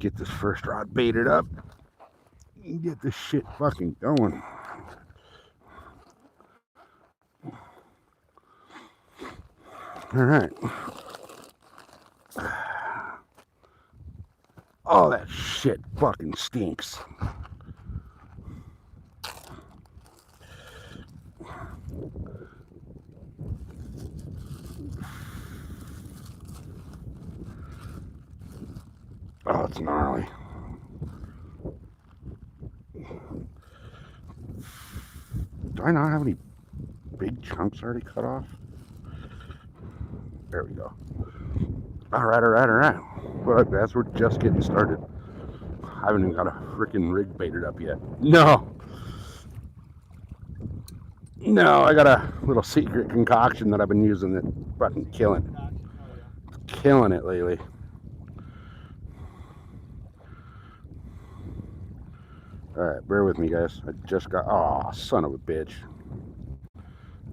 get this first rod baited up and get this shit fucking going. All right. Oh, that shit fucking stinks. Oh, it's gnarly. Do I not have any big chunks already cut off? There we go. All right. But guys, we're just getting started. I haven't even got a freaking rig baited up yet. No, I got a little secret concoction that I've been using that fucking killing it lately. All right, bear with me, guys. I just got, oh, son of a bitch.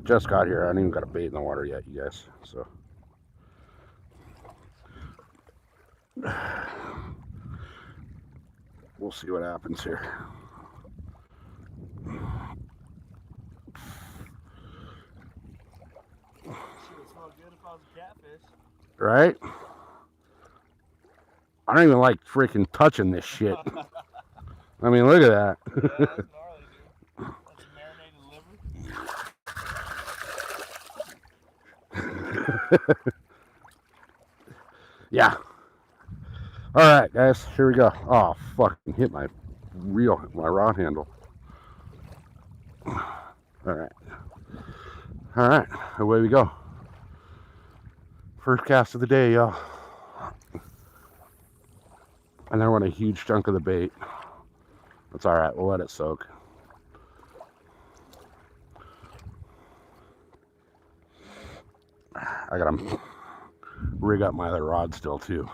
Just got here. I haven't even got a bait in the water yet, you guys. So. We'll see what happens here. Right? I don't even like freaking touching this shit. I mean, look at that. Yeah, that's gnarly, dude. That's marinated liver. Yeah. All right, guys, here we go. Oh, fucking hit my rod handle. All right, away we go. First cast of the day, y'all. And there went a huge chunk of the bait. That's all right. We'll let it soak. I gotta rig up my other rod still too.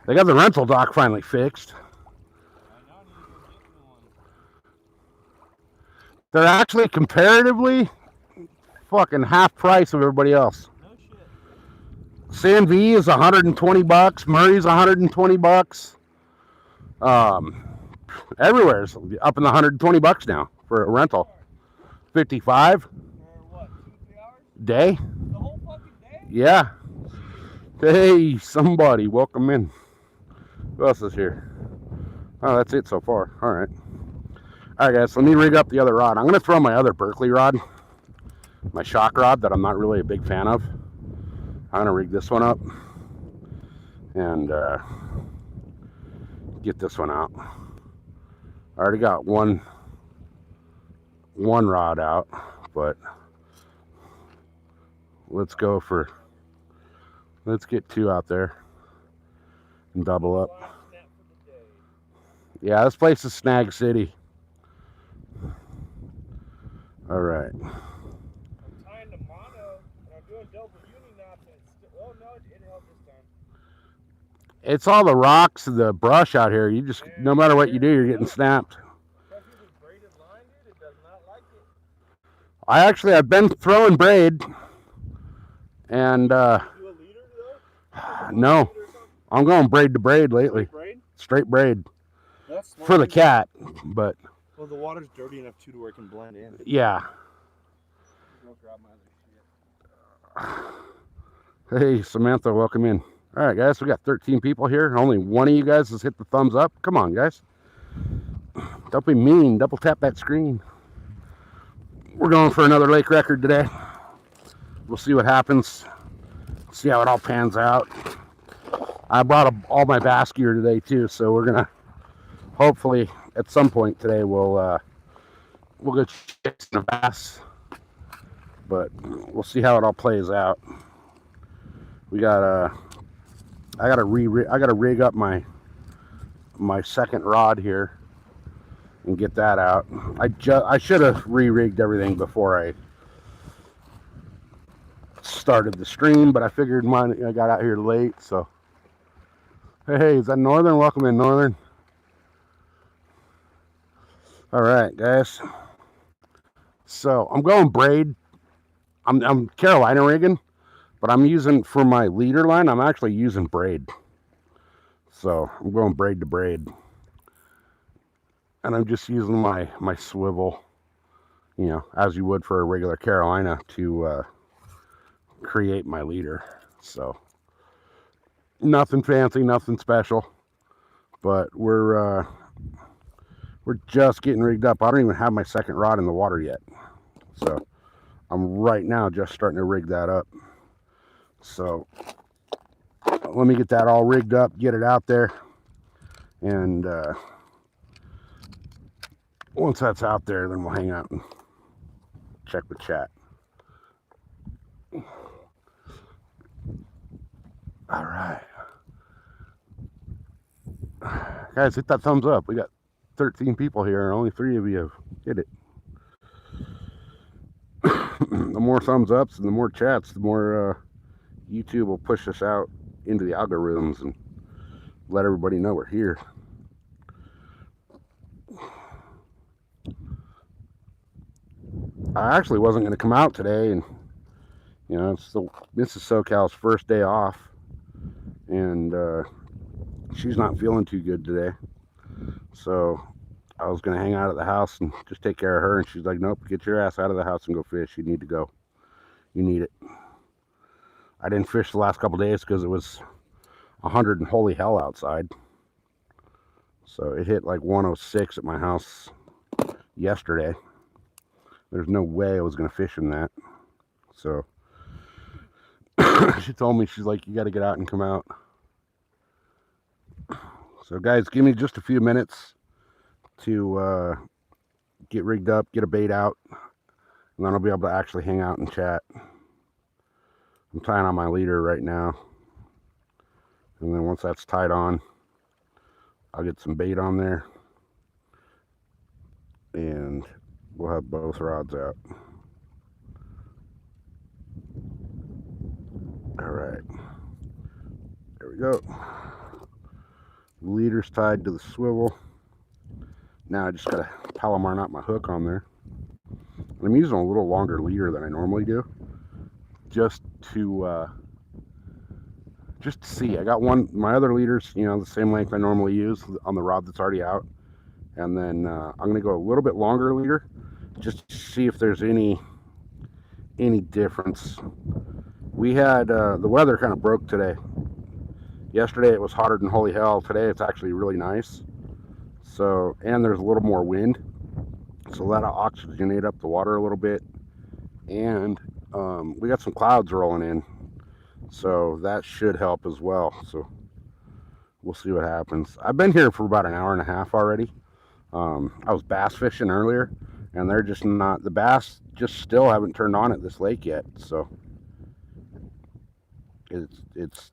They got the rental dock finally fixed. They're actually comparatively fucking half price of everybody else. No shit. San V is $120. Murray's $120. Everywhere's up in the $120 now for a rental. 55. For what, 2-3 hours? Day. The whole fucking day? Yeah. Hey, somebody, welcome in. Who else is here? Oh, that's it so far. All right. All right, guys, let me rig up the other rod. I'm going to throw my other Berkeley rod, my shock rod that I'm not really a big fan of. I'm going to rig this one up and get this one out. I already got one rod out, but let's get two out there and double up. Yeah, this place is Snag City. All right. I'm tying the mono and I'm doing double uni knots and oh no, it helped this time. It's all the rocks and the brush out here. You just, no matter what you do, you're getting snapped. I've been throwing braid, and no, I'm going braid to braid lately. Straight braid. That's for the cat, but well, the water's dirty enough too to where it can blend in. Yeah. Go grab my other shit. Hey, Samantha, welcome in. All right, guys, we got 13 people here. Only one of you guys has hit the thumbs up. Come on, guys. Don't be mean. Double tap that screen. We're going for another lake record today. We'll see what happens. See how it all pans out. I brought all my bass gear today too, so we're gonna hopefully at some point today we'll go chasing a bass. But we'll see how it all plays out. We got I gotta rig up my second rod here and get that out. I should have re-rigged everything before I started the stream, but I figured I got out here late, so hey, is that Northern? Welcome in, Northern. All right, guys. So I'm going braid. I'm Carolina rigging, but I'm using for my leader line. I'm actually using braid. So I'm going braid to braid. And I'm just using my swivel, you know, as you would for a regular Carolina to create my leader. So nothing fancy, nothing special, but we're just getting rigged up. I don't even have my second rod in the water yet. So I'm right now just starting to rig that up. So let me get that all rigged up, get it out there, and once that's out there, then we'll hang out and check the chat. All right. Guys, hit that thumbs up. We got 13 people here, and only 3 of you have hit it. The more thumbs ups and the more chats, the more YouTube will push us out into the algorithms and let everybody know we're here. I actually wasn't going to come out today, and you know, this is SoCal's first day off, and she's not feeling too good today. So I was going to hang out at the house and just take care of her, and she's like, nope, get your ass out of the house and go fish. You need to go. You need it. I didn't fish the last couple days because it was 100 and holy hell outside. So it hit like 106 at my house yesterday. There's no way I was going to fish in that. So she told me, she's like, you got to get out and come out. So guys, give me just a few minutes to get rigged up, get a bait out, and then I'll be able to actually hang out and chat. I'm tying on my leader right now, and then once that's tied on, I'll get some bait on there, and we'll have both rods out. All right, there we go. Leader's tied to the swivel. Now I just gotta Palomar knot my hook on there. I'm using a little longer leader than I normally do, just to see. I got my other leaders, you know, the same length I normally use on the rod that's already out, and then I'm gonna go a little bit longer leader, just to see if there's any difference. We had the weather kind of broke today. Yesterday it was hotter than holy hell. Today it's actually really nice. So, and there's a little more wind, so that'll oxygenate up the water a little bit. And we got some clouds rolling in, so that should help as well. So we'll see what happens. I've been here for about an hour and a half already. I was bass fishing earlier, and they're just not, the bass just still haven't turned on at this lake yet. So it's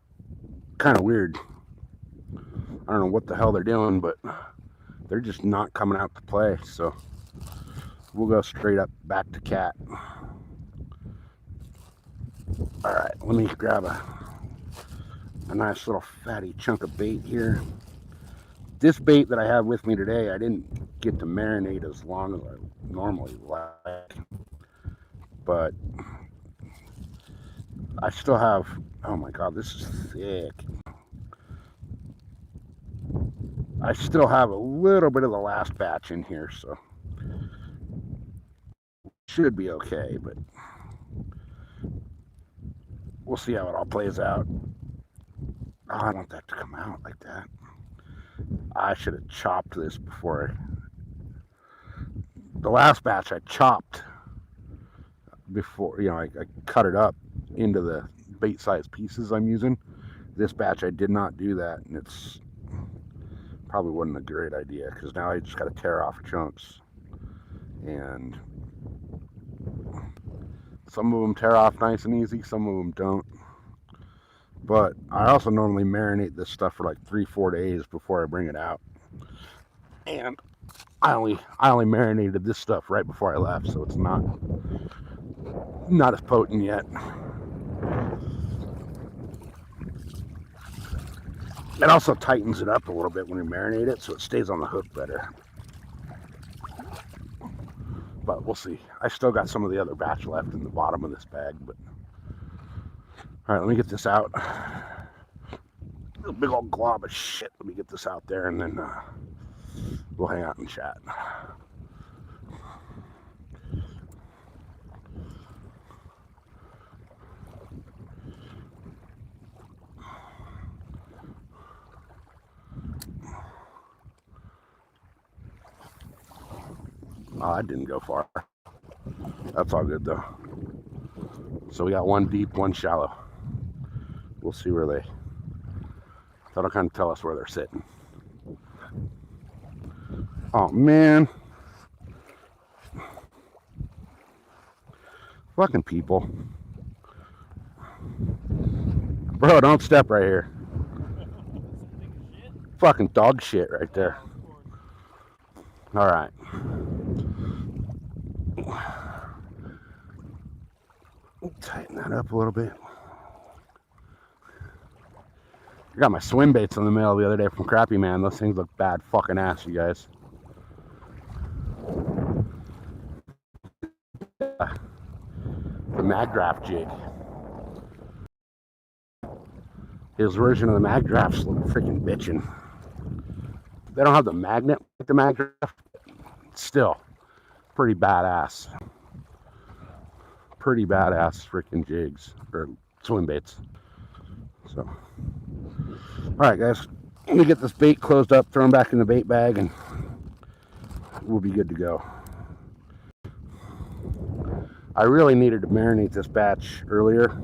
kind of weird. I don't know what the hell they're doing, but they're just not coming out to play. So we'll go straight up back to Cat. All right, let me grab a nice little fatty chunk of bait here. This bait that I have with me today, I didn't get to marinate as long as I normally like, but I still have, oh my God, this is thick. I still have a little bit of the last batch in here, so should be okay, but we'll see how it all plays out. Oh, I don't want that to come out like that. I should have chopped this before. The last batch I chopped before, you know, I cut it up into the bait size pieces I'm using. This batch I did not do that, and it's probably wasn't a great idea, because now I just got to tear off chunks, and some of them tear off nice and easy, some of them don't. But I also normally marinate this stuff for like 3-4 days before I bring it out, and I only marinated this stuff right before I left, so it's not as potent yet. It also tightens it up a little bit when you marinate it, so it stays on the hook better. But we'll see. I still got some of the other batch left in the bottom of this bag, but all right, let me get this out. A big old glob of shit. Let me get this out there and then we'll hang out and chat. Oh, I didn't go far. That's all good though. So we got one deep, one shallow. We'll see where they. That'll kind of tell us where they're sitting. Oh man. Fucking people. Bro, don't step right here. Fucking dog shit right there. All right. Tighten that up a little bit. I got my swim baits in the mail the other day from Crappy Man. Those things look bad fucking ass, you guys. The mag draft jig. His version of the mag drafts look freaking bitchin'. They don't have the magnet like the mag draft. Still, pretty badass. Pretty badass freaking jigs or swim baits. So, all right, guys, let me get this bait closed up, throw them back in the bait bag, and we'll be good to go. I really needed to marinate this batch earlier.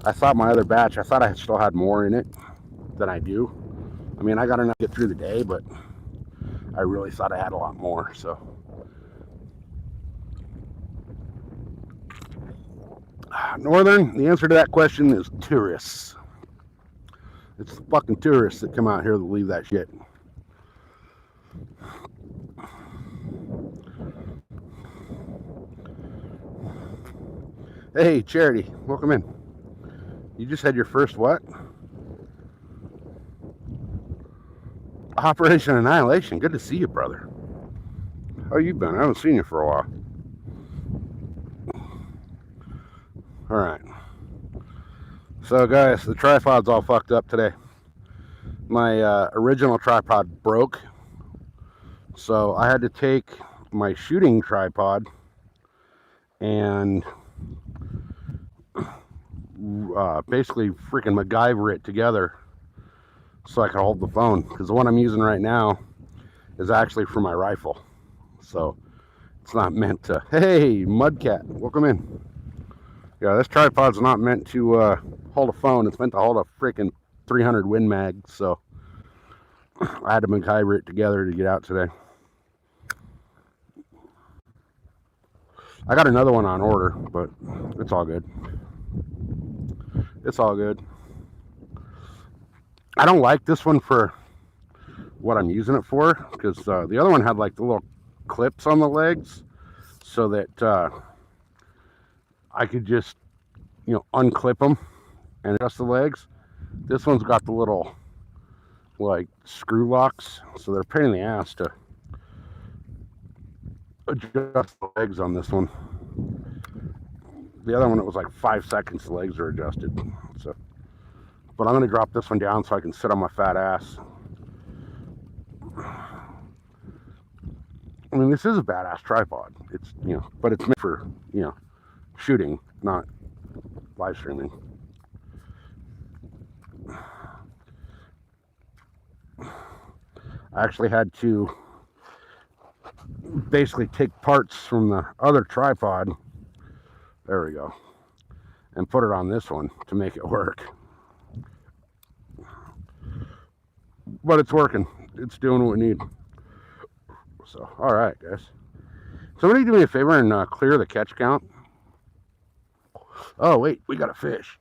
I thought my other batch, I thought I still had more in it than I do. I mean, I got enough to get through the day, but I really thought I had a lot more, so. Northern, the answer to that question is tourists. It's the fucking tourists that come out here that leave that shit. Hey, Charity, welcome in. You just had your first what? Operation Annihilation. Good to see you, brother. How you been? I haven't seen you for a while. All right. So, guys, the tripod's all fucked up today. My original tripod broke, so I had to take my shooting tripod and basically freaking MacGyver it together so I can hold the phone, because the one I'm using right now is actually for my rifle, so it's not meant to. Hey, Mudcat, welcome in. Yeah, this tripod's not meant to hold a phone. It's meant to hold a freaking 300 Win Mag, so I had to MacGyver it together to get out today. I got another one on order, but it's all good. It's all good. I don't like this one for what I'm using it for, because the other one had like the little clips on the legs so that I could just, you know, unclip them and adjust the legs. This one's got the little like screw locks, so they're a pain in the ass to adjust the legs on this one. The other one, it was like 5 seconds, the legs are adjusted. So, but I'm gonna drop this one down so I can sit on my fat ass. I mean, this is a badass tripod. It's, you know, but it's meant for, you know, shooting, not live streaming. I actually had to basically take parts from the other tripod, there we go, and put it on this one to make it work. But it's working. It's doing what we need. So, all right, guys. Somebody do me a favor and clear the catch count. Oh, wait, we got a fish.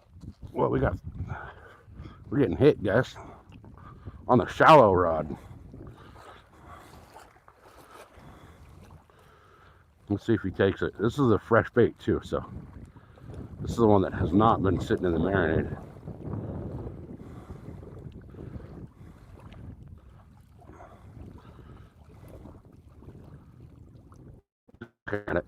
Well, we're getting hit, guys, on the shallow rod. Let's see if he takes it. This is a fresh bait too, so this is the one that has not been sitting in the marinade. At it.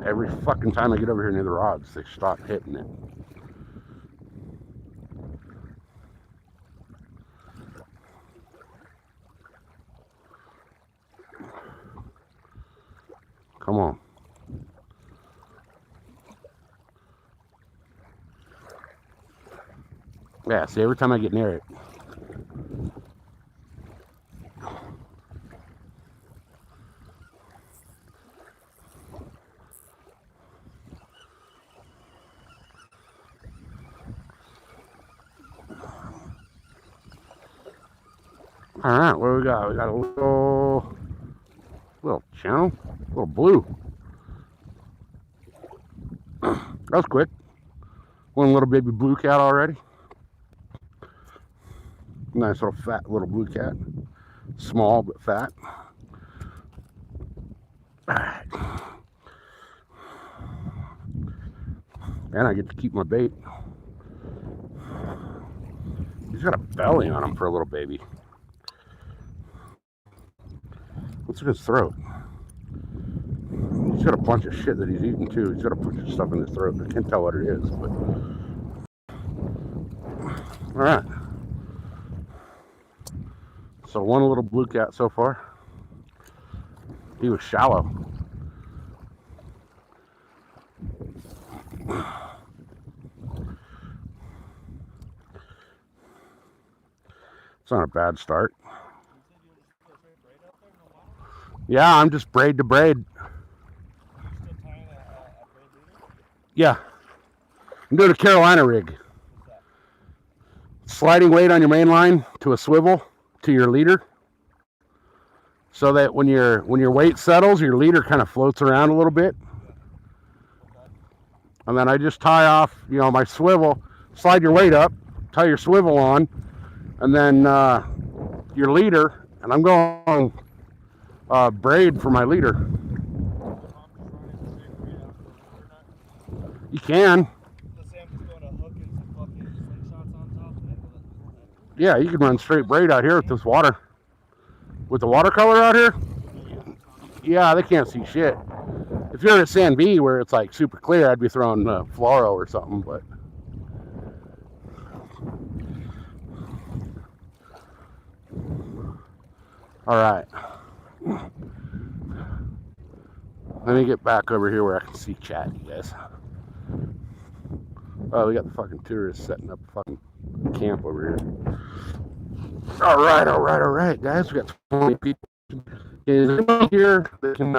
Every fucking time I get over here near the rods, they stop hitting it. Come on. Yeah, see, every time I get near it. All right, what do we got? We got a little channel, a little blue. That was quick. One little baby blue cat already. Nice little fat little blue cat. Small but fat. All right. And I get to keep my bait. He's got a belly on him for a little baby. What's in his throat? He's got a bunch of shit that he's eating too. He's got a bunch of stuff in his throat. I can't tell what it is, but all right. So one little blue cat so far. He was shallow. It's not a bad start. Yeah, I'm just braid to braid. Yeah. I'm doing a Carolina rig. Sliding weight on your main line to a swivel to your leader. So that when your weight settles, your leader kind of floats around a little bit. And then I just tie off, my swivel, slide your weight up, tie your swivel on, and then your leader, and I'm going braid for my leader. You can. Yeah, you can run straight braid out here with this water. With the watercolor out here? Yeah, they can't see shit. If you're at San B where it's like super clear, I'd be throwing fluoro or something, but all right. Let me get back over here where I can see chat, you guys. Oh, we got the fucking tourists setting up a fucking camp over here. All right, guys. We got 20 people. Is anybody here that can,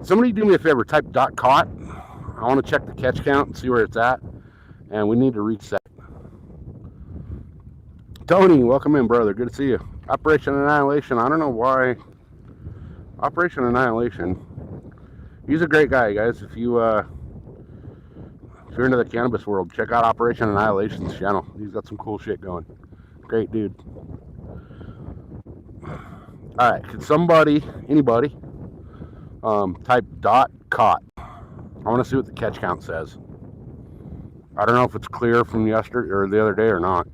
somebody do me a favor, type .caught. I want to check the catch count and see where it's at. And we need to reset. Tony, welcome in, brother. Good to see you. Operation Annihilation. I don't know why. Operation Annihilation. He's a great guy, guys. If you're into the cannabis world, check out Operation Annihilation's channel. He's got some cool shit going. Great dude. All right, can anybody, type .caught. I want to see what the catch count says. I don't know if it's clear from yesterday or the other day or not.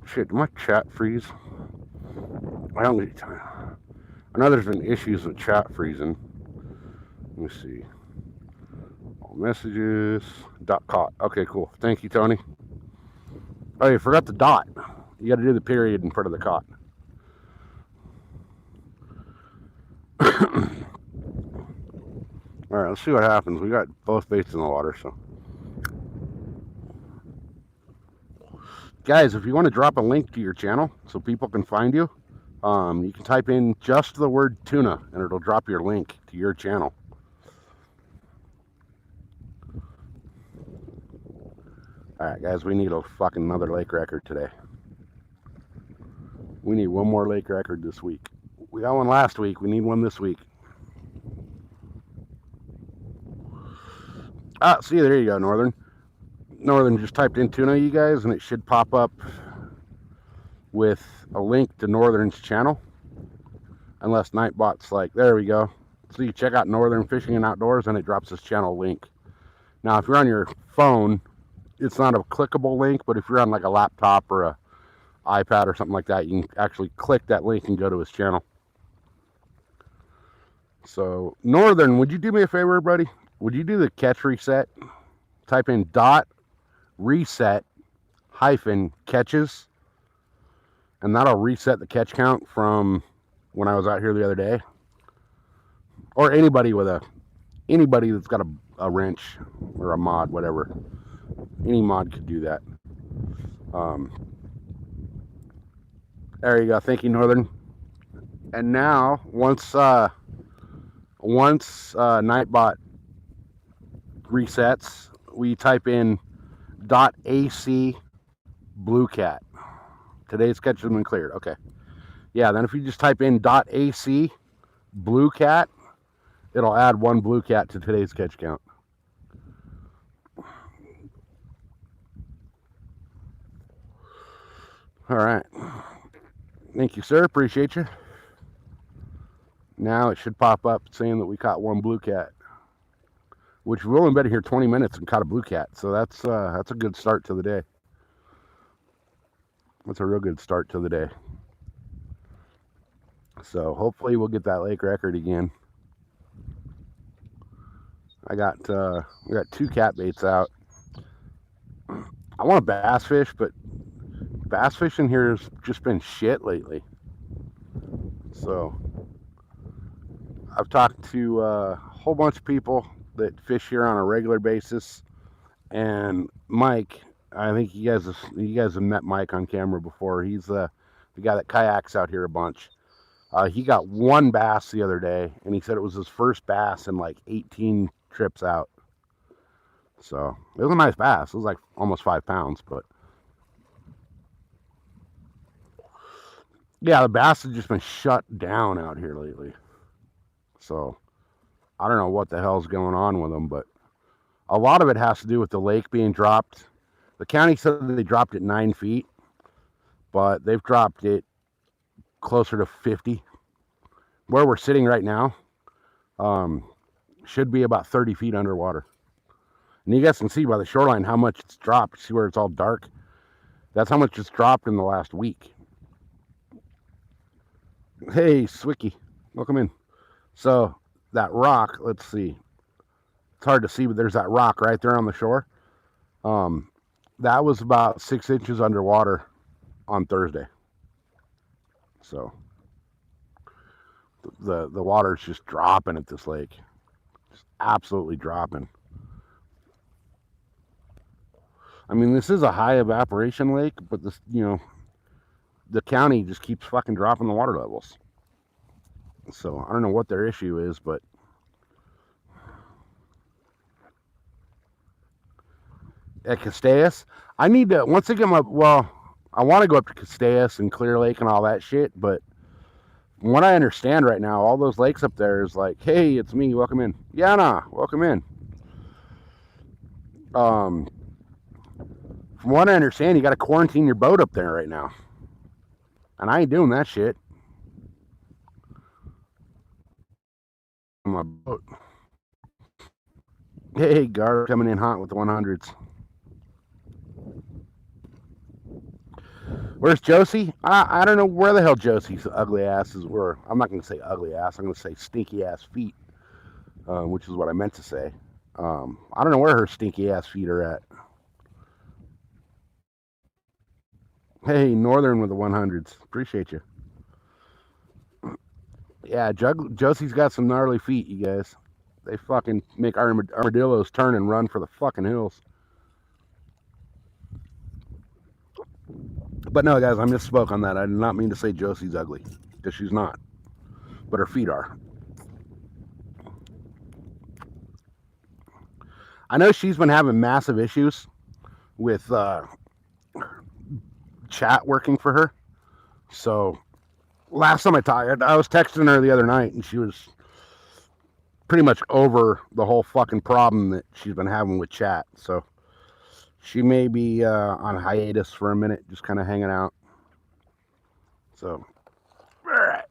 Shit, did my chat freeze? I don't get time. I know there's been issues with chat freezing. Let me see. All messages. .caught. Okay, cool. Thank you, Tony. Oh, you forgot the dot. You got to do the period in front of the caught. All right, let's see what happens. We got both baits in the water, so. Guys, if you want to drop a link to your channel so people can find you, you can type in just the word tuna and it'll drop your link to your channel. All right, guys, we need a fucking another lake record today. We need one more lake record this week. We got one last week. We need one this week. Ah, see, there you go, Northern. Northern just typed in tuna, you guys, and it should pop up with a link to Northern's channel. Unless Nightbot's like, there we go. So you check out Northern Fishing and Outdoors and it drops this channel link. Now, if you're on your phone, it's not a clickable link, but if you're on like a laptop or a iPad or something like that, you can actually click that link and go to his channel. So, Northern, would you do me a favor, buddy? Would you do the catch reset? Type in .reset-catches and that'll reset the catch count from when I was out here the other day. Or anybody that's got a wrench or a mod, whatever. Any mod could do that. There you go. Thank you, Northern. And now, once Nightbot resets, we type in .ac blue cat. Today's catch has been cleared. Okay. Yeah, then if you just type in .ac blue cat, it'll add 1 blue cat to today's catch count. All right. Thank you, sir. Appreciate you. Now it should pop up saying that we caught 1 blue cat, which we've only been here 20 minutes and caught a blue cat. So that's a good start to the day. That's a real good start to the day. So hopefully we'll get that lake record again. We got 2 cat baits out. I want a bass fish, but bass fishing here has just been shit lately. So I've talked to a whole bunch of people that fish here on a regular basis, and Mike, I think you guys have met Mike on camera before. He's the guy that kayaks out here a bunch. He got 1 bass the other day, and he said it was his first bass in like 18 trips out. So it was a nice bass. It was like almost 5 pounds, but yeah, the bass has just been shut down out here lately. So I don't know what the hell's going on with them, but a lot of it has to do with the lake being dropped. The county said they dropped it 9 feet, but they've dropped it closer to 50. Where we're sitting right now, should be about 30 feet underwater. And you guys can see by the shoreline how much it's dropped. See where it's all dark? That's how much it's dropped in the last week. Hey, Swicky, welcome in. So that rock, let's see. It's hard to see, but there's that rock right there on the shore. That was about 6 inches underwater on Thursday. So the water's just dropping at this lake. Just absolutely dropping. I mean, this is a high evaporation lake, but this, the county just keeps fucking dropping the water levels. So I don't know what their issue is, but at Castellas, I need to, once I get I want to go up to Castellas and Clear Lake and all that shit, but from what I understand right now, all those lakes up there is like, hey, it's me, welcome in. Yana, welcome in. From what I understand, you got to quarantine your boat up there right now. And I ain't doing that shit. My boat. Hey, Gar, coming in hot with the 100s. Where's Josie? I don't know where the hell Josie's ugly asses were. I'm not going to say ugly ass. I'm going to say stinky ass feet, which is what I meant to say. I don't know where her stinky ass feet are at. Hey, Northern with the 100s. Appreciate you. Yeah, Josie's got some gnarly feet, you guys. They fucking make armadillos turn and run for the fucking hills. But no, guys, I misspoke on that. I did not mean to say Josie's ugly, because she's not. But her feet are. I know she's been having massive issues with chat working for her. So last time I was texting her the other night, and she was pretty much over the whole fucking problem that she's been having with chat. So she may be on hiatus for a minute, just kind of hanging out. So, all right.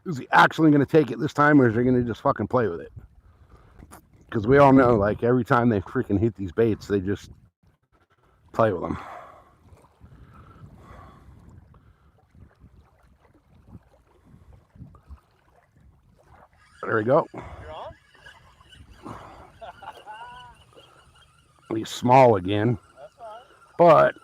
Is he actually going to take it this time, or is he going to just fucking play with it? Because we all know, like, every time they freaking hit these baits, they just play with them. There we go. You're on? He's small again. That's fine. But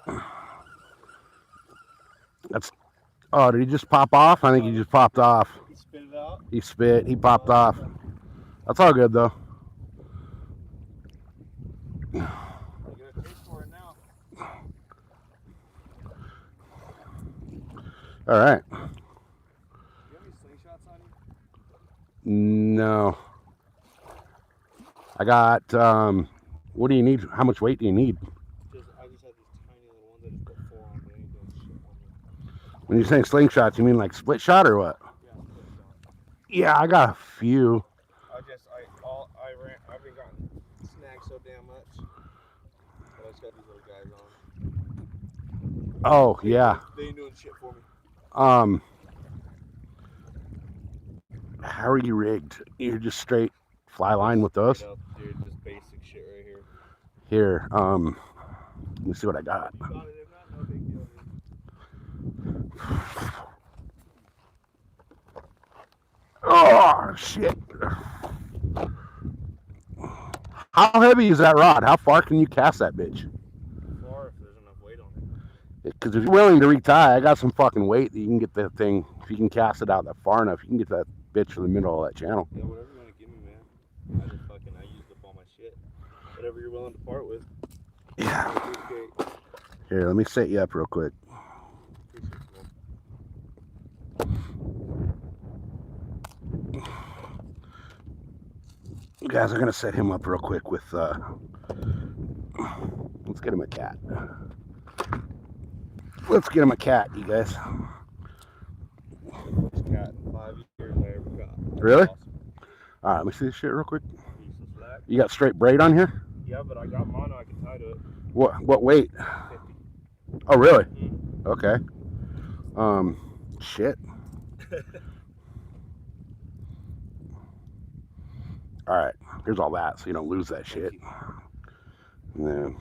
Oh, did he just pop off? I think he just popped off. He spit it out. He spit. He popped off. That's all good though. I get a taste for it now. All right. Do you have any slingshots on you? No. I got. What do you need? How much weight do you need? I just have these tiny little ones. I just put 4 on, but I ain't doing shit on them. When you're saying slingshots, you mean like split shot or what? Yeah, split shot. Yeah, I got a few. I've been gotten snagged so damn much. But I just got these little guys on. Oh yeah. They ain't doing shit for me. How are you rigged? You're just straight fly line with those? Up, dude, just basic shit right here. Here, let me see what I got. No big deal, dude. Oh shit. How heavy is that rod? How far can you cast that bitch? Far if there's enough weight on it. Because if you're willing to retie, I got some fucking weight that you can get that thing. If you can cast it out that far enough, you can get that bitch to the middle of that channel. Yeah, whatever you want to give me, man. I used up all my shit. Whatever you're willing to part with. Yeah. Here, let me set you up real quick. You guys are gonna set him up real quick with let's get him a cat. Let's get him a cat, you guys. First cat in 5 years I ever got. Really? Awesome. All right, let me see this shit real quick. Piece of slack. You got straight braid on here? Yeah, but I got mono. I can tie to it. What weight? 50. Oh, really? Mm-hmm. Okay. Shit. All right, here's all that, so you don't lose that shit. And then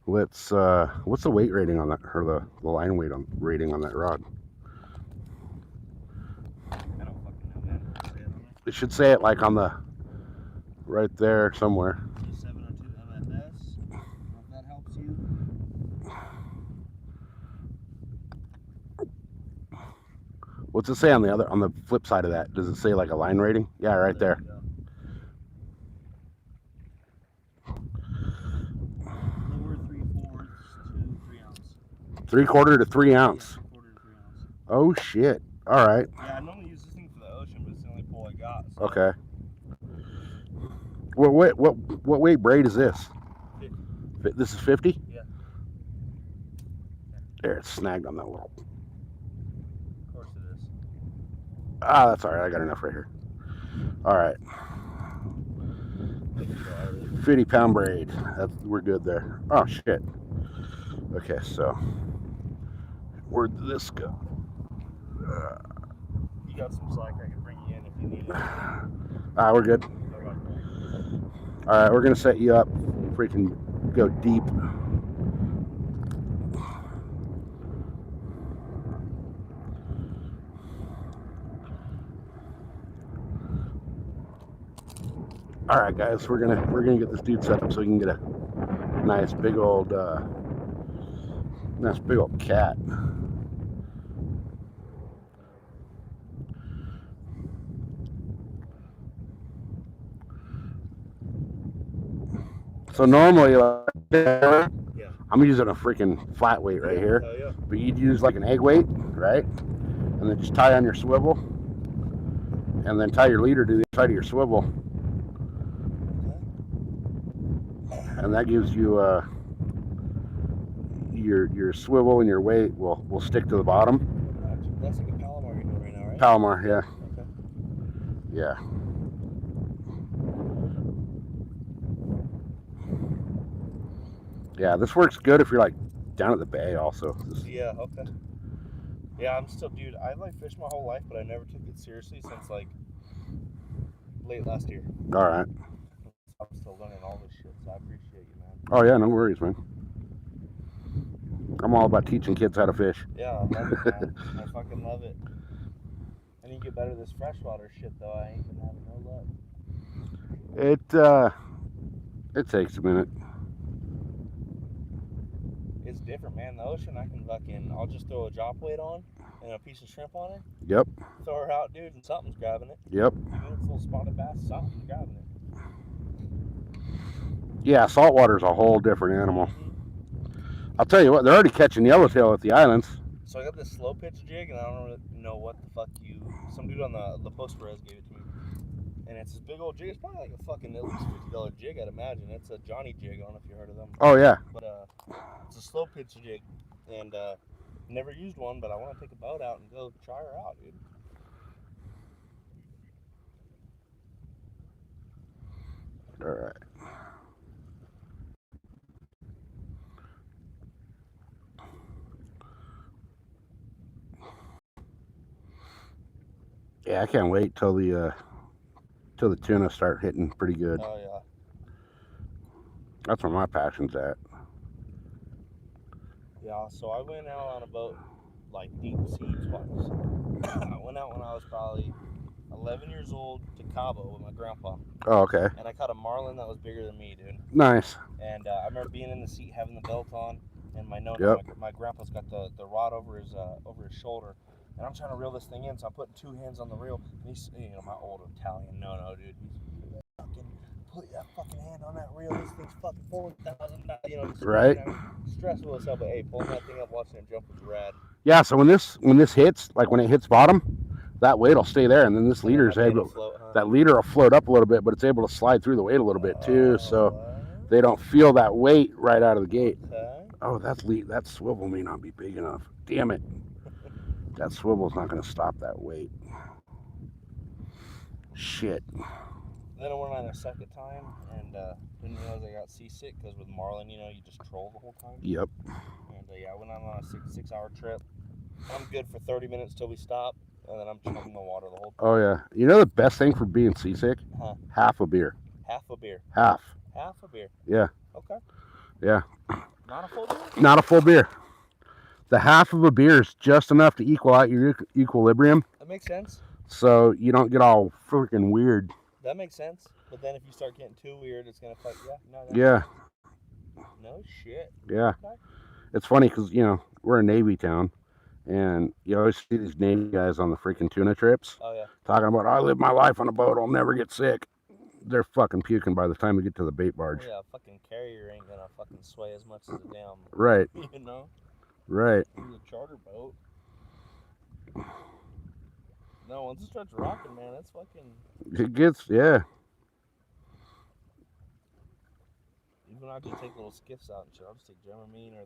let's. What's the weight rating on that, or the line weight on rating on that rod? I don't fucking know, man. It should say it like on the right there somewhere. 702 MFS. If that helps you. What's it say on the flip side of that? Does it say like a line rating? Yeah, right there. Lower 3/4 to 3 ounce. 3/4 to 3 ounce. Yeah, 3/4 to 3 ounce. Oh shit! All right. Yeah, I normally use this thing for the ocean, but it's the only pole I got. So. Okay. What weight braid is this? 50. This is 50? Yeah. There, it's snagged on that little. Of course it is. Ah, that's all right. I got enough right here. All right. 50-pound braid. We're good there. Oh shit. Okay, so where'd this go? You got some slack I can bring you in if you need it. Ah, we're good. Okay. All right, we're gonna set you up. Freaking go deep. All right, guys, we're gonna get this dude set up so we can get a nice big old cat. So normally, Yeah. I'm using a freaking flat weight right here, Yeah. but you'd use like an egg weight, right? And then just tie on your swivel, and then tie your leader to the side of your swivel, and that gives you your swivel and your weight will stick to the bottom. That's like a Palomar you're doing right now, right? Palomar, yeah. Okay. Yeah. Yeah, this works good if you're like down at the bay also. Yeah, okay. Yeah, I'm still, dude, I've like fished my whole life, but I never took it seriously since like late last year. All right. I'm still learning all this shit, so I appreciate you, man. Oh yeah, no worries, man. I'm all about teaching kids how to fish. Yeah, I love it, man. I fucking love it. I need to get better at this freshwater shit, though. I ain't been having no luck. It takes a minute. It's different, man. The ocean, I'll just throw a drop weight on and a piece of shrimp on it. Yep. Throw her out, dude, and something's grabbing it. Yep. Even if it's a little spotted bass, something's grabbing it. Yeah, saltwater's a whole different animal. I'll tell you what, they're already catching yellowtail at the islands. So I got this slow pitch jig, and I don't really know what the fuck some dude on the post res gave it to me. And it's this big old jig. It's probably like a fucking at least $50 jig, I'd imagine. It's a Johnny jig. I don't know if you heard of them. Oh, yeah. But it's a slow pitch jig. And never used one, but I want to take a boat out and go try her out, dude. All right. Yeah, I can't wait till the tuna start hitting pretty good. Oh, yeah. That's where my passion's at. Yeah, so I went out on a boat, like deep sea twice. I went out when I was probably 11 years old to Cabo with my grandpa. Oh, okay. And I caught a marlin that was bigger than me, dude. Nice. And I remember being in the seat, having the belt on, and my grandpa's got the rod over his shoulder. And I'm trying to reel this thing in, so I'm putting two hands on the reel. And he's, my old Italian, no, dude. He's fucking, put that fucking hand on that reel. This thing's fucking $4,000. Right. Stressful as hell, but hey, pulling that thing up, watching it jump was rad. Yeah. So when this hits, like when it hits bottom, that weight will stay there, and then this leader's able. That leader will float up a little bit, but it's able to slide through the weight a little bit too, so they don't feel that weight right out of the gate. Okay. Oh, that swivel may not be big enough. Damn it. That swivel's not going to stop that weight. Shit. Then I went on a second time and didn't realize I got seasick because with marlin, you just troll the whole time. Yep. And I went on a six-hour trip. I'm good for 30 minutes till we stop, and then I'm chugging the water the whole time. Oh, yeah. You know the best thing for being seasick? Huh. Half a beer. Half a beer. Half. Half a beer. Yeah. Okay. Yeah. Not a full beer? Not a full beer. The half of a beer is just enough to equal out your equilibrium. That makes sense. So you don't get all freaking weird. That makes sense. But then if you start getting too weird, it's going to fuck you up. Yeah. No shit. Yeah. Okay. It's funny because, we're a Navy town. And you always see these Navy guys on the freaking tuna trips. Oh, yeah. Talking about, I live my life on a boat. I'll never get sick. They're fucking puking by the time we get to the bait barge. Oh, yeah, a fucking carrier ain't going to fucking sway as much as a damn... Right. Right. It's a charter boat. No, once it starts rocking, man, that's fucking... It gets, yeah. Even I just take little skiffs out and shit. I'll just take Dramamine or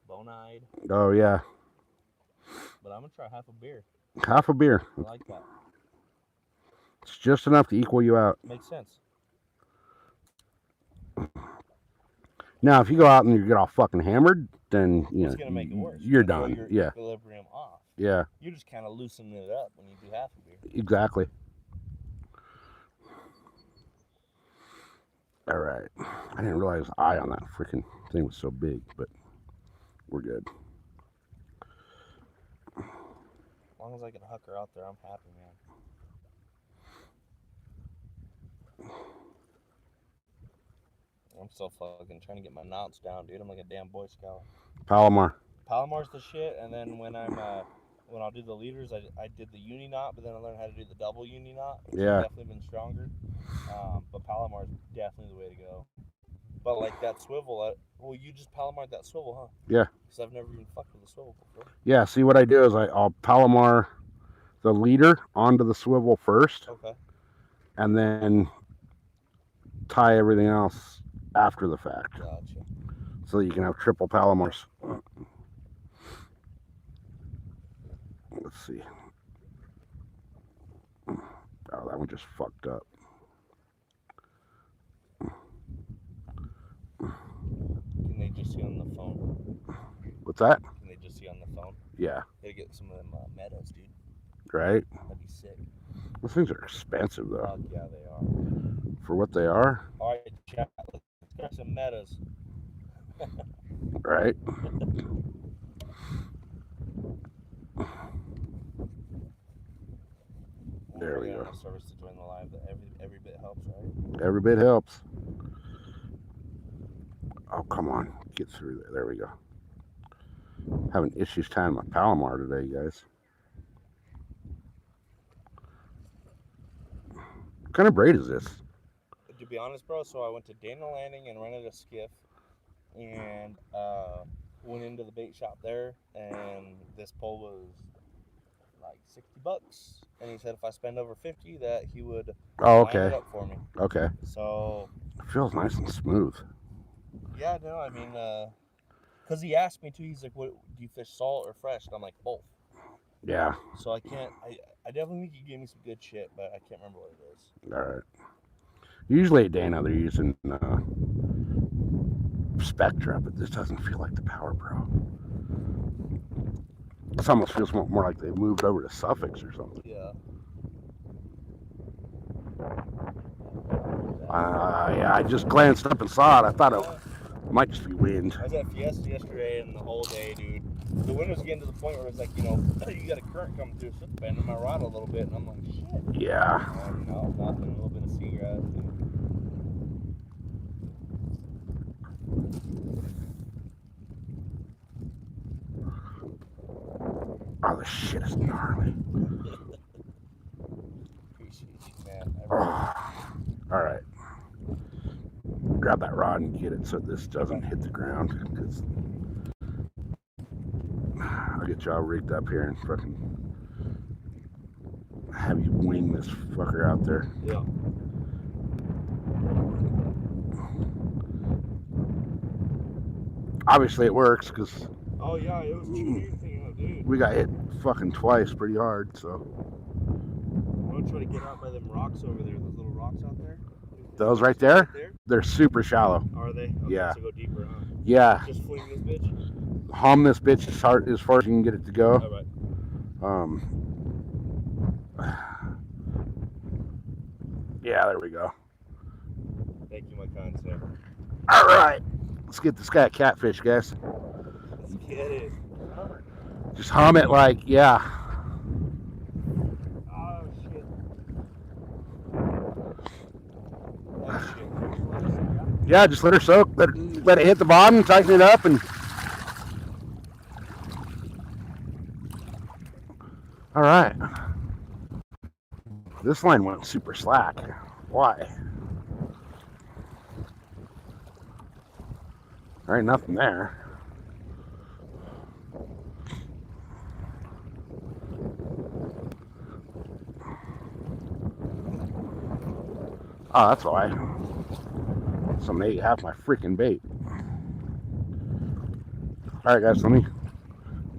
Bonide. Oh, yeah. But I'm going to try half a beer. Half a beer. I like that. It's just enough to equal you out. Makes sense. Now, if you go out and you get all fucking hammered, then, it's going to make it worse. You're done. Your Yeah. equilibrium off. Yeah. You're just kind of loosening it up when you do half a beer. Exactly. All right. I didn't realize the eye on that freaking thing was so big, but we're good. As long as I can huck her out there, I'm happy, man. I'm still fucking trying to get my knots down, dude. I'm like a damn Boy Scout. Palomar. Palomar's the shit, and then when I'll do the leaders, I did the uni knot, but then I learned how to do the double uni knot. Yeah. It's definitely been stronger. But Palomar's definitely the way to go. But like that swivel, you just Palomar that swivel, huh? Yeah. Because I've never even fucked with a swivel before. Yeah, see what I do is I'll Palomar the leader onto the swivel first. Okay. And then tie everything else after the fact. Gotcha. So that you can have triple Palomars. Let's see. Oh, that one just fucked up. Can they just see on the phone? What's that? Can they just see on the phone? Yeah. Gotta get some of them meadows, dude. Right? That'd be sick. Those things are expensive, though. Fuck yeah, they are. For what they are. All right, chat. Let's get some meadows. Right? There we go. Service to join the live. Every bit helps, right? Every bit helps. Oh, come on. Get through there. There we go. Having issues tying my Palomar today, guys. What kind of braid is this? To be honest, bro, so I went to Dana Landing and rented a skiff and went into the bait shop there, and this pole was like $60. And he said if I spend over 50 that he would line it up for me. Okay. So it feels nice and smooth. Yeah, no, I mean, because he asked me too. He's like, "What do you fish, salt or fresh?" And I'm like, both. Yeah. So I can't. I definitely think he gave me some good shit, but I can't remember what it is. All right. Usually at Dana they're using Spectra, but this doesn't feel like the Power Pro. This almost feels more like they moved over to Suffix or something. Yeah. Yeah, I just glanced up and saw it. I thought it might just be wind. I was at Fiesta yesterday, and the whole day, dude, the wind was getting to the point where it's like, you got a current coming through, so it's bending my rod a little bit, and I'm like, shit. Yeah. No, nothing. A little bit of seagrass. Oh, this shit is gnarly. Appreciate you, man. All right. Grab that rod and get it so this doesn't hit the ground. Because I'll get y'all rigged up here and fucking have you wing this fucker out there. Yeah. Obviously it works because. Oh yeah, it was dude. We got hit fucking twice pretty hard, so. I'm gonna try to get out by them rocks over there. Those little rocks out there. Those right there? They're super shallow. Are they? Okay, yeah. So go deeper, huh? Yeah. Just fling this bitch. Hum this bitch as far as you can get it to go. All right. Yeah, there we go. Thank you, my kind sir. All right, let's get this guy a catfish, guys. Let's get it. Just hum it like, yeah. Oh shit. Oh shit. Yeah, just let her soak. Let it hit the bottom, tighten it up, and. All right. This line went super slack. Why? There ain't nothing there. Oh, that's why. Somebody ate half my freaking bait. All right, guys, let me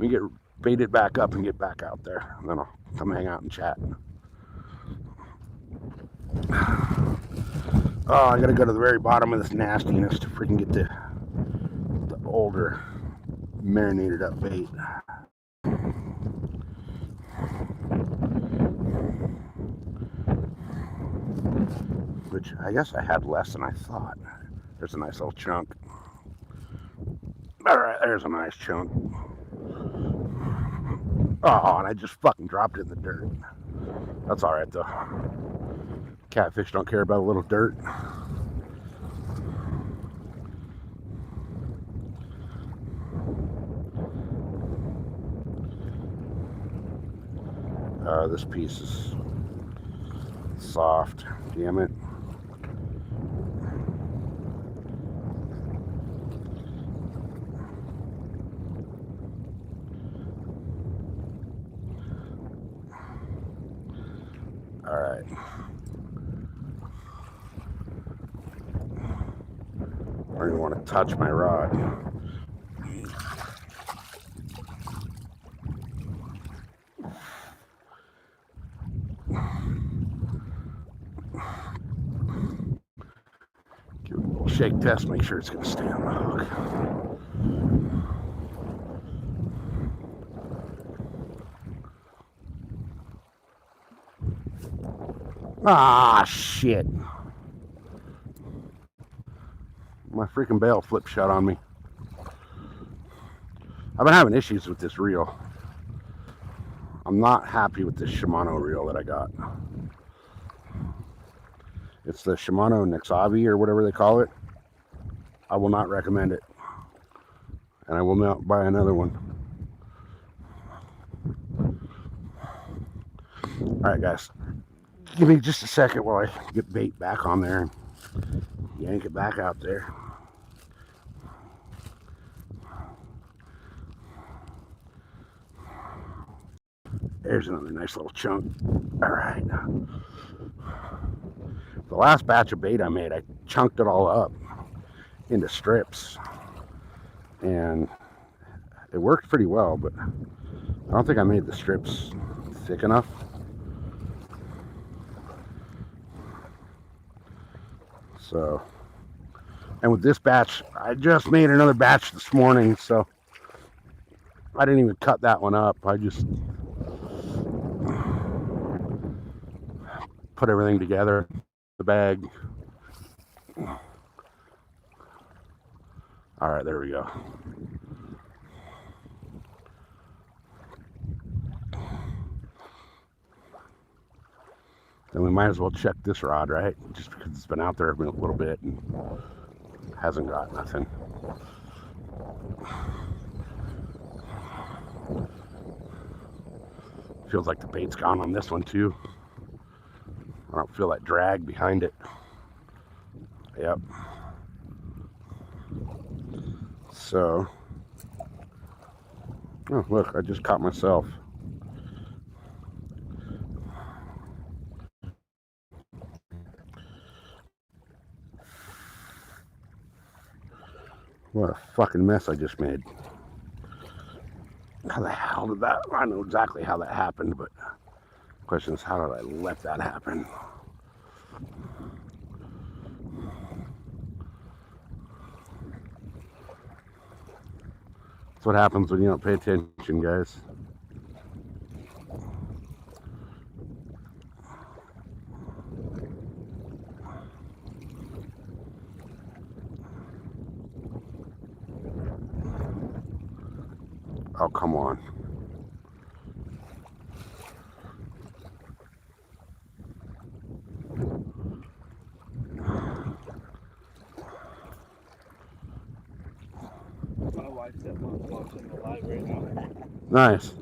get baited back up and get back out there, and then I'll come hang out and chat. Oh, I gotta go to the very bottom of this nastiness to freaking get the older marinated up bait. Which I guess I had less than I thought. There's a nice little chunk. All right, there's a nice chunk. Oh, and I just fucking dropped it in the dirt. That's all right though. Catfish don't care about a little dirt. This piece is soft. Damn it. All right. I don't even want to touch my rod. Give it a little shake test, make sure it's going to stay on the hook. Ah, shit. My freaking bail flipped shut on me. I've been having issues with this reel. I'm not happy with this Shimano reel that I got. It's the Shimano Nexavi or whatever they call it. I will not recommend it. And I will not buy another one. All right, guys. Give me just a second while I get bait back on there and yank it back out there. There's another nice little chunk. All right. The last batch of bait I made, I chunked it all up into strips. And it worked pretty well, but I don't think I made the strips thick enough. So, and with this batch, I just made another batch this morning, so I didn't even cut that one up. I just put everything together in the bag. All right, there we go. Then we might as well check this rod, right? Just because it's been out there a little bit and hasn't got nothing. Feels like the bait's gone on this one too. I don't feel that drag behind it. Yep. So, oh look, I just caught myself. What a fucking mess I just made. How the hell did that? I know exactly how that happened, but the question is, how did I let that happen? That's what happens when you don't pay attention, guys. Oh, come on. My wife's at work watching the live right now. Nice.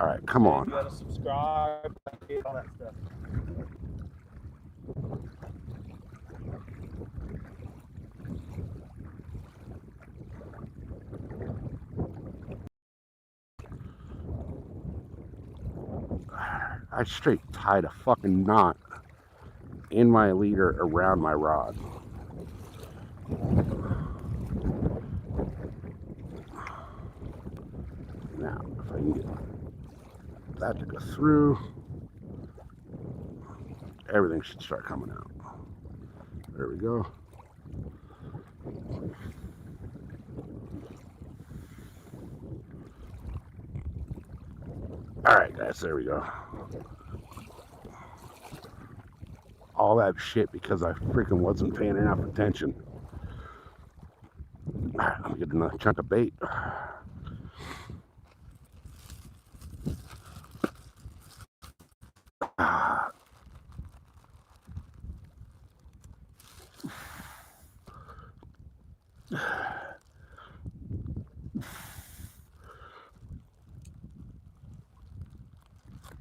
All right, come on. You gotta subscribe, all that stuff. I straight tied a fucking knot in my leader around my rod. Now, if I can get that to go through, everything should start coming out. There we go. All right, guys, there we go. All that shit because I freaking wasn't paying enough attention. All right, let me get another chunk of bait.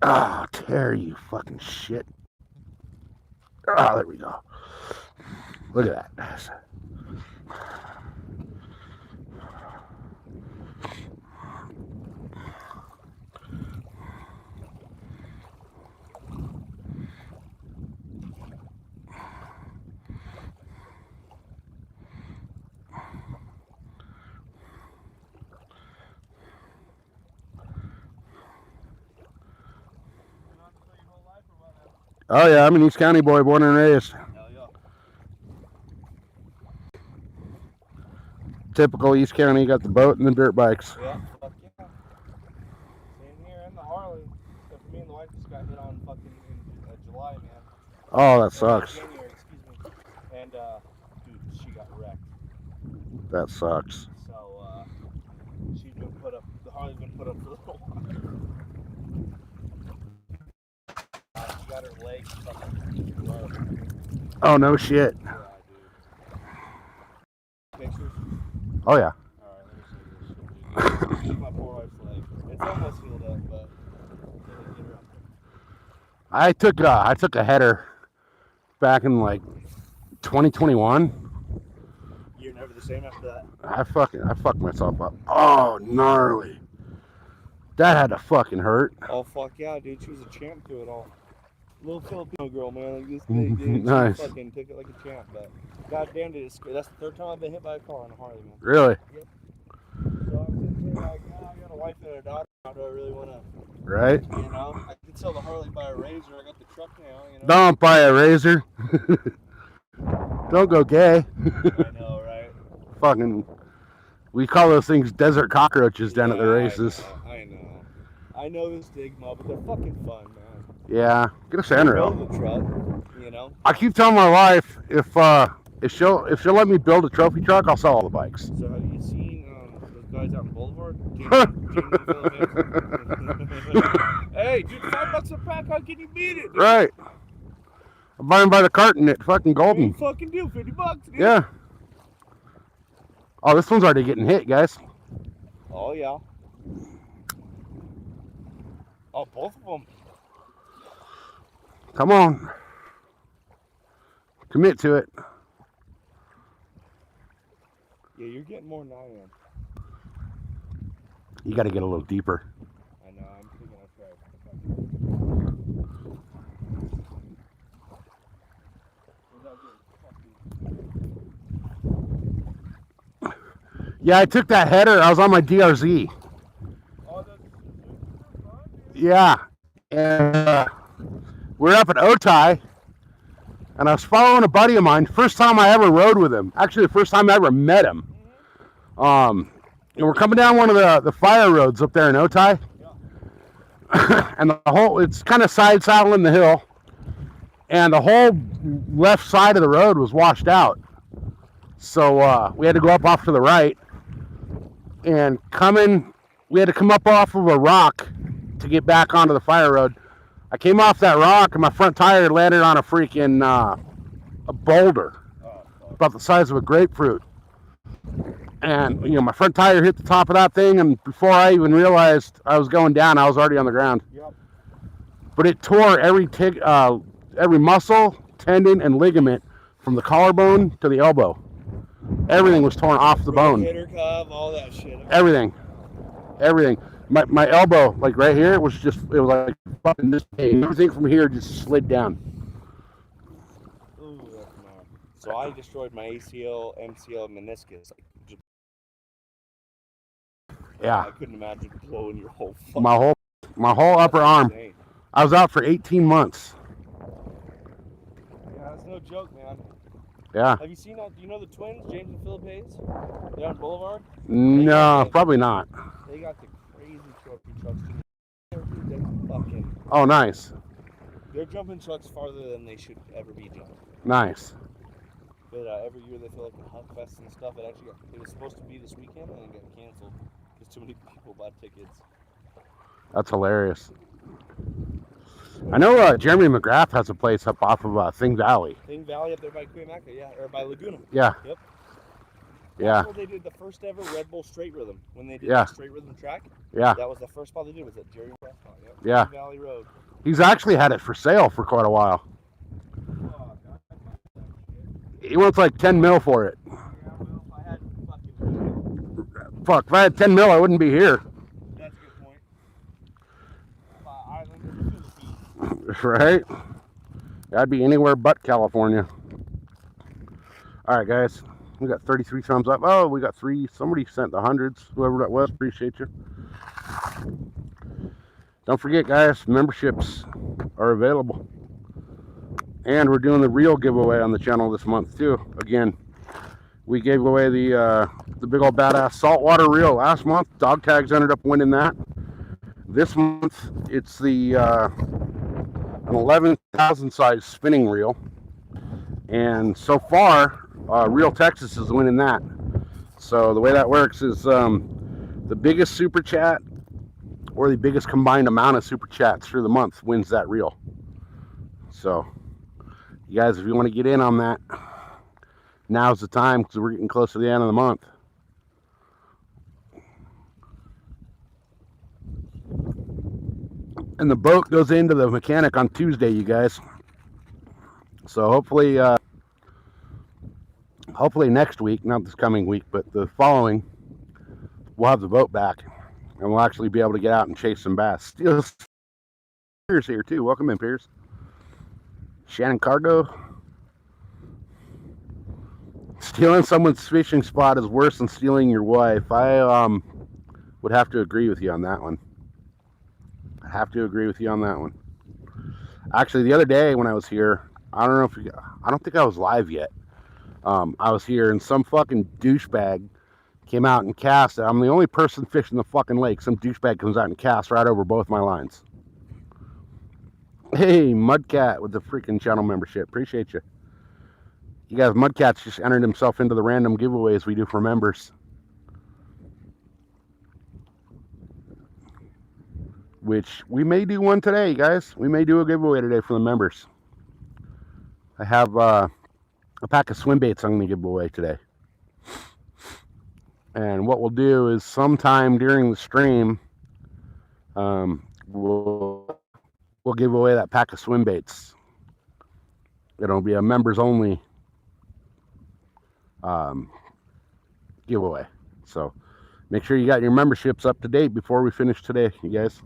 Oh, Terry, you fucking shit. Oh, there we go. Look at that. Oh yeah, I'm an East County boy, born and raised. Hell yeah. Typical East County, got the boat and the dirt bikes. Yeah, fuck yeah. Same here in the Harley. Except for me and the wife just got hit on fucking in July, man. Oh, that sucks. January, excuse me. And, dude, she got wrecked. That sucks. So, she's been put up, the Harley's been put up for a little while. She got her leg lake. Fucking Oh, no shit. yeah, dude. Pictures? Oh, yeah. Alright, let me show you this shit, dude. This is my poor wife's leg. It's almost healed up, but get her up there. I took a header back in like 2021. You're never the same after that. I fucked myself up. Oh, gnarly. That had to fucking hurt. Oh fuck yeah, dude. She was a champ to it all. Little Filipino girl, man, like this big, dude. Nice. She fucking took it like a champ, but goddamn, dude, it's scary. That's the third time I've been hit by a car on a Harley, man. Really? Yep. So I'm sitting here like, I got a wife and a daughter. How do I really want to? Right? You know, I could sell the Harley by a razor. I got the truck now. You know. Don't buy a razor. Don't go gay. I know, right? Fucking, we call those things desert cockroaches down at the races. I know the stigma, but they're fucking fun, man. Yeah, get a sand rail. Build the truck, you know. I keep telling my wife if she'll let me build a trophy truck, I'll sell all the bikes. So have you seen those guys out in Boulevard? Hey, dude, $5 a pack. How can you beat it? Dude? Right. I buy them by the carton at fucking Golden. You fucking do $50, dude. Yeah. Oh, this one's already getting hit, guys. Oh yeah. Oh, both of them. Come on. Commit to it. Yeah, you're getting more than I am. You got to get a little deeper. I know. I'm thinking that's right. Yeah, I took that header. I was on my DRZ. Oh, that's fun, dude. Yeah. And we're up at Otay. And I was following a buddy of mine. First time I ever rode with him. Actually, the first time I ever met him. And we're coming down one of the fire roads up there in Otay. Yeah. And it's kind of side saddling the hill. And the whole left side of the road was washed out. So we had to go up off to the right. And we had to come up off of a rock to get back onto the fire road. I came off that rock and my front tire landed on a freaking a boulder about the size of a grapefruit. And my front tire hit the top of that thing, and before I even realized I was going down, I was already on the ground. Yep. But it tore every muscle, tendon, and ligament from the collarbone to the elbow. Everything was torn off the bone. Rotator cuff, all that shit. Everything. My elbow, like right here, it was like fucking this big. Everything from here just slid down. Ooh, that's mad. So I destroyed my ACL, MCL, and meniscus. Yeah. I couldn't imagine blowing your whole my whole upper arm. Insane. I was out for 18 months. Yeah, that's no joke, man. Yeah. Have you seen that? Do you know the twins, James and Philip Hayes? They're on Boulevard? No, probably not. They got the crazy trophy trucks. They're fucking. Oh, nice. They're jumping trucks farther than they should ever be jumping. Nice. But every year they feel like a Huck Fest and stuff. It was supposed to be this weekend and it got canceled because too many people bought tickets. That's hilarious. I know Jeremy McGrath has a place up off of Thing Valley. Thing Valley up there by Cuyamaca, yeah, or by Laguna. Yeah. Yep. Yeah. That's where they did the first ever Red Bull Straight Rhythm. When they did the Straight Rhythm track. Yeah. That was the first spot they did. Was at Jerry McGrath. Yep. Yeah. Thing Valley Road. He's actually had it for sale for quite a while. Oh, God, he wants like 10 mil for it. Yeah, well, if I had fucking... Fuck, if I had 10 mil, I wouldn't be here. That's a good point. Island of the Philippines. Right? I'd be anywhere but California. All right, guys. We got 33 thumbs up. Oh, we got 3. Somebody sent the hundreds. Whoever that was, appreciate you. Don't forget, guys, memberships are available. And we're doing the reel giveaway on the channel this month, too. Again, we gave away the big old badass saltwater reel last month. Dog Tags ended up winning that. This month, it's the an 11,000 size spinning reel. And so far, Real Texas is winning that. So the way that works is the biggest super chat or the biggest combined amount of super chats through the month wins that reel. So, you guys, if you want to get in on that, now's the time because we're getting close to the end of the month. And the boat goes into the mechanic on Tuesday, you guys. So hopefully next week, not this coming week, but the following, we'll have the boat back. And we'll actually be able to get out and chase some bass. Steel's Pierce here too. Welcome in, Pierce. Shannon Cargo. Stealing someone's fishing spot is worse than stealing your wife. I would have to agree with you on that one. I Actually, the other day when I was here, I don't think I was live yet. I was here and some fucking douchebag came out and cast. I'm the only person fishing the fucking lake. Some douchebag comes out and casts right over both my lines. Hey, Mudcat with the freaking channel membership. Appreciate you. You guys, Mudcat's just entered himself into the random giveaways we do for members. Which we may do one today, guys. We may do a giveaway today for the members. I have a pack of swim baits I'm going to give away today. And what we'll do is sometime during the stream, we'll give away that pack of swim baits. It'll be a members only giveaway. So make sure you got your memberships up to date before we finish today, you guys.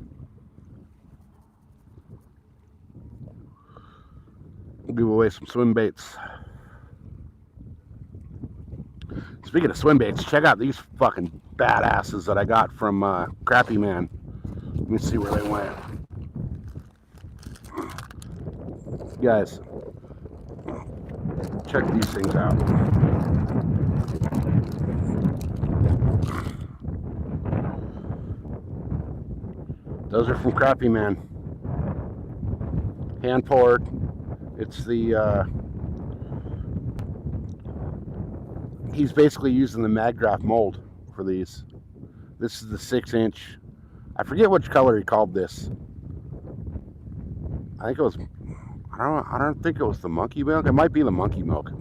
We'll give away some swim baits. Speaking of swim baits, check out these fucking badasses that I got from Crappy Man. Let me see where they went. Guys, check these things out. Those are from Crappy Man. Hand poured. It's the he's basically using the Magdraft mold for these. This is the 6-inch. I forget which color he called this. I think it was, I don't think it was the monkey milk. It might be the monkey milk.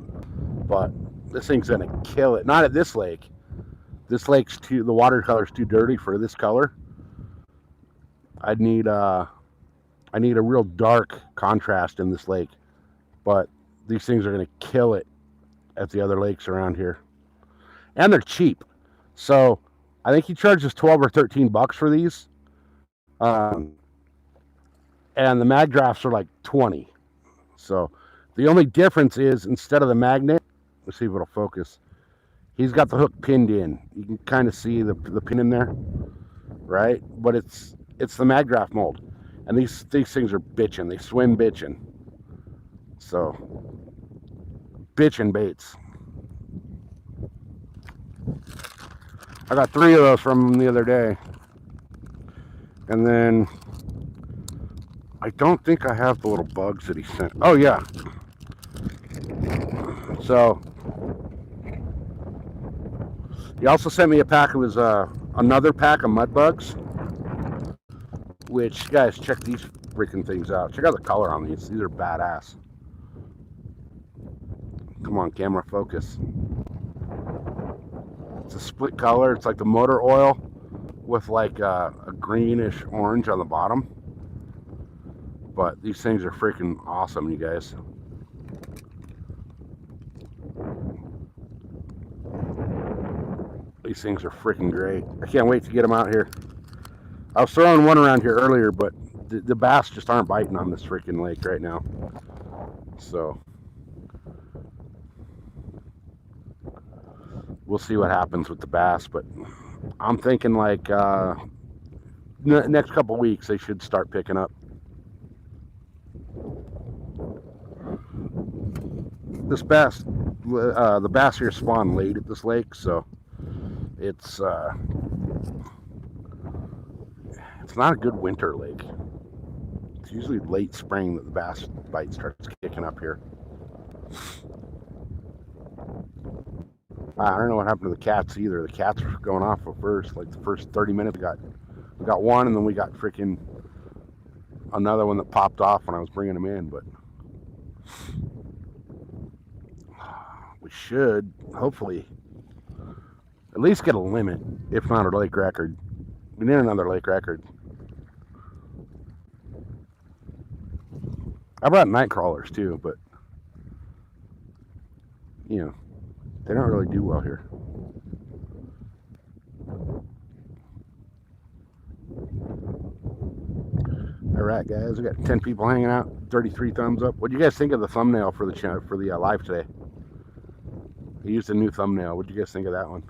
But this thing's gonna kill it. Not at this lake. This lake's the watercolor's too dirty for this color. I need a real dark contrast in this lake. But these things are gonna kill it at the other lakes around here. And they're cheap. So I think he charges 12 or 13 bucks for these. And the mag drafts are like 20. So the only difference is instead of the magnet, let's see if it'll focus. He's got the hook pinned in. You can kind of see the pin in there, right? But it's the mag draft mold. And these things are bitching. They swim bitching. So bitchin' baits. I got 3 of those from him the other day. And then I don't think I have the little bugs that he sent. Oh yeah. So he also sent me a pack of his another pack of mud bugs. Which, guys, check these freaking things out. Check out the color on these. These are badass. Come on, camera, focus. It's a split color. It's like the motor oil with like a greenish orange on the bottom. But these things are freaking awesome, you guys. These things are freaking great. I can't wait to get them out here. I was throwing one around here earlier, but the bass just aren't biting on this freaking lake right now. So we'll see what happens with the bass, but I'm thinking like next couple weeks they should start picking up. This bass, the bass here spawn late at this lake, so it's not a good winter lake. It's usually late spring that the bass bite starts kicking up here. I don't know what happened to the cats either. The cats were going off at first, like the first 30 minutes. We got one, and then we got freaking another one that popped off when I was bringing them in. But We should, hopefully, at least get a limit, if not a lake record. We need another lake record. I brought night crawlers too, but you know, they don't really do well here. All right, guys, we got 10 people hanging out, 33 thumbs up. What do you guys think of the thumbnail for the channel, for the live today? I used a new thumbnail. What do you guys think of that one?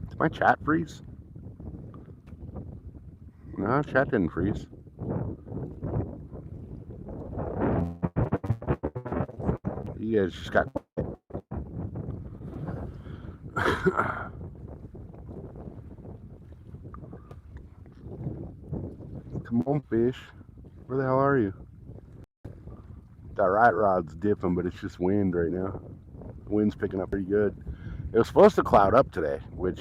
Did my chat freeze? No, chat didn't freeze. You guys just got quiet. Come on, fish. Where the hell are you? That right rod's dipping, but it's just wind right now. The wind's picking up pretty good. It was supposed to cloud up today, which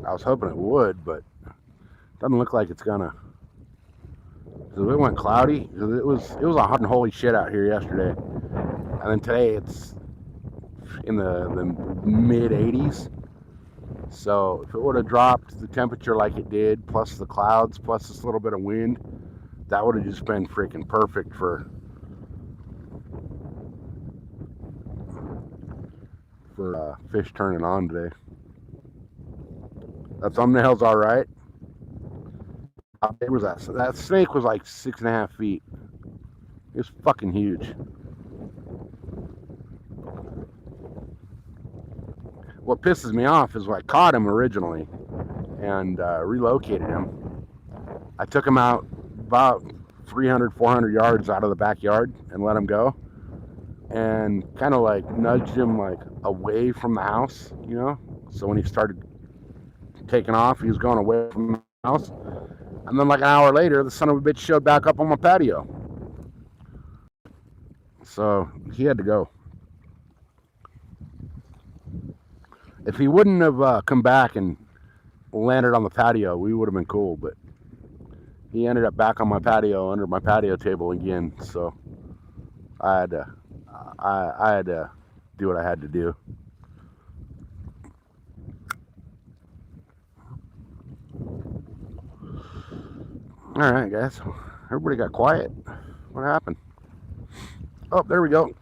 I was hoping it would, but doesn't look like it's gonna. So it went cloudy. It was a hot and holy shit out here yesterday, and then today it's in the mid 80s. So if it would have dropped the temperature like it did, plus the clouds, plus this little bit of wind, that would have just been freaking perfect for fish turning on today. That thumbnail's all right. How big was that? So that snake was like 6.5 feet. It was fucking huge. What pisses me off is I caught him originally and relocated him. I took him out about 300, 400 yards out of the backyard and let him go, and kind of like nudged him like away from the house, you know. So when he started taking off, he was going away from the house. And then like an hour later, the son of a bitch showed back up on my patio. So he had to go. If he wouldn't have come back and landed on the patio, we would have been cool. But he ended up back on my patio, under my patio table again. So I had to do what I had to do. All right, guys. Everybody got quiet. What happened? Oh, there we go.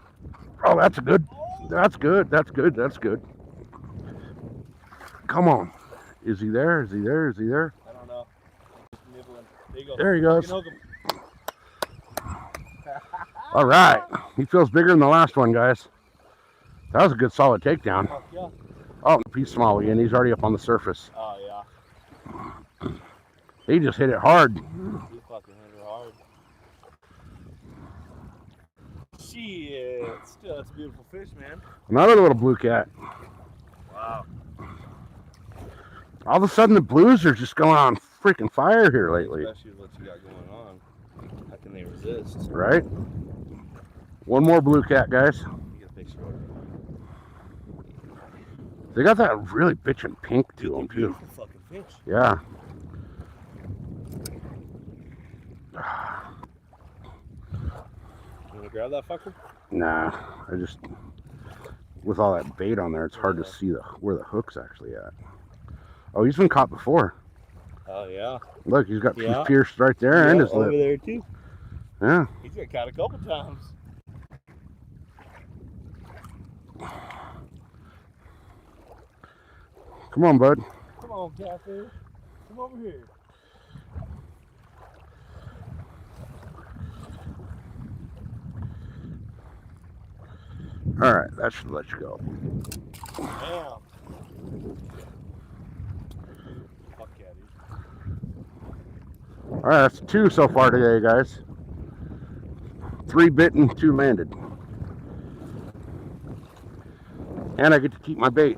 Oh, that's good. That's good. That's good. That's good. Come on. Is he there? Is he there? Is he there? I don't know. Just nibbling. There you go. There he goes. All right. He feels bigger than the last one, guys. That was a good solid takedown. Oh, yeah. Oh, he's small again. He's already up on the surface. Oh, yeah. He just hit it hard. He fucking hit it hard. Shit. Still, that's a beautiful fish, man. Another little blue cat. Wow. All of a sudden, the blues are just going on freaking fire here lately. Especially what you got going on. How can they resist? Right? One more blue cat, guys. You get a picture of it. They got that really bitchin' pink to them, too. Beautiful fucking fish. Yeah. You wanna grab that fucker? Nah, I just, with all that bait on there, it's hard to see where the hook's actually at. Oh, he's been caught before. Oh, yeah. Look, he's got he's pierced right there and his over lip. there, too. Yeah. He's got caught a couple times. Come on, bud. Come on, Catfish. Come over here. All right, that should let you go. Damn. Fuck yeah, dude. All right, that's 2 so far today, guys. 3 bitten, 2 landed. And I get to keep my bait.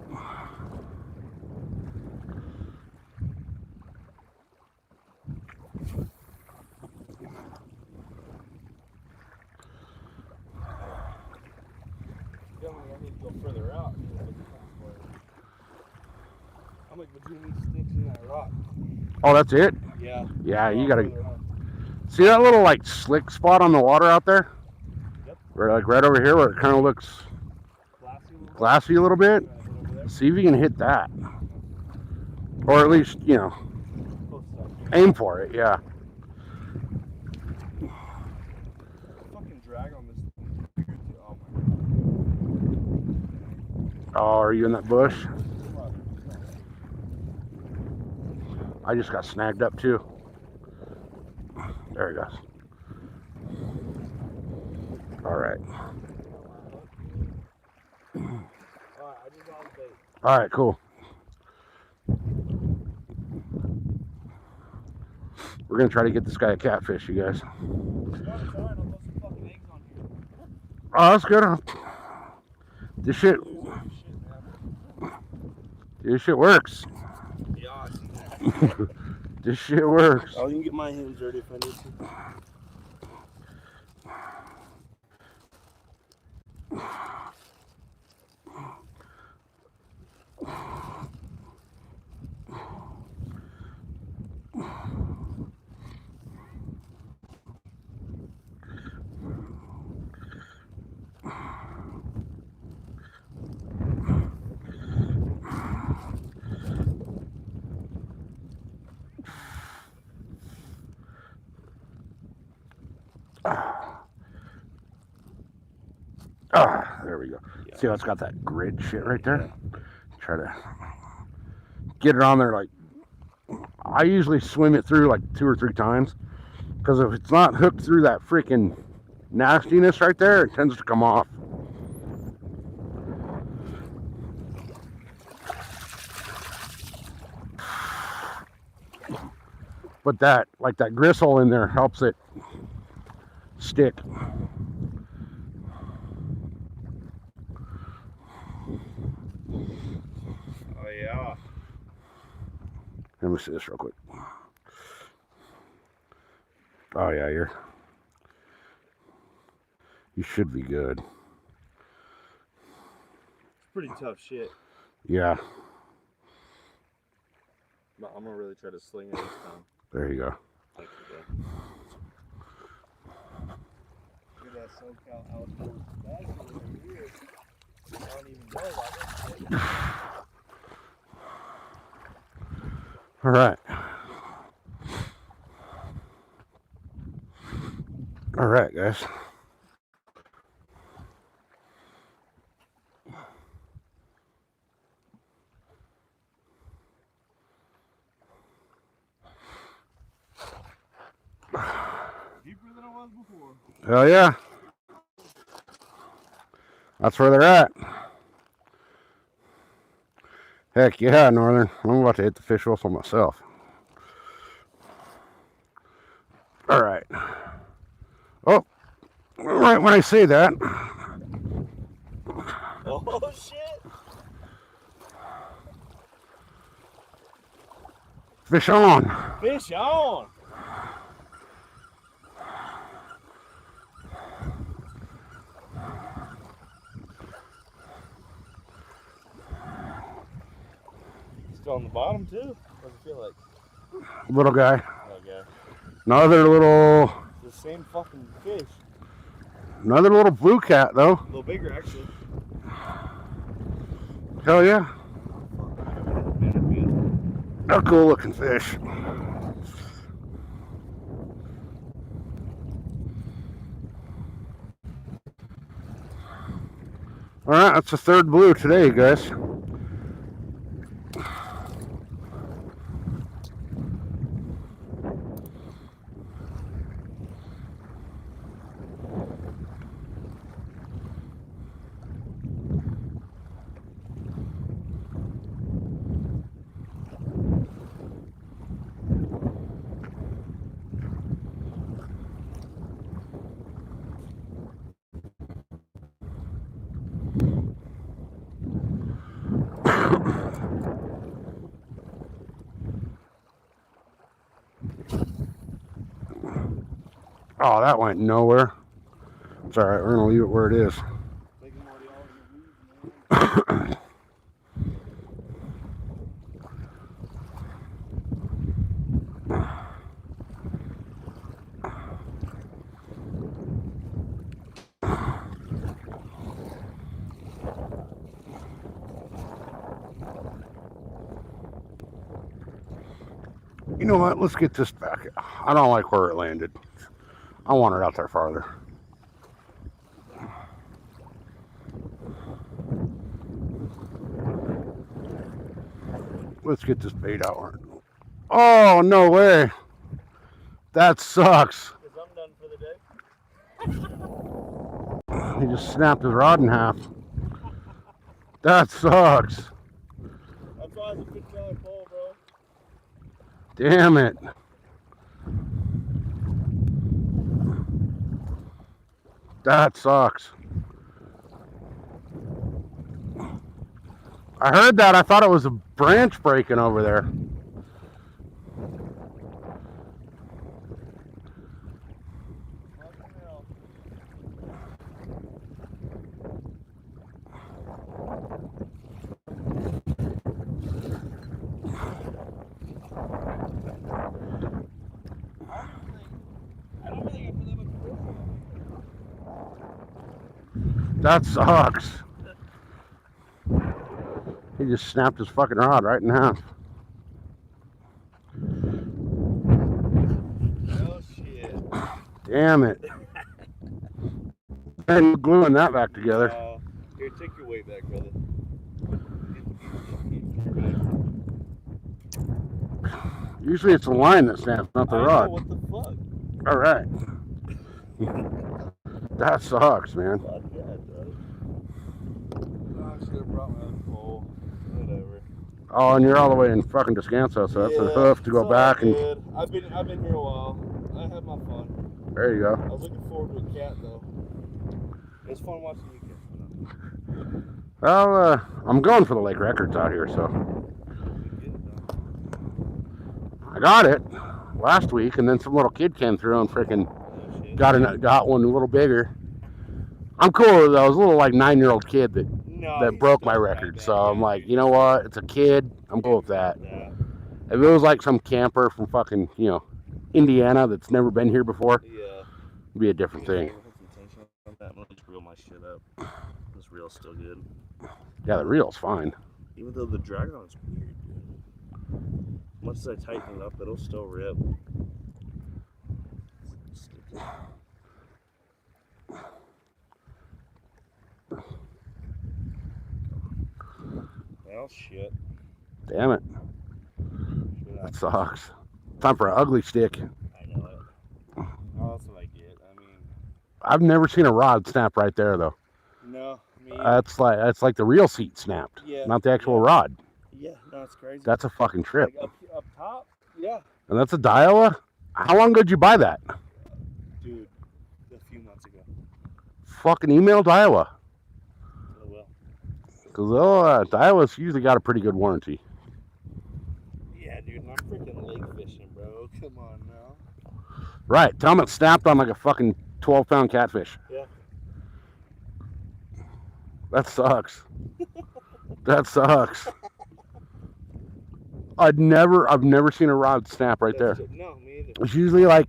I need to go further out. I'm like between these sticks and that rock. Oh, that's it? Yeah. Yeah, you gotta see that little like slick spot on the water out there? Yep. Where like right over here where it kind of looks glassy a little bit. See if you can hit that. Or at least, you know, aim for it, yeah. Fucking drag on this thing. Oh, are you in that bush? I just got snagged up too. There he goes. All right. All right, cool. We're gonna try to get this guy a catfish, you guys. Oh, that's good. This shit works. Yeah. This shit works. Oh, you can get my hands dirty if I need to. There we go. Yeah. See how it's got that grid shit right there? Try to get it on there. Like, I usually swim it through like 2 or 3 times, because if it's not hooked through that freaking nastiness right there, it tends to come off. But that, like that gristle in there, helps it stick. Oh yeah. Let me see this real quick. Oh yeah, you should be good. It's pretty tough shit. Yeah. But I'm gonna really try to sling it this time. There you go. Thanks again. Look at that SoCal outdoors bag over here. I don't even know about that shit. All right. All right, guys. Deeper than it was before. Hell yeah. That's where they're at. Heck yeah, Northern. I'm about to hit the fish whistle myself. All right. Oh, right when I say that. Oh shit. Fish on. Fish on. Still on the bottom too? What does it feel like? Little guy. Okay. Another little. The same fucking fish. Another little blue cat though. A little bigger actually. Hell yeah. A cool looking fish. All right, that's the 3rd blue today, guys. Oh, that went nowhere. It's all right. We're gonna leave it where it is. know what? Let's get this back. I don't like where it landed. I want it out there farther. Let's get this bait out. Oh, no way. That sucks. Because I'm done for the day. He just snapped his rod in half. That sucks. That's why it's a $50 pole, bro. Damn it. That sucks. I heard that. I thought it was a branch breaking over there. That sucks. He just snapped his fucking rod right in half. Oh shit. Damn it. And gluing that back together. Here, take your weight back, brother. Usually it's the line that snaps, not the rod. What the fuck? All right. That sucks, man. Fuck yeah, bro. I should have brought my own pole. Whatever. Oh, and you're all the way in fucking Descanso, so that's a hoof to go back and. I've been here a while. I had my fun. There you go. I was looking forward to a cat though. It was fun watching you catch. Well, I'm going for the lake records out here, so. I got it last week, and then some little kid came through and freaking got one a little bigger. I'm cool with those. A little like 9-year-old kid that broke my record. So I'm like, you know what? It's a kid. I'm cool with that. If it was like some camper from fucking, Indiana that's never been here before, it'd be a different thing. I'm gonna just reel my shit up. This reel's still good. Yeah, the reel's fine. Even though the drag on is weird, dude. Once I tighten it up, it'll still rip. Well, shit. Damn it. That sucks. Time for an ugly stick. I know it. Oh, that's what I get. I mean, I've never seen a rod snap right there though. No, me. That's like the reel seat snapped, not the actual rod. Yeah, no, it's crazy. That's a fucking trip. Like up top? Yeah. And that's a Daiwa? How long ago did you buy that? Dude, a few months ago. Fucking email Daiwa. I will. Because Daiwa's usually got a pretty good warranty. Yeah, dude, and I'm freaking lake fishing, bro. Come on now. Right, tell them it snapped on like a fucking 12-pound catfish. Yeah. That sucks. That sucks. I've never seen a rod snap right there. No, me either. It's usually like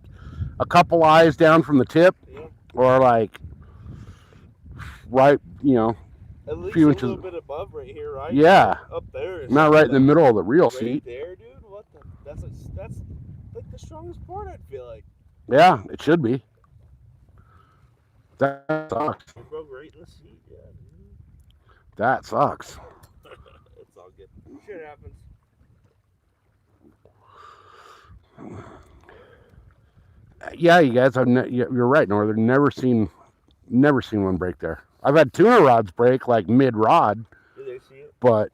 a couple eyes down from the tip, or like right, at least few a inches. little bit above right here, right? Yeah. Up there. Not right in the middle of the reel right seat. There, dude. What the? That's like the strongest part. I'd feel like. Yeah, it should be. That sucks. It broke right in the seat. Yeah, dude. That sucks. It's all good. Shit happens. Yeah, you guys, you're right, Northern. Never seen one break there. I've had tuna rods break like mid rod, but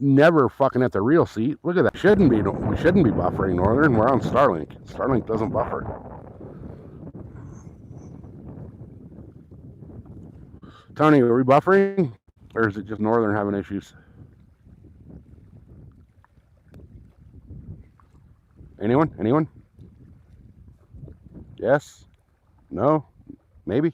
never fucking at the reel seat. Look at that. We shouldn't be buffering, Northern. We're on Starlink. Starlink doesn't buffer. Tony, are we buffering, or is it just Northern having issues? Anyone? Yes? No? Maybe?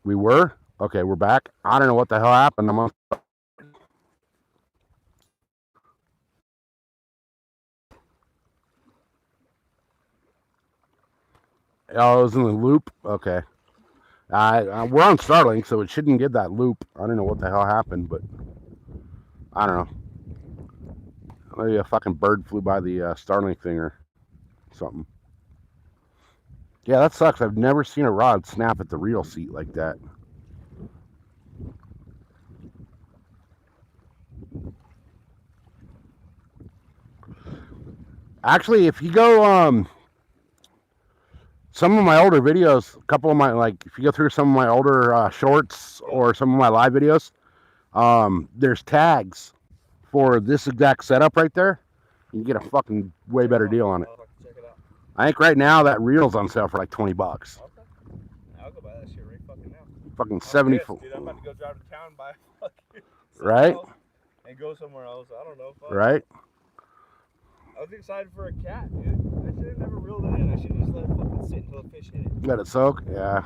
We were? Okay, we're back. I don't know what the hell happened. I'm on. Oh, it was in the loop? Okay. We're on Starlink, so it shouldn't get that loop. I don't know what the hell happened, but I don't know. Maybe a fucking bird flew by the Starlink thing or something. Yeah, that sucks. I've never seen a rod snap at the reel seat like that. Actually, if you go some of my older videos, a couple of my, like, if you go through some of my older shorts or some of my live videos, there's tags for this exact setup right there. You can get a fucking way better deal on it. Check it out. I think right now that reel's on sale for like $20. Okay. I'll go buy that shit right fucking now. Fucking 74. Dude, I'm about to go drive to town and buy fucking Right? and go somewhere else. I don't know. Fuck. Right? I was excited for a cat, dude. I should have never reeled it in. I should have just let it fucking sit until the fish hit it. Let it soak? Yeah.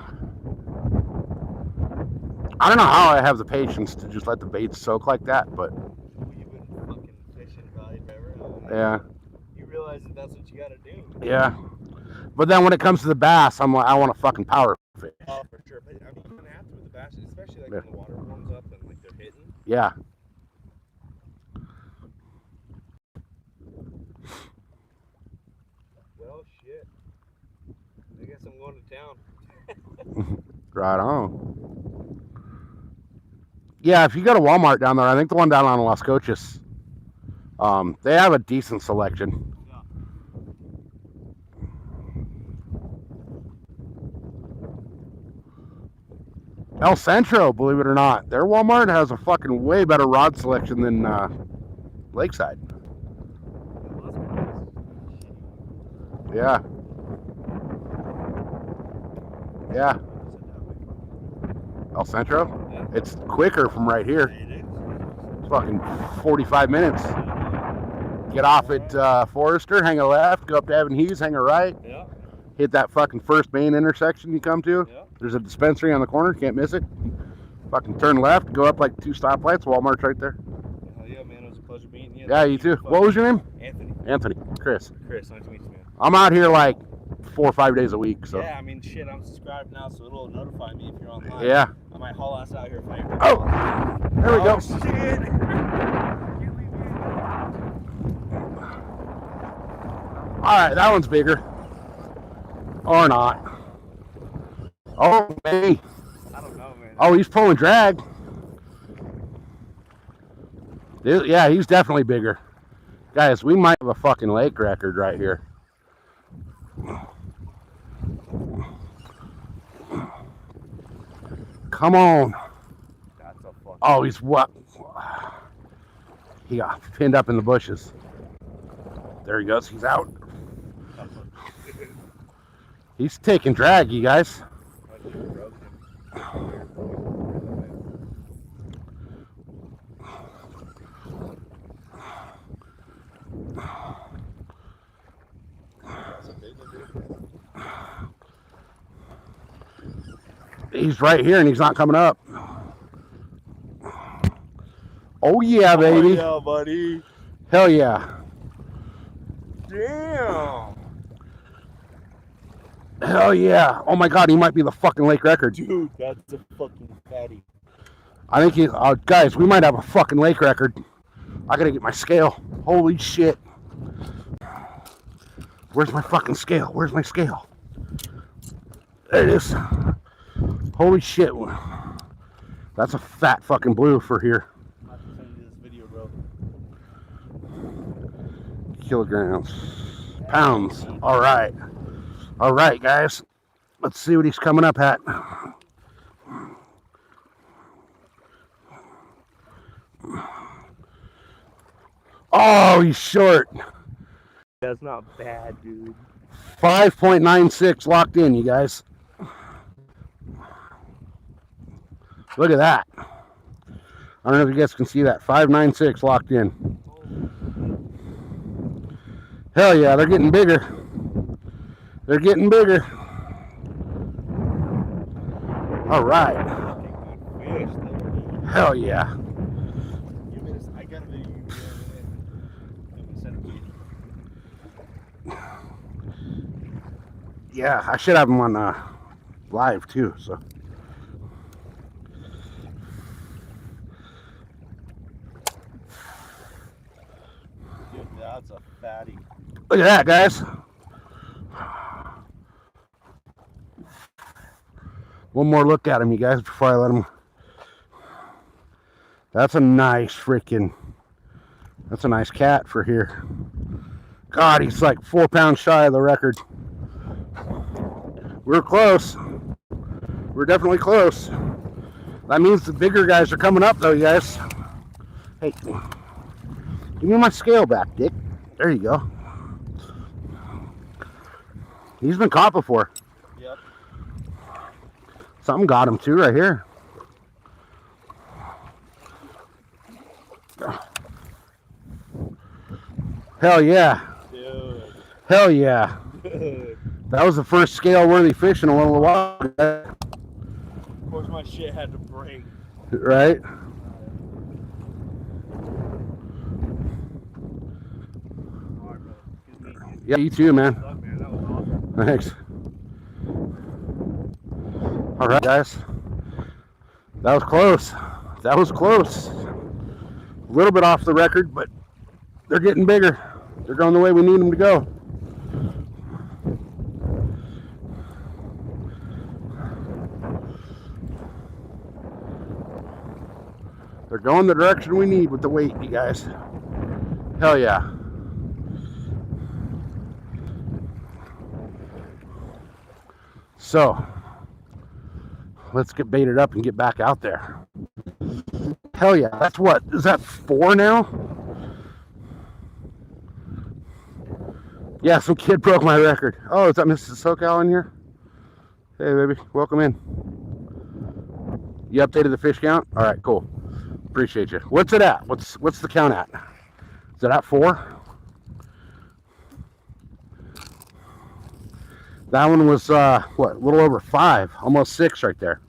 I don't know how I have the patience to just let the bait soak like that, but You've been fucking fishing probably forever. yeah. You realize that that's what you gotta do. Yeah. But then when it comes to the bass, I'm like, I want a fucking power fish. Oh, for sure. But I mean, you kind of have to with the bass, especially like when the water warms up and like they're hitting. Yeah. Well, shit. I guess I'm going to town. Right on. Yeah, if you go to Walmart down there, I think the one down on Las Cochas, they have a decent selection. Yeah. El Centro, believe it or not, their Walmart has a fucking way better rod selection than Lakeside. Yeah. Yeah. El Centro? Yeah. It's quicker from right here. It's fucking 45 minutes. Get off at Forester, hang a left, go up to Evan Hughes, hang a right. Yeah. Hit that fucking first main intersection you come to. Yeah. There's a dispensary on the corner, can't miss it. Fucking turn left, go up like 2 stoplights, Walmart's right there. Hell yeah, man. It was a pleasure meeting you. Yeah, you too. What was your name? Anthony. Anthony. Chris. Chris, nice to meet you, man. I'm out here like 4 or 5 days a week, so. Yeah, I mean, shit, I'm subscribed now, so it'll notify me if you're online. Yeah. I might haul ass out here if I ever. Oh, there we go. Shit. All right, that one's bigger. Or not. Oh, hey. I don't know, man. Oh, he's pulling drag. Yeah, he's definitely bigger. Guys, we might have a fucking lake record right here. Come on. That's a fucking... Oh, he's what? He got pinned up in the bushes. There he goes. He's out. He's taking drag, you guys. He's right here and he's not coming up. Oh yeah, baby. Oh yeah, buddy. Hell yeah. Damn. Hell yeah. Oh my god, he might be the fucking lake record. Dude, that's a fucking fatty. I think he, guys, we might have a fucking lake record. I gotta get my scale. Holy shit. Where's my fucking scale? Where's my scale? There it is. Holy shit. That's a fat fucking blue for here. I'm about to send you this video, bro. Kilograms. Pounds. All right. All right, guys. Let's see what he's coming up at. Oh, he's short. That's not bad, dude. 5.96 locked in, you guys. Look at that. I don't know if you guys can see that. 5.96 locked in. Hell yeah, they're getting bigger. They're getting bigger. All right. Hell yeah. I got a video. Yeah, I should have them on live too. So. Look at that, guys. One more look at him, you guys, before I let him. That's a nice freaking. That's a nice cat for here. God, he's like 4 pounds shy of the record. We're close. We're definitely close. That means the bigger guys are coming up, though, you guys. Hey, give me my scale back, Dick. There you go. He's been caught before. Yep. Something got him too, right here. Hell yeah. Dude. Hell yeah. Dude. That was the first scale-worthy fish in a little while. Of course, my shit had to break. Right? All right, brother. Excuse me. Yeah, you too, man. Fuck, man. That was awesome. Thanks. All right, guys. That was close. That was close. A little bit off the record, but they're getting bigger. They're going the way we need them to go. They're going the direction we need with the weight, you guys. Hell yeah. So, let's get baited up and get back out there. Hell yeah. That's what? Is that 4 now? Yeah, some kid broke my record. Oh, is that Mrs. SoCal in here? Hey, baby. Welcome in. You updated the fish count? All right, cool. Appreciate you. What's it at? What's the count at? Is it at 4? That one was, what, a little over 5. Almost 6 right there.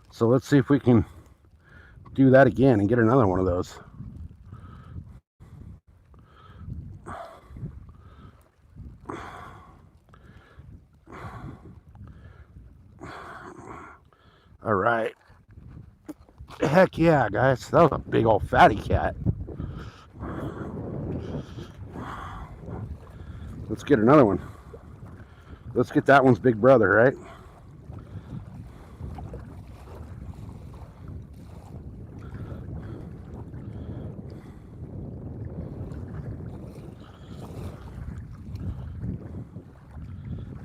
So let's see if we can do that again and get another one of those. All right. Heck yeah, guys. That was a big old fatty cat. Let's get another one. Let's get that one's big brother, right?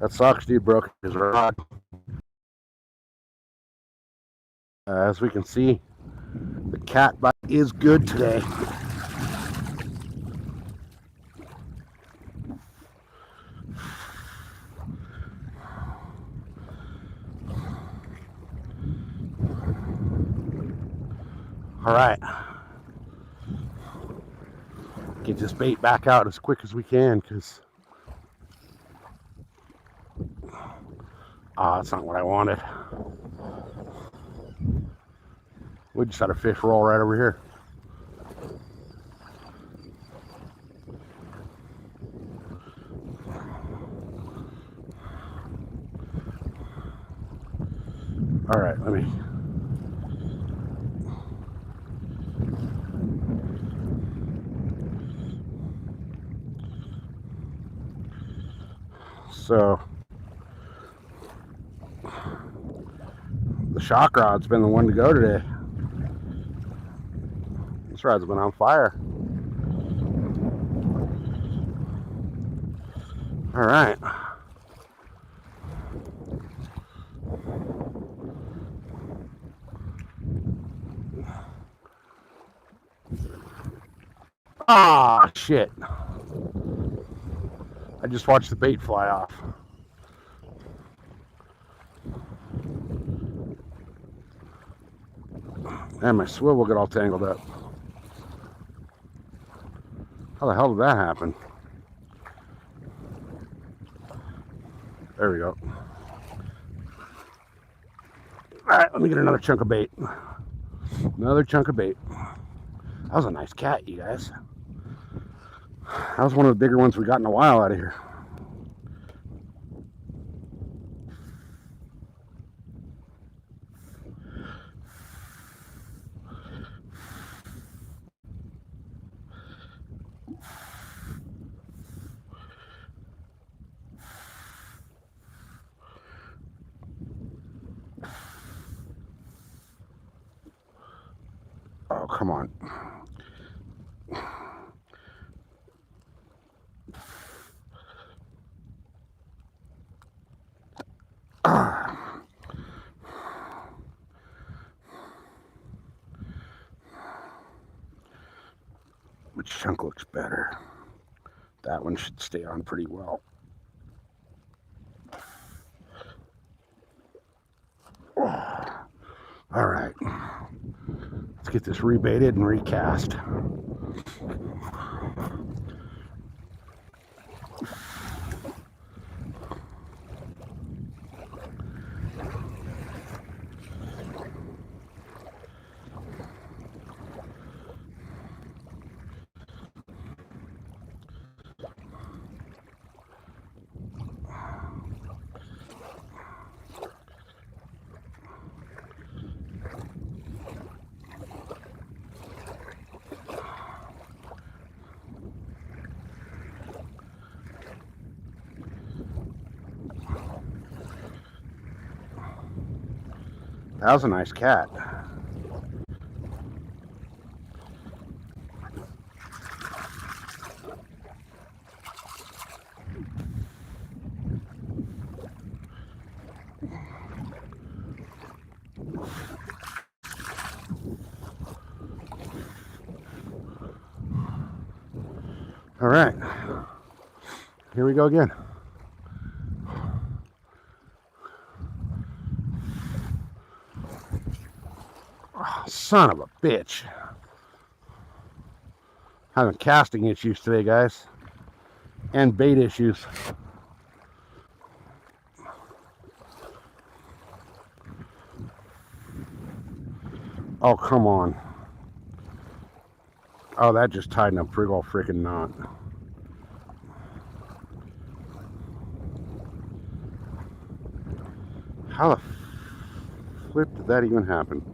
That sucks, dude. Broke his rod. As we can see, the cat bite is good today. All right. Get this bait back out as quick as we can, because that's not what I wanted. We just had a fish roll right over here. All right, let me. So the shock rod's been the one to go today. This rod's been on fire. All right. Ah, shit. I just watched the bait fly off. And my swivel got all tangled up. How the hell did that happen? There we go. All right, let me get another chunk of bait. Another chunk of bait. That was a nice cat, you guys. That was one of the bigger ones we got in a while out of here. come on. Which chunk looks better? That one should stay on pretty well. All right, let's get this rebaited and recast. That was a nice cat. All right, here we go again. Oh, son of a bitch. Having casting issues today, guys, and bait issues. Oh, come on. Oh, that just tied in a big old freaking knot. How the flip did that even happen?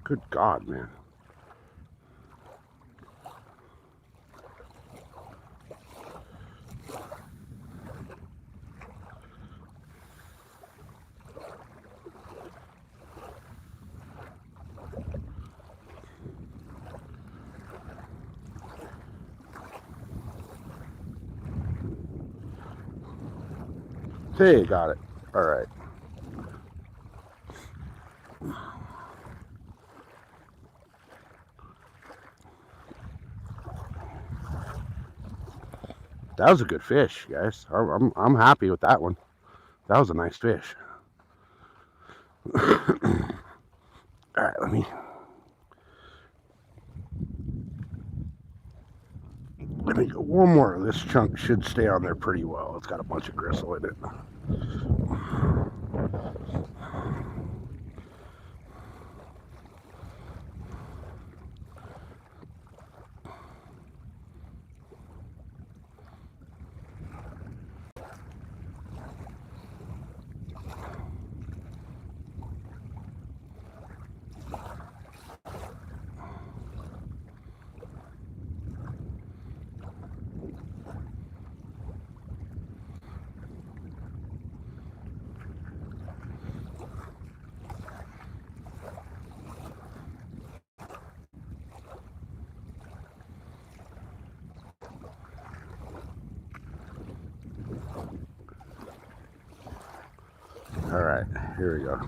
Good God, man. Hey, got it. All right. That was a good fish, guys. I'm happy with that one. That was a nice fish. All right, let me go one more. This chunk should stay on there pretty well. It's got a bunch of gristle in it. All right, here we go.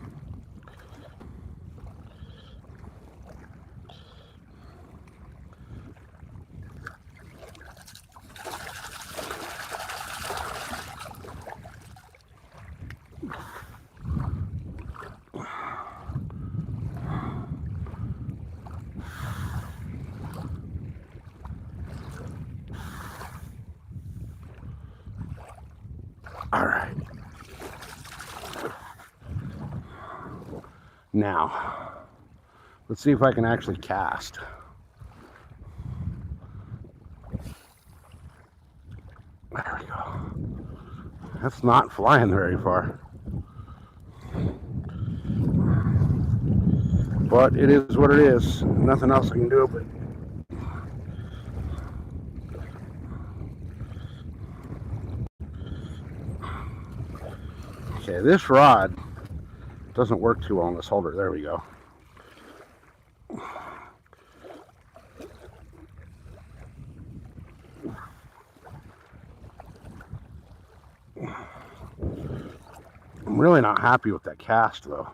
Now, let's see if I can actually cast. There we go. That's not flying very far. But it is what it is. Nothing else I can do. But okay, this rod doesn't work too well on this holder. There we go. I'm really not happy with that cast though.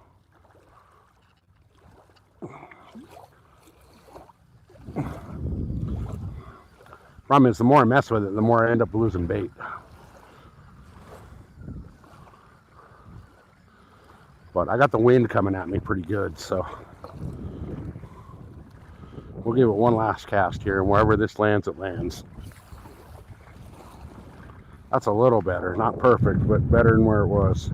Problem is, the more I mess with it, the more I end up losing bait. But I got the wind coming at me pretty good, so we'll give it one last cast here, and wherever this lands, it lands. That's a little better. Not perfect, but better than where it was.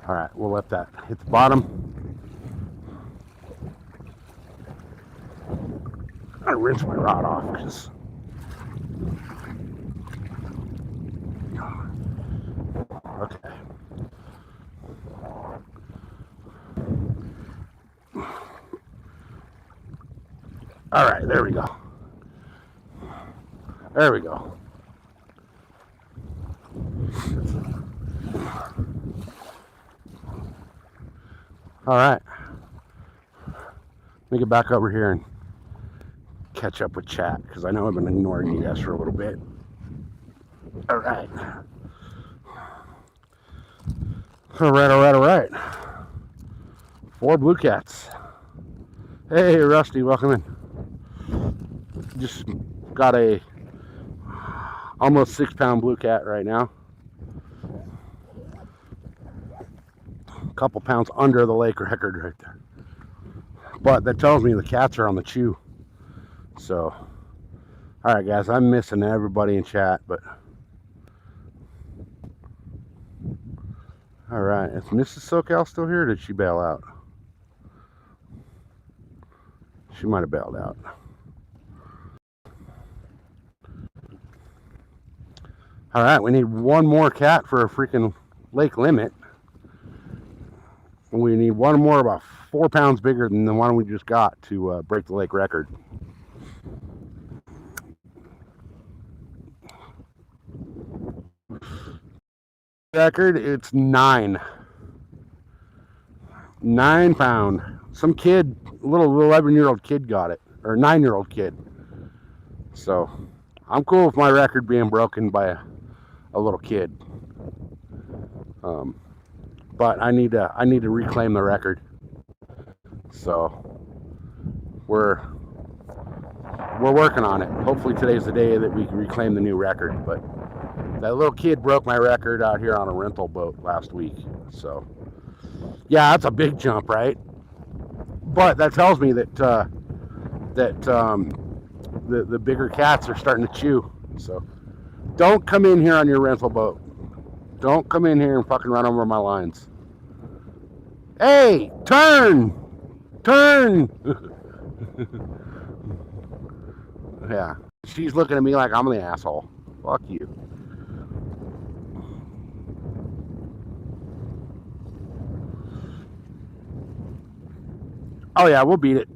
All right, we'll let that hit the bottom. I rinse my rod off because okay. All right, there we go. There we go. All right. Let me get back over here and catch up with chat because I know I've been ignoring you guys for a little bit. All right. All right, all right, all right. 4 blue cats. Hey, Rusty, welcome in. Just got a almost 6-pound blue cat right now. A couple pounds under the lake record right there. But that tells me the cats are on the chew. So, all right, guys, I'm missing everybody in chat, but all right, is Mrs. SoCal still here, or did she bail out? She might have bailed out. All right, we need one more cat for a freaking lake limit. We need one more about 4 pounds bigger than the one we just got to break the lake record. Record, it's 9 pound. Some kid, little 11-year-old kid got it, or 9-year-old kid. So I'm cool with my record being broken by a little kid. But I need to reclaim the record. So we're working on it. Hopefully today's the day that we can reclaim the new record. But that little kid broke my record out here on a rental boat last week. So yeah, that's a big jump, right? But that tells me that the bigger cats are starting to chew. So don't come in here on your rental boat. Don't come in here and fucking run over my lines. Hey, turn! Turn! Yeah, she's looking at me like I'm the asshole. Fuck you. Oh yeah, we'll beat it.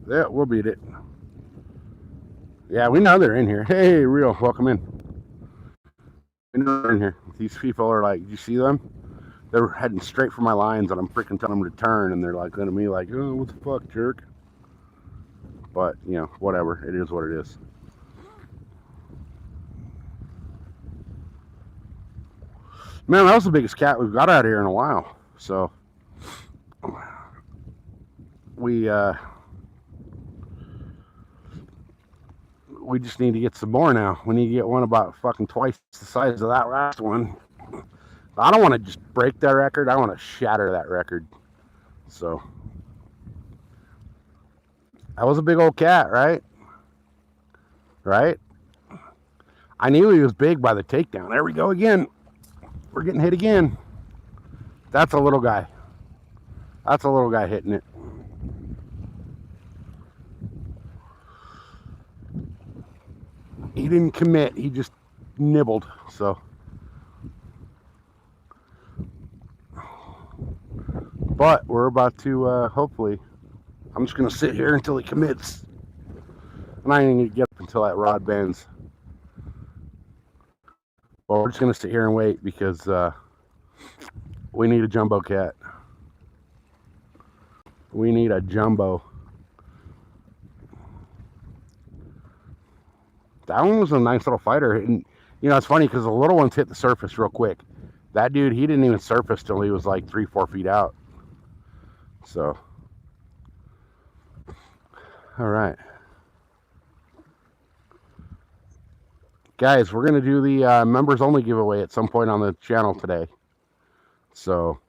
Yeah, we'll beat it. Yeah, we know they're in here. Hey, Real, welcome in. We know they're in here. These people are like, you see them? They're heading straight for my lines, and I'm freaking telling them to turn, and they're like looking at me like, oh, what the fuck, jerk? But, you know, whatever. It is what it is. Man, that was the biggest cat we've got out here in a while. So we just need to get some more now. We need to get one about fucking twice the size of that last one. I don't want to just break that record. I want to shatter that record. So that was a big old cat, right? Right? I knew he was big by the takedown. There we go again. We're getting hit again. That's a little guy. That's a little guy hitting it. He didn't commit. He just nibbled. So, but we're about to hopefully. I'm just gonna sit here until he commits, and I ain't gonna get up until that rod bends. Well, we're just gonna sit here and wait because we need a jumbo cat. We need a jumbo. That one was a nice little fighter. And, you know, it's funny because the little ones hit the surface real quick. That dude, he didn't even surface till he was like 3-4 feet out. So, all right. Guys, we're going to do the members only giveaway at some point on the channel today. So,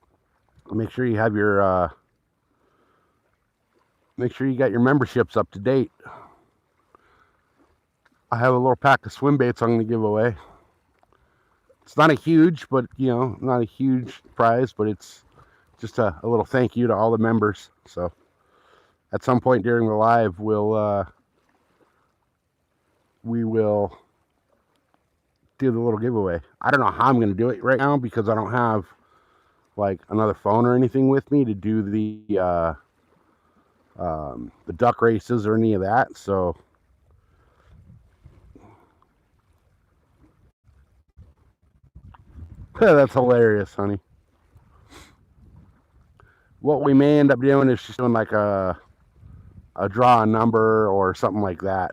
make sure you have your, make sure you got your memberships up to date. I have a little pack of swim baits I'm going to give away. It's not a huge, but, you know, not a huge prize, but it's just a little thank you to all the members. So, at some point during the live, we will do the little giveaway. I don't know how I'm going to do it right now because I don't have, like, another phone or anything with me to do the duck races or any of that. So, that's hilarious, honey. What we may end up doing is just doing like a draw a number or something like that.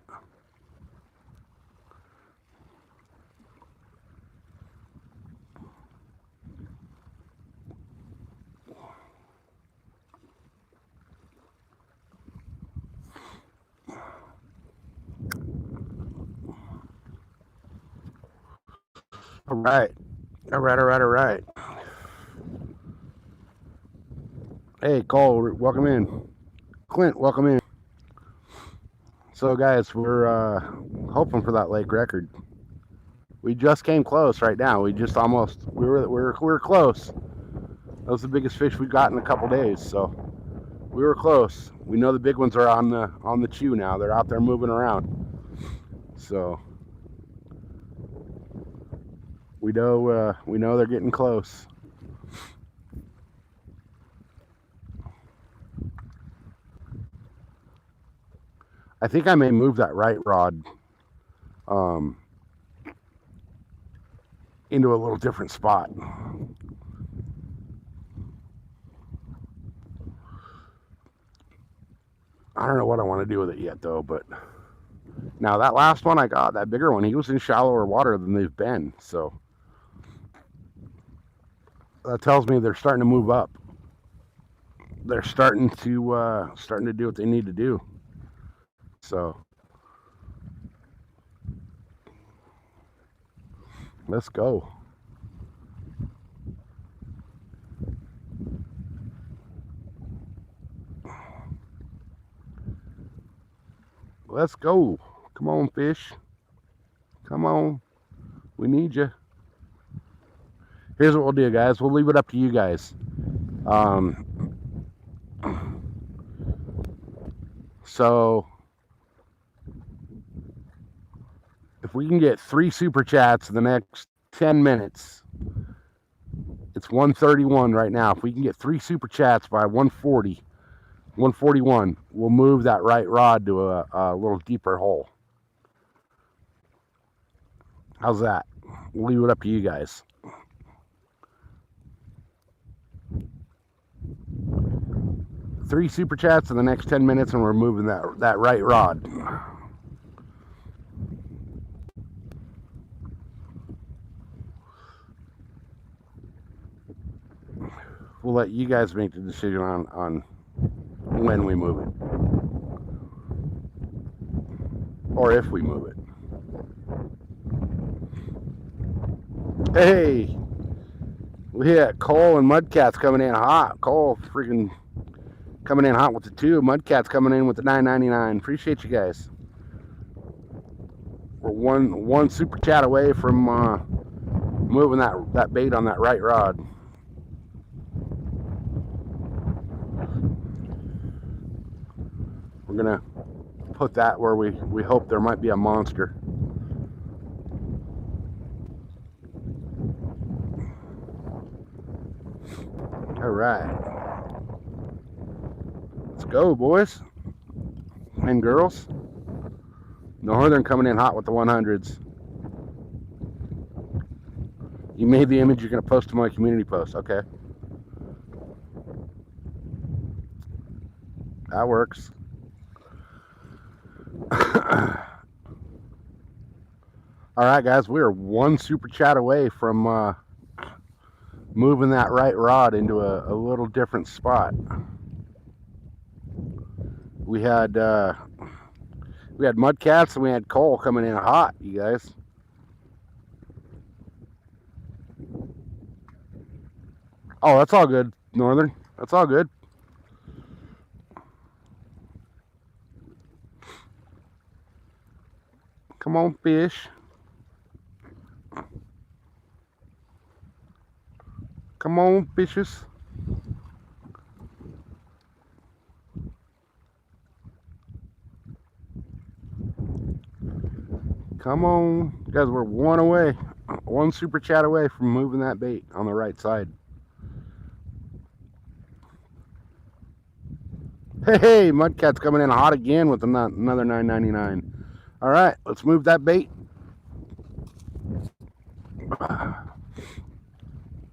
All right. All right. Hey, Cole, welcome in. Clint, welcome in. So, guys, we're hoping for that lake record. We just came close right now. We just almost, we were close. That was the biggest fish we got in a couple days, so we were close. We know the big ones are on the chew now. They're out there moving around. So we know they're getting close. I think I may move that right rod into a little different spot. I don't know what I want to do with it yet, though, but now that last one I got, that bigger one, he was in shallower water than they've been, so that tells me they're starting to move up. They're starting to do what they need to do. So let's go. Let's go. Come on, fish. Come on. We need you. Here's what we'll do, guys. We'll leave it up to you guys. So if we can get 3 super chats in the next 10 minutes, it's 1:31 right now. If we can get 3 super chats by 1:41, we'll move that right rod to a little deeper hole. How's that? We'll leave it up to you guys. Three super chats in the next 10 minutes and we're moving that right rod. We'll let you guys make the decision on when we move it. Or if we move it. Hey! Yeah, Cole and Mudcat's coming in hot. Cole freaking coming in hot with the 2. Mudcat's coming in with the $9.99. Appreciate you guys. We're one super chat away from moving that bait on that right rod. We're gonna put that where we hope there might be a monster. All right, let's go, boys and girls. Northern coming in hot with the 100s. You made the image you're going to post to my community post. Okay. That works. All right, guys. We are one super chat away from moving that right rod into a little different spot. We had mudcats and we had Cole coming in hot, you guys. Oh, that's all good, Northern. That's all good. Come on, fish. Come on, fishes. Come on. Guys, we're one super chat away from moving that bait on the right side. Hey, Mudcat's coming in hot again with another $9.99. All right, let's move that bait.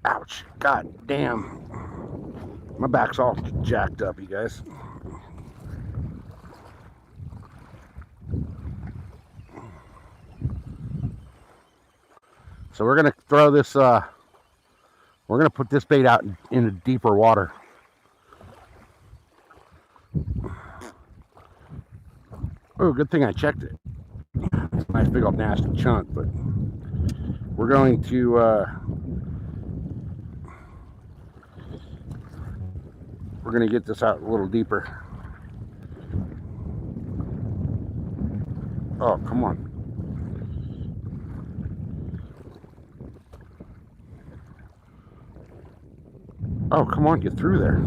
Ouch. God damn. My back's all jacked up, you guys. So we're going to throw this, we're going to put this bait out into deeper water. Oh, good thing I checked it. Nice big old nasty chunk, but we're going to get this out a little deeper. Oh, come on. Oh, come on, get through there.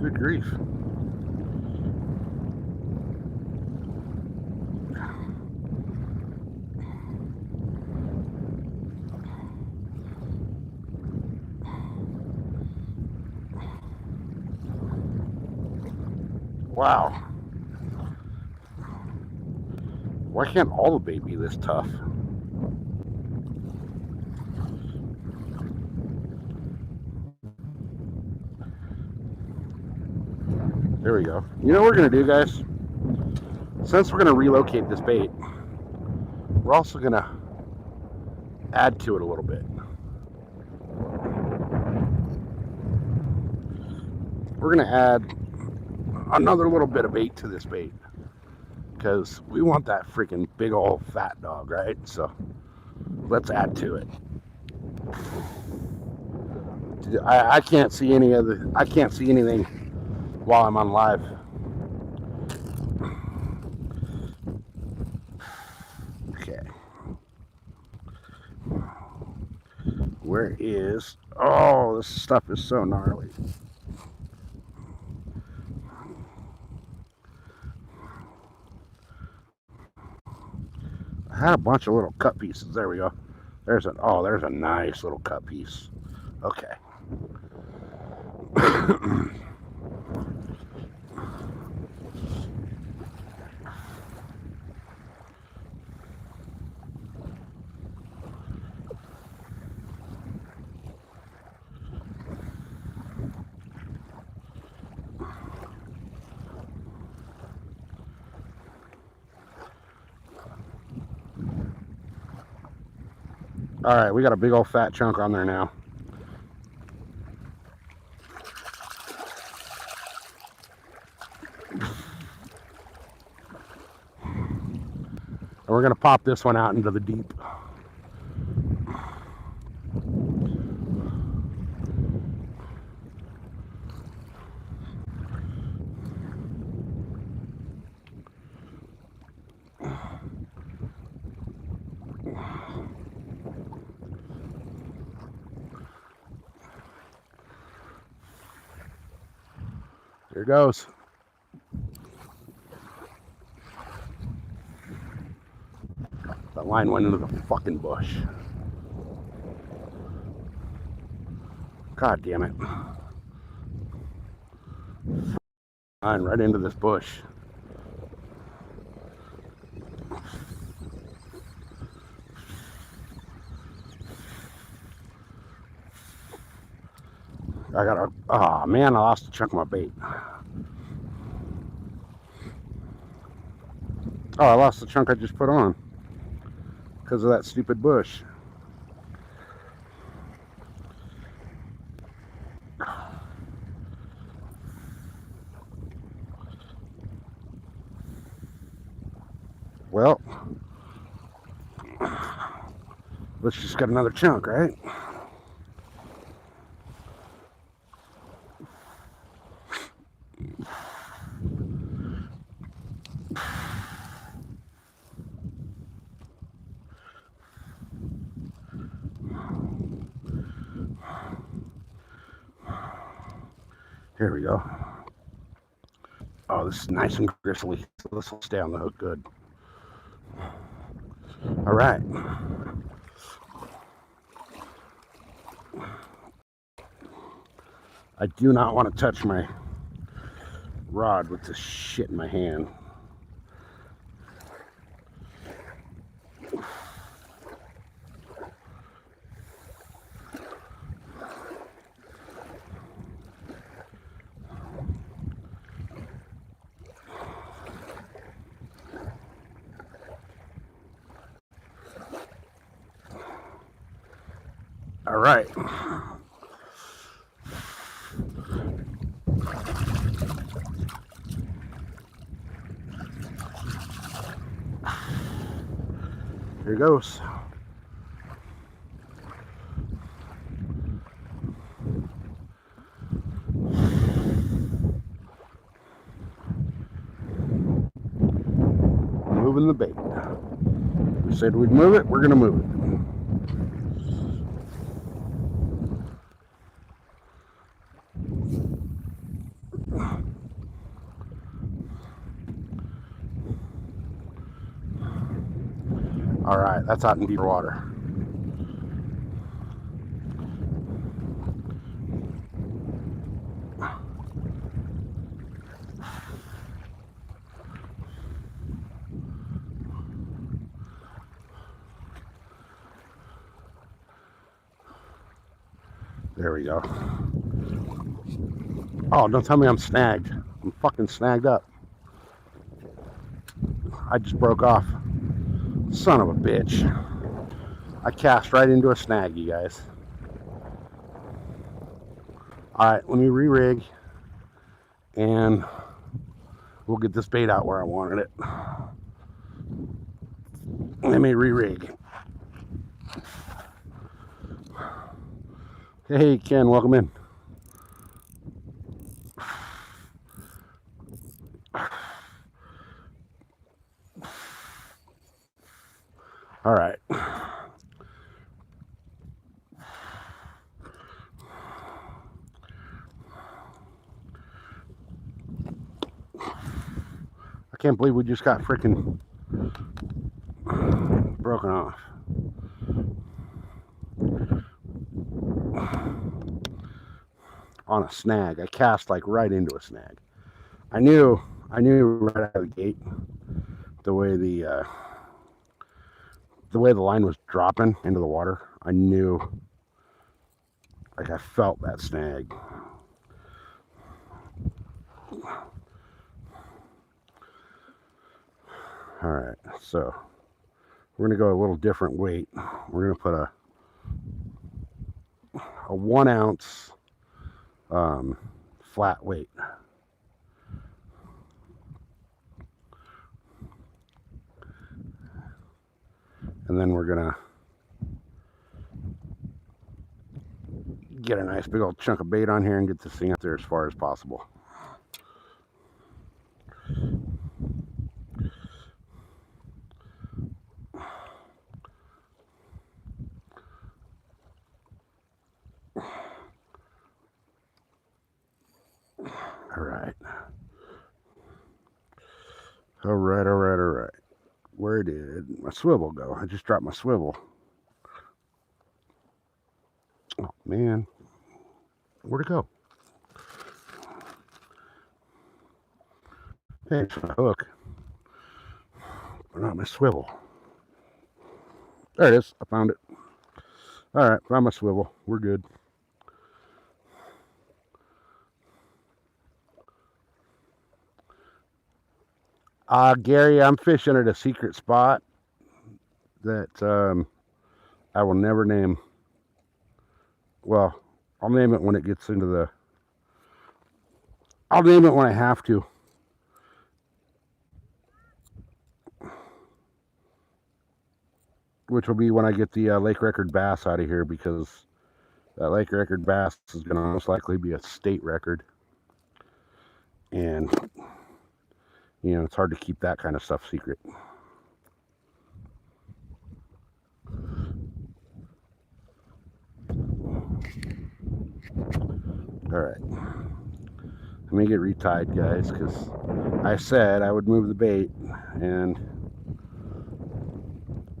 Good grief. Wow. Why can't all the bait be this tough? There we go. You know what we're going to do, guys? Since we're going to relocate this bait, we're also going to add to it a little bit. We're going to add another little bit of bait to this bait because we want that freaking big old fat dog, right? So let's add to it. I can't see anything while I'm on live. Okay. Where is... Oh, this stuff is so gnarly. I had a bunch of little cut pieces. There we go. There's a nice little cut piece. Okay. All right, we got a big old fat chunk on there now. And we're going to pop this one out into the deep. Here goes. That line went into the fucking bush. God damn it. Line right into this bush. Oh man, I lost a chunk of my bait. Oh, I lost the chunk I just put on because of that stupid bush. Well, let's just get another chunk, right? Here we go. Oh, this is nice and gristly, so this will stay on the hook good. All right. I do not want to touch my rod with this shit in my hand. All right. Here goes. Moving the bait. We said we'd move it, we're going to move it. All right, that's out in deeper water. There we go. Oh, don't tell me I'm snagged. I'm fucking snagged up. I just broke off. Son of a bitch. I cast right into a snag, you guys. Alright, let me re-rig and we'll get this bait out where I wanted it. Let me re-rig. Hey Ken, welcome in. Alright. I can't believe we just got freaking broken off. On a snag. I cast like right into a snag. I knew right out of the gate the way the line was dropping into the water. I knew, like I felt that snag. All right, so we're gonna go a little different weight. We're gonna put a 1 ounce flat weight. And then we're gonna get a nice big old chunk of bait on here and get this thing up there as far as possible. All right. All right, all right, all right. Where did my swivel go? I just dropped my swivel. Oh, man. Where'd it go? Thanks for the hook. But not my swivel. There it is. I found it. All right, found my swivel. We're good. Gary, I'm fishing at a secret spot that I will never name. Well, I'll name it when it gets into the... I'll name it when I have to. Which will be when I get the Lake Record bass out of here, because that Lake Record bass is going to most likely be a state record. And, you know, it's hard to keep that kind of stuff secret. All right. Let me get retied, guys, because I said I would move the bait, and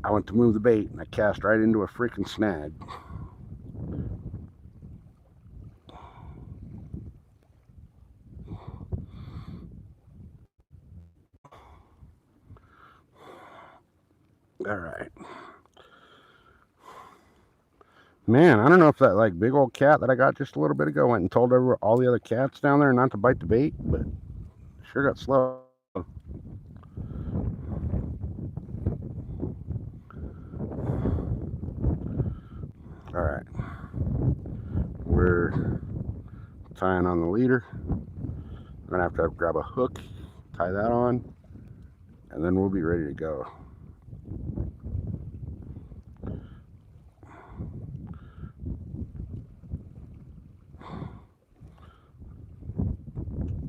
I went to move the bait, and I cast right into a freaking snag. All right. Man, I don't know if that like big old cat that I got just a little bit ago went and told all the other cats down there not to bite the bait, but sure got slow. All right. We're tying on the leader. I'm gonna have to grab a hook, tie that on, and then we'll be ready to go.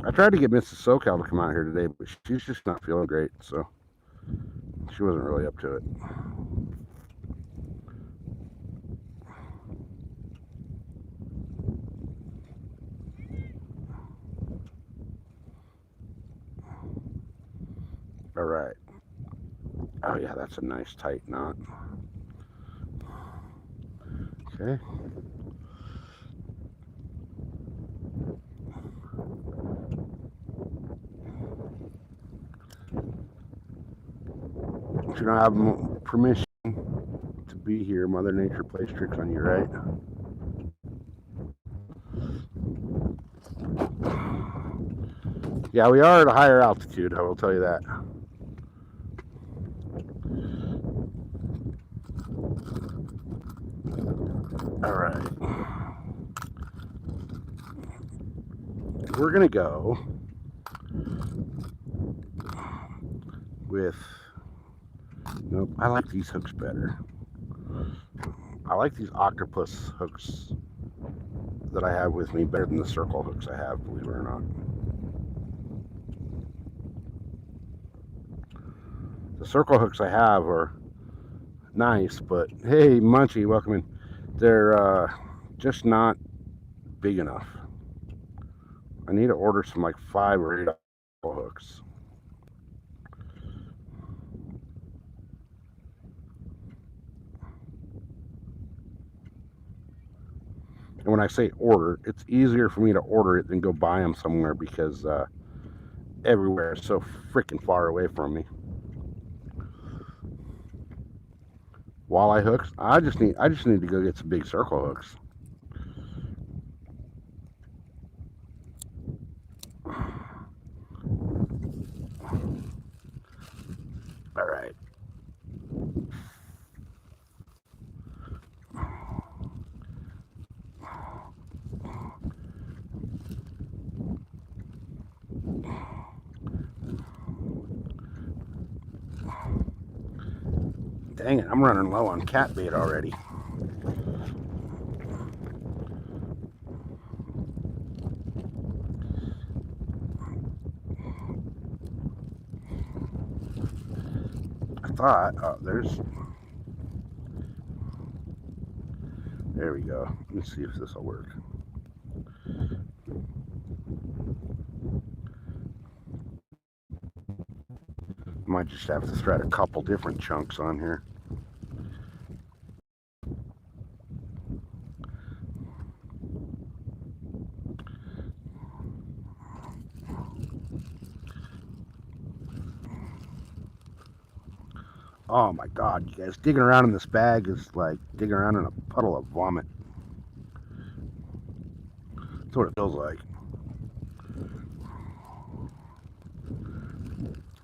I tried to get Mrs. SoCal to come out here today, but she's just not feeling great, so she wasn't really up to it. All right. Oh yeah, that's a nice tight knot. Okay. You don't have permission to be here. Mother Nature plays tricks on you, right? Yeah, we are at a higher altitude, I will tell you that. All right. We're going to go with... Nope, I like these hooks better. I like these octopus hooks that I have with me better than the circle hooks I have, believe it or not. The circle hooks I have are nice, but hey, Munchie, welcome in. They're just not big enough. I need to order some like 5 or 8 hooks. And when I say order, it's easier for me to order it than go buy them somewhere, because everywhere is so freaking far away from me. Walleye hooks, I just need to go get some big circle hooks. All right. Dang it, I'm running low on cat bait already. I thought, oh, there we go. Let me see if this will work. might just have to thread a couple different chunks on here. Oh my God, you guys, digging around in this bag is like digging around in a puddle of vomit. That's what it feels like.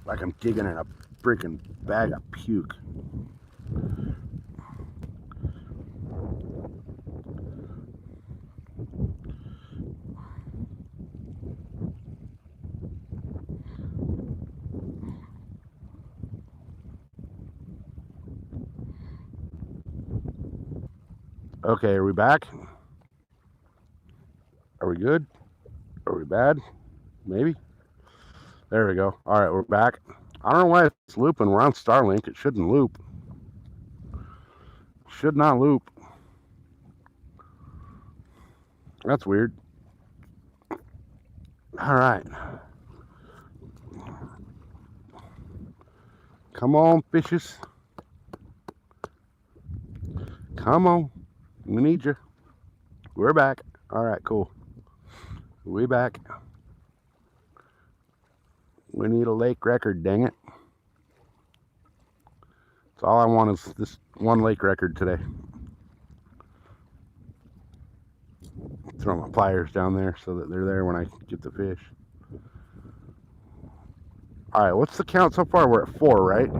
Like I'm digging in a freaking bag of puke. Okay, are we back? Are we good? Are we bad? Maybe. There we go. All right, we're back. I don't know why it's looping. We're on Starlink. It shouldn't loop. Should not loop. That's weird. All right. Come on, fishes. Come on. We need you. We're back. All right, cool. We back. We need a lake record, dang it. That's all I want is this one lake record today. Throw my pliers down there so that they're there when I get the fish. All right, what's the count so far? We're at 4, right?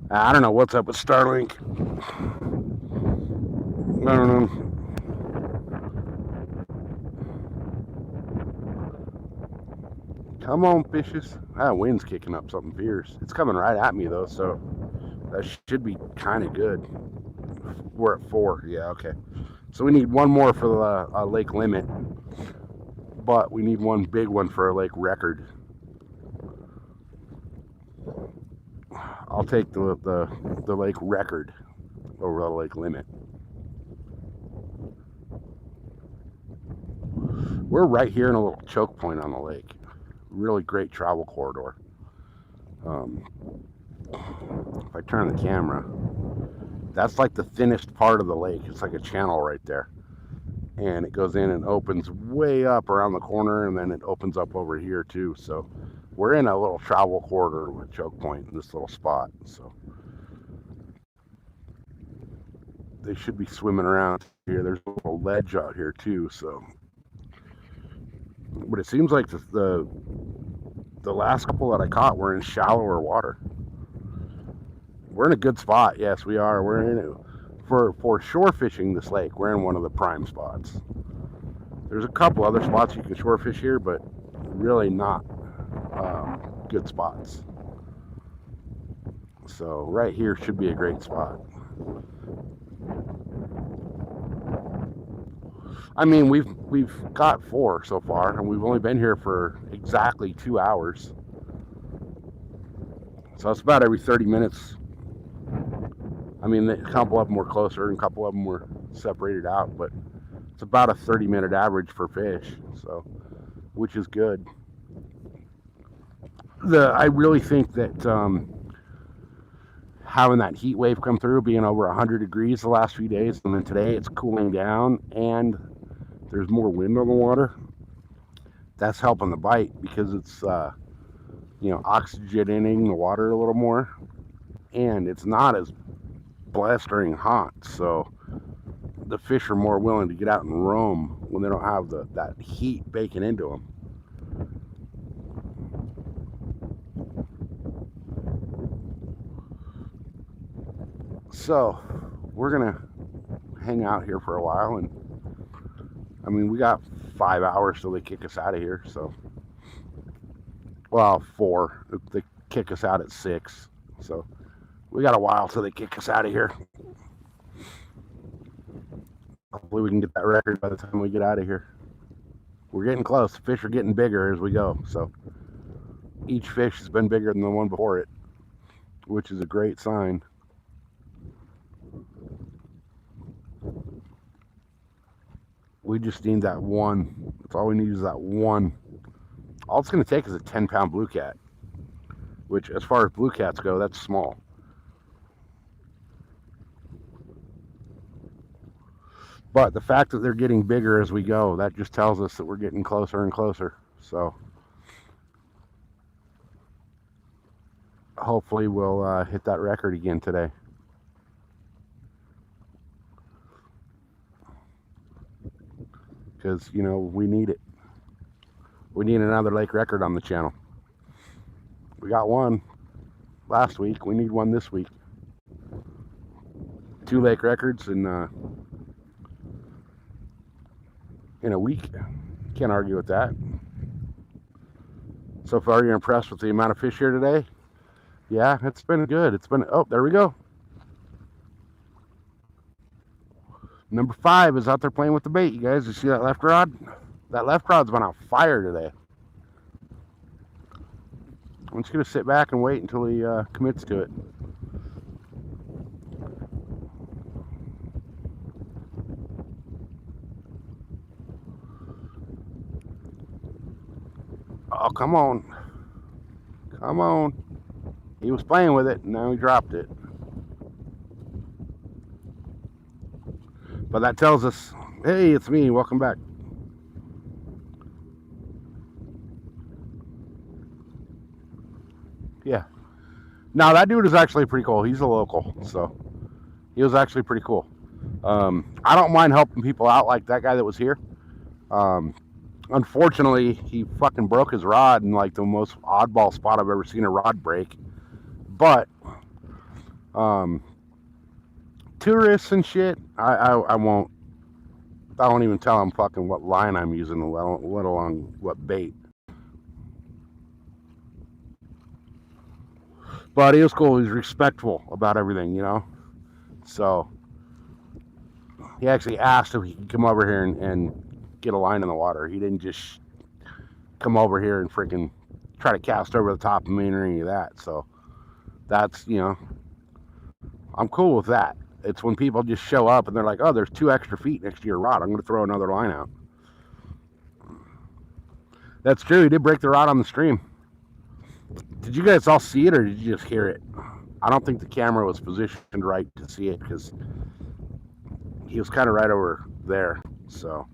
I don't know what's up with Starlink. I don't know. Come on, fishes. That wind's kicking up something fierce. It's coming right at me, though, so that should be kind of good. We're at 4. Yeah, okay. So we need one more for the lake limit, but we need one big one for a lake record. I'll take the lake record over the lake limit. We're right here in a little choke point on the lake. Really great travel corridor. If I turn the camera, that's like the thinnest part of the lake. It's like a channel right there. And it goes in and opens way up around the corner, and then it opens up over here too. So we're in a little travel corridor with choke point in this little spot. So they should be swimming around here. There's a little ledge out here too. So, but it seems like the last couple that I caught were in shallower water. We're in a good spot. Yes, we are. We're in it for shore fishing this lake. We're in one of the prime spots. There's a couple other spots you can shore fish here, but really not good spots. So right here should be a great spot. I mean, we've got 4 so far, and we've only been here for exactly 2 hours. So it's about every 30 minutes. I mean, a couple of them were closer and a couple of them were separated out, but it's about a 30-minute average for fish, so, which is good. I really think that having that heat wave come through, being over 100 degrees the last few days, and then today it's cooling down and there's more wind on the water, that's helping the bite because it's oxygenating the water a little more, and it's not as blistering hot, so the fish are more willing to get out and roam when they don't have that heat baking into them. So we're gonna hang out here for a while, and I mean, we got 5 hours till they kick us out of here. So, well, 4. They kick us out at 6. So we got a while till they kick us out of here. Hopefully we can get that record by the time we get out of here. We're getting close. The fish are getting bigger as we go. So each fish has been bigger than the one before it, which is a great sign. We just need that one. That's all we need is that one All it's going to take is a 10-pound blue cat, which, as far as blue cats go, that's small. But the fact that they're getting bigger as we go, that just tells us that we're getting closer and closer. So hopefully we'll hit that record again today. Because, you know, we need it. We need another lake record on the channel. We got one last week. We need one this week. 2 lake records in a week. Can't argue with that. So far, you're impressed with the amount of fish here today? Yeah, it's been good. It's been, oh, there we go. Number 5 is out there playing with the bait, you guys. You see that left rod? That left rod's been on fire today. I'm just going to sit back and wait until he commits to it. Oh, come on. Come on. He was playing with it, and now he dropped it. But that tells us, hey, it's me. Welcome back. Yeah. Now, that dude is actually pretty cool. He's a local, so he was actually pretty cool. I don't mind helping people out like that guy that was here. Unfortunately, he fucking broke his rod in like the most oddball spot I've ever seen a rod break. But tourists and shit, I won't even tell them fucking what line I'm using, let alone what bait. But he was cool. He was respectful about everything, you know. So he actually asked if he could come over here and get a line in the water. He didn't just come over here and freaking try to cast over the top of me or any of that. So that's, you know, I'm cool with that. It's when people just show up and they're like, oh, there's 2 extra feet next to your rod. I'm going to throw another line out. That's true. He did break the rod on the stream. Did you guys all see it, or did you just hear it? I don't think the camera was positioned right to see it because he was kind of right over there. So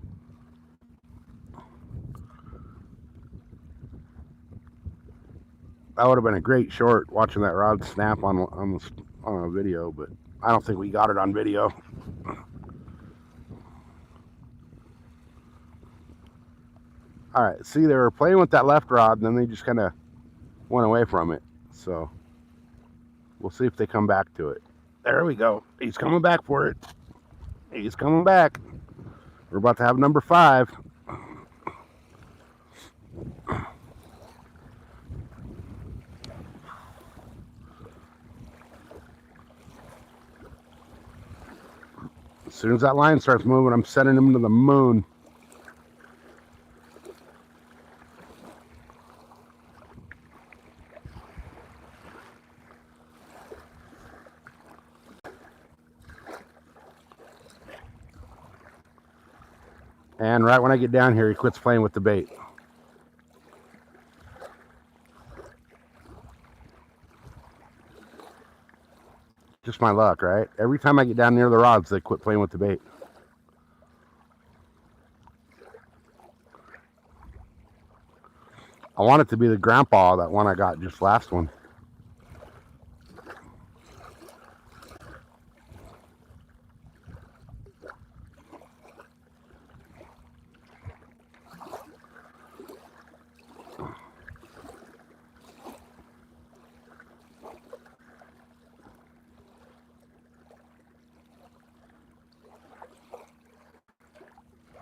that would have been a great short, watching that rod snap on a video, but I don't think we got it on video. All right, see, they were playing with that left rod, and then they just kind of went away from it. So we'll see if they come back to it. There we go. He's coming back for it. He's coming back. We're about to have number 5. As soon as that line starts moving, I'm sending him to the moon. And right when I get down here, he quits playing with the bait. Just my luck, right? Every time I get down near the rods, they quit playing with the bait. I want it to be the grandpa, that one I got just last one.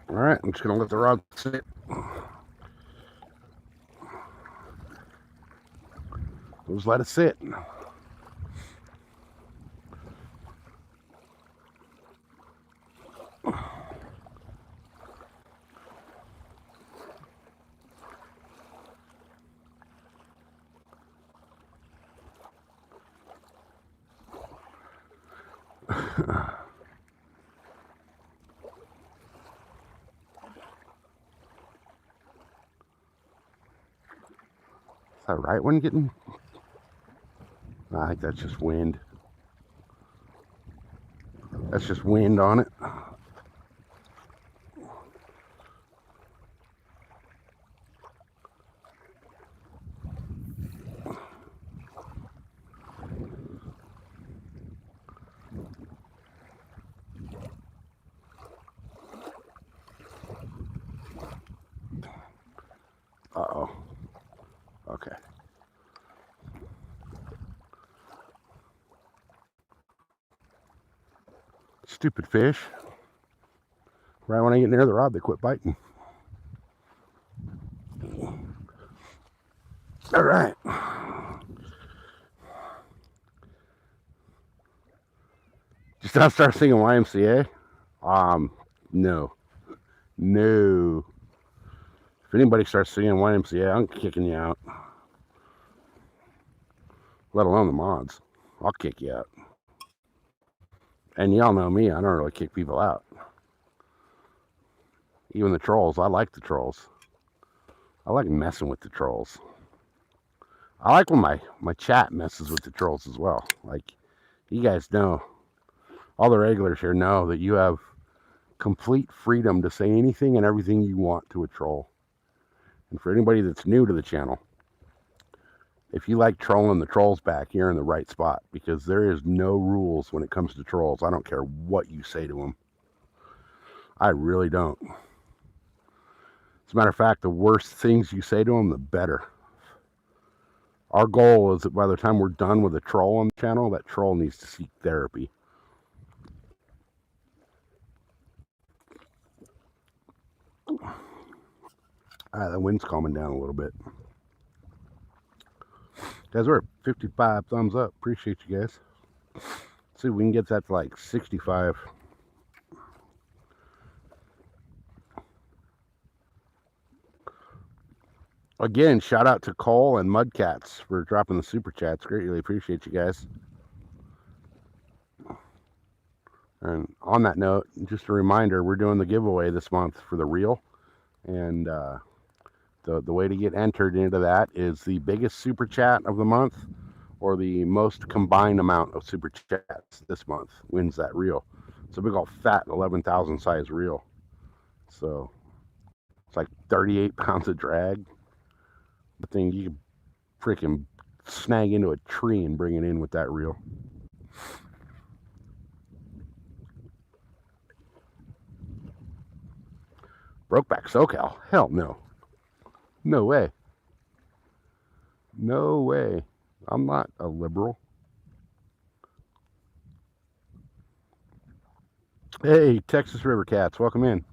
All right, I'm just gonna let the rod sit. Just let it sit. that right one getting? I think that's just wind. That's just wind on it. Uh-oh. Okay. Stupid fish. Right when I get near the rod, they quit biting. All right. Just not start singing YMCA? No. No. If anybody starts singing YMCA, I'm kicking you out. Let alone the mods. I'll kick you out. And y'all know me, I don't really kick people out. Even the trolls, I like the trolls. I like messing with the trolls. I like when my chat messes with the trolls as well. Like, you guys know, all the regulars here know that you have complete freedom to say anything and everything you want to a troll. And for anybody that's new to the channel, if you like trolling the trolls back, you're in the right spot, because there is no rules when it comes to trolls. I don't care what you say to them. I really don't. As a matter of fact, the worse things you say to them, the better. Our goal is that by the time we're done with a troll on the channel, that troll needs to seek therapy. The wind's calming down a little bit. Guys, we're at 55 thumbs up. Appreciate you guys. Let's see if we can get that to like 65. Again, shout out to Cole and Mudcats for dropping the super chats. Greatly appreciate you guys. And on that note, just a reminder, we're doing the giveaway this month for the reel. And the way to get entered into that is the biggest super chat of the month, or the most combined amount of super chats this month wins that reel. It's a big old fat 11,000 size reel. So it's like 38 pounds of drag. The thing you can freaking snag into a tree and bring it in with that reel. Brokeback SoCal? Hell no. No way. No way. I'm not a liberal. Hey, Texas River Cats, welcome in.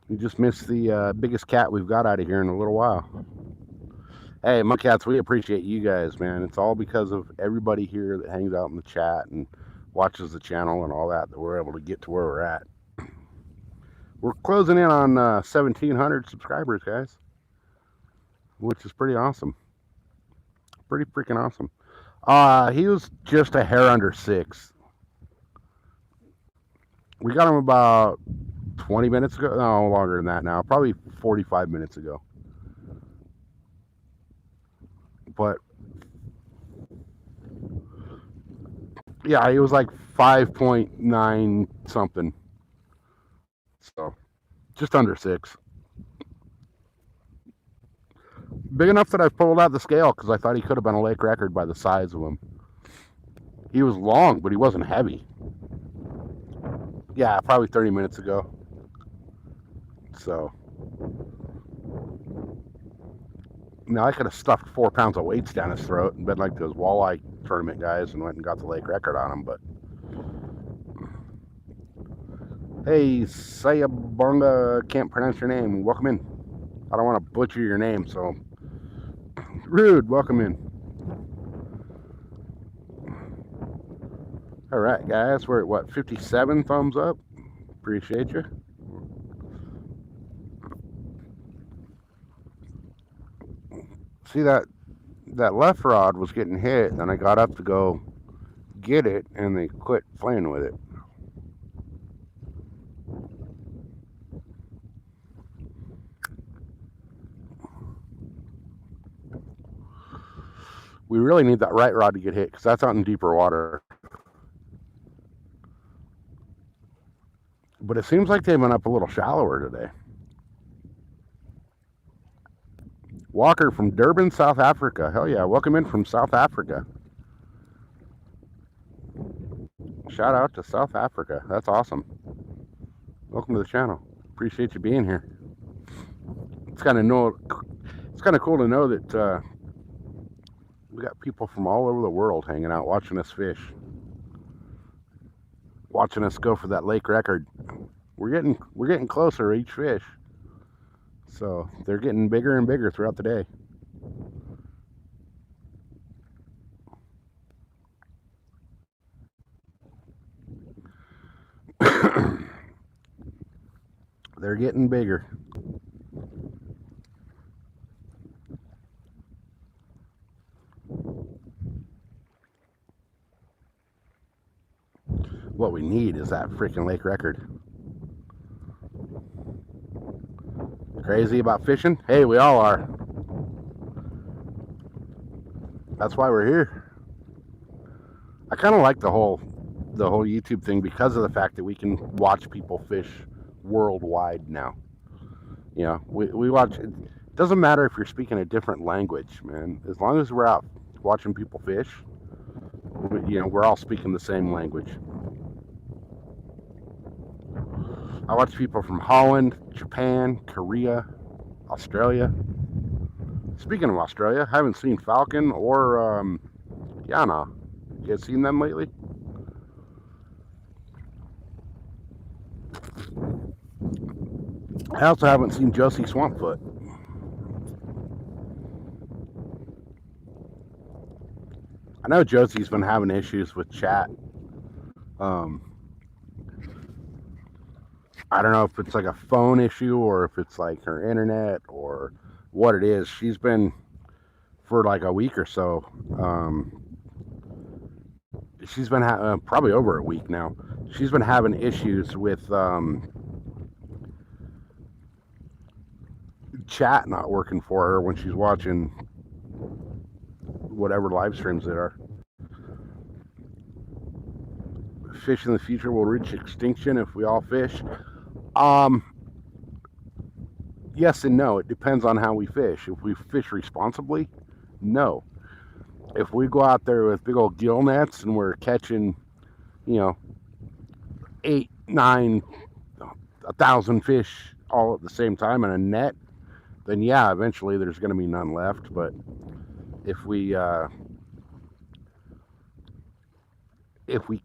You just missed the biggest cat we've got out of here in a little while. Hey, my cats, we appreciate you guys, man. It's all because of everybody here that hangs out in the chat and watches the channel and all that we're able to get to where we're at. We're closing in on 1,700 subscribers, guys, which is pretty awesome. Pretty freaking awesome. He was just a hair under 6. We got him about 20 minutes ago. No, longer than that now. Probably 45 minutes ago. But yeah, he was like 5.9 something. So just under 6. Big enough that I pulled out the scale because I thought he could have been a lake record by the size of him. He was long, but he wasn't heavy. Yeah, probably 30 minutes ago. So now I could have stuffed 4 pounds of weights down his throat and been like those walleye tournament guys and went and got the lake record on him. But hey, Sayabonga, can't pronounce your name. Welcome in. I don't want to butcher your name, so rude. Welcome in. All right, guys, we're at what, 57 thumbs up? Appreciate you. See, that left rod was getting hit, and I got up to go get it, and they quit playing with it. We really need that right rod to get hit because that's out in deeper water. But it seems like they went up a little shallower today. Walker from Durban, South Africa. Hell yeah, welcome in from South Africa. Shout out to South Africa. That's awesome. Welcome to the channel. Appreciate you being here. It's kind of cool to know that we got people from all over the world hanging out watching us fish. Watching us go for that lake record. We're getting closer each fish. So they're getting bigger and bigger throughout the day. They're getting bigger. What we need is that freaking lake record. Crazy about fishing? Hey, we all are. That's why we're here. I kind of like the whole YouTube thing because of the fact that we can watch people fish worldwide now. You know, we watch. It doesn't matter if you're speaking a different language, man. As long as we're out watching people fish, we're all speaking the same language. I watch people from Holland, Japan, Korea, Australia. Speaking of Australia, I haven't seen Falcon or Yana. You guys seen them lately? I also haven't seen Josie Swampfoot. I know Josie's been having issues with chat. I don't know if it's like a phone issue or if it's like her internet or what it is. She's been, for like a week or so, she's been probably over a week now. She's been having issues with chat not working for her when she's watching whatever live streams there are. Fish in the future will reach extinction if we all fish. Yes and no. It depends on how we fish. If we fish responsibly, no. If we go out there with big old gill nets and we're catching, 8, 9, 1,000 fish all at the same time in a net, then yeah, eventually there's going to be none left. But if we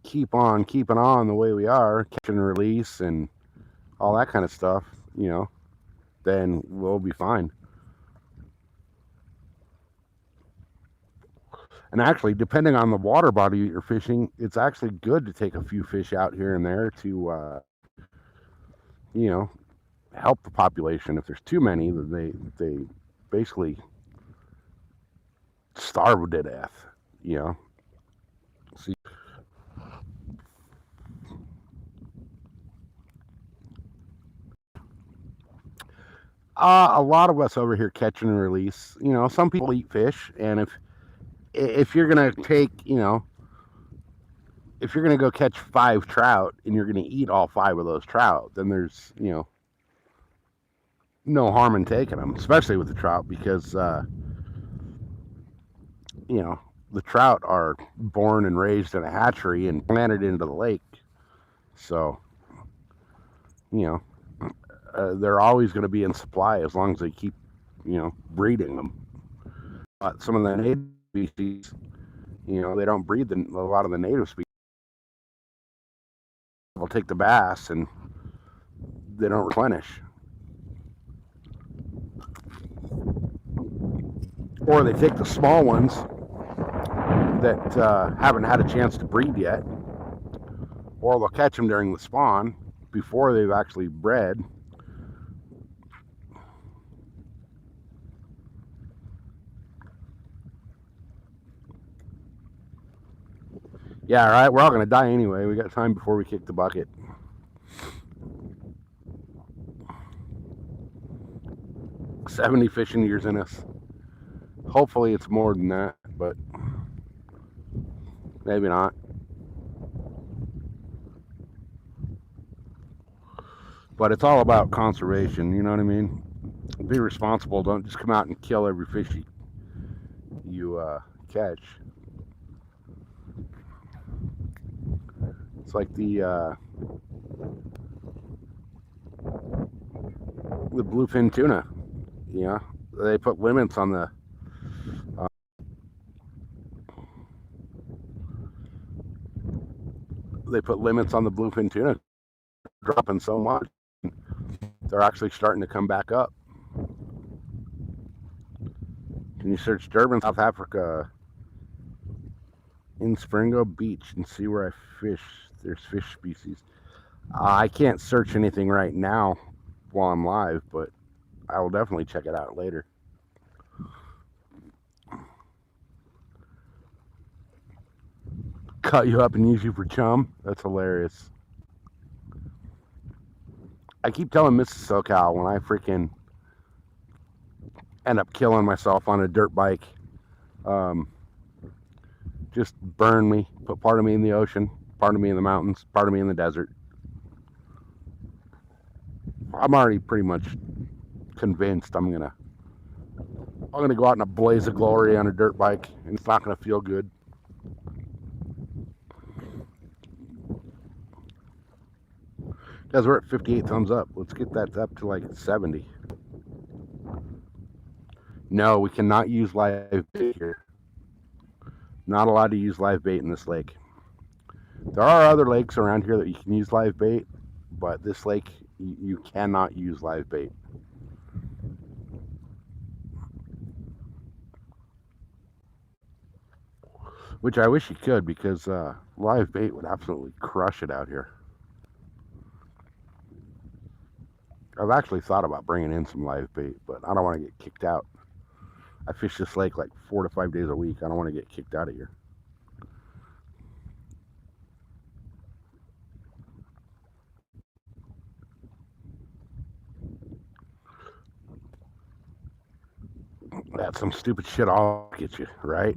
keep on keeping on the way we are, catch and release and all that kind of stuff, then we'll be fine. And actually, depending on the water body you're fishing, it's actually good to take a few fish out here and there to, help the population. If there's too many, then they basically starve to death, See, a lot of us over here catch and release. Some people eat fish, and if you're gonna take, if you're gonna go catch 5 trout and you're gonna eat all 5 of those trout, then there's no harm in taking them, especially with the trout, because the trout are born and raised in a hatchery and planted into the lake, so they're always going to be in supply as long as they keep, breeding them. But some of the native species, they don't breed a lot of the native species. They'll take the bass and they don't replenish. Or they take the small ones that haven't had a chance to breed yet, or they'll catch them during the spawn before they've actually bred. Yeah, all right, we're all going to die anyway. We got time before we kick the bucket. $70 fishing years in us. Hopefully it's more than that, but Maybe not. But it's all about conservation, you know what I mean? Be responsible. Don't just come out and kill every fish you catch. It's like the bluefin tuna. You know, they put limits on the bluefin tuna dropping so much. They're actually starting to come back up. Can you search Durban, South Africa, in Springo Beach, and see where I fish? There's fish species. I can't search anything right now while I'm live, but I will definitely check it out later. Cut you up and use you for chum? That's hilarious. I keep telling Mrs. SoCal when I freaking end up killing myself on a dirt bike, just burn me, put part of me in the ocean, part of me in the mountains, part of me in the desert. I'm already pretty much convinced I'm gonna go out in a blaze of glory on a dirt bike, and it's not gonna feel good. Guys, we're at 58 thumbs up. Let's get that up to like 70. No, we cannot use live bait here. Not allowed to use live bait in this lake. There are other lakes around here that you can use live bait, but this lake, you cannot use live bait. Which I wish you could, because live bait would absolutely crush it out here. I've actually thought about bringing in some live bait, but I don't want to get kicked out. I fish this lake like 4 to 5 days a week. I don't want to get kicked out of here. That's some stupid shit I'll get you, right?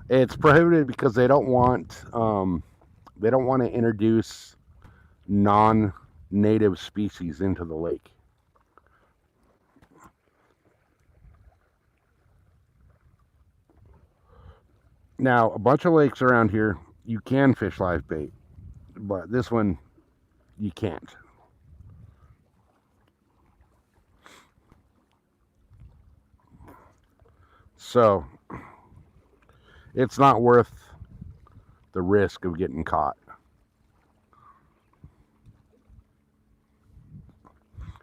It's prohibited because they don't want to introduce non-native species into the lake. Now, a bunch of lakes around here, you can fish live bait, but this one, you can't. So, it's not worth the risk of getting caught.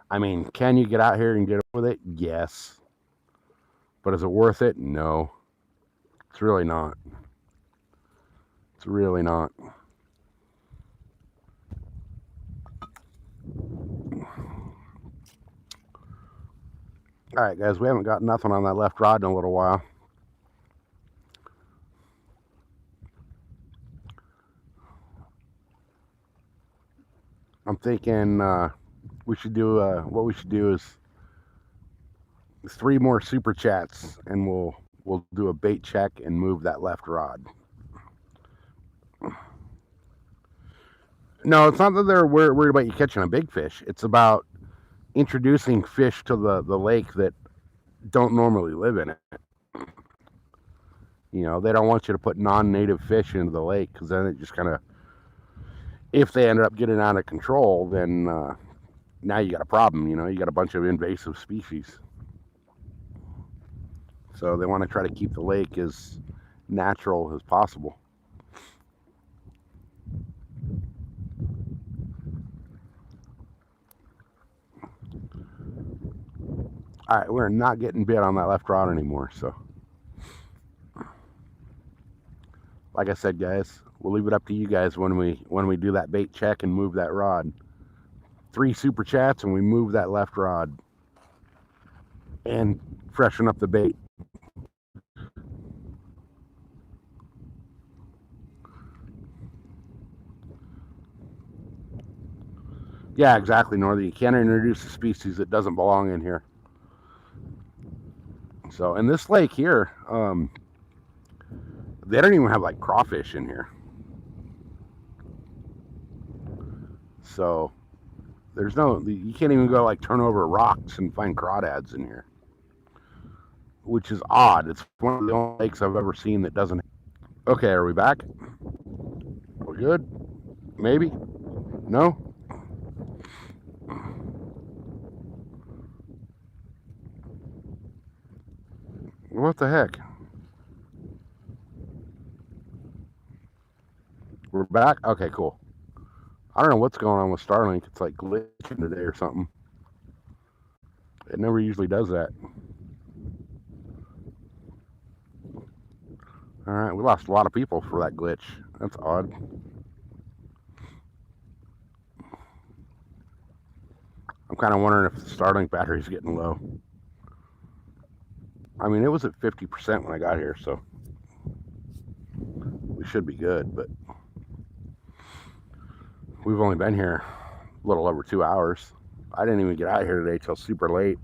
I mean, can you get out here and get away with it? Yes. But is it worth it? No. It's really not. It's really not. All right, guys, we haven't got nothing on that left rod in a little while. I'm thinking we should do what we should do is 3 more super chats, and we'll do a bait check and move that left rod. No, it's not that they're worried about you catching a big fish. It's about introducing fish to the lake that don't normally live in it. You know, they don't want you to put non-native fish into the lake, because then it just kind of, if they end up getting out of control, then now you got a problem. You know, you got a bunch of invasive species. So they want to try to keep the lake as natural as possible. All right, we're not getting bit on that left rod anymore. So, like I said, guys, we'll leave it up to you guys when we do that bait check and move that rod. 3 super chats and we move that left rod and freshen up the bait. Yeah, exactly, Northern. You can't introduce a species that doesn't belong in here. So, in this lake here, They don't even have like crawfish in here. So there's no, you can't even go like turn over rocks and find crawdads in here, which is odd. It's one of the only lakes I've ever seen that doesn't. Okay, are we back? We're good? Maybe? No? What the heck? We're back? Okay, cool. I don't know what's going on with Starlink. It's like glitching today or something. It never usually does that. All right, we lost a lot of people for that glitch. That's odd. I'm kind of wondering if the Starlink battery's getting low. I mean, it was at 50% when I got here, so we should be good, but we've only been here a little over 2 hours. I didn't even get out here today till super late.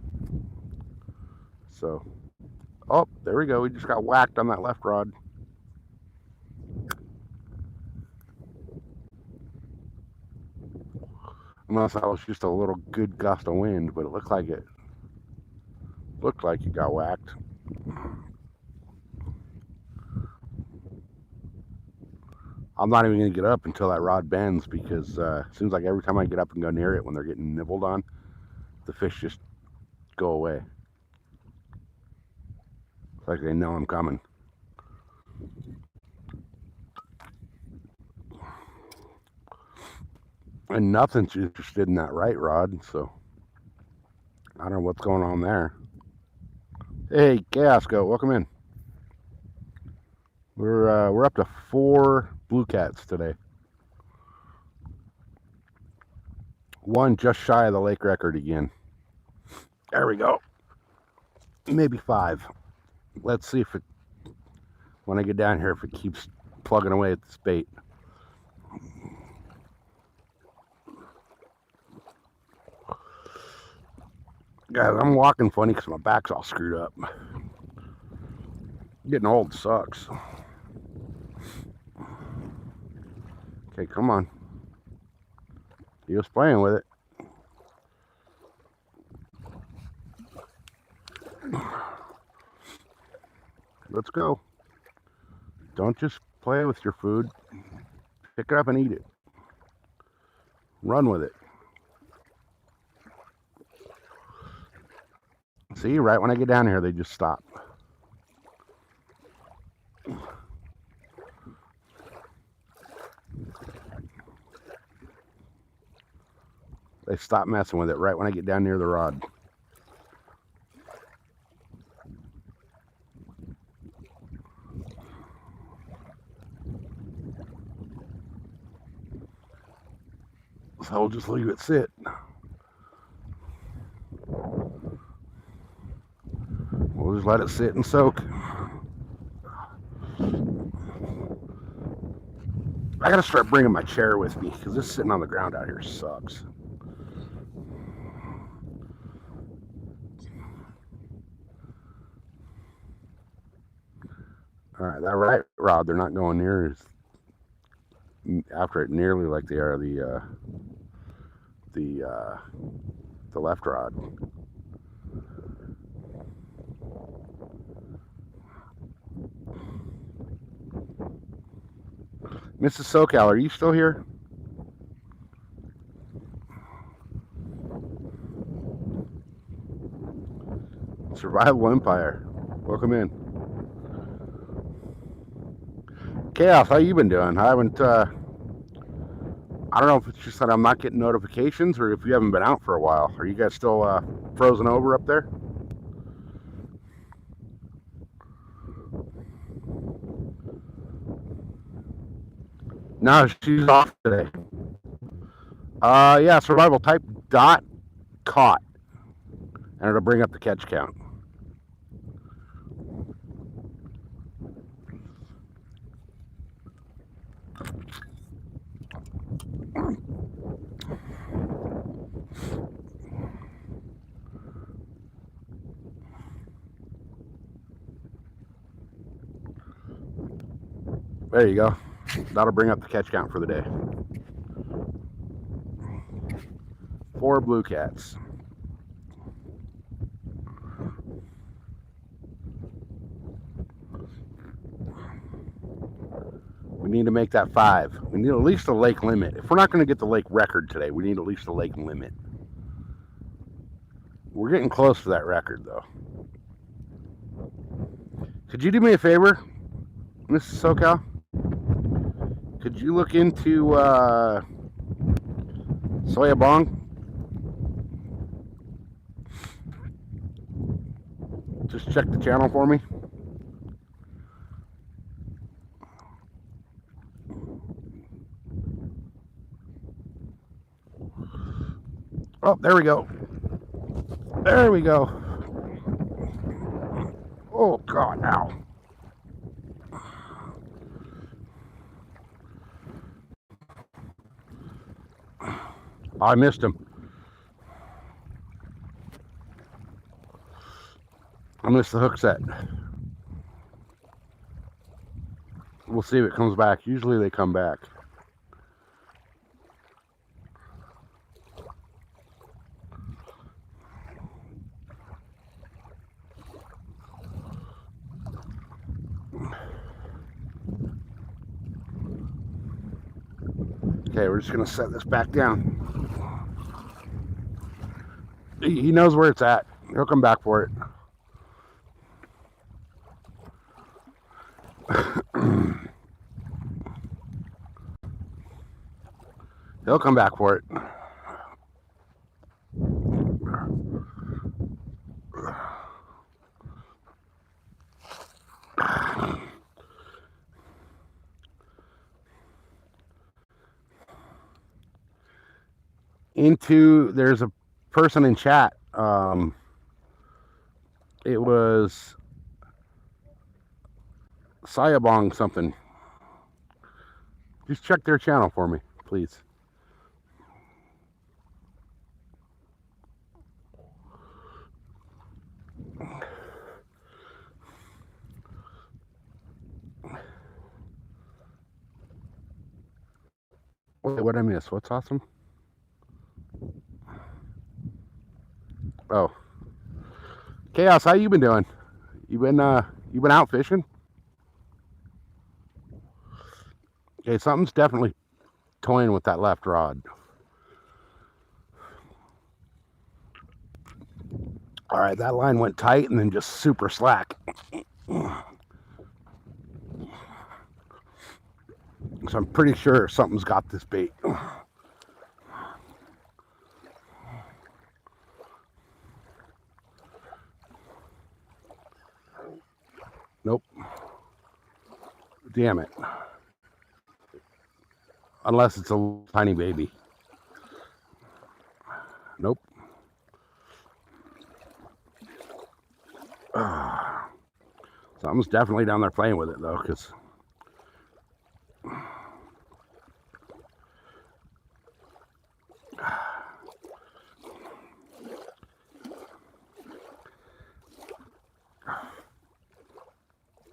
So, oh, there we go. We just got whacked on that left rod. Unless that was just a little good gust of wind, but it looked like it got whacked. I'm not even going to get up until that rod bends, because it seems like every time I get up and go near it when they're getting nibbled on, the fish just go away. It's like they know I'm coming. And nothing's interested in that right rod, so I don't know what's going on there. Hey, Chaos Goat, welcome in. We're up to 4 blue cats today. One just shy of the lake record again. There we go. Maybe 5. Let's see if it, when I get down here, if it keeps plugging away at this bait. Guys, I'm walking funny because my back's all screwed up. Getting old sucks. Okay, come on. He was playing with it. Let's go. Don't just play with your food. Pick it up and eat it. Run with it. See, right when I get down here, they just stop. They stop messing with it right when I get down near the rod. So I'll just leave it sit. We'll just let it sit and soak. I gotta start bringing my chair with me, because this sitting on the ground out here sucks. All right, that right rod, they're not going near after it nearly like they are the left rod. Mrs. SoCal, are you still here? Survival Empire, welcome in. Chaos, how you been doing? I haven't, I don't know if it's just that I'm not getting notifications or if you haven't been out for a while. Are you guys still frozen over up there? No, she's off today. Yeah, survival type dot caught, and it'll bring up the catch count. There you go. That'll bring up the catch count for the day. 4 blue cats. We need to make that 5. We need at least a lake limit. If we're not going to get the lake record today, we need at least a lake limit. We're getting close to that record, though. Could you do me a favor, Mrs. SoCal? Could you look into Soya Bong? Just check the channel for me. Oh, there we go. There we go. Oh, God, ow. I missed him. I missed the hook set. We'll see if it comes back. Usually they come back. Okay, we're just going to set this back down. He knows where it's at. He'll come back for it. He'll come back for it. There's a person in chat. It was Sayabong something. Just check their channel for me, please. Wait, what did I miss? What's awesome? Oh, Chaos, how you been doing? You been out fishing? Okay, something's definitely toying with that left rod. All right, that line went tight and then just super slack. So I'm pretty sure something's got this bait. Nope. Damn it. Unless it's a tiny baby. Nope. Something's definitely down there playing with it though, because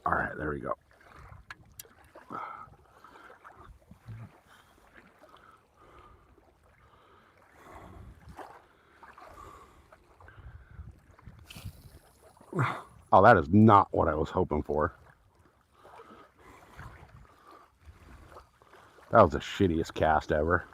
all right, there we go. Oh, that is not what I was hoping for. That was the shittiest cast ever.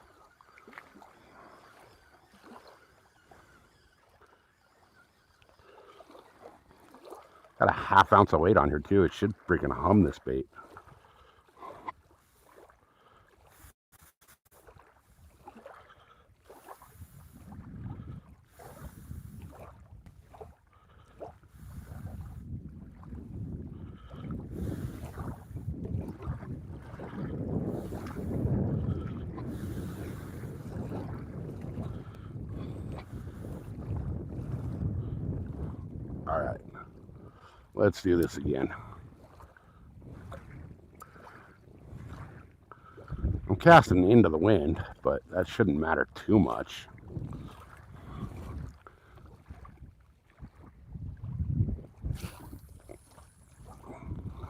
Got a ½ ounce of weight on here too. It should freaking hum this bait. All right, let's do this again. I'm casting into the wind, but that shouldn't matter too much.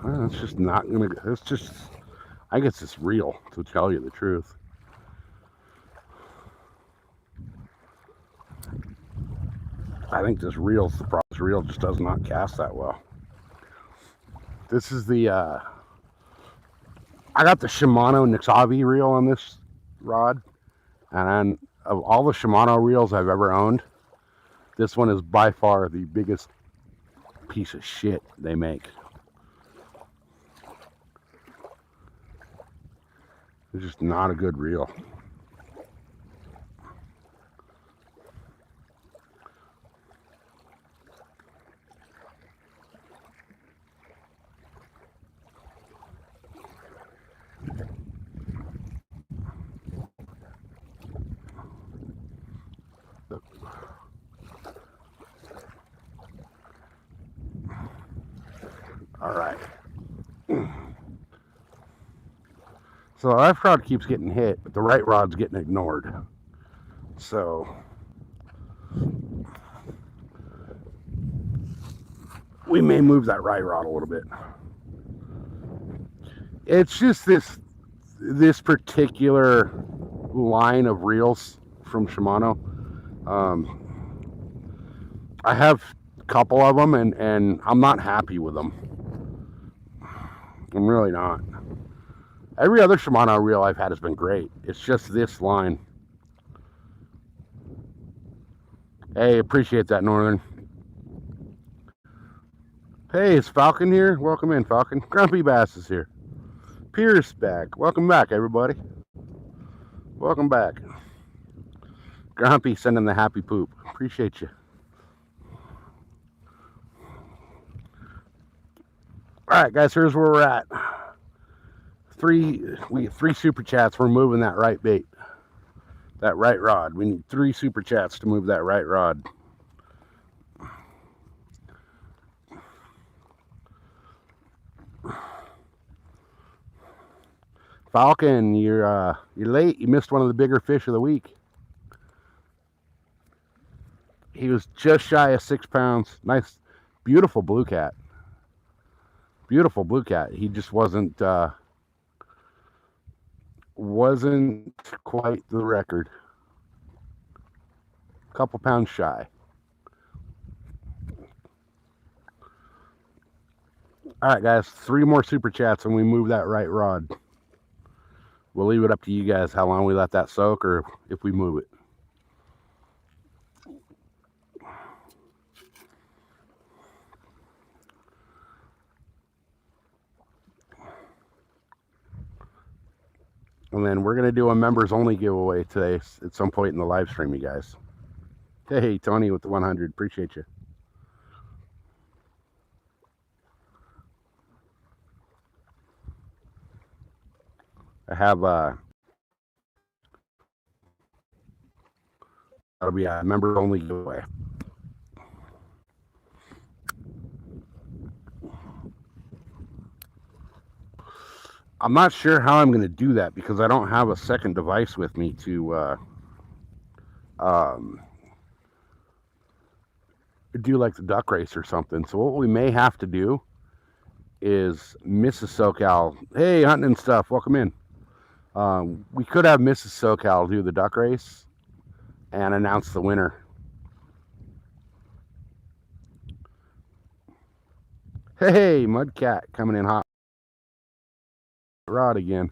Well, it's just not gonna. It's just. I guess it's real, to tell you the truth. I think this reel's the problem. This reel just does not cast that well. This is the, I got the Shimano Nixavi reel on this rod. And of all the Shimano reels I've ever owned, this one is by far the biggest piece of shit they make. It's just not a good reel. All right. So the left rod keeps getting hit, but the right rod's getting ignored. So we may move that right rod a little bit. It's just this particular line of reels from Shimano. I have a couple of them, and I'm not happy with them. I'm really not. Every other Shimano reel I've had has been great. It's just this line. Hey, appreciate that, Northern. Hey, is Falcon here? Welcome in, Falcon. Grumpy Bass is here. Pierce back. Welcome back, everybody. Welcome back. Grumpy sending the happy poop. Appreciate you. All right, guys, here's where we're at. We get 3 super chats. We're moving that right bait, that right rod. We need 3 super chats to move that right rod. Falcon, you're late. You missed one of the bigger fish of the week. He was just shy of 6 pounds. Nice, beautiful blue cat. Beautiful blue cat. He just wasn't quite the record. A couple pounds shy. All right, guys, 3 more super chats and we move that right rod. We'll leave it up to you guys how long we let that soak or if we move it. And then we're going to do a members only giveaway today at some point in the live stream, you guys. Hey, Tony with the 100. Appreciate you. I have that'll be a member only giveaway. I'm not sure how I'm going to do that because I don't have a second device with me to do like the duck race or something. So what we may have to do is Mrs. SoCal. Hey, hunting and stuff. Welcome in. We could have Mrs. SoCal do the duck race and announce the winner. Hey, Mudcat coming in hot. Rod again.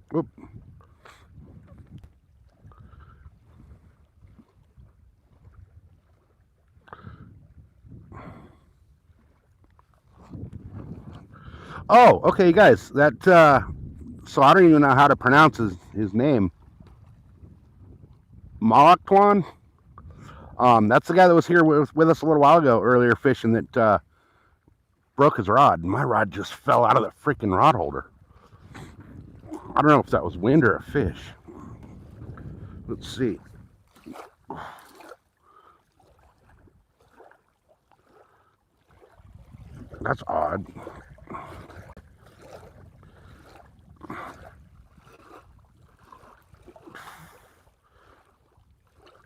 Whoop. Oh, okay, guys. That so I don't even know how to pronounce his name. Malakwan. That's the guy that was here with us a little while ago, earlier fishing that broke his rod. My rod just fell out of the freaking rod holder. I don't know if that was wind or a fish. Let's see. That's odd.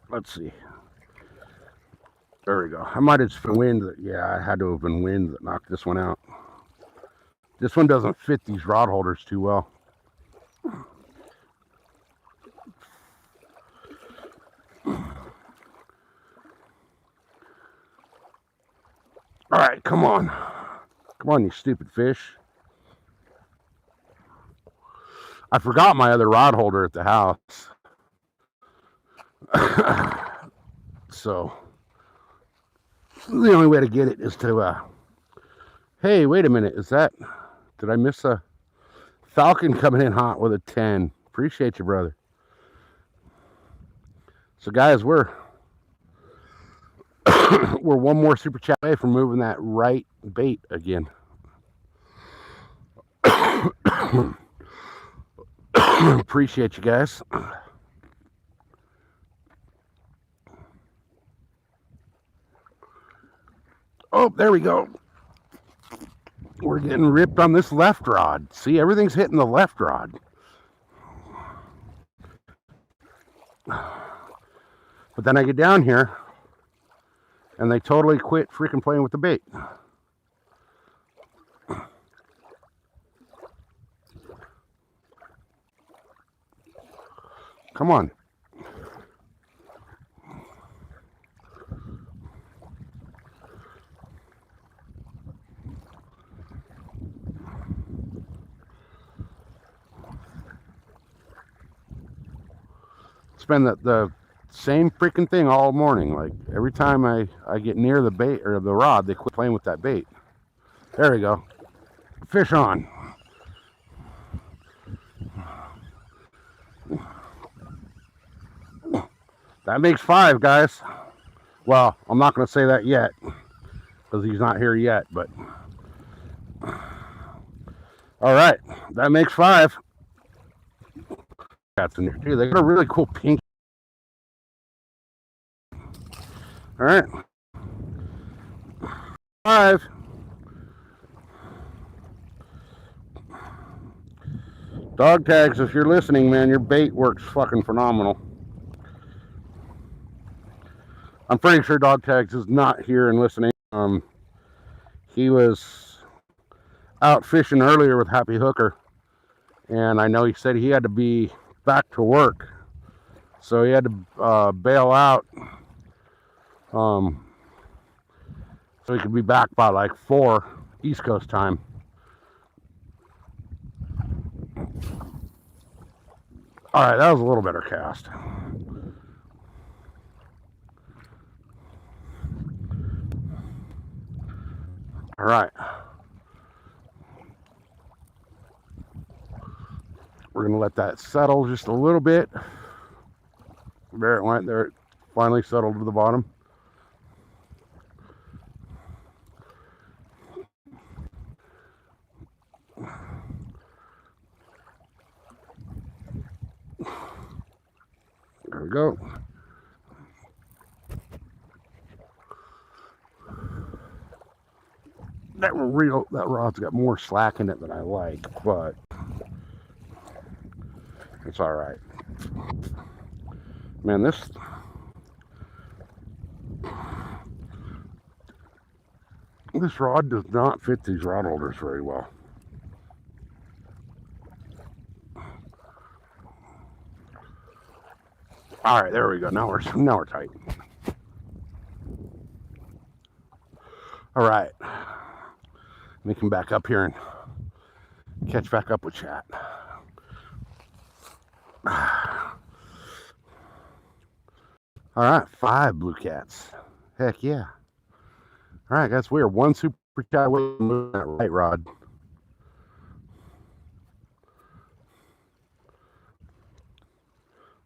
Let's see. There we go. I might have just been wind. Yeah, I had to have been wind that knocked this one out. This one doesn't fit these rod holders too well. All right, come on. Come on, you stupid fish. I forgot my other rod holder at the house. So, the only way to get it is to, hey, wait a minute. Did I miss a Falcon coming in hot with a 10? Appreciate you, brother. So, guys, we're one more super chat away from moving that right bait again. Appreciate you guys. Oh, there we go. We're getting ripped on this left rod. See, everything's hitting the left rod. But then I get down here and they totally quit freaking playing with the bait. Come on. It's been the same freaking thing all morning. Like every time I get near the bait or the rod, they quit playing with that bait. There we go. Fish on. That makes 5, guys. Well, I'm not going to say that yet because he's not here yet, but all right, that makes 5. Cats in there too. They got a really cool pink. All right, 5. Dog tags, if you're listening, man, your bait works fucking phenomenal. I'm pretty sure Dog Tags is not here and listening. He was out fishing earlier with Happy Hooker, and I know he said he had to be back to work, so he had to bail out, so he could be back by like 4 East Coast time. All right, that was a little better cast. All right. We're going to let that settle just a little bit. There it went. There it finally settled to the bottom. There we go. That rod's got more slack in it than I like, but it's all right. Man, this rod does not fit these rod holders very well. All right, there we go. Now we're tight. All right, let me come back up here and catch back up with chat. All right, 5 blue cats. Heck yeah. All right, guys, we are 1 super chat away from moving that right rod.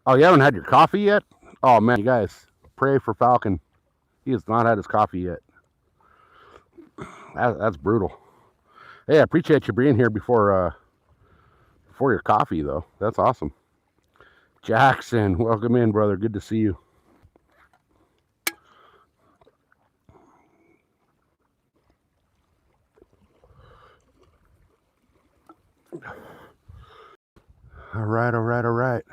Oh, you haven't had your coffee yet? Oh, man, you guys, pray for Falcon. He has not had his coffee yet. That's brutal. Hey, I appreciate you being here before your coffee, though. That's awesome. Jackson, welcome in, brother. Good to see you. All right, all right, all right.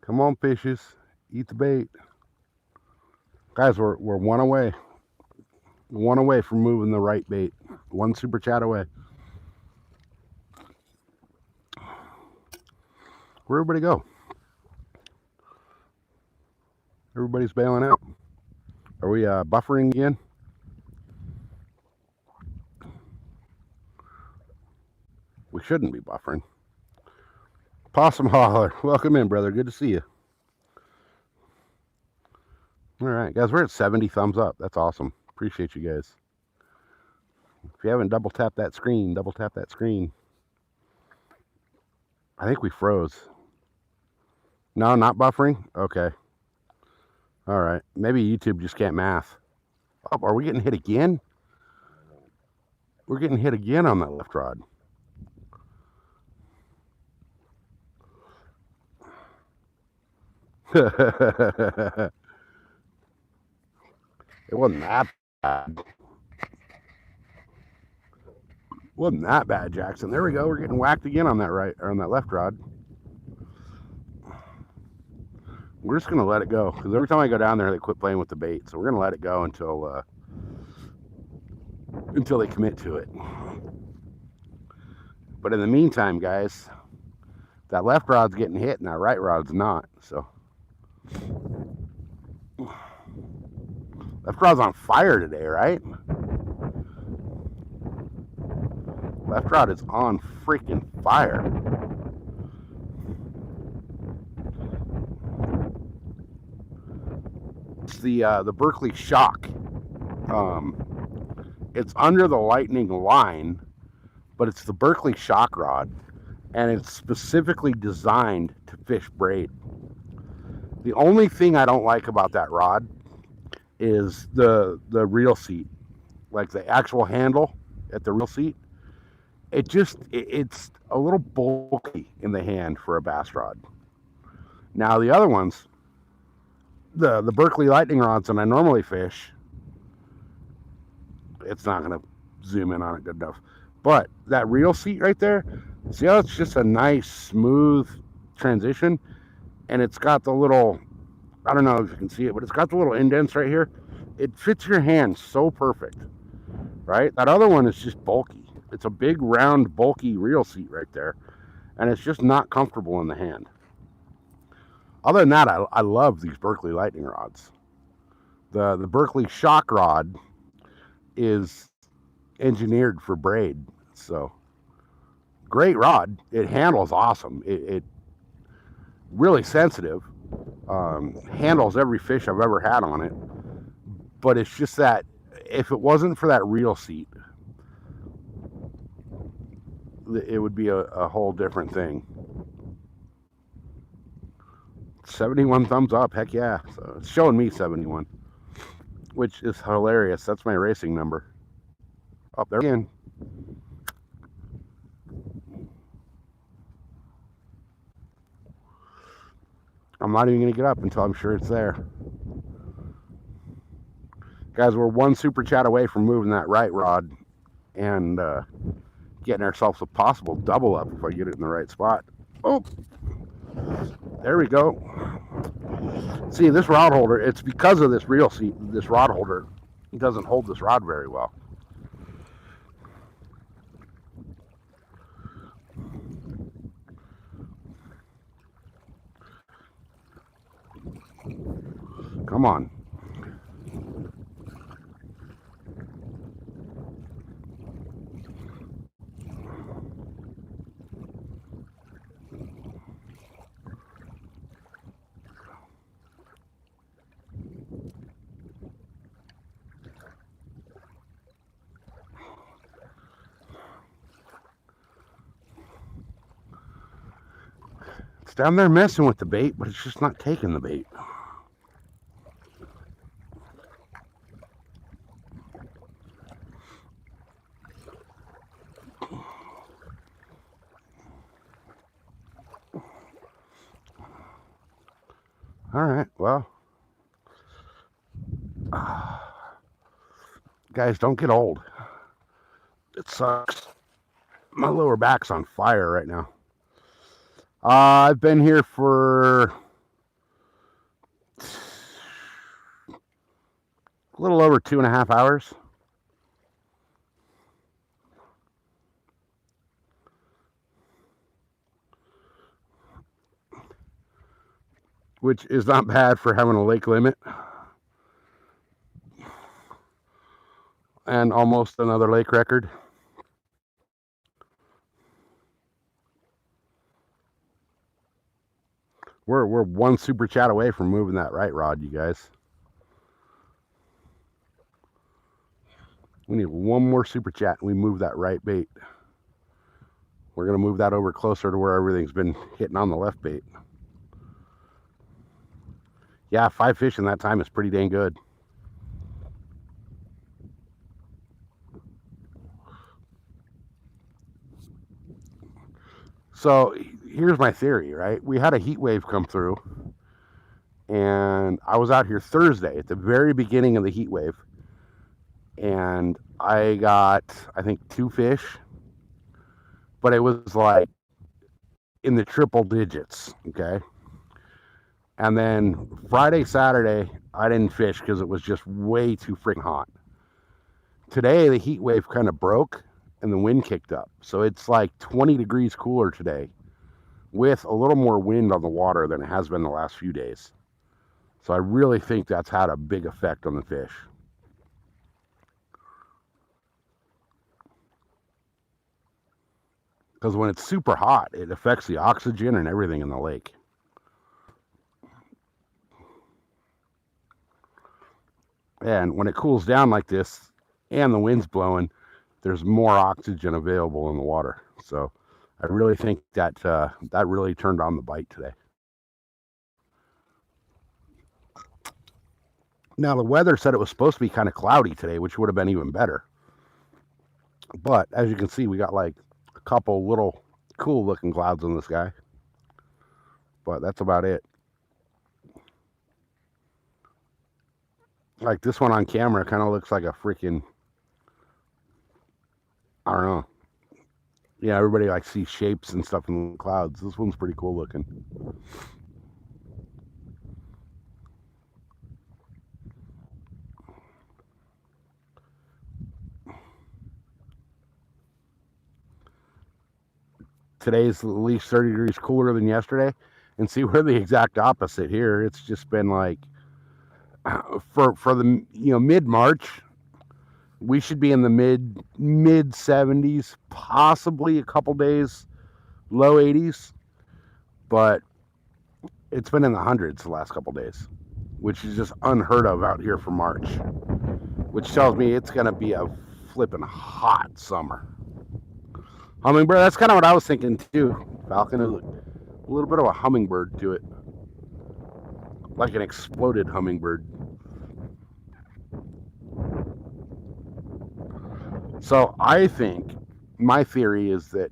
Come on, fishes. Eat the bait. Guys, we're one away. One away from moving the right bait. One super chat away. Where'd everybody go? Everybody's bailing out. Are we buffering again? We shouldn't be buffering. Possum Holler, welcome in, brother. Good to see you. All right, guys, we're at 70 thumbs up. That's awesome. Appreciate you guys. If you haven't double tapped that screen, double tap that screen. I think we froze. No, not buffering? Okay. All right. Maybe YouTube just can't math. Oh, are we getting hit again? We're getting hit again on that left rod. It wasn't that bad. Wasn't that bad, Jackson. There we go. We're getting whacked again on that right or on that left rod. We're just gonna let it go because every time I go down there, they quit playing with the bait. So we're gonna let it go until they commit to it. But in the meantime, guys, that left rod's getting hit and that right rod's not. So left rod's on fire today, right? Left rod is on freaking fire. It's the Berkeley Shock. It's under the Lightning line, but it's the Berkeley Shock rod, and it's specifically designed to fish braid. The only thing I don't like about that rod is the reel seat, like the actual handle at the reel seat. It's a little bulky in the hand for a bass rod. Now the other ones, the Berkeley Lightning rods that I normally fish, it's not going to zoom in on it good enough. But that reel seat right there, see how it's just a nice smooth transition, and it's got the little, I don't know if you can see it, but it's got the little indents right here. It fits your hand so perfect, right? That other one is just bulky. It's a big, round, bulky reel seat right there, and it's just not comfortable in the hand. Other than that, I love these Berkeley Lightning rods. The Berkeley Shock rod is engineered for braid, so great rod. It handles awesome. It really sensitive. Handles every fish I've ever had on it. But it's just that if it wasn't for that reel seat, it would be a whole different thing. 71 thumbs up, heck yeah. So it's showing me 71, which is hilarious. That's my racing number. Up there again. I'm not even going to get up until I'm sure it's there. Guys, we're one super chat away from moving that right rod and getting ourselves a possible double up if I get it in the right spot. Oh, there we go. See, this rod holder, it's because of this reel seat, this rod holder, it doesn't hold this rod very well. Come on. It's down there messing with the bait, but it's just not taking the bait. All right, well, guys, don't get old. It sucks. My lower back's on fire right now. I've been here for a little over 2.5 hours. Which is not bad for having a lake limit. And almost another lake record. We're one super chat away from moving that right rod, you guys. We need one more super chat and we move that right bait. We're going to move that over closer to where everything's been hitting on the left bait. Yeah, 5 fish in that time is pretty dang good. So here's my theory, right? We had a heat wave come through, and I was out here Thursday at the very beginning of the heat wave, and I got, I think, 2 fish, but it was like in the triple digits, okay? And then Friday, Saturday, I didn't fish because it was just way too freaking hot. Today, the heat wave kind of broke and the wind kicked up. So it's like 20 degrees cooler today with a little more wind on the water than it has been the last few days. So I really think that's had a big effect on the fish. Because when it's super hot, it affects the oxygen and everything in the lake. And when it cools down like this and the wind's blowing, there's more oxygen available in the water. So I really think that that really turned on the bite today. Now, the weather said it was supposed to be kind of cloudy today, which would have been even better. But as you can see, we got like a couple little cool looking clouds in the sky. But that's about it. Like this one on camera kind of looks like a freaking, I don't know. Yeah, everybody like sees shapes and stuff in the clouds. This one's pretty cool looking. Today's at least 30 degrees cooler than yesterday. And see, we're the exact opposite here. It's just been like, for the mid-March, we should be in the mid 70s, possibly a couple days low 80s, but it's been in the hundreds the last couple days, which is just unheard of out here for March, which tells me it's gonna be a flipping hot summer. Hummingbird, that's kind of what I was thinking too. Falcon is a little bit of a hummingbird to it, like an exploded hummingbird. So I think, my theory is that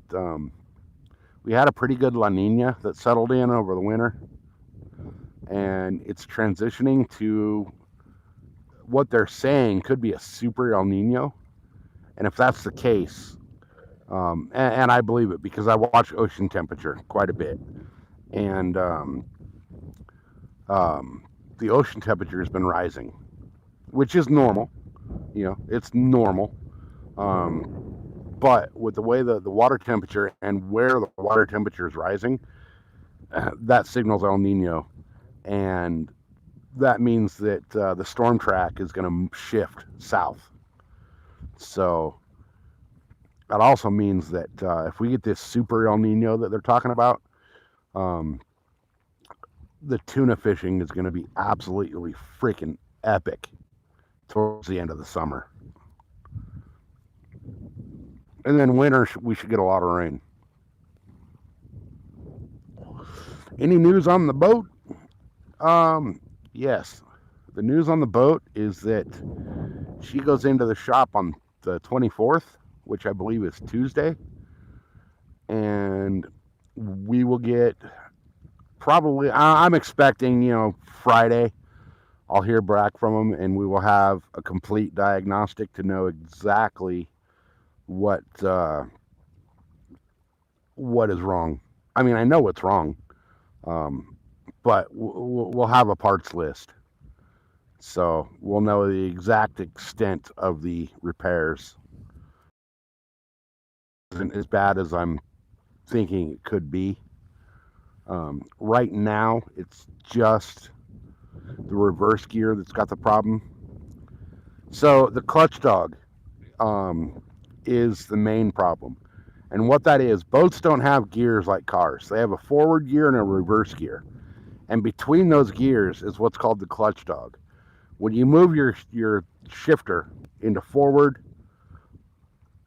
we had a pretty good La Nina that settled in over the winter, and it's transitioning to what they're saying could be a super El Nino. And if that's the case, and I believe it because I watch ocean temperature quite a bit, and the ocean temperature has been rising, which is normal. It's normal. But with the way the water temperature and where the water temperature is rising, that signals El Nino, and that means that the storm track is going to shift south. So that also means that if we get this super El Nino that they're talking about, the tuna fishing is going to be absolutely freaking epic towards the end of the summer. And then winter, we should get a lot of rain. Any news on the boat? Yes. The news on the boat is that she goes into the shop on the 24th, which I believe is Tuesday. And we will get probably, I'm expecting, Friday, I'll hear back from them and we will have a complete diagnostic to know exactly what is wrong. I mean, I know what's wrong, but we'll have a parts list. So we'll know the exact extent of the repairs. Isn't as bad as I'm thinking it could be. Right now, it's just the reverse gear that's got the problem. So the clutch dog is the main problem. And what that is, boats don't have gears like cars. They have a forward gear and a reverse gear. And between those gears is what's called the clutch dog. When you move your shifter into forward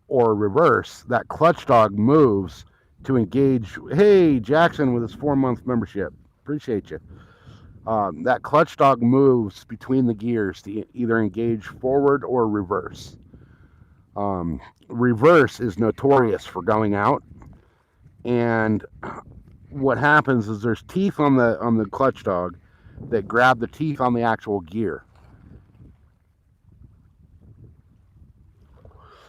or reverse, that clutch dog moves to engage. Hey, Jackson with his 4-month membership. Appreciate you. That clutch dog moves between the gears to either engage forward or reverse. Reverse is notorious for going out, and what happens is there's teeth on the clutch dog that grab the teeth on the actual gear.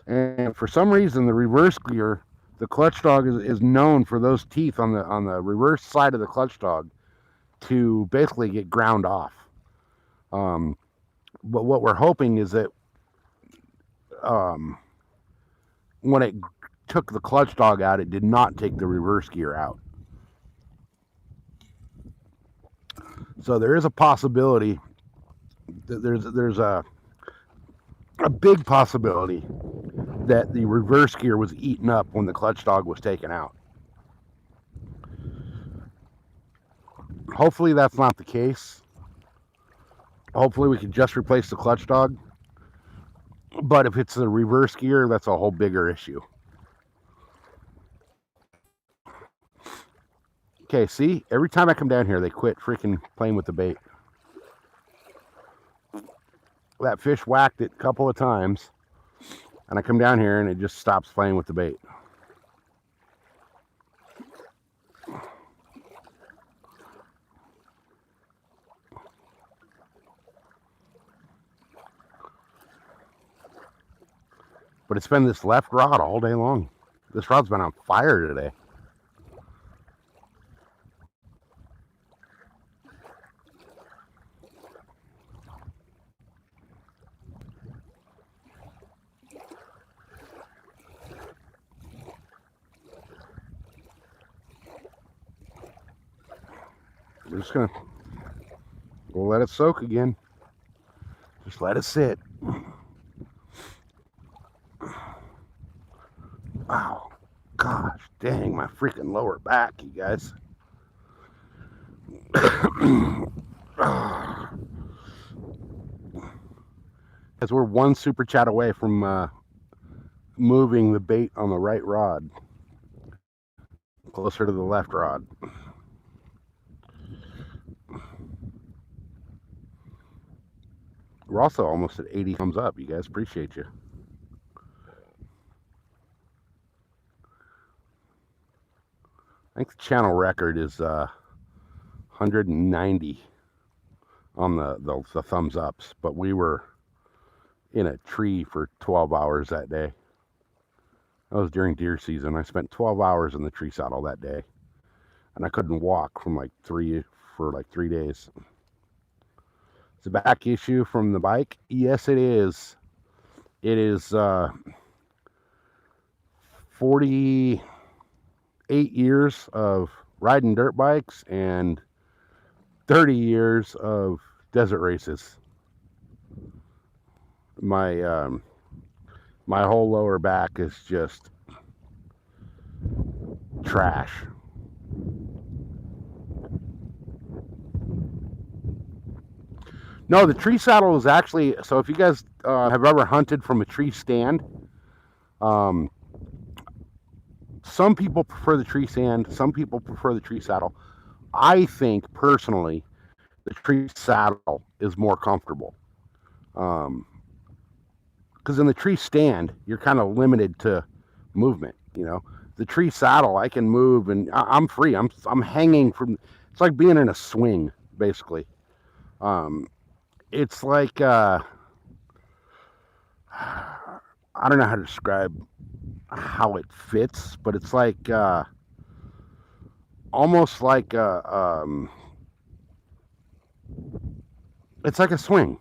And for some reason, the reverse gear, the clutch dog is known for those teeth on the reverse side of the clutch dog to basically get ground off. But what we're hoping is that when it took the clutch dog out, it did not take the reverse gear out. So there is a possibility that there's a big possibility that the reverse gear was eaten up when the clutch dog was taken out. Hopefully that's not the case. Hopefully we can just replace the clutch dog. But if it's the reverse gear, that's a whole bigger issue. Okay, see? Every time I come down here, they quit freaking playing with the bait. That fish whacked it a couple of times, and I come down here and it just stops playing with the bait. But it's been this left rod all day long. This rod's been on fire today. We're just gonna, we'll let it soak again. Just let it sit. Wow, gosh dang, my freaking lower back, you guys. Because we're one super chat away from moving the bait on the right rod closer to the left rod. We're also almost at 80 thumbs up. You guys, appreciate you. I think the channel record is 190 on the thumbs ups, but we were in a tree for 12 hours that day. That was during deer season. I spent 12 hours in the tree saddle that day, and I couldn't walk for like 3 days. It's a back issue from the bike. Yes, it is. It is 48 years of riding dirt bikes and 30 years of desert races. My my whole lower back is just trash. No, the tree saddle is actually, so if you guys have ever hunted from a tree stand, some people prefer the tree stand, some people prefer the tree saddle. I think personally the tree saddle is more comfortable, because in the tree stand you're kind of limited to movement. You know, the tree saddle I can move and I'm free. I'm hanging from, it's like being in a swing basically. It's like I don't know how to describe how it fits, but it's like almost like it's like a swing.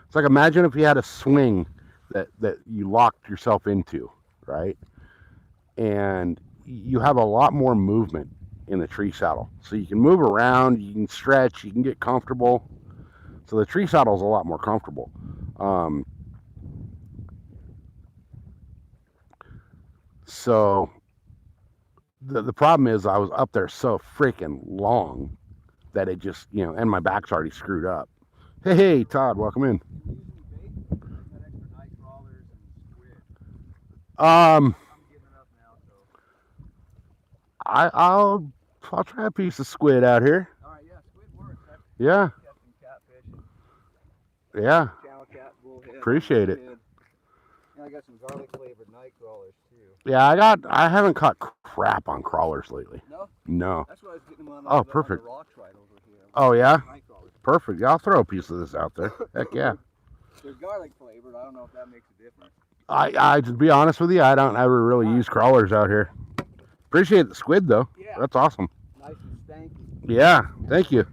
It's like, imagine if you had a swing that you locked yourself into, right? And you have a lot more movement in the tree saddle. So you can move around, you can stretch, you can get comfortable. So the tree saddle is a lot more comfortable. So the problem is I was up there so freaking long that it just, and my back's already screwed up. Hey, Todd, welcome in. I'll try a piece of squid out here. All right, yeah, squid works. Yeah. Catfish. Yeah. Channel cat, bullhead. Appreciate it. And I got some garlic flavored night crawlers too. Yeah, I haven't caught crap on crawlers lately. No? No. That's what I was getting them on. Oh, on perfect. the rocks right over here. Oh, yeah? Night crawlers. Perfect. Yeah, I'll throw a piece of this out there. Heck yeah. They're garlic flavored. I don't know if that makes a difference. I to be honest with you, I don't ever really use crawlers out here. Appreciate the squid though. Yeah. That's awesome. Nice and stanky. Yeah, thank you.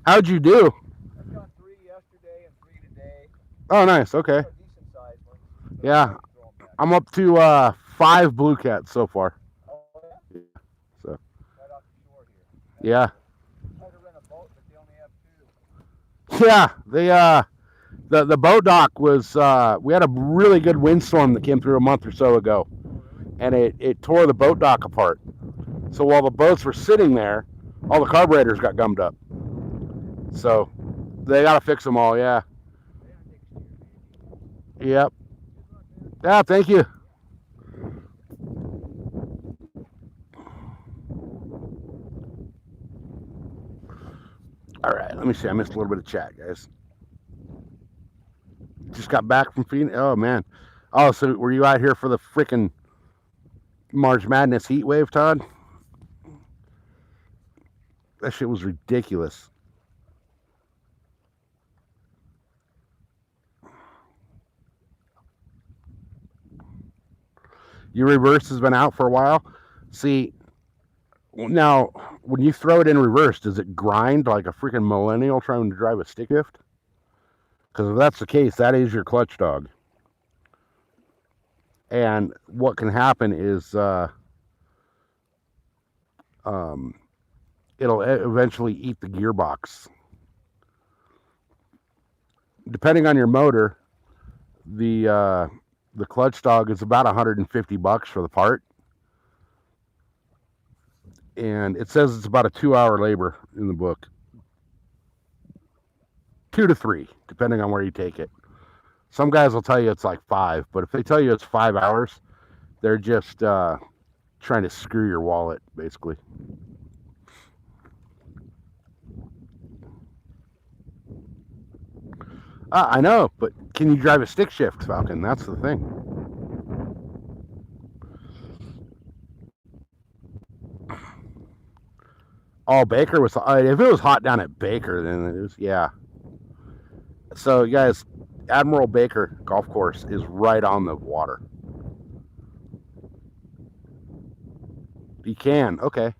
How'd you do? I've got 3 yesterday and 3 today. Oh, nice. Okay. Decent sized ones. Yeah, I'm up to 5 blue cats so far. Oh, yeah? So. Right off the shore here. Yeah. Tried to rent a boat, but they only have 2. Yeah, the boat dock was, we had a really good windstorm that came through a month or so ago, and it tore the boat dock apart. So while the boats were sitting there, all the carburetors got gummed up. So they got to fix them all, yeah. Yep. Yeah, thank you. All right, let me see. I missed a little bit of chat, guys. Just got back from Phoenix. Oh, man. Oh, so were you out here for the freaking March Madness heat wave, Todd? That shit was ridiculous. Your reverse has been out for a while. See, now, when you throw it in reverse, does it grind like a freaking millennial trying to drive a stick shift? Because if that's the case, that is your clutch dog. And what can happen is it'll eventually eat the gearbox. Depending on your motor, the clutch dog is about $150 for the part. And it says it's about a 2-hour labor in the book. 2 to 3, depending on where you take it. Some guys will tell you it's like 5, but if they tell you it's 5 hours, they're just trying to screw your wallet, basically. I know, but can you drive a stick shift, Falcon? That's the thing. Oh, Baker was... if it was hot down at Baker, then it was... Yeah. So, guys, Admiral Baker Golf Course is right on the water. You can. Okay.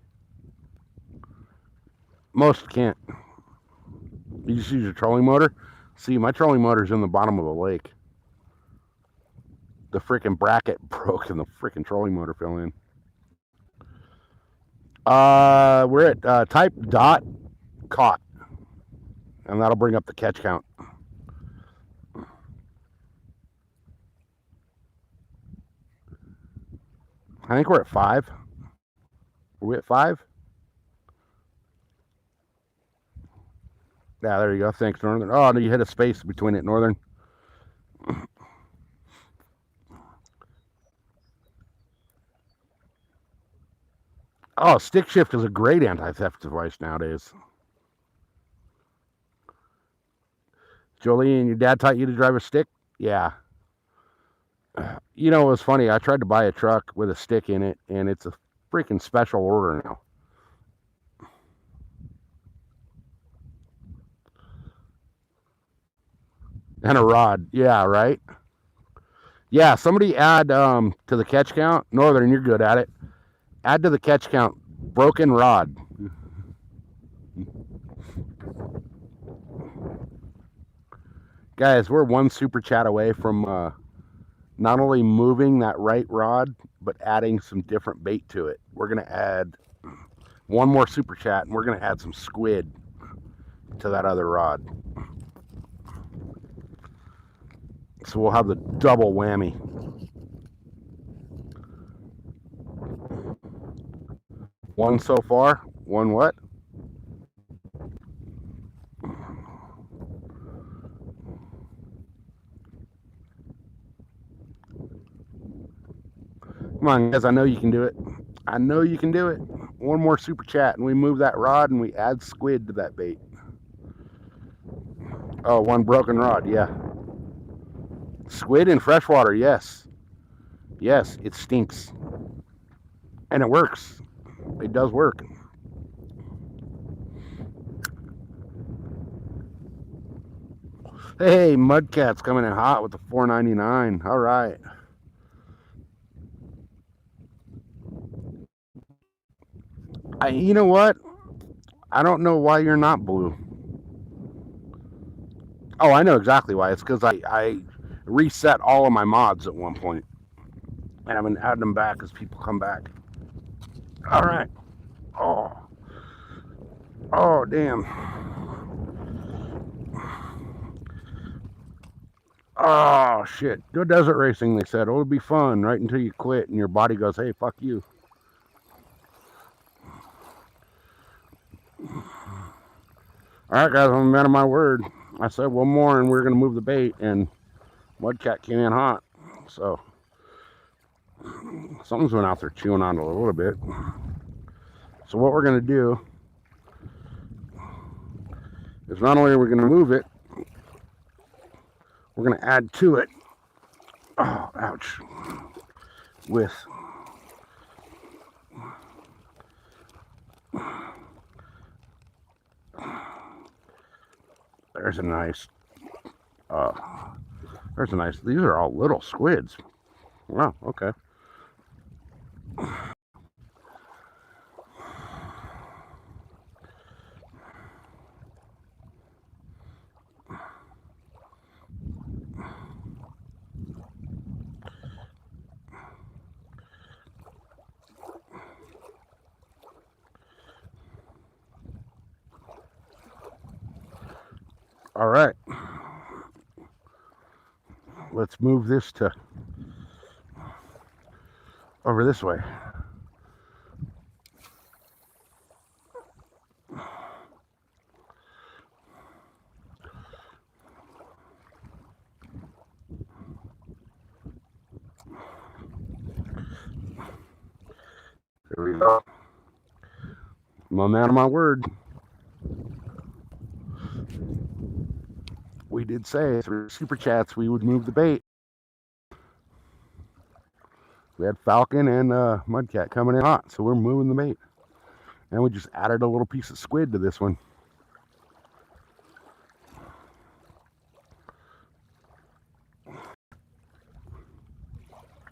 Most can't. You just use your trolling motor? See, my trolling motor's in the bottom of the lake. The freaking bracket broke and the freaking trolling motor fell in. We're at type dot caught. And that'll bring up the catch count. I think we're at 5. Are we at 5? Yeah, there you go. Thanks, Northern. Oh, no, you hit a space between it, Northern. Oh, stick shift is a great anti-theft device nowadays. Jolene, your dad taught you to drive a stick? Yeah. You know, it was funny. I tried to buy a truck with a stick in it, and it's a freaking special order now. And a rod. Yeah, right? Yeah, somebody add to the catch count. Northern, you're good at it. Add to the catch count, broken rod. Guys, we're one super chat away from not only moving that right rod, but adding some different bait to it. We're going to add one more super chat, and we're going to add some squid to that other rod. So we'll have the double whammy. One so far. One what? Come on, guys. I know you can do it. I know you can do it. One more super chat, and we move that rod, and we add squid to that bait. Oh, one broken rod. Yeah. Squid in freshwater. Yes. Yes, it stinks. And it works. It does work. Hey, Mudcat's coming in hot with the $4.99. All right. You know what? I don't know why you're not blue. Oh, I know exactly why. It's because I reset all of my mods at one point. And I've been adding them back as people come back. All right. Oh. Oh, damn. Oh, shit. Go desert racing, they said. It'll be fun right until you quit and your body goes, hey, fuck you. All right, guys, I'm a man of my word. I said one more and we're going to move the bait, and Mudcat came in hot. So something's been out there chewing on it a little bit. So what we're going to do is not only are we going to move it, we're going to add to it, oh, ouch, with there's a nice, these are all little squids. Wow, okay. All right, let's move this to over this way. There we go. I'm a man of my word. We did say through super chats we would move the bait. We had Falcon and Mudcat coming in hot, so we're moving the bait. And we just added a little piece of squid to this one.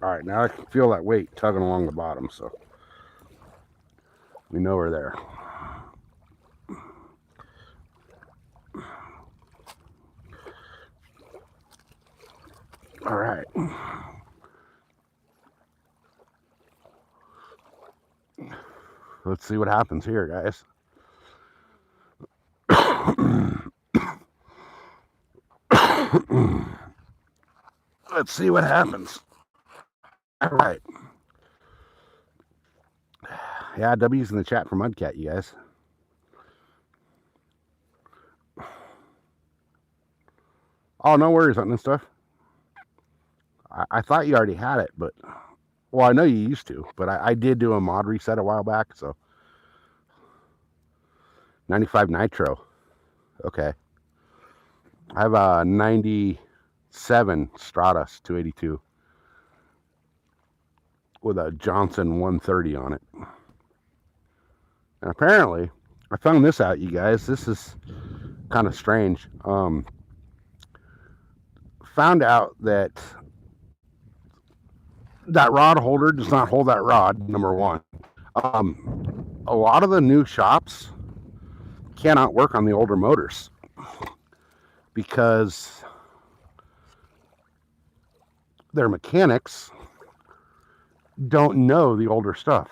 All right, now I can feel that weight tugging along the bottom, so we know we're there. All right. Let's see what happens here, guys. Let's see what happens. All right. Yeah, W's in the chat for Mudcat, you guys. Oh, no worries on this stuff. I thought you already had it, but... Well, I know you used to, but I did do a mod reset a while back, so... 95 Nitro. Okay. I have a 97 Stratus 282 with a Johnson 130 on it. And apparently, I found this out, you guys. This is kind of strange. Found out that that rod holder does not hold that rod, number one. A lot of the new shops cannot work on the older motors because their mechanics don't know the older stuff.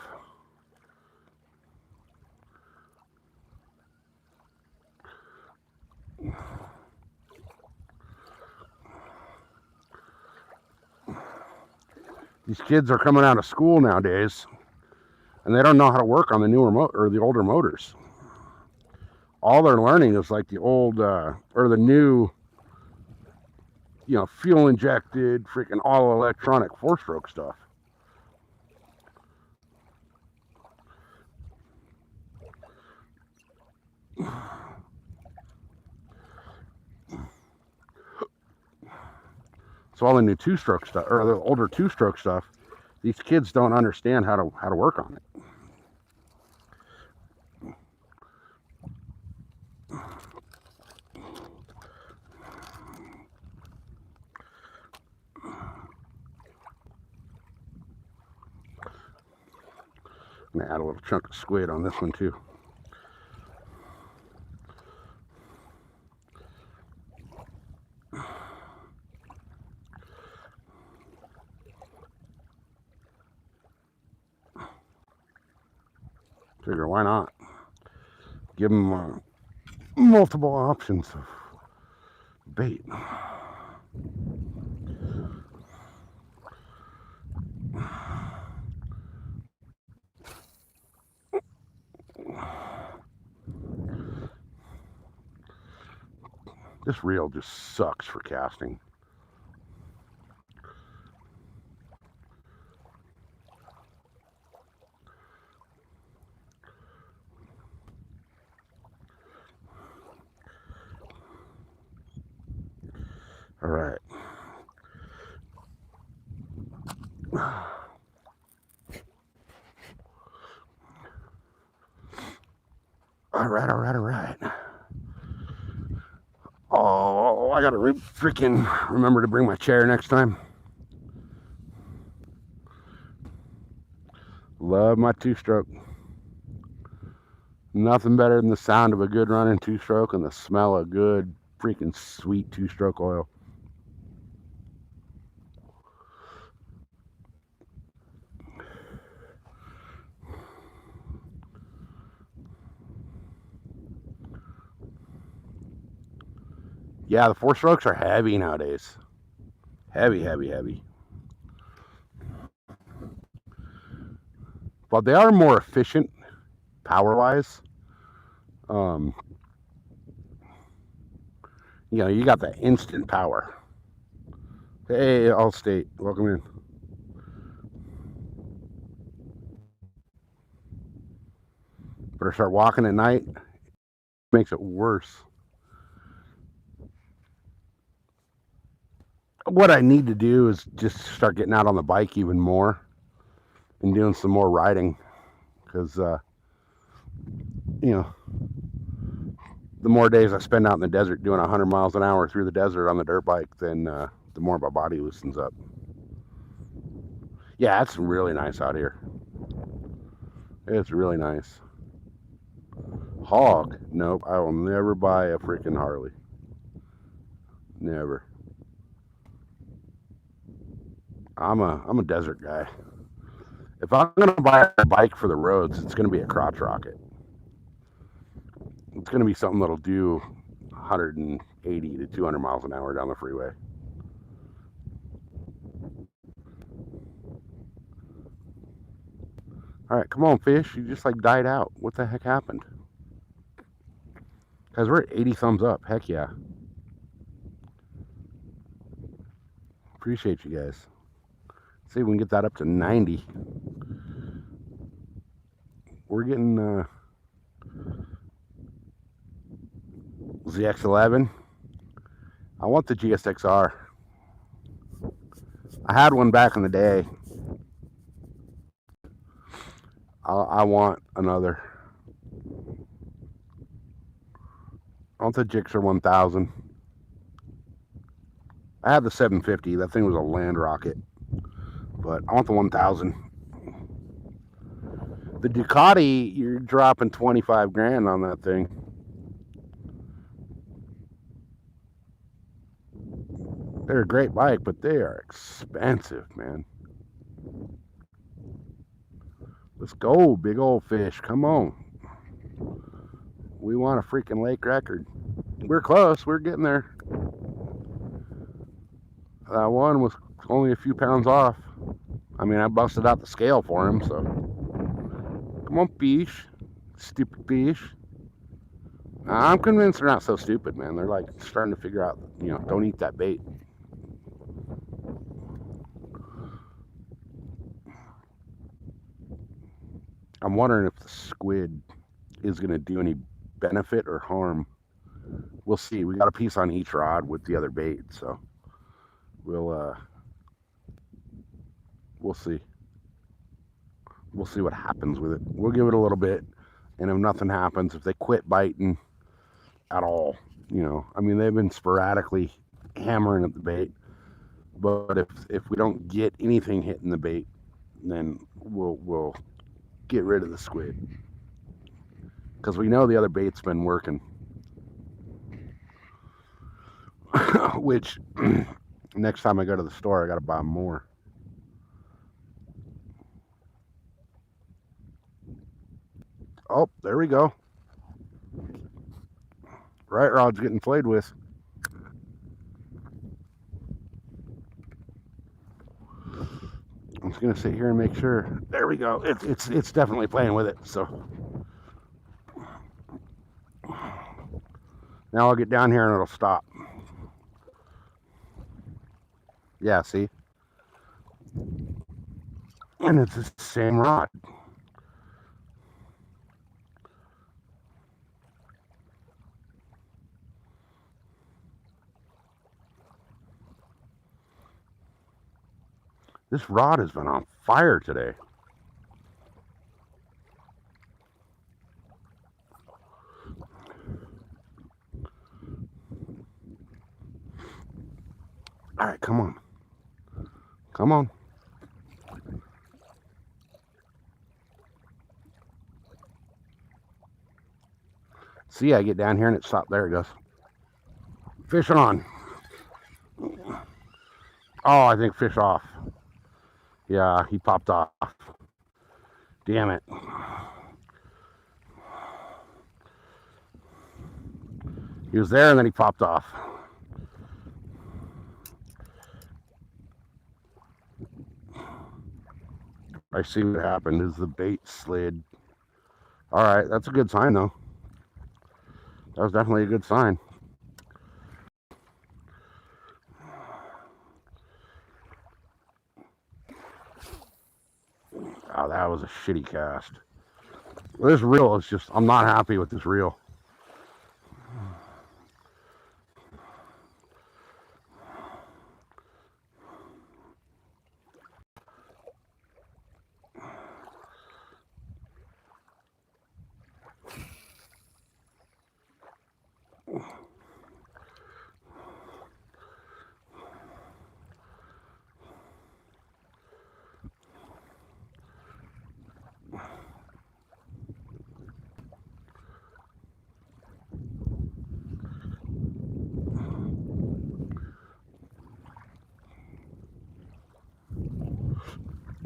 These kids are coming out of school nowadays, and they don't know how to work on the newer or the older motors. All they're learning is like the old or the new, fuel injected, freaking all electronic 4-stroke stuff. So all the new 2-stroke stuff, or the older 2-stroke stuff, these kids don't understand how to work on it. I'm gonna add a little chunk of squid on this one too. Figure, why not? Give them multiple options of bait. This reel just sucks for casting. All right. All right. Oh, I gotta freaking remember to bring my chair next time. Love my 2-stroke. Nothing better than the sound of a good running 2-stroke and the smell of good freaking sweet 2-stroke oil. Yeah, the 4-strokes are heavy nowadays. Heavy. But they are more efficient power-wise. You got the instant power. Hey, Allstate, welcome in. Better start walking at night. Makes it worse. What I need to do is just start getting out on the bike even more and doing some more riding, because the more days I spend out in the desert doing 100 miles an hour through the desert on the dirt bike, then the more my body loosens up. Yeah, it's really nice out here. It's really nice. Hog? Nope, I will never buy a freaking Harley. Never. I'm a desert guy. If I'm gonna buy a bike for the roads, it's gonna be a crotch rocket. It's gonna be something that'll do 180 to 200 miles an hour down the freeway. All right, come on, fish. You just like died out. What the heck happened? Guys, we're at 80 thumbs up. Heck yeah. Appreciate you guys. See if we can get that up to 90. We're getting ZX11. I want the GSXR. I had one back in the day. I want another. I want the Gixxer 1000. I had the 750. That thing was a land rocket. But I want the 1000. The Ducati, you're dropping 25 grand on that thing. They're a great bike, but they are expensive, man. Let's go, big old fish. Come on. We want a freaking lake record. We're close. We're getting there. That one was only a few pounds off. I mean, I busted out the scale for him, so. Come on, fish. Stupid fish. I'm convinced they're not so stupid, man. They're like starting to figure out, you know, don't eat that bait. I'm wondering if the squid is going to do any benefit or harm. We'll see. We got a piece on each rod with the other bait, so we'll see. We'll see what happens with it. We'll give it a little bit, and if nothing happens, if they quit biting at all, you know, I mean, they've been sporadically hammering at the bait, but if we don't get anything hitting the bait, then we'll get rid of the squid, because we know the other bait's been working. Which next time I go to the store, I gotta buy more. Oh, there we go. Right rod's getting played with. I'm just gonna sit here and make sure. There we go. It's definitely playing with it. So now I'll get down here and it'll stop. Yeah, see? And it's the same rod. This rod has been on fire today. All right, come on. Come on. See, I get down here and it stopped. There it goes. Fishing on. Oh, I think fish off. Yeah, he popped off. Damn it. He was there and then he popped off. I see what happened is the bait slid. All right, that's a good sign though. That was definitely a good sign. Oh, that was a shitty cast. This reel is just, I'm not happy with this reel.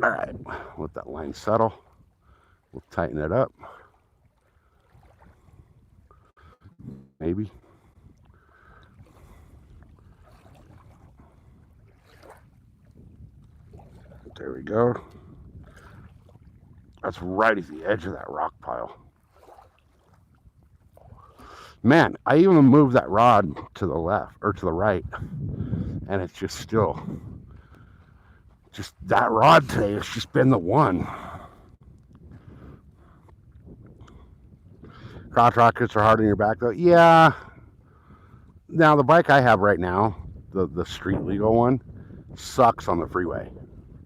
All right, let that line settle. We'll tighten it up. Maybe. There we go. That's right at the edge of that rock pile. Man, I even moved that rod to the left or to the right, and it's just still, just that rod today has just been the one. Crotch rockets are hard on your back though. Yeah. Now the bike I have right now, the street legal one, sucks on the freeway.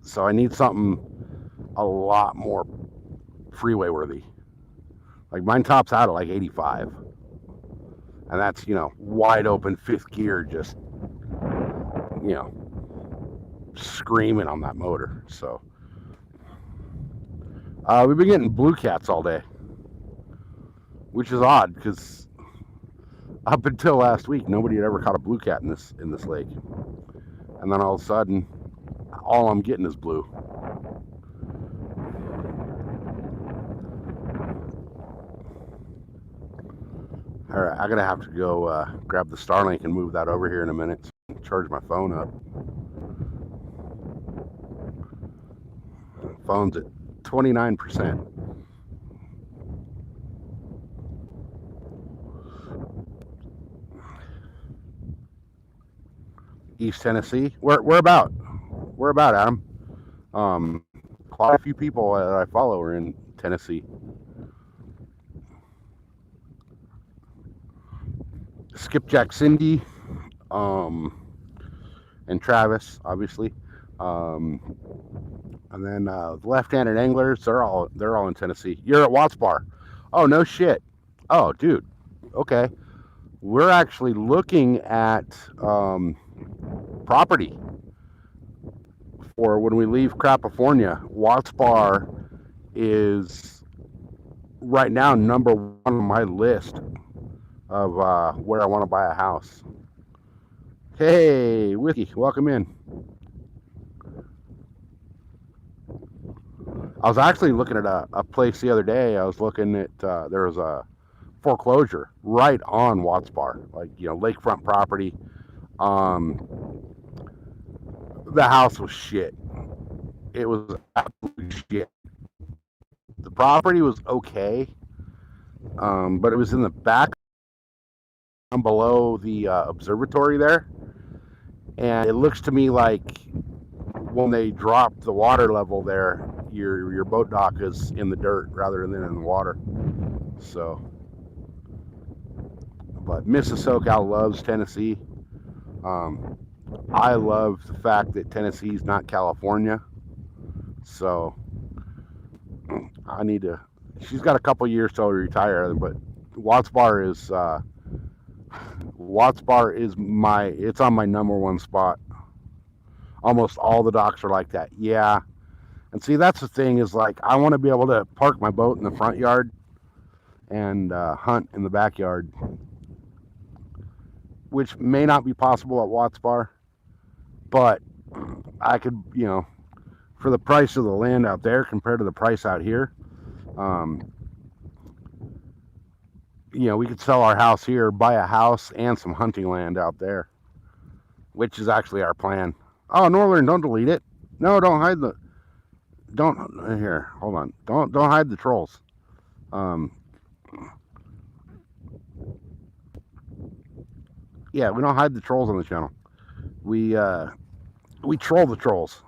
So I need something a lot more freeway worthy. Like mine tops out at like 85. And that's, you know, wide open fifth gear, just, you know, screaming on that motor. So we've been getting blue cats all day, which is odd because up until last week nobody had ever caught a blue cat in this lake. and then all of a sudden, all I'm getting is blue. All right, I'm gonna have to go grab the Starlink and move that over here in a minute. So charge my phone up. Phone's at 29%. East Tennessee. Where about? Where about, Adam? Quite a few people that I follow are in Tennessee. Skipjack Cindy, and Travis, obviously, and then the left-handed anglers. They're all in Tennessee. You're at Watts Bar. Oh, no shit. Oh, dude. Okay, we're actually looking at property for when we leave California. Watts Bar is right now number one on my list of where I want to buy a house. Hey, Whiskey, welcome in. I was actually looking at a place the other day. I was looking at, there was a foreclosure right on Watts Bar, like, you know, lakefront property. The house was shit. It was absolutely shit. The property was okay, but it was in the back below the observatory there. And it looks to me like when they drop the water level there, your boat dock is in the dirt rather than in the water. So, but Mississauga loves Tennessee. I love the fact that Tennessee's not California. So I need to. She's got a couple years till we retire, but Watts Bar is it's on my number one spot. Almost all the docks are like that. Yeah. And see, that's the thing, is like, I want to be able to park my boat in the front yard and hunt in the backyard, which may not be possible at Watts Bar, but I could, you know, for the price of the land out there compared to the price out here, you know, we could sell our house here, buy a house and some hunting land out there, which is actually our plan. Oh, Northern, don't delete it. No, don't hide the. Don't here. Hold on. Don't hide the trolls. Yeah, we don't hide the trolls on the channel. We troll the trolls.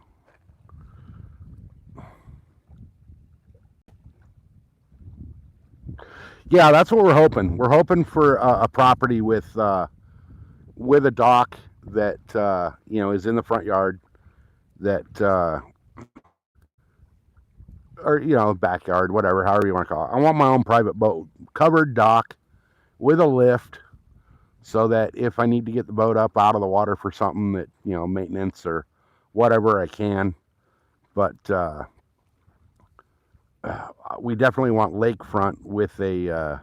Yeah, that's what we're hoping. We're hoping for a property with a dock that you know, is in the front yard, that or, you know, backyard, whatever, however you want to call it. I want my own private boat, covered dock with a lift, so that if I need to get the boat up out of the water for something that, you know, maintenance or whatever, I can. But we definitely want lakefront with a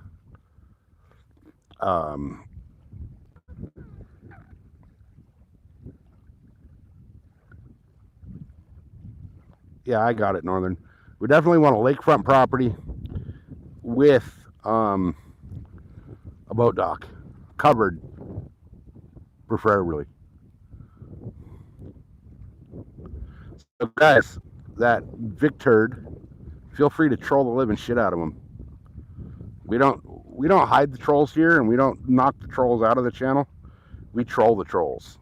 yeah, I got it, Northern. We definitely want a lakefront property with a boat dock, covered, preferably. So guys, that Victor, feel free to troll the living shit out of him. We don't hide the trolls here, and we don't knock the trolls out of the channel. We troll the trolls.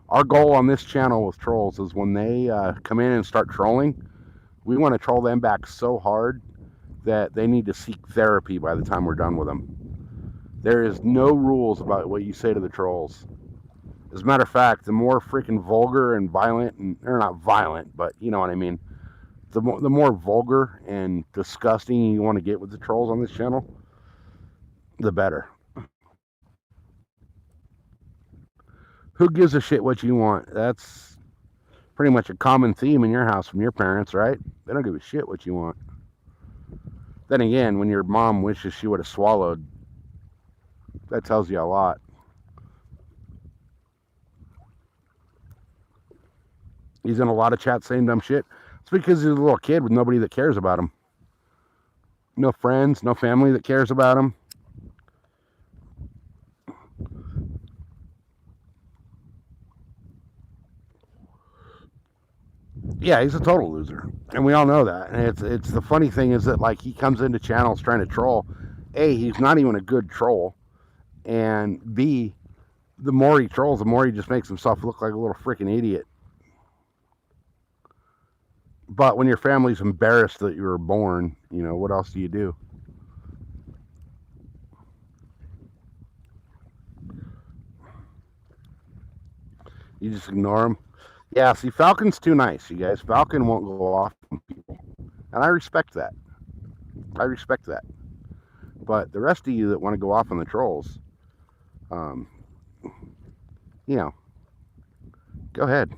Our goal on this channel with trolls is when they come in and start trolling, we want to troll them back so hard that they need to seek therapy by the time we're done with them. There is no rules about what you say to the trolls. As a matter of fact, the more freaking vulgar and violent, and they're not violent, but you know what I mean, the more vulgar and disgusting you want to get with the trolls on this channel, the better. Who gives a shit what you want? That's pretty much a common theme in your house from your parents, right? They don't give a shit what you want. Then again, when your mom wishes she would have swallowed, that tells you a lot. He's in a lot of chats saying dumb shit. It's because he's a little kid with nobody that cares about him. No friends, no family that cares about him. Yeah, he's a total loser, and we all know that. And it's the funny thing is that like he comes into channels trying to troll. A, he's not even a good troll, and B, the more he trolls, the more he just makes himself look like a little freaking idiot. But when your family's embarrassed that you were born, you know, what else do you do? You just ignore him. Yeah, see, Falcon's too nice, you guys. Falcon won't go off on people. And I respect that. I respect that. But the rest of you that want to go off on the trolls, you know, go ahead.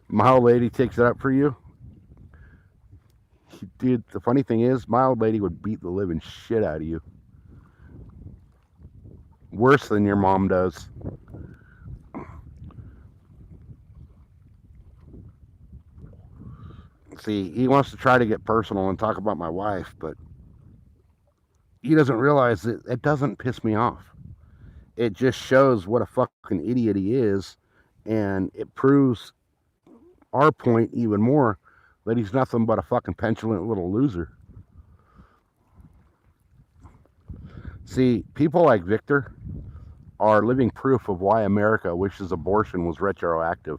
My old lady takes it up for you. Dude, the funny thing is, my old lady would beat the living shit out of you. Worse than your mom does. See, he wants to try to get personal and talk about my wife, but he doesn't realize that it doesn't piss me off. It just shows what a fucking idiot he is, and it proves our point even more that he's nothing but a fucking petulant little loser. See, people like Victor are living proof of why America wishes abortion was retroactive.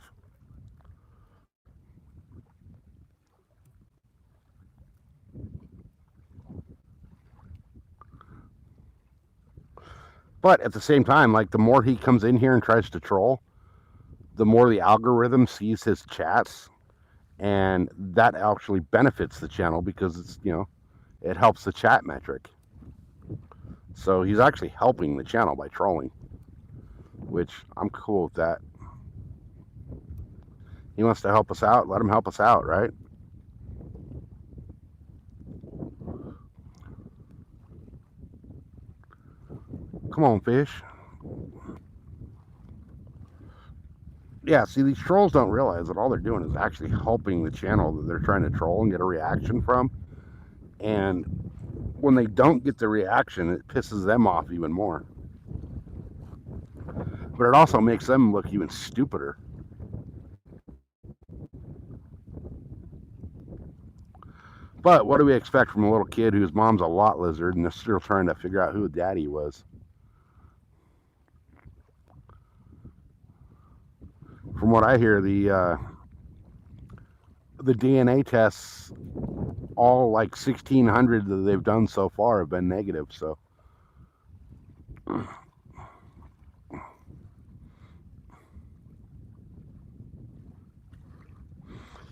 But at the same time, like the more he comes in here and tries to troll, the more the algorithm sees his chats, and that actually benefits the channel because it's, you know, it helps the chat metric. So he's actually helping the channel by trolling, which I'm cool with that. He wants to help us out, let him help us out, right? Come on, fish. Yeah, see, these trolls don't realize that all they're doing is actually helping the channel that they're trying to troll and get a reaction from. And when they don't get the reaction, it pisses them off even more. But it also makes them look even stupider. But what do we expect from a little kid whose mom's a lot lizard and they're still trying to figure out who daddy was? From what I hear, the DNA tests, all like 1,600 that they've done so far, have been negative. So,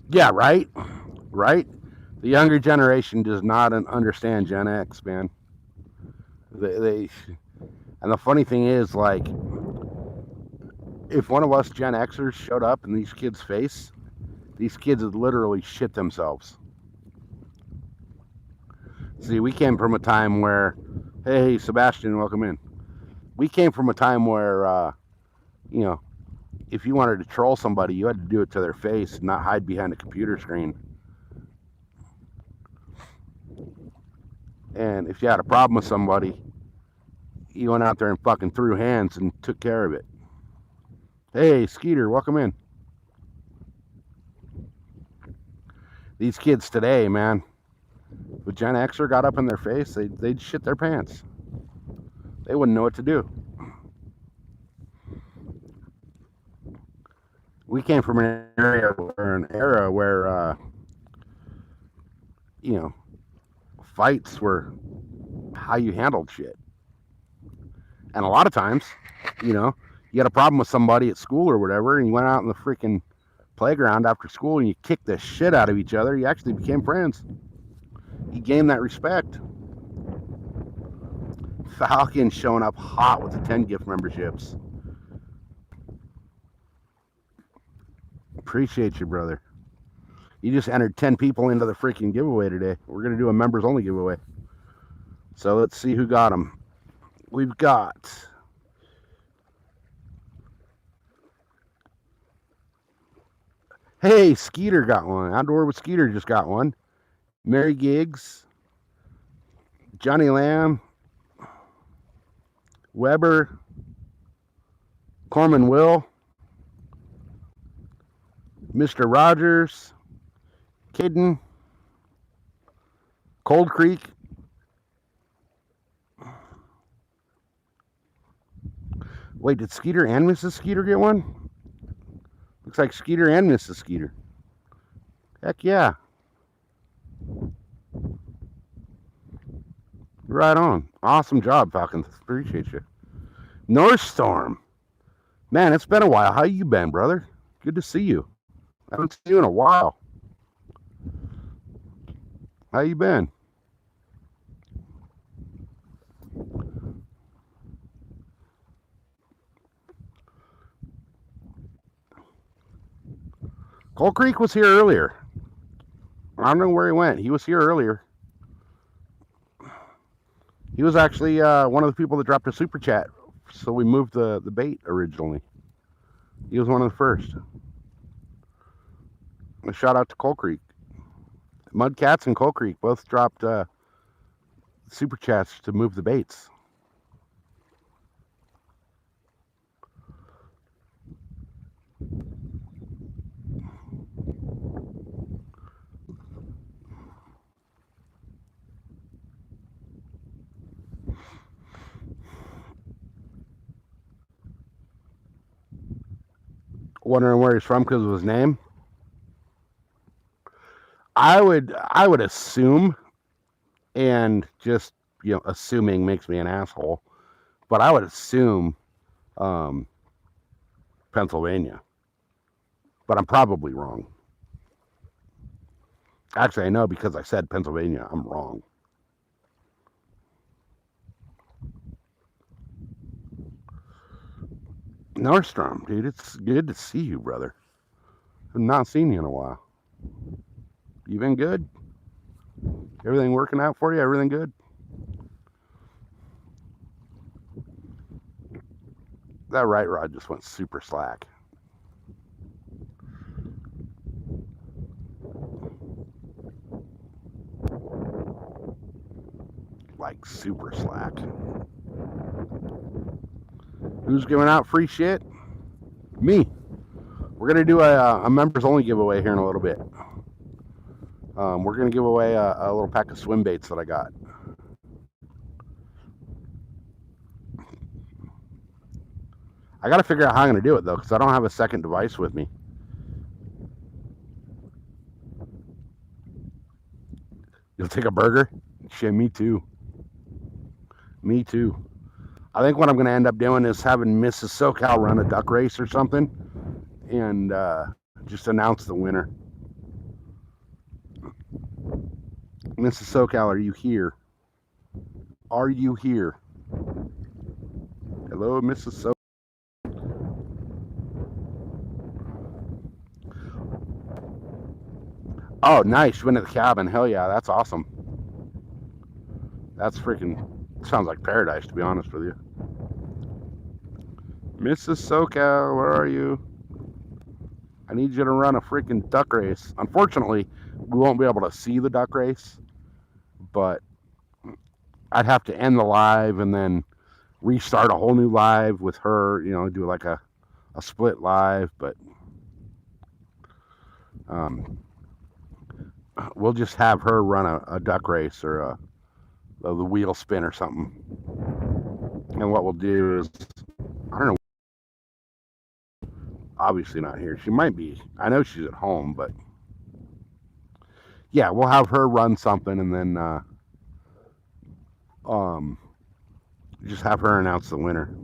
yeah, right, right. The younger generation does not understand Gen X, man. They and the funny thing is, like, if one of us Gen Xers showed up in these kids' face, these kids would literally shit themselves. See, we came from a time where, hey, Sebastian, welcome in. We came from a time where, you know, if you wanted to troll somebody, you had to do it to their face, not hide behind a computer screen. And if you had a problem with somebody, you went out there and fucking threw hands and took care of it. Hey, Skeeter, welcome in. These kids today, man, if Gen Xer got up in their face, they'd shit their pants. They wouldn't know what to do. We came from an era where you know, fights were how you handled shit. And a lot of times, you know, you had a problem with somebody at school or whatever, and you went out in the freaking playground after school and you kicked the shit out of each other, you actually became friends. You gained that respect. Falcon showing up hot with the 10 gift memberships. Appreciate you, brother. You just entered 10 people into the freaking giveaway today. We're going to do a members only giveaway. So let's see who got them. We've got Hey, Skeeter got one. Outdoor with Skeeter just got one. Mary Giggs, Johnny Lamb, Weber, Corman Will, Mr. Rogers, Kidden, Cold Creek. Wait, did Skeeter and Mrs. Skeeter get one? Looks like Skeeter and Mrs. Skeeter. Heck yeah. Right on. Awesome job, Falcons. Appreciate you. North Storm. Man, it's been a while. How you been, brother? Good to see you. I haven't seen you in a while. How you been? Cold Creek was here earlier. I don't know where he went. He was here earlier. He was actually one of the people that dropped a super chat. So we moved the bait originally. He was one of the first. A shout out to Cold Creek. Mudcats and Cold Creek both dropped super chats to move the baits. Wondering where he's from because of his name. I would assume, and just assuming makes me an asshole, but I would assume Pennsylvania. But I'm probably wrong. Actually, I know because I said Pennsylvania. I'm wrong. Nordstrom, dude, it's good to see you, brother. I've not seen you in a while. You been good? Everything working out for you? Everything good? That right rod just went super slack. Like super slack. Who's giving out free shit? Me. We're gonna do a members only giveaway here in a little bit. We're gonna give away a little pack of swim baits that I got. I gotta figure out how I'm gonna do it though, because I don't have a second device with me. You'll take a burger? Shit, me too. Me too. I think what I'm gonna end up doing is having Mrs. SoCal run a duck race or something, and just announce the winner. Mrs. SoCal, are you here? Are you here? Hello, Mrs. SoCal. Oh, nice. You went to the cabin. Hell yeah, that's awesome. That's freaking sounds like paradise, to be honest with you. Mrs. SoCal, where are you? I need you to run a freaking duck race. Unfortunately, we won't be able to see the duck race, but I'd have to end the live and then restart a whole new live with her, do like a split live, but we'll just have her run a duck race or the wheel spin or something. And what we'll do is, I don't know, obviously not here. She might be. I know she's at home, but yeah, we'll have her run something and then just have her announce the winner.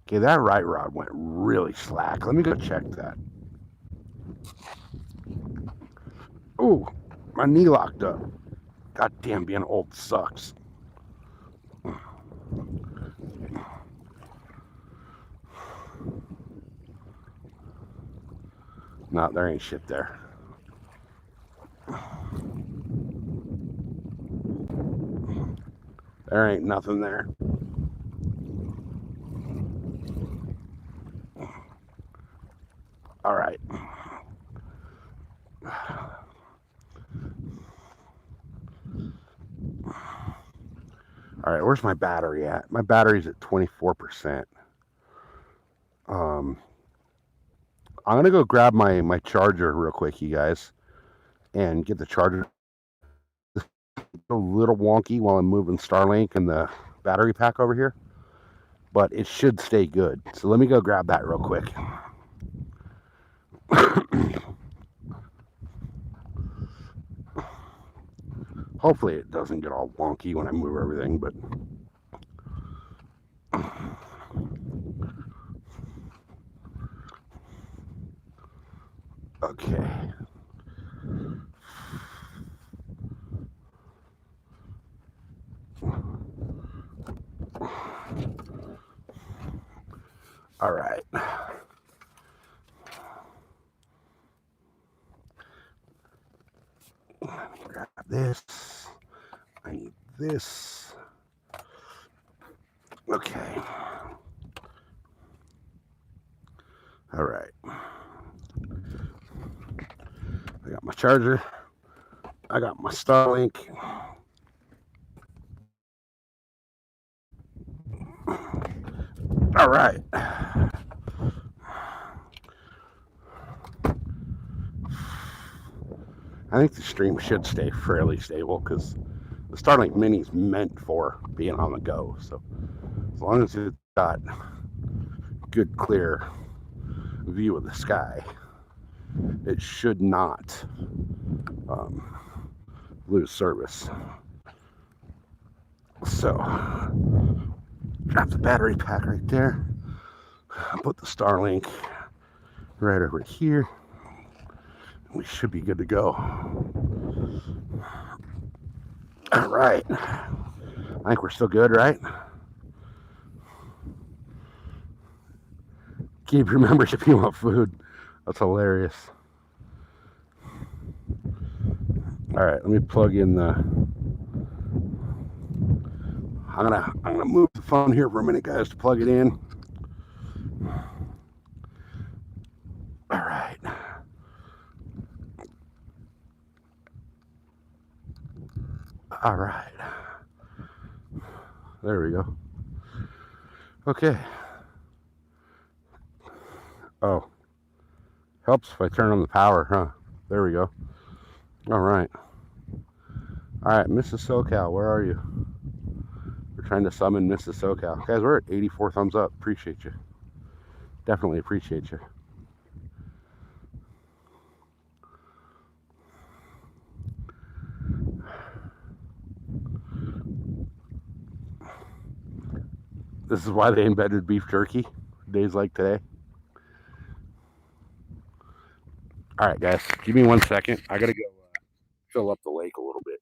Okay, that right rod went really slack. Let me go check that. Oh, my knee locked up. God damn, being old sucks. No, there ain't shit there. There ain't nothing there. All right. All right, where's my battery at? My battery's at 24%. I'm gonna go grab my charger real quick, you guys, and get the charger. It's a little wonky while I'm moving Starlink and the battery pack over here, but it should stay good. So let me go grab that real quick. Hopefully it doesn't get all wonky when I move everything, but okay. All right. Let me grab this. I need this. Okay. All right. I got my charger. I got my Starlink. All right. I think the stream should stay fairly stable because the Starlink Mini is meant for being on the go. So as long as it's got good, clear view of the sky, it should not lose service. So drop the battery pack right there. Put the Starlink right over here. We should be good to go. All right. I think we're still good, right? Keep your members if you want food. That's hilarious. All right, let me plug in the. I'm gonna move the phone here for a minute, guys, to plug it in. All right. All right. There we go. Okay. Oh. Helps if I turn on the power, huh? There we go. All right. All right, Mrs. SoCal, where are you? We're trying to summon Mrs. SoCal. Guys, we're at 84 thumbs up. Appreciate you. Definitely appreciate you. This is why they invented beef jerky, days like today. All right, guys, give me 1 second. I gotta go fill up the lake a little bit.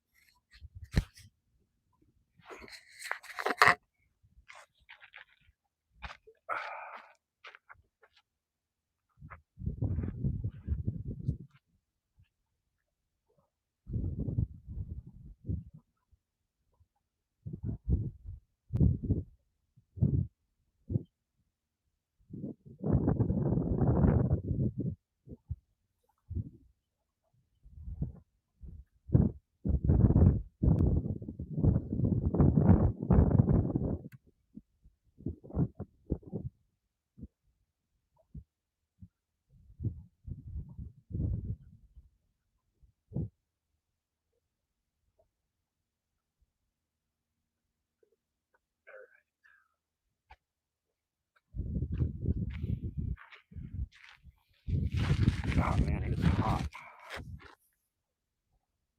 Oh man, it is hot.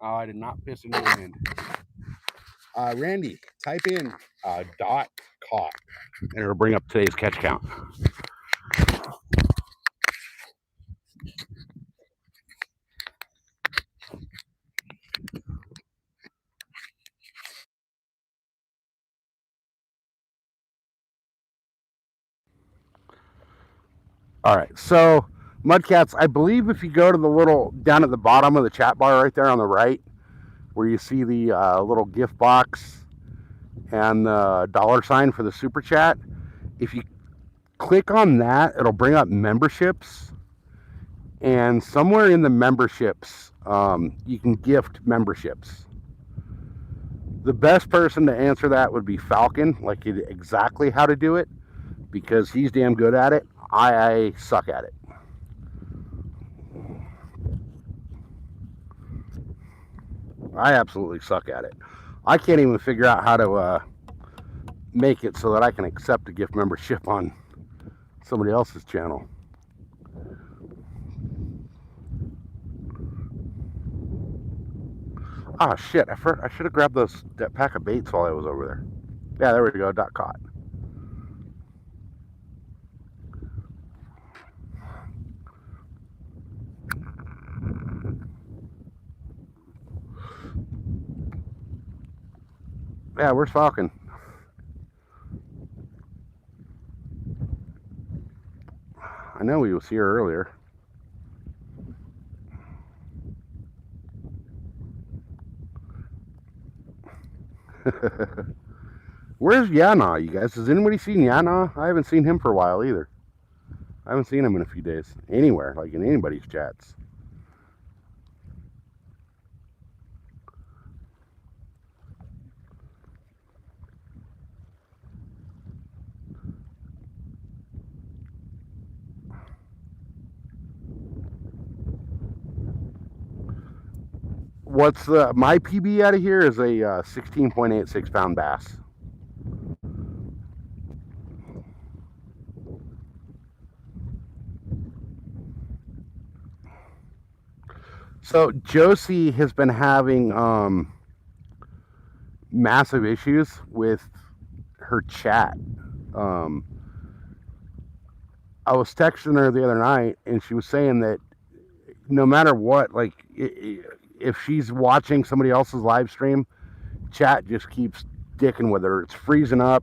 Oh, I did not piss into the wind. Randy, type in dot caught, and it'll bring up today's catch count. All right, so Mudcats, I believe if you go to the little down at the bottom of the chat bar right there on the right, where you see the little gift box and the $ for the super chat, if you click on that, it'll bring up memberships, And somewhere in the memberships, you can gift memberships. The best person to answer that would be Falcon, like exactly how to do it, because he's damn good at it. I suck at it. I absolutely suck at it. I can't even figure out how to make it so that I can accept a gift membership on somebody else's channel. Oh shit, I should have grabbed that pack of baits while I was over there. Yeah, there we go, got caught. Yeah, where's Falcon? I know he was here earlier. Where's Yana, you guys? Has anybody seen Yana? I haven't seen him for a while either. I haven't seen him in a few days. Anywhere, like in anybody's chats. What's my PB out of here is a 16.86 pound bass. So Josie has been having massive issues with her chat. I was texting her the other night, and she was saying that no matter what, like if she's watching somebody else's live stream, chat just keeps dicking with her. It's freezing up.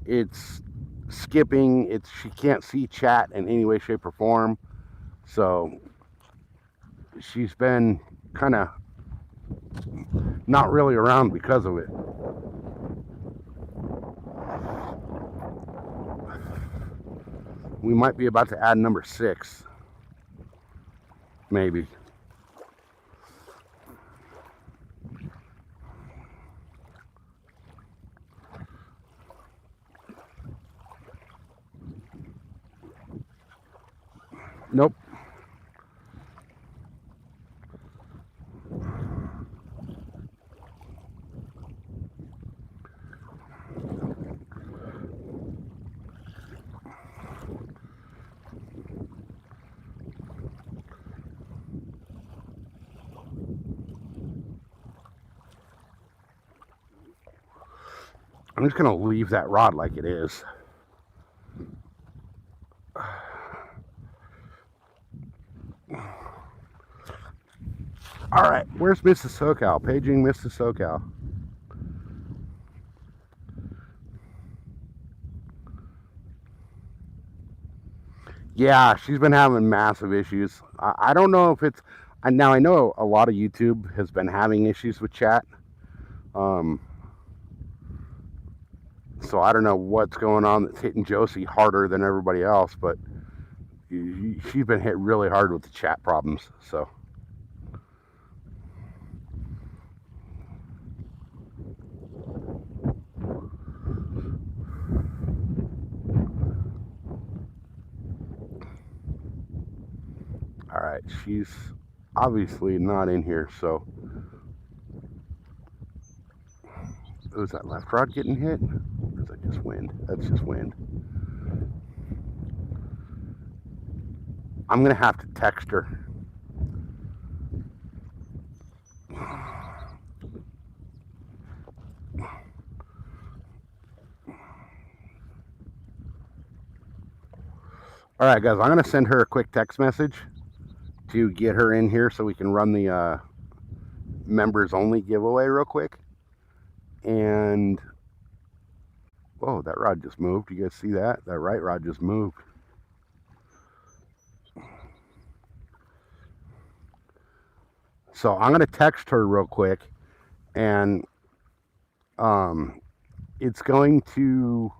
It's skipping. She can't see chat in any way, shape, or form. So she's been kind of not really around because of it. We might be about to add number 6. Maybe. Nope. I'm just going to leave that rod like it is. All right, where's Mrs. SoCal? Paging Mrs. SoCal. Yeah, she's been having massive issues. I don't know if it's... Now, I know a lot of YouTube has been having issues with chat. So I don't know what's going on that's hitting Josie harder than everybody else, but she's been hit really hard with the chat problems, so... All right, she's obviously not in here, so... Was that left rod getting hit? Or is that just wind? That's just wind. I'm gonna have to text her. All right, guys, I'm gonna send her a quick text message to get her in here so we can run the members only giveaway real quick. And whoa, that rod just moved. You guys see that? That right rod just moved. So I'm gonna text her real quick, and it's going to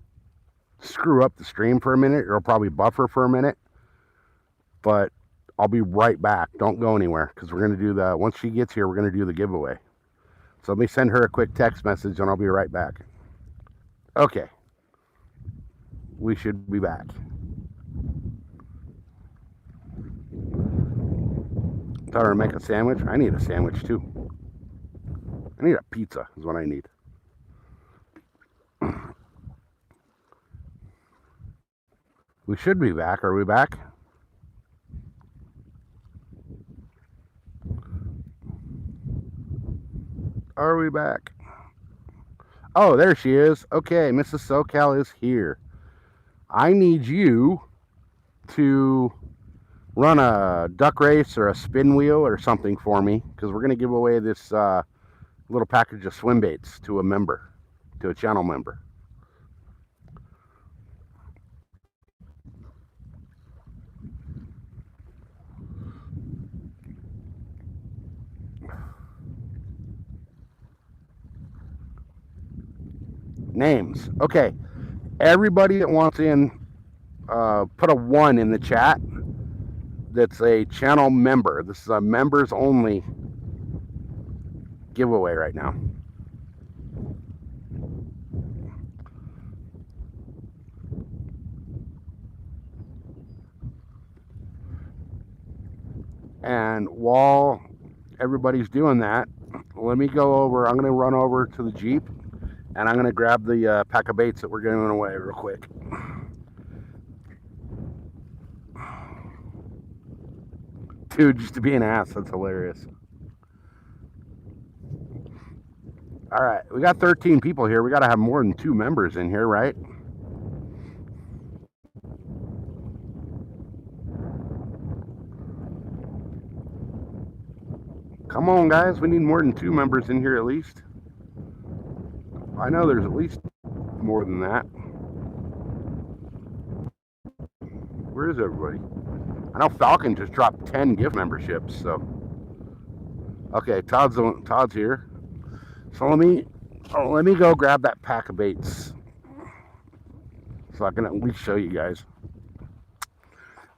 screw up the stream for a minute. It'll probably buffer for a minute, but I'll be right back. Don't go anywhere because we're going to do the, once she gets here, we're going to do the giveaway. So let me send her a quick text message and I'll be right back. Okay. We should be back. Tell her to make a sandwich. I need a sandwich too. I need a pizza is what I need. We should be back. Are we back? Are we back? Oh, there she is. Okay, Mrs. SoCal is here. I need you to run a duck race or a spin wheel or something for me because we're going to give away this little package of swim baits to a member, to a channel member. Names. Okay. Everybody that wants in, put a 1 in the chat. That's a channel member. This is a members only giveaway right now. And while everybody's doing that, let me go over. I'm going to run over to the Jeep and I'm going to grab the pack of baits that we're giving away real quick. Dude, just to be an ass, that's hilarious. All right, we got 13 people here. We got to have more than 2 members in here, right? Come on, guys. We need more than 2 members in here at least. I know there's at least more than that. Where is everybody? I know Falcon just dropped 10 gift memberships, so. Okay, Todd's here. So let me go grab that pack of baits so I can at least show you guys.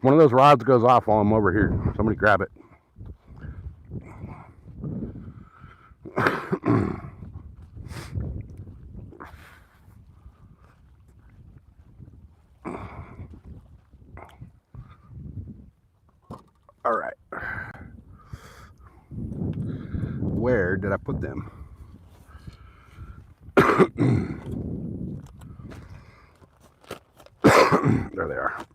One of those rods goes off while I'm over here. Somebody grab it. All right. Where did I put them? There they are.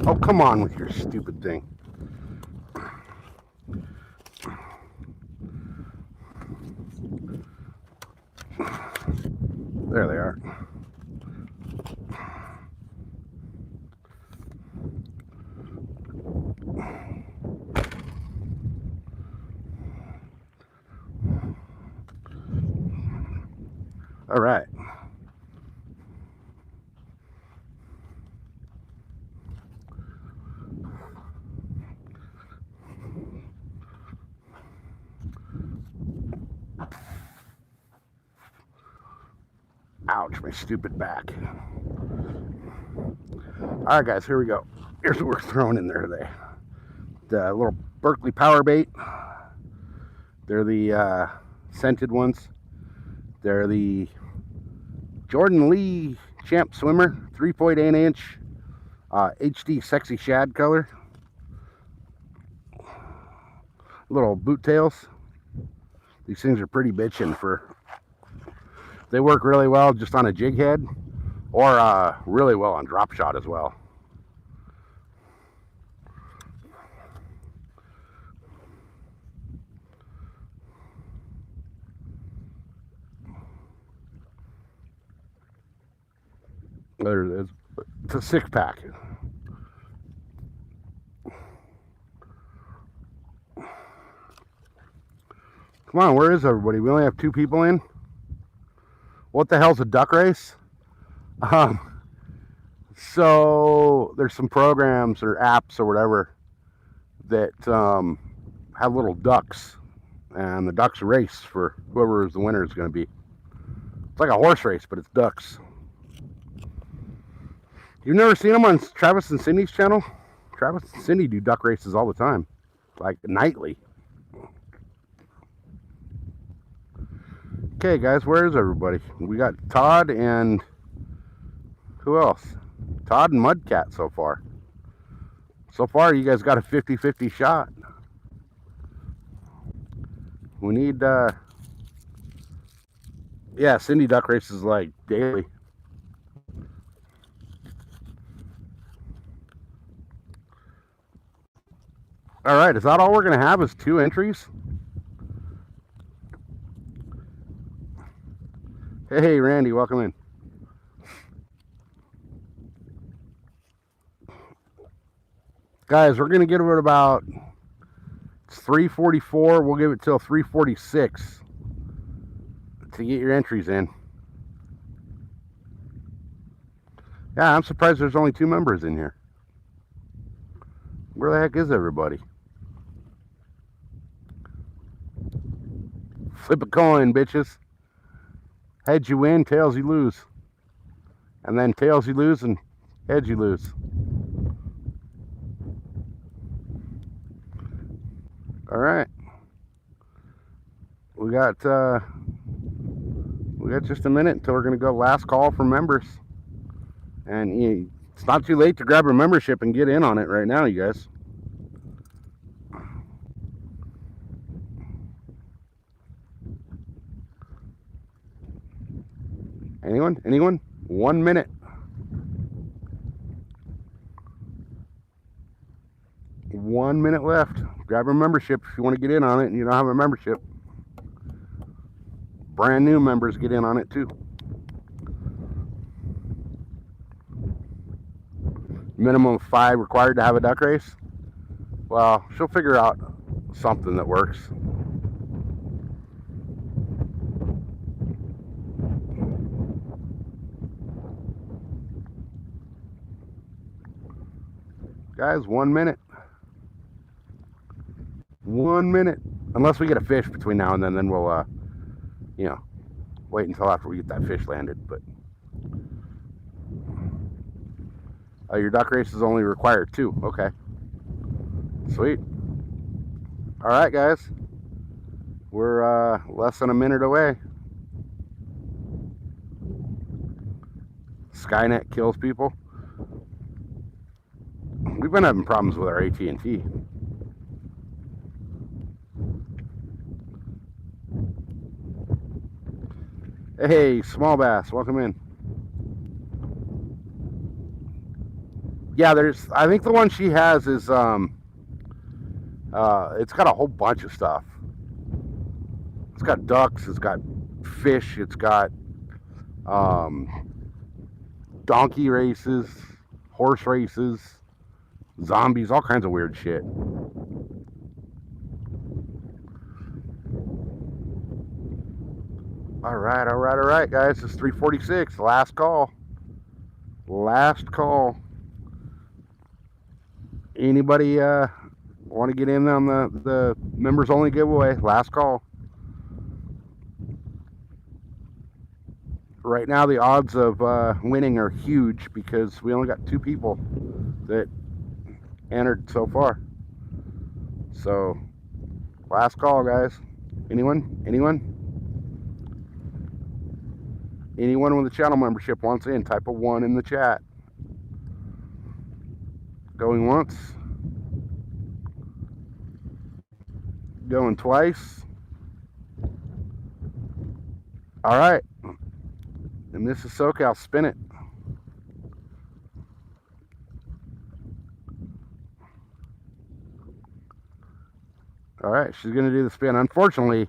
Oh, come on with your stupid thing. There they are. All right. Ouch, my stupid back. All right, guys, here we go. Here's what we're throwing in there today. The little Berkeley power bait. They're the scented ones. They're the Jordan Lee Champ Swimmer 3.8 inch HD sexy shad color. Little boot tails. These things are pretty bitchin' for. They work really well just on a jig head, or really well on drop shot as well. There it is. It's a 6-pack. Come on, where is everybody? We only have 2 people in. What the hell's a duck race? So there's some programs or apps or whatever that have little ducks and the ducks race for whoever the winner is going to be. It's like a horse race, but it's ducks. You've never seen them on Travis and Cindy's channel? Travis and Cindy do duck races all the time, like nightly. Okay, guys, where is everybody? We got Todd and who else? Todd and Mudcat so far. So far, you guys got a 50-50 shot. We need, yeah, Cindy duck races like daily. All right, is that all we're going to have is 2 entries? Hey, Randy, welcome in. Guys, we're going to give it about, it's 3:44. We'll give it till 3:46 to get your entries in. Yeah, I'm surprised there's only 2 members in here. Where the heck is everybody? Flip a coin, bitches. Heads you win, tails you lose. And then tails you lose and heads you lose. All right. We got just a minute until we're going to go last call for members. And it's not too late to grab a membership and get in on it right now, you guys. Anyone? 1 minute. One minute left. Grab a membership if you want to get in on it and you don't have a membership. Brand new members get in on it too. Minimum of 5 required to have a duck race. Well, she'll figure out something that works. Guys, 1 minute. 1 minute. Unless we get a fish between now and then we'll, wait until after we get that fish landed. But your duck race is only required 2. Okay. Sweet. All right, guys. We're less than a minute away. Skynet kills people. We've been having problems with our AT&T. Hey, small bass, welcome in. Yeah, I think the one she has is, it's got a whole bunch of stuff. It's got ducks, it's got fish, it's got, donkey races, horse races, zombies, all kinds of weird shit. All right, guys. It's 3:46. Last call. Last call. Anybody want to get in on the members only giveaway? Last call. Right now, the odds of winning are huge because we only got 2 people that entered so far. So, last call, guys. Anyone? Anyone with a channel membership wants in, type a 1 in the chat. Going once. Going twice. All right. And this is SoCal. Spin it. All right, she's going to do the spin. Unfortunately,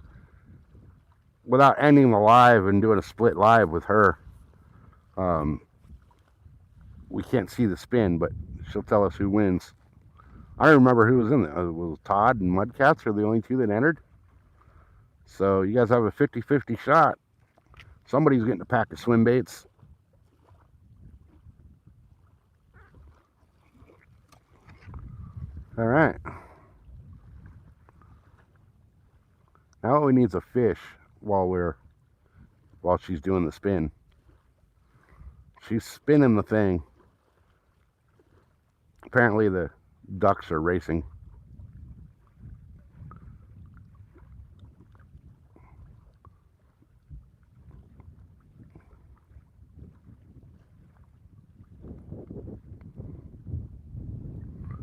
without ending the live and doing a split live with her, we can't see the spin, but she'll tell us who wins. I don't remember who was in there. It was Todd and Mudcats are the only 2 that entered. So you guys have a 50-50 shot. Somebody's getting a pack of swim baits. All right. Chloe needs a fish while she's doing the spin. She's spinning the thing. Apparently the ducks are racing.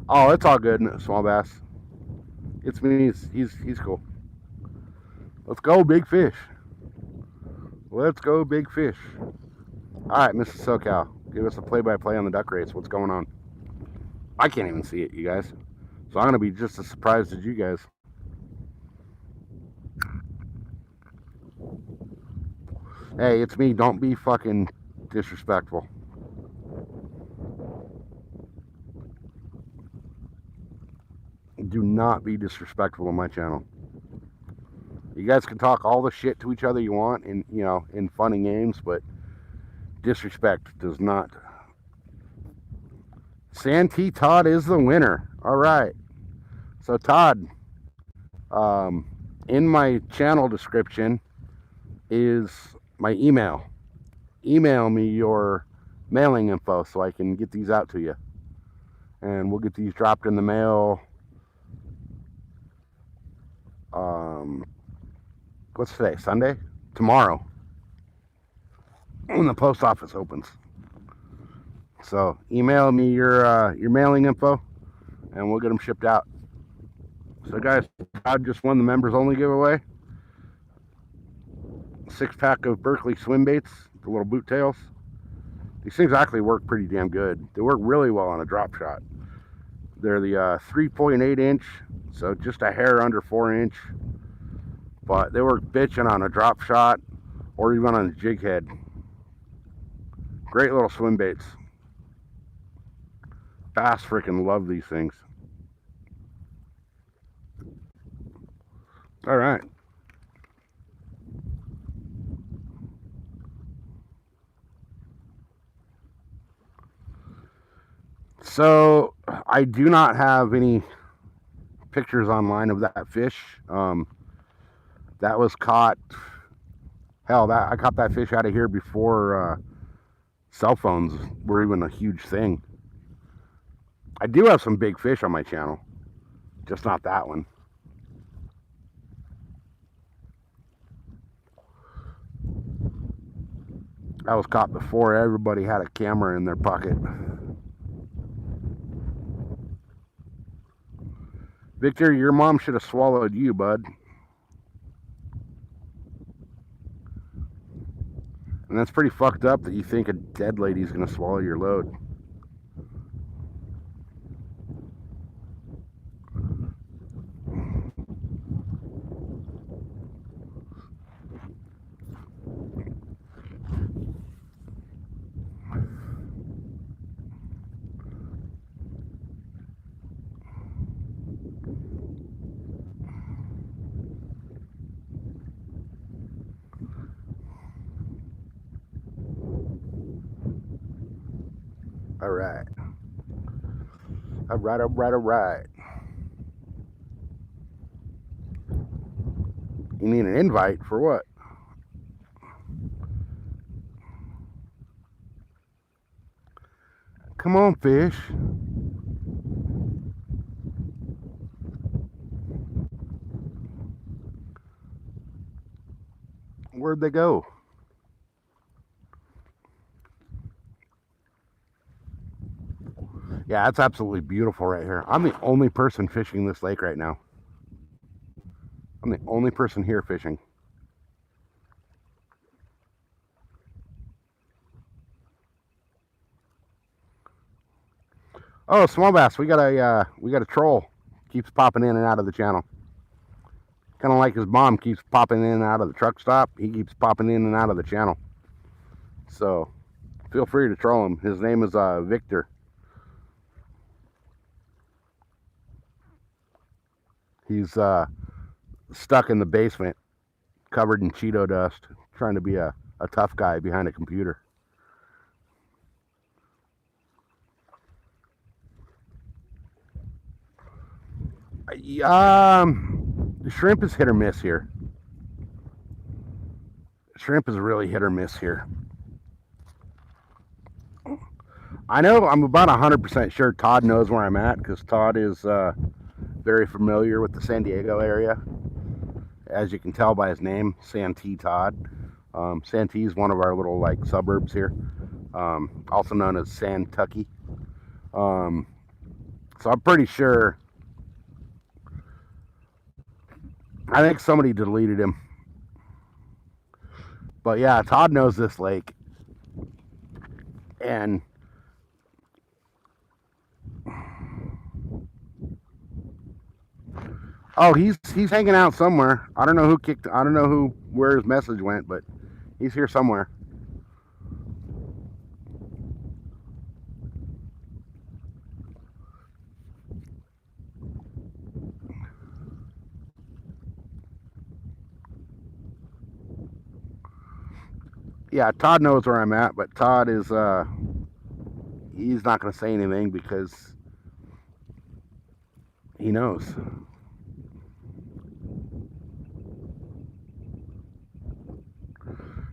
Oh, it's all good, small bass. It's me. He's cool. Let's go, big fish. Let's go, big fish. All right, Mr. SoCal, give us a play-by-play on the duck race. What's going on? I can't even see it, you guys. So I'm gonna be just as surprised as you guys. Hey, it's me. Don't be fucking disrespectful. Do not be disrespectful on my channel. You guys can talk all the shit to each other you want in, you know, in fun and games, but disrespect does not. Santee Todd is the winner. All right. So Todd, in my channel description is my email. Email me your mailing info so I can get these out to you. And we'll get these dropped in the mail. What's today? Sunday? Tomorrow, when the post office opens. So email me your mailing info, and we'll get them shipped out. So guys, I just won the members only giveaway. 6-pack of Berkeley swim baits, the little boot tails. These things actually work pretty damn good. They work really well on a drop shot. They're the 3.8 inch, so just a hair under 4 inch. But they work bitching on a drop shot or even on a jig head. Great little swim baits. Bass freaking love these things. All right. So I do not have any pictures online of that fish. That was caught. Hell, I caught that fish out of here before cell phones were even a huge thing. I do have some big fish on my channel, just not that one. That was caught before everybody had a camera in their pocket. Victor, your mom should have swallowed you, bud. And that's pretty fucked up that you think a dead lady's gonna swallow your load. All right. All right, all right, all right. You need an invite for what? Come on, fish. Where'd they go? Yeah, it's absolutely beautiful right here. I'm the only person fishing this lake right now. I'm the only person here fishing. Oh, small bass. We got a troll. Keeps popping in and out of the channel. Kind of like his mom keeps popping in and out of the truck stop. He keeps popping in and out of the channel. So feel free to troll him. His name is Victor. He's stuck in the basement, covered in Cheeto dust, trying to be a tough guy behind a computer. The shrimp is hit or miss here. Shrimp is really hit or miss here. I know I'm about 100% sure Todd knows where I'm at because Todd is very familiar with the San Diego area. As you can tell by his name, Santee Todd. Santee is one of our little like suburbs here, also known as Santucky. So I'm pretty sure. I think somebody deleted him. But yeah, Todd knows this lake. And oh, he's hanging out somewhere. I don't know where his message went, but he's here somewhere. Yeah, Todd knows where I'm at, but Todd is he's not going to say anything because he knows.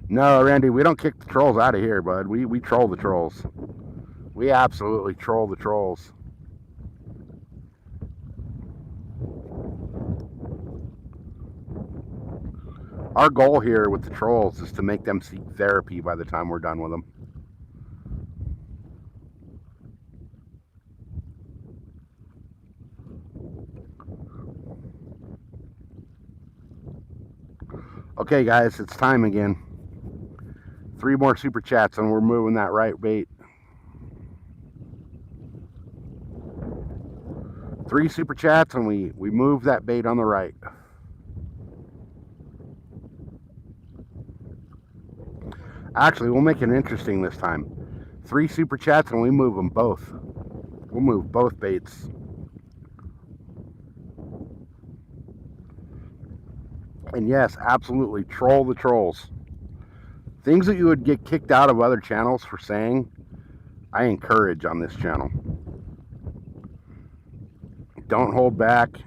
No, Randy, we don't kick the trolls out of here, bud. We troll the trolls. We absolutely troll the trolls. Our goal here with the trolls is to make them seek therapy by the time we're done with them. Okay, guys, it's time again. 3 more super chats and we're moving that right bait. 3 super chats and we move that bait on the right. Actually, we'll make it interesting this time. 3 super chats and we move them both. We'll move both baits. And yes, absolutely, troll the trolls. Things that you would get kicked out of other channels for saying, I encourage on this channel. Don't hold back.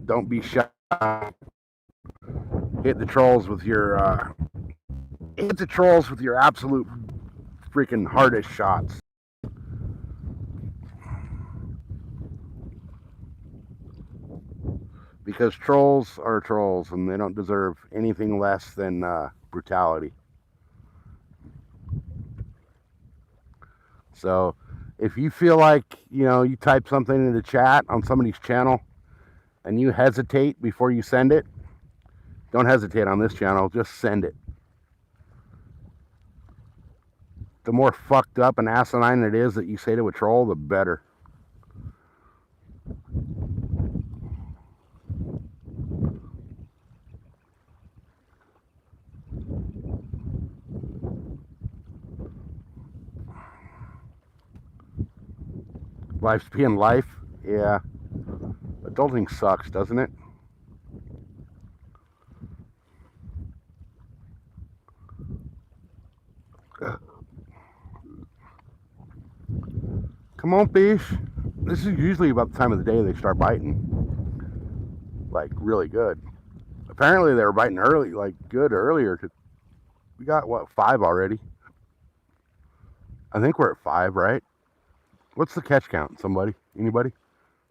Don't be shy. Hit the trolls with your absolute freaking hardest shots. Because trolls are trolls and they don't deserve anything less than brutality. So if you feel like, you type something in the chat on somebody's channel and you hesitate before you send it, don't hesitate on this channel, just send it. The more fucked up and asinine it is that you say to a troll, the better. Life's being life. Yeah. Adulting sucks, doesn't it? Come on, fish. This is usually about the time of the day they start biting. Like, really good. Apparently they were biting early, like good earlier. We got, what, 5 already? I think we're at 5, right? What's the catch count? Somebody? Anybody?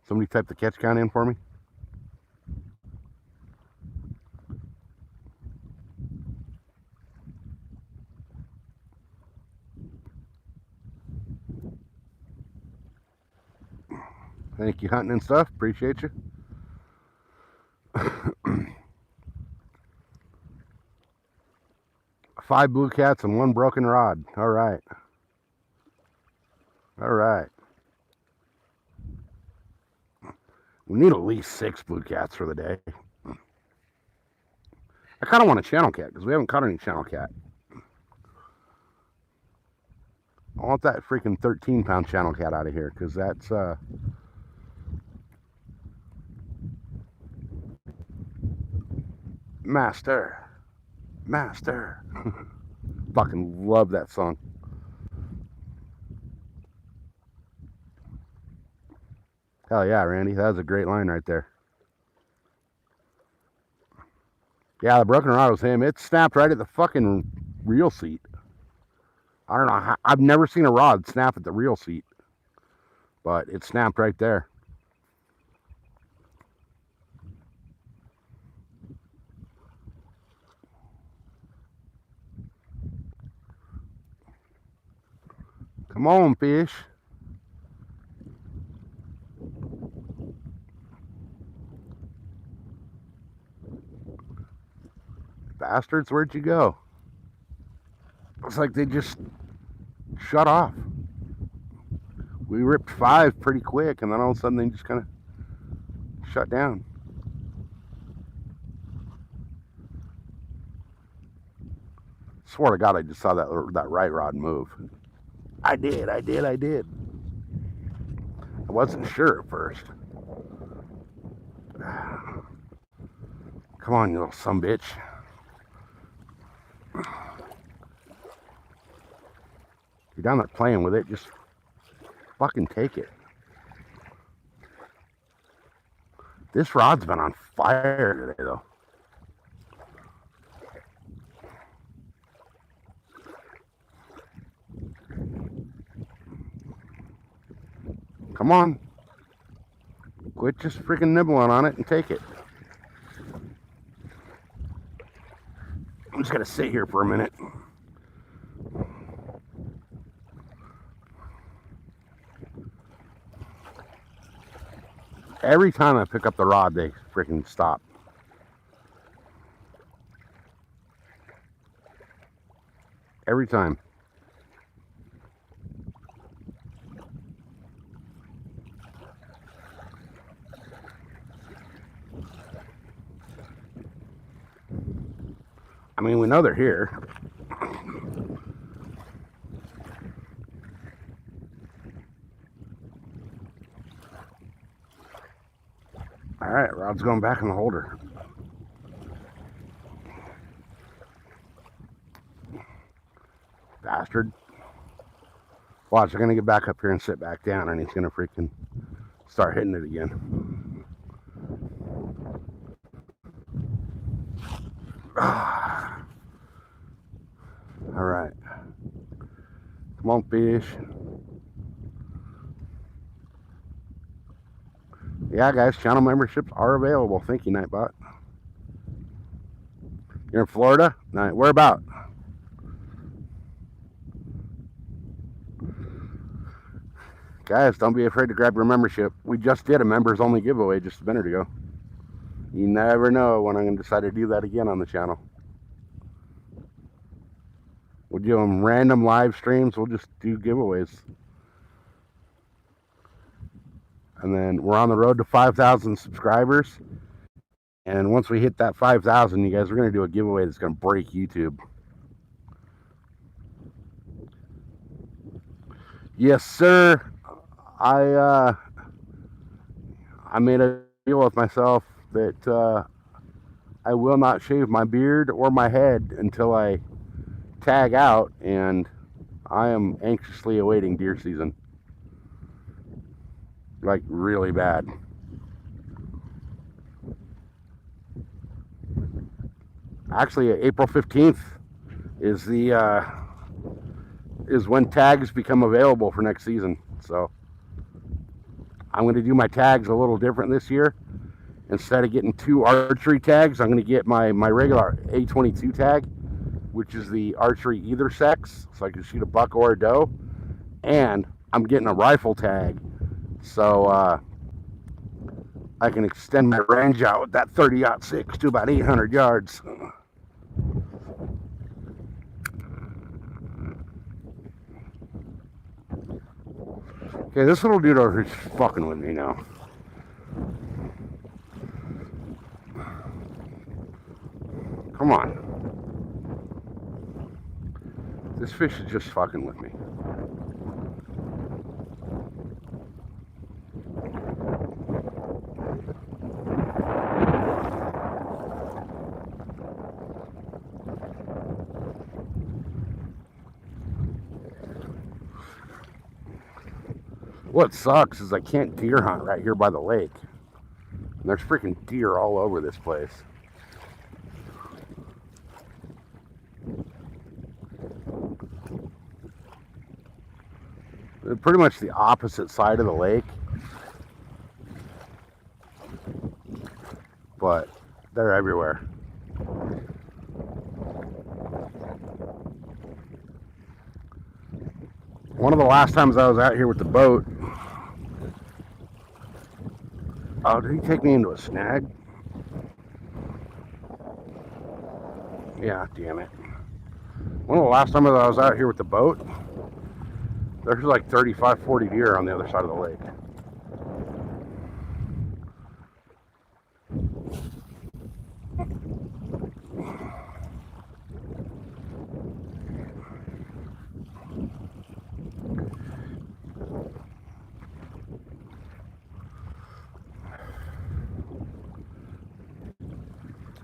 Somebody type the catch count in for me. Thank you, hunting and stuff. Appreciate you. 5 blue cats and 1 broken rod. All right. All right. We need at least 6 blue cats for the day. I kind of want a channel cat because we haven't caught any channel cat. I want that freaking 13-pound channel cat out of here because that's Master. Fucking love that song. Hell yeah, Randy. That was a great line right there. Yeah, the broken rod was him. It snapped right at the fucking reel seat. I don't know how, I've never seen a rod snap at the reel seat, but it snapped right there. Come on, fish. Bastards, where'd you go? Looks like they just shut off. We ripped 5 pretty quick, and then all of a sudden they just kind of shut down. Swear to God, I just saw that right rod move. I did. I wasn't sure at first. Come on, you little sumbitch. You're down there playing with it, just fucking take it. This rod's been on fire today, though. Come on. Quit just freaking nibbling on it and take it. I'm just gonna sit here for a minute. Every time I pick up the rod, they freaking stop. Every time. I mean, we know they're here. All right, rod's going back in the holder. Bastard. Watch, I'm gonna get back up here and sit back down, and he's gonna freaking start hitting it again. All right. Come on, fish. Yeah, guys, channel memberships are available. Thank you, Nightbot. You're in Florida? Night. Where about? Guys, don't be afraid to grab your membership. We just did a members only giveaway just a minute ago. You never know when I'm going to decide to do that again on the channel. We'll do them random live streams. We'll just do giveaways. And then we're on the road to 5,000 subscribers. And once we hit that 5,000, you guys, we're going to do a giveaway that's going to break YouTube. Yes, sir. I made a deal with myself that I will not shave my beard or my head until I tag out, and I am anxiously awaiting deer season. Like, really bad. Actually, April 15th is the is when tags become available for next season. So I'm going to do my tags a little different this year. Instead of getting 2 archery tags, I'm going to get my regular A22 tag, which is the archery either sex, so I can shoot a buck or a doe. And I'm getting a rifle tag, so I can extend my range out with that 30-06 to about 800 yards. Okay, this little dude over here's fucking with me now. Come on. This fish is just fucking with me. What sucks is I can't deer hunt right here by the lake. And there's freaking deer all over this place. pretty much the opposite side of the lake. But they're everywhere. One of the last times I was out here with the boat. Oh, did he take me into a snag? Yeah, damn it. One of the last times I was out here with the boat, there's like 35, 40 deer on the other side of the lake.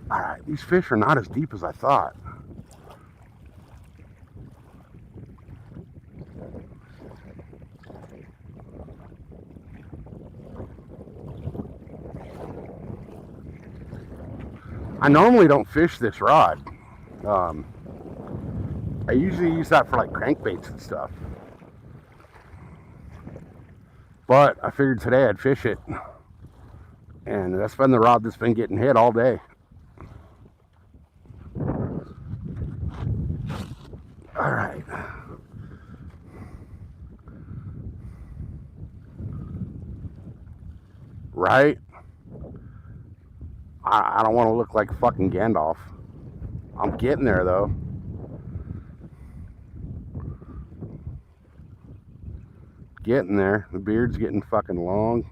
All right, these fish are not as deep as I thought. I normally don't fish this rod. I usually use that for like crankbaits and stuff. But I figured today I'd fish it. And that's been the rod that's been getting hit all day. All right. Right? I don't want to look like fucking Gandalf. I'm getting there though. Getting there. The beard's getting fucking long.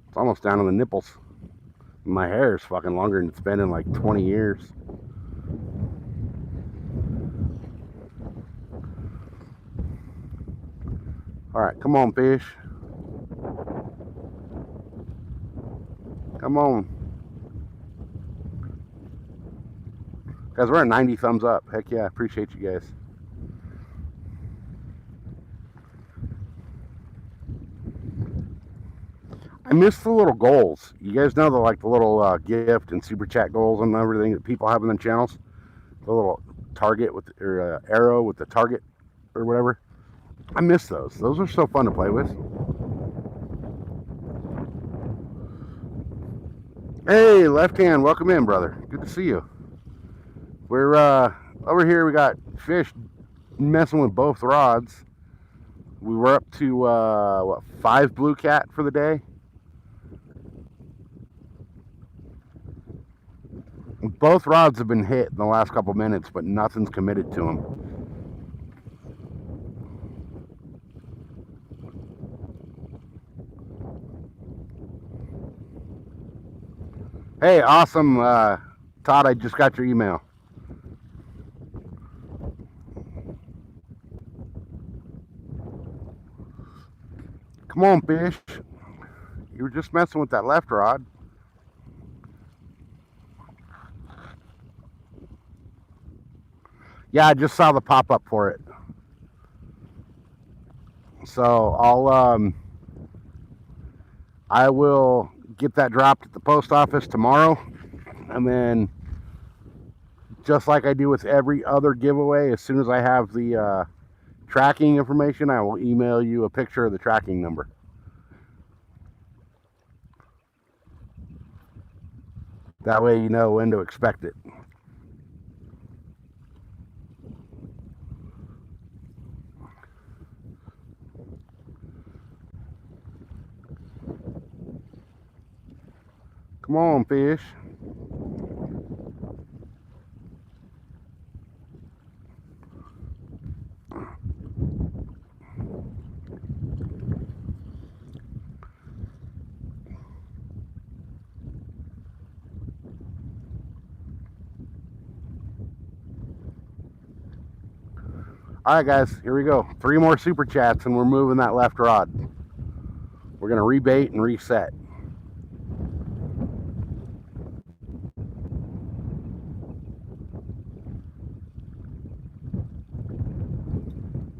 It's almost down to the nipples. My hair is fucking longer than it's been in like 20 years. All right, come on, fish. Come on. Guys, we're at 90 thumbs up. Heck yeah, appreciate you guys. I miss the little goals. You guys know the like the little gift and super chat goals and everything that people have in their channels. The little target with or arrow with the target or whatever. I miss those. Those are so fun to play with. Hey, left hand, welcome in, brother. Good to see you. We're over here. We got fish messing with both rods. We were up to what, 5 blue cat for the day. Both rods have been hit in the last couple minutes, but nothing's committed to them. Hey, awesome, Todd, I just got your email. Come on, fish. You were just messing with that left rod. Yeah, I just saw the pop-up for it. So I will get that dropped at the post office tomorrow, and then just like I do with every other giveaway, as soon as I have the tracking information, I will email you a picture of the tracking number. That way you know when to expect it. Come on, fish. All right, guys, here we go. 3 more super chats and we're moving that left rod. We're gonna rebait and reset.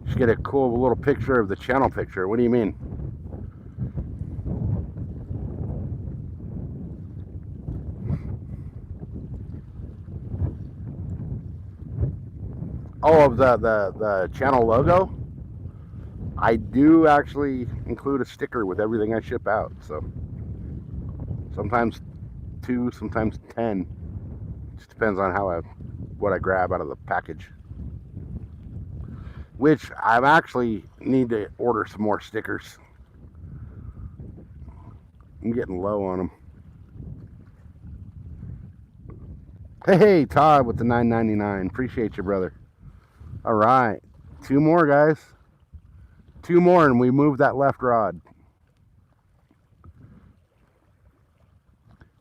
Just get a cool little picture of the channel picture. What do you mean? Oh, of the channel logo? I did do actually include a sticker with everything I ship out. So sometimes 2, sometimes 10. Just depends on what I grab out of the package. Which I actually need to order some more stickers. I'm getting low on them. Hey, Todd with the $9.99. Appreciate you, brother. All right. 2 more, guys. 2 more, and we move that left rod.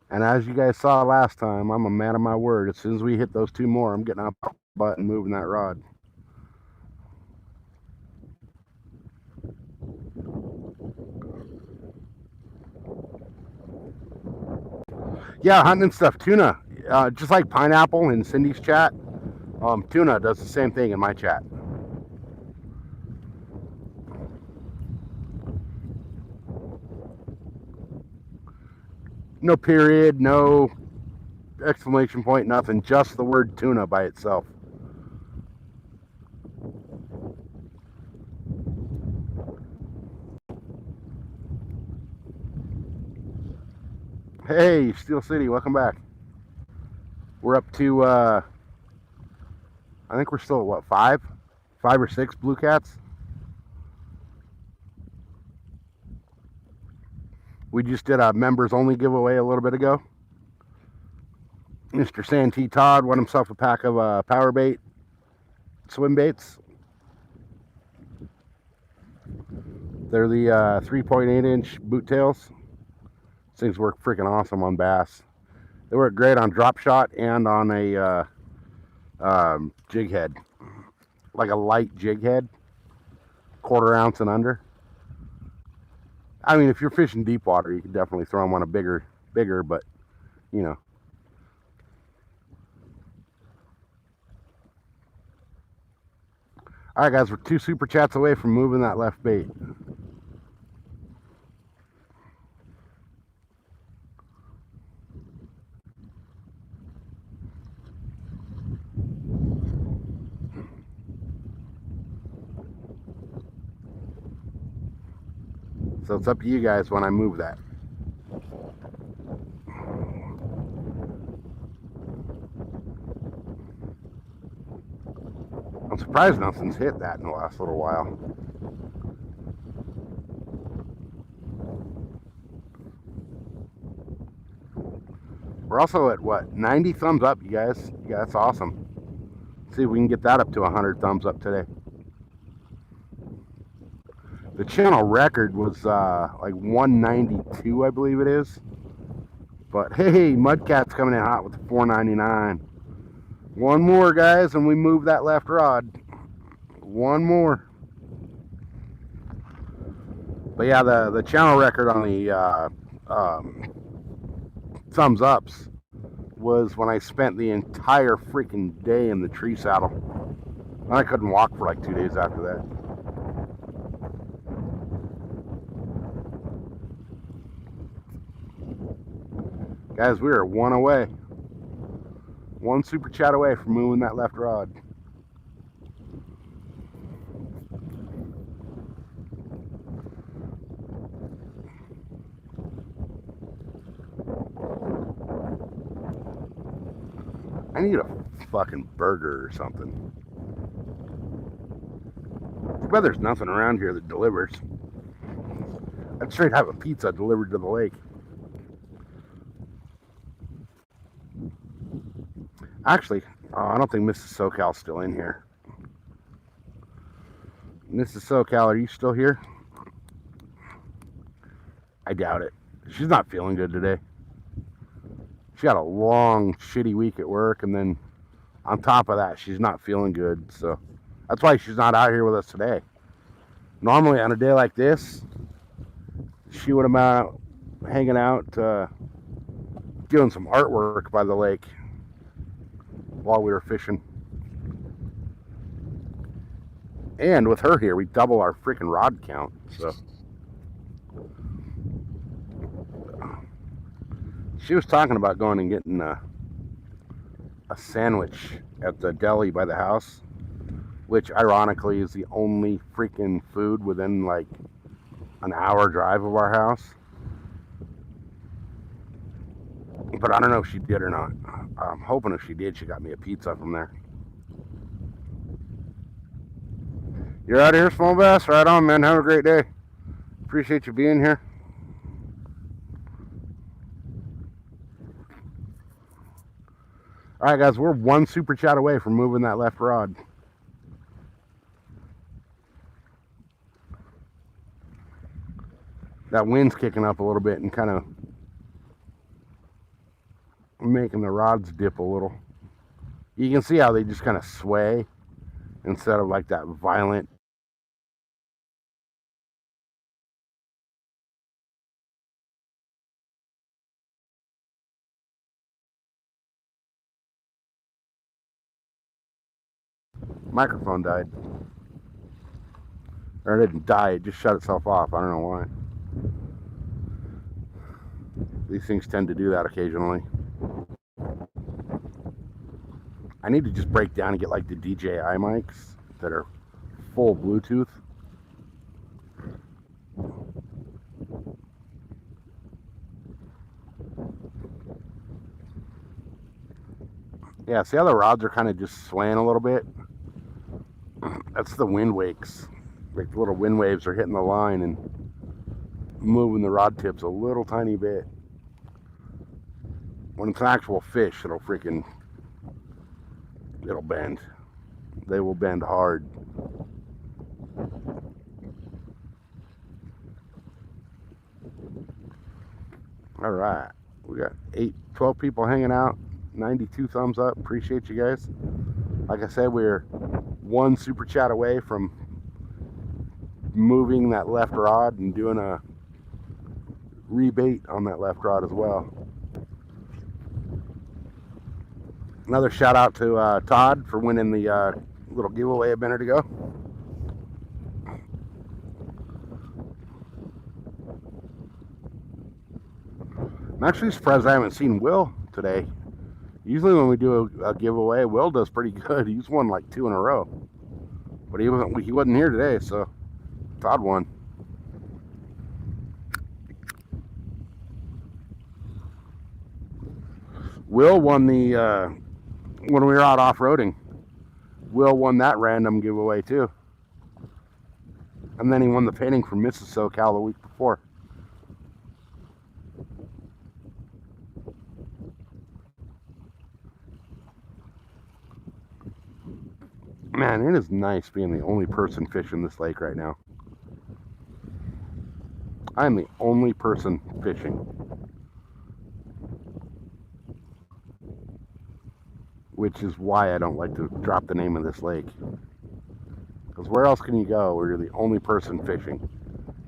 And as you guys saw last time, I'm a man of my word. As soon as we hit those 2 more, I'm getting up butt and moving that rod. Yeah, hunting and stuff. Tuna. Just like pineapple in Cindy's chat, tuna does the same thing in my chat. No period, no exclamation point, nothing. Just the word tuna by itself. Hey, Steel City, welcome back. We're up to, I think we're still at what, 5 or 6 blue cats? We just did a members only giveaway a little bit ago. Mr. Santee Todd won himself a pack of power bait swim baits. They're the 3.8 inch boot tails. These things work freaking awesome on bass. They work great on drop shot and on a jig head, like a light jig head, 1/4 ounce and under. I mean, if you're fishing deep water, you can definitely throw them on a bigger, but you know. All right, guys, we're 2 super chats away from moving that left bait. So it's up to you guys when I move that. I'm surprised nothing's hit that in the last little while. We're also at what, 90 thumbs up, you guys? Yeah, that's awesome. See if we can get that up to 100 thumbs up today. The channel record was like 192, I believe it is. But hey, Mudcat's coming in hot with the $4.99. 1 more, guys, and we move that left rod. 1 more. But yeah, the channel record on the thumbs ups was when I spent the entire freaking day in the tree saddle. I couldn't walk for like 2 days after that. Guys, we are 1 away. 1 super chat away from moving that left rod. I need a fucking burger or something. Too bad there's nothing around here that delivers. I'd straight have a pizza delivered to the lake. Actually, I don't think Mrs. SoCal's still in here. Mrs. SoCal, are you still here? I doubt it. She's not feeling good today. She had a long, shitty week at work, and then on top of that, she's not feeling good. So that's why she's not out here with us today. Normally, on a day like this, she would have been out hanging out, doing some artwork by the lake while we were fishing. And with her here, we double our freaking rod count. So she was talking about going and getting a sandwich at the deli by the house. which ironically is the only freaking food within like an hour drive of our house. But I don't know if she did or not. I'm hoping if she did, she got me a pizza from there. You're out of here, small bass? Right on, man. Have a great day. Appreciate you being here. All right, guys, we're one super chat away from moving that left rod. That wind's kicking up a little bit and kind of making the rods dip a little. You can see how they just kind of sway instead of like that violent. Microphone died. Or it didn't die, it just shut itself off. I don't know why. These things tend to do that occasionally. I need to just break down and get like the DJI mics that are full Bluetooth. Yeah, see how the rods are kind of just swaying a little bit? That's the wind wakes. Like the little wind waves are hitting the line and moving the rod tips a little tiny bit. When it's an actual fish, it'll bend. They will bend hard. All right, we got 12 people hanging out, 92 thumbs up. Appreciate you guys. Like I said, we're one super chat away from moving that left rod and doing a rebait on that left rod as well. Another shout out to Todd for winning the little giveaway a minute ago. I'm actually surprised I haven't seen Will today. Usually when we do a giveaway, Will does pretty good. He's won like 2 in a row. But he wasn't here today, so Todd won. Will won the when we were out off-roading. Will won that random giveaway too. And then he won the painting from Mrs. SoCal the week before. Man, it is nice being the only person fishing this lake right now. I'm the only person fishing. Which is why I don't like to drop the name of this lake. Because where else can you go where you're the only person fishing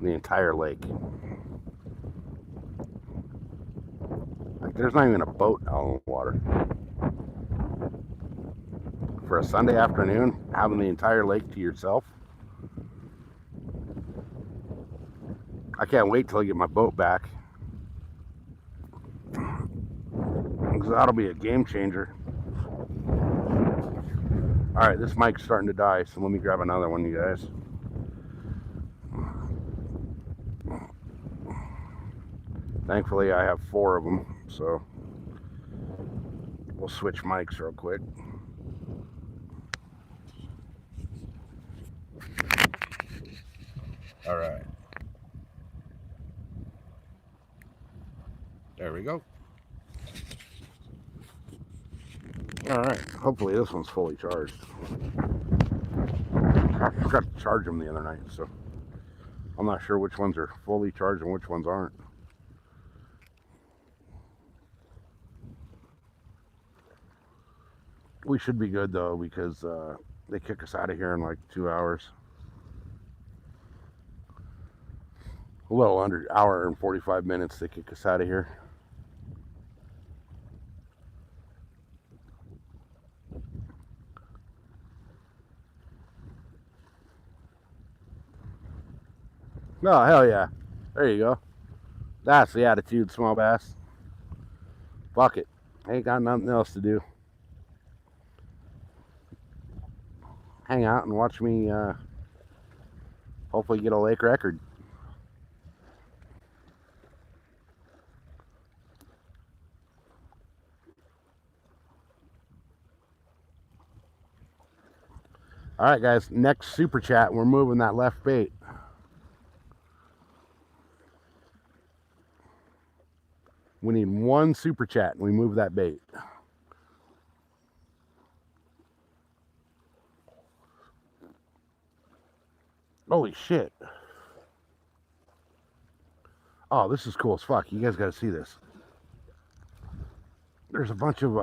in the entire lake? Like, there's not even a boat out on the water. For a Sunday afternoon, having the entire lake to yourself. I can't wait till I get my boat back. Because that'll be a game changer. Alright, this mic's starting to die, so let me grab another one, you guys. Thankfully, I have 4 of them, so we'll switch mics real quick. Alright. There we go. Alright, hopefully this one's fully charged. I forgot to charge them the other night, so I'm not sure which ones are fully charged and which ones aren't. We should be good though, because they kick us out of here in like 2 hours. A little under hour and 45 minutes they kick us out of here. Oh, hell yeah. There you go. That's the attitude, small bass. Fuck it. Ain't got nothing else to do. hang out and watch me hopefully get a lake record. All right, guys, next super chat, we're moving that left bait. We need one super chat and we move that bait. Holy shit. Oh, this is cool as fuck. You guys got to see this. There's a bunch of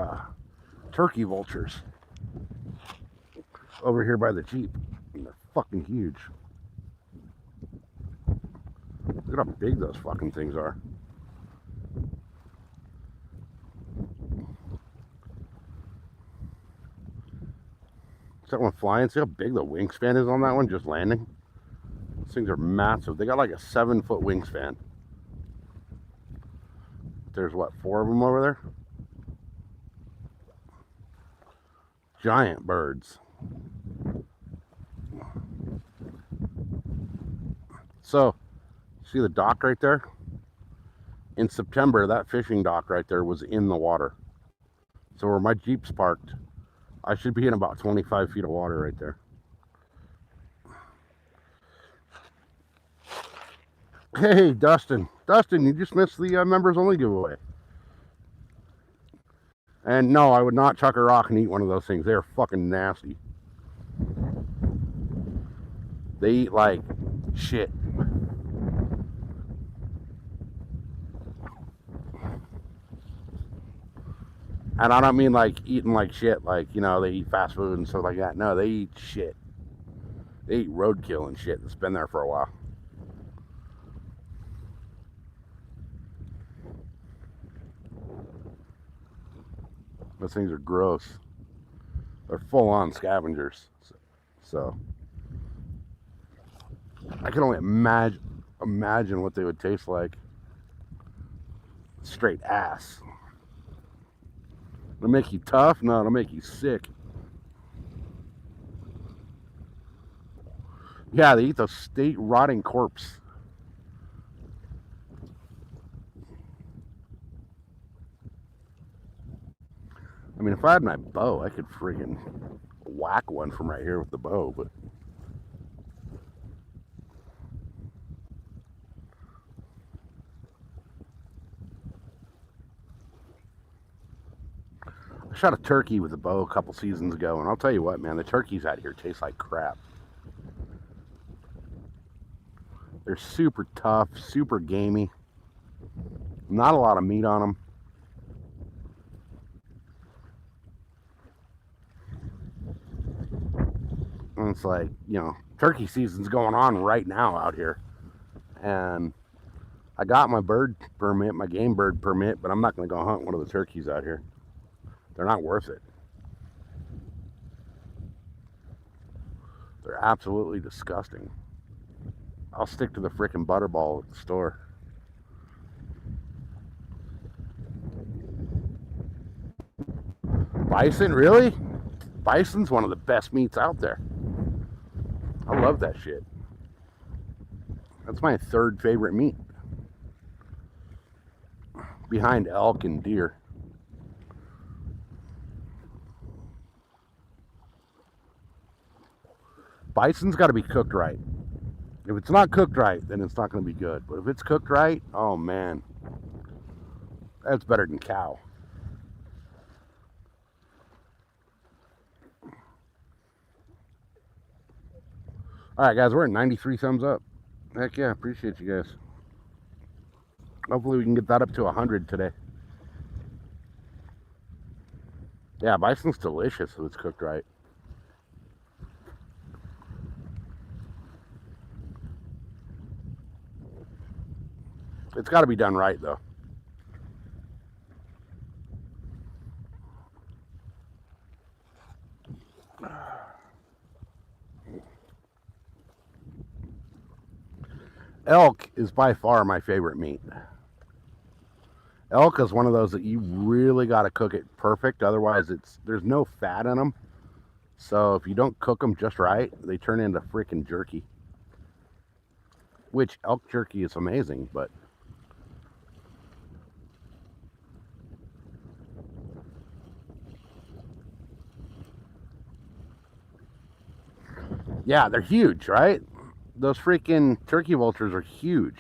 turkey vultures over here by the Jeep. And they're fucking huge. Look at how big those fucking things are. Is that one flying? See how big the wingspan is on that one just landing? These things are massive. They got like a 7-foot wingspan. There's what, 4 of them over there? Giant birds. So, see the dock right there? In September, that fishing dock right there was in the water. So where my Jeep's parked, I should be in about 25 feet of water right there. Hey, Dustin. Dustin, you just missed the members only giveaway. And no, I would not chuck a rock and eat one of those things. They're fucking nasty. They eat like shit. And I don't mean like eating like shit, like, you know, they eat fast food and stuff like that. No, they eat shit. They eat roadkill and shit that's been there for a while. Those things are gross. They're full-on scavengers. So I can only imagine what they would taste like. Straight ass. It'll make you tough? No, it'll make you sick. Yeah, they eat the state rotting corpse. I mean, if I had my bow, I could friggin' whack one from right here with the bow, but I shot a turkey with a bow a couple seasons ago, and I'll tell you what, man, the turkeys out here taste like crap. They're super tough, super gamey. Not a lot of meat on them. And it's like, you know, turkey season's going on right now out here. And I got my bird permit, my game bird permit, but I'm not going to go hunt one of the turkeys out here. They're not worth it. They're absolutely disgusting. I'll stick to the frickin' butterball at the store. Bison, really? Bison's one of the best meats out there. I love that shit. That's my 3rd favorite meat. Behind elk and deer. Bison's got to be cooked right. If it's not cooked right, then it's not going to be good. But if it's cooked right, oh man, that's better than cow. All right, guys, we're at 93 thumbs up. Heck yeah, appreciate you guys. Hopefully we can get that up to 100 today. Yeah, bison's delicious if it's cooked right. It's got to be done right, though. Elk is by far my favorite meat. Elk is one of those that you really got to cook it perfect. Otherwise, there's no fat in them. So if you don't cook them just right, they turn into freaking jerky. Which elk jerky is amazing, but yeah, they're huge, right? Those freaking turkey vultures are huge.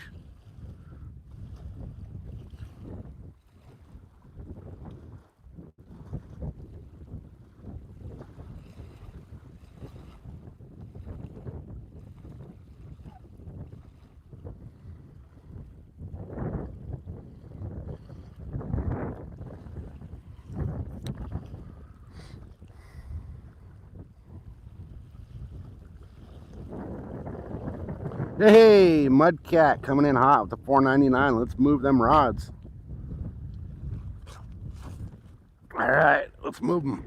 Hey, Mudcat coming in hot with the $4.99. Let's move them rods. All right, let's move them.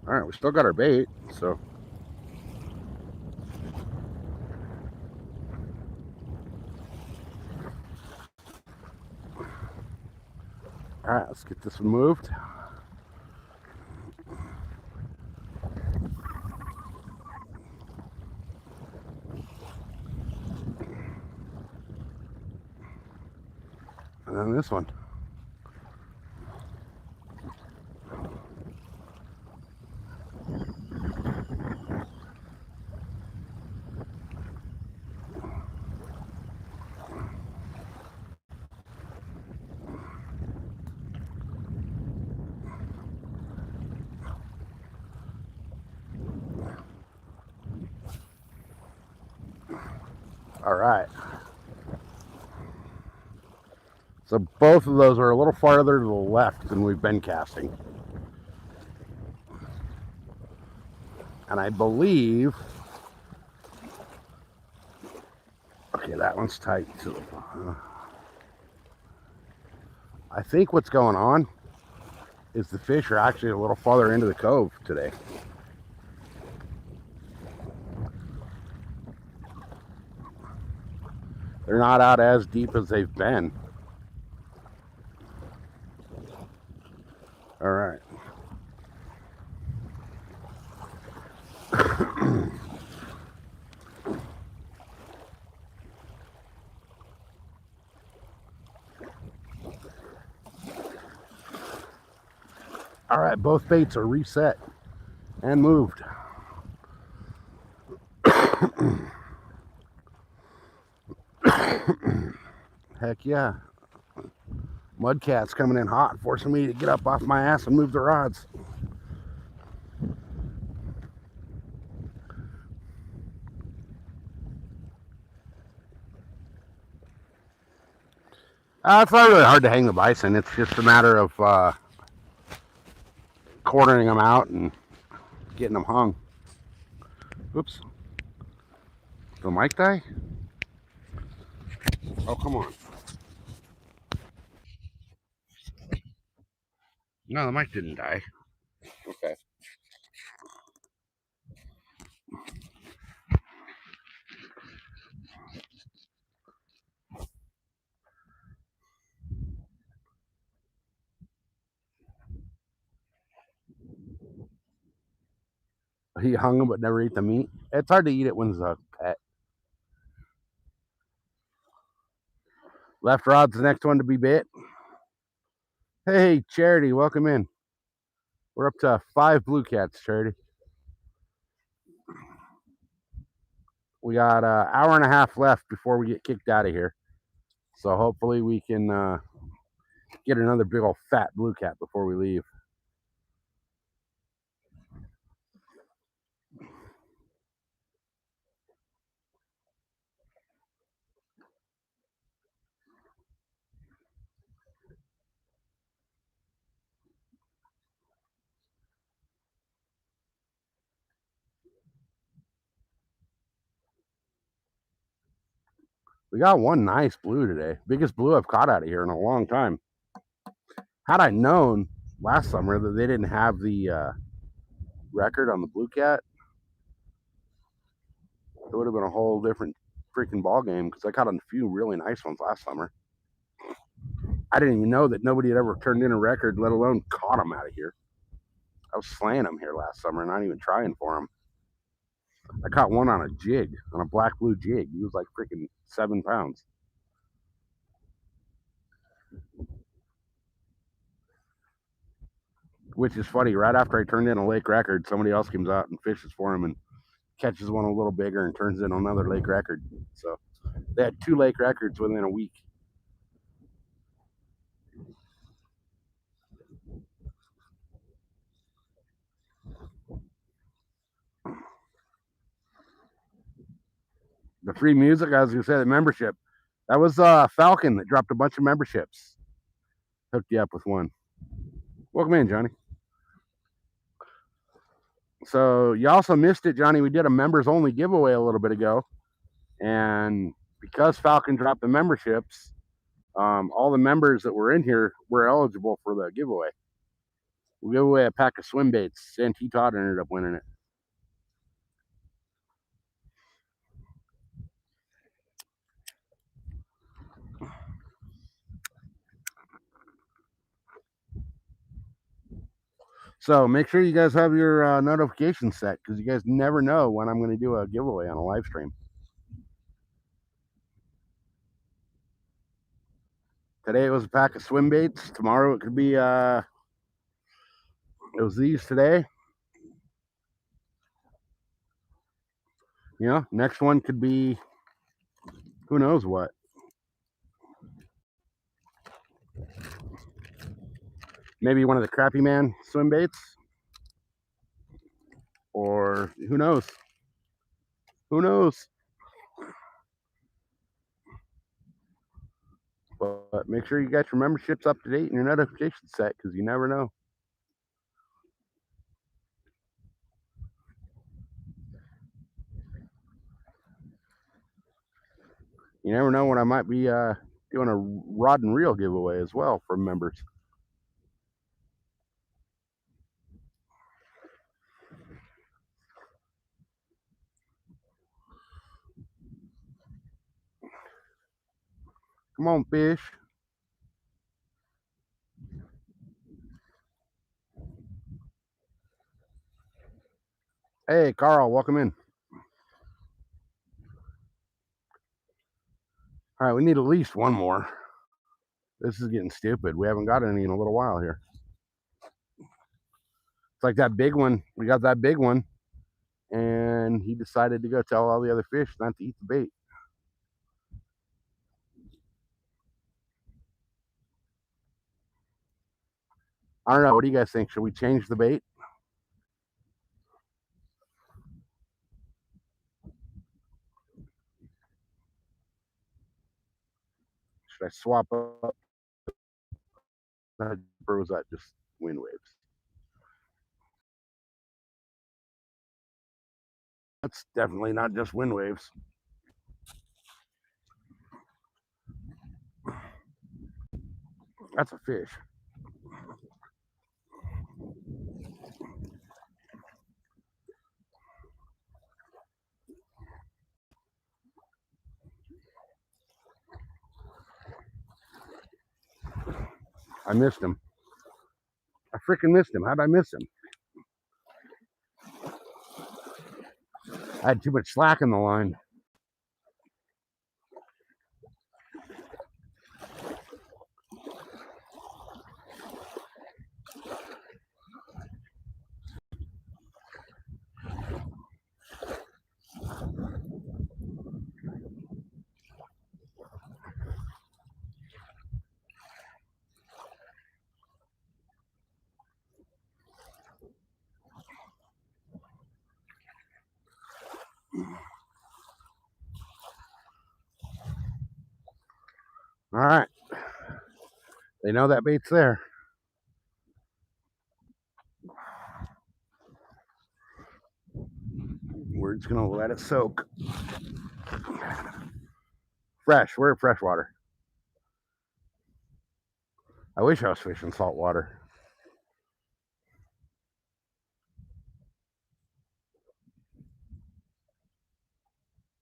All right, we still got our bait, so. All right, let's get this one moved. And then this one. All right. So both of those are a little farther to the left than we've been casting. And I believe, okay, that one's tight too. I think what's going on is the fish are actually a little farther into the cove today. They're not out as deep as they've been. All right. All right, both baits are reset and moved. Heck yeah. Mudcat's coming in hot, forcing me to get up off my ass and move the rods. It's not really hard to hang the bison. It's just a matter of quartering them out and getting them hung. Oops. Did the mic die? Oh, come on. No, the mic didn't die. Okay. He hung them but never ate the meat. It's hard to eat it when it's a pet. Left rod's the next one to be bit. Hey, Charity, welcome in. We're up to 5 blue cats, Charity. We got an hour and a half left before we get kicked out of here. So hopefully we can get another big old fat blue cat before we leave. We got one nice blue today. Biggest blue I've caught out of here in a long time. Had I known last summer that they didn't have the record on the blue cat, it would have been a whole different freaking ball game because I caught a few really nice ones last summer. I didn't even know that nobody had ever turned in a record, let alone caught them out of here. I was slaying them here last summer, not even trying for them. I caught one on a jig, on a black blue jig. He was like freaking 7 pounds. Which is funny. Right after I turned in a lake record, somebody else comes out and fishes for him and catches one a little bigger and turns in another lake record. So they had 2 lake records within a week. The free music, I was gonna say the membership. That was Falcon that dropped a bunch of memberships. Hooked you up with one. Welcome in, Johnny. So you also missed it, Johnny. We did a members only giveaway a little bit ago, and because Falcon dropped the memberships, all the members that were in here were eligible for the giveaway. We gave away a pack of swim baits, and T. Todd ended up winning it. So make sure you guys have your notifications set because you guys never know when I'm going to do a giveaway on a live stream. Today it was a pack of swim baits. Tomorrow it could be, it was these today. You know, next one could be, who knows what. Maybe one of the Crappy Man swim baits. Or who knows? Who knows? But make sure you got your memberships up to date and your notifications set because you never know. You never know when I might be doing a rod and reel giveaway as well for members. Come on, fish. Hey, Carl, welcome in. All right, we need at least one more. This is getting stupid. We haven't got any in a little while here. It's like that big one. We got that big one, and he decided to go tell all the other fish not to eat the bait. I don't know. What do you guys think? Should we change the bait? Should I swap up? Or was that just wind waves? That's definitely not just wind waves. That's a fish. I missed him. I freaking missed him. How'd I miss him? I had too much slack in the line. All right. They know that bait's there. We're just going to let it soak. Fresh. We're at freshwater. I wish I was fishing saltwater.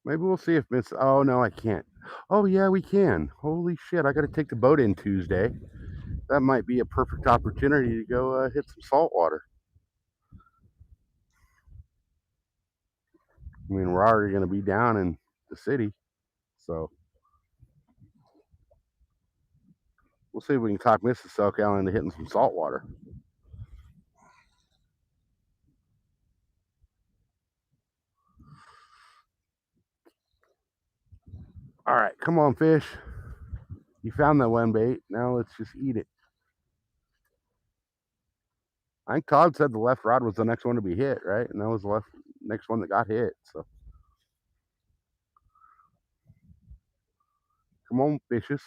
Maybe we'll see if Miss. Oh no, I can't. Oh yeah, we can. Holy shit! I got to take the boat in Tuesday. That might be a perfect opportunity to go hit some saltwater. I mean, we're already going to be down in the city, so we'll see if we can talk Mrs. SoCal into hitting some saltwater. All right, come on, fish. You found that one bait. Now let's just eat it. I think Todd said the left rod was the next one to be hit, right? And that was the next one that got hit. So come on, fishes.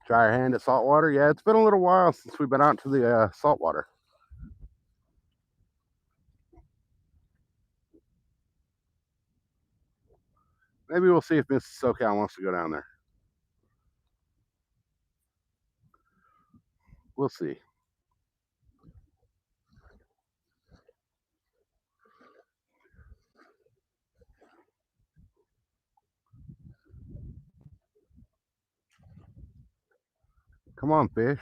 Try our hand at saltwater. Yeah, it's been a little while since we've been out to the saltwater. Maybe we'll see if Mrs. SoCal wants to go down there. We'll see. Come on, fish.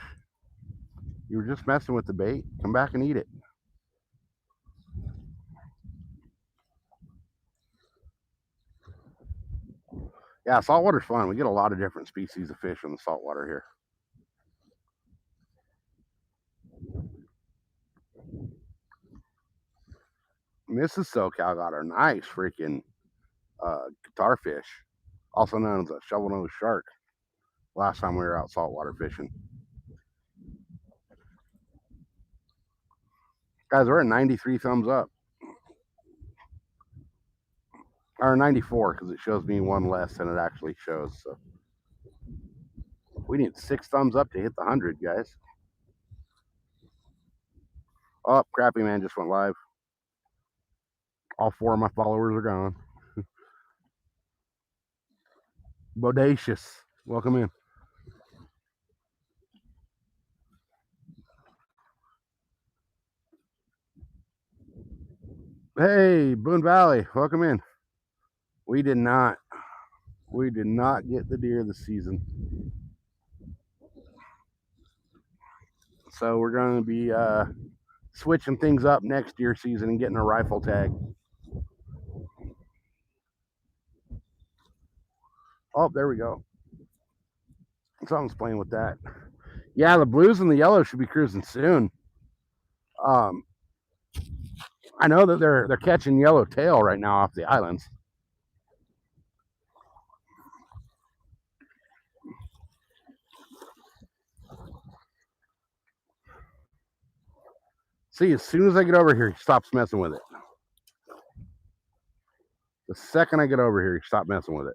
You were just messing with the bait. Come back and eat it. Yeah, saltwater's fun. We get a lot of different species of fish in the saltwater here. Mrs. SoCal got a nice freaking guitar fish, also known as a shovel-nosed shark, last time we were out saltwater fishing. Guys, we're at 93 thumbs up. Or 94, because it shows me one less than it actually shows. So we need 6 thumbs up to hit the 100, guys. Oh, Crappy Man just went live. All 4 of my followers are gone. Bodacious, welcome in. Hey, Boone Valley, welcome in. We did not get the deer this season. So we're going to be switching things up next deer season and getting a rifle tag. Oh, there we go. Something's playing with that. Yeah, the blues and the yellows should be cruising soon. I know that they're catching yellowtail right now off the islands. See, as soon as I get over here, he stops messing with it. The second I get over here, he stops messing with it.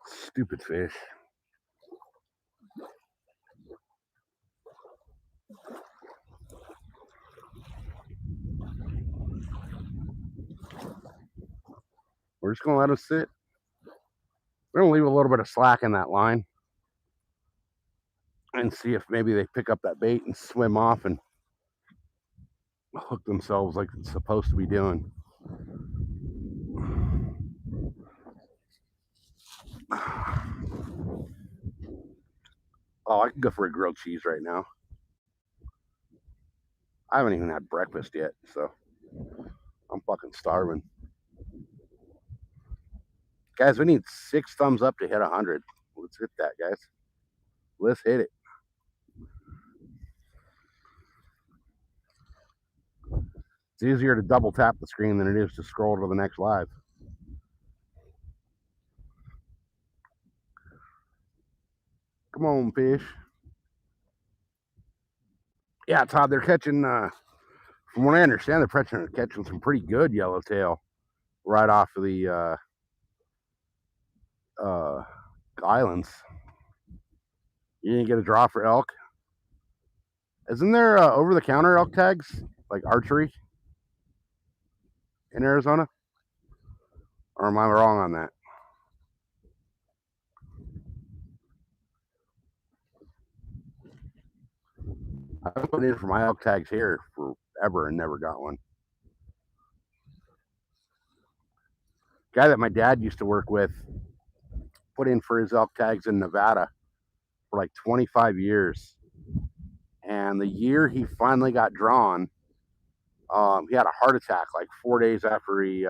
Stupid fish. We're just going to let them sit. We're going to leave a little bit of slack in that line and see if maybe they pick up that bait and swim off and hook themselves like it's supposed to be doing. Oh, I could go for a grilled cheese right now. I haven't even had breakfast yet, so I'm fucking starving. Guys, we need 6 thumbs up to hit 100. Let's hit that, guys. Let's hit it. It's easier to double tap the screen than it is to scroll to the next live. Come on, fish. Yeah, Todd, they're catching, from what I understand, they're catching some pretty good yellowtail right off of the islands. You didn't get a draw for elk? Isn't there over-the-counter elk tags, like archery, in Arizona? Or am I wrong on that? I've put in for my elk tags here forever and never got one. Guy that my dad used to work with put in for his elk tags in Nevada for like 25 years. And the year he finally got drawn, he had a heart attack like 4 days after he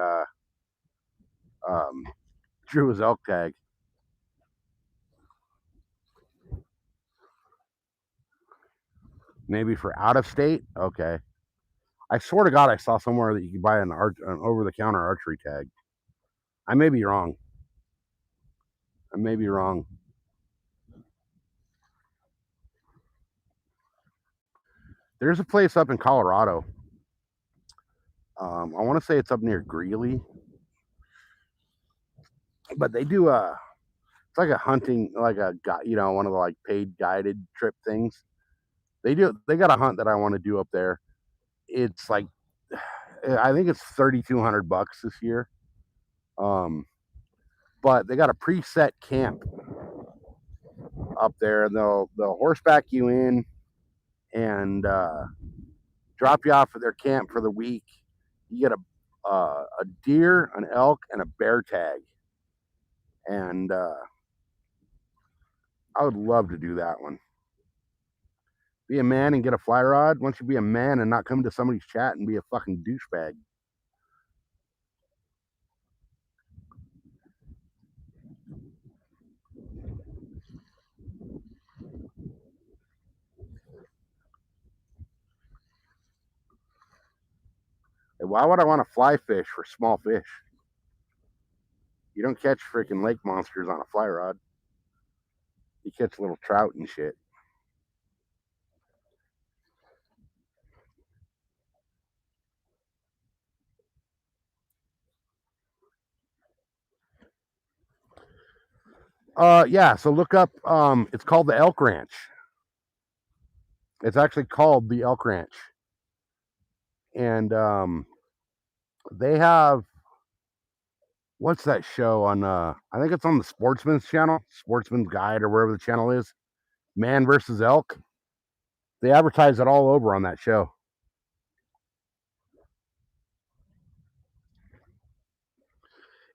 drew his elk tag. Maybe for out of state? Okay. I swear to God, I saw somewhere that you could buy an over-the-counter archery tag. I may be wrong. There's a place up in Colorado. I want to say it's up near Greeley, but they do it's like a hunting, like a one of the like paid guided trip things. They got a hunt that I want to do up there. It's like, I think it's $3,200 this year. But they got a preset camp up there, and they'll horseback you in and drop you off at their camp for the week. You get a deer, an elk, and a bear tag, and I would love to do that one. Be a man and get a fly rod. Once you be a man and not come to somebody's chat and be a fucking douchebag. Why would I want to fly fish for small fish? You don't catch freaking lake monsters on a fly rod. You catch little trout and shit. Yeah, so look up, it's called the Elk Ranch. It's actually called the Elk Ranch. And they have, what's that show on, I think it's on the Sportsman's channel, Sportsman's Guide or wherever the channel is, Man versus Elk. They advertise it all over on that show.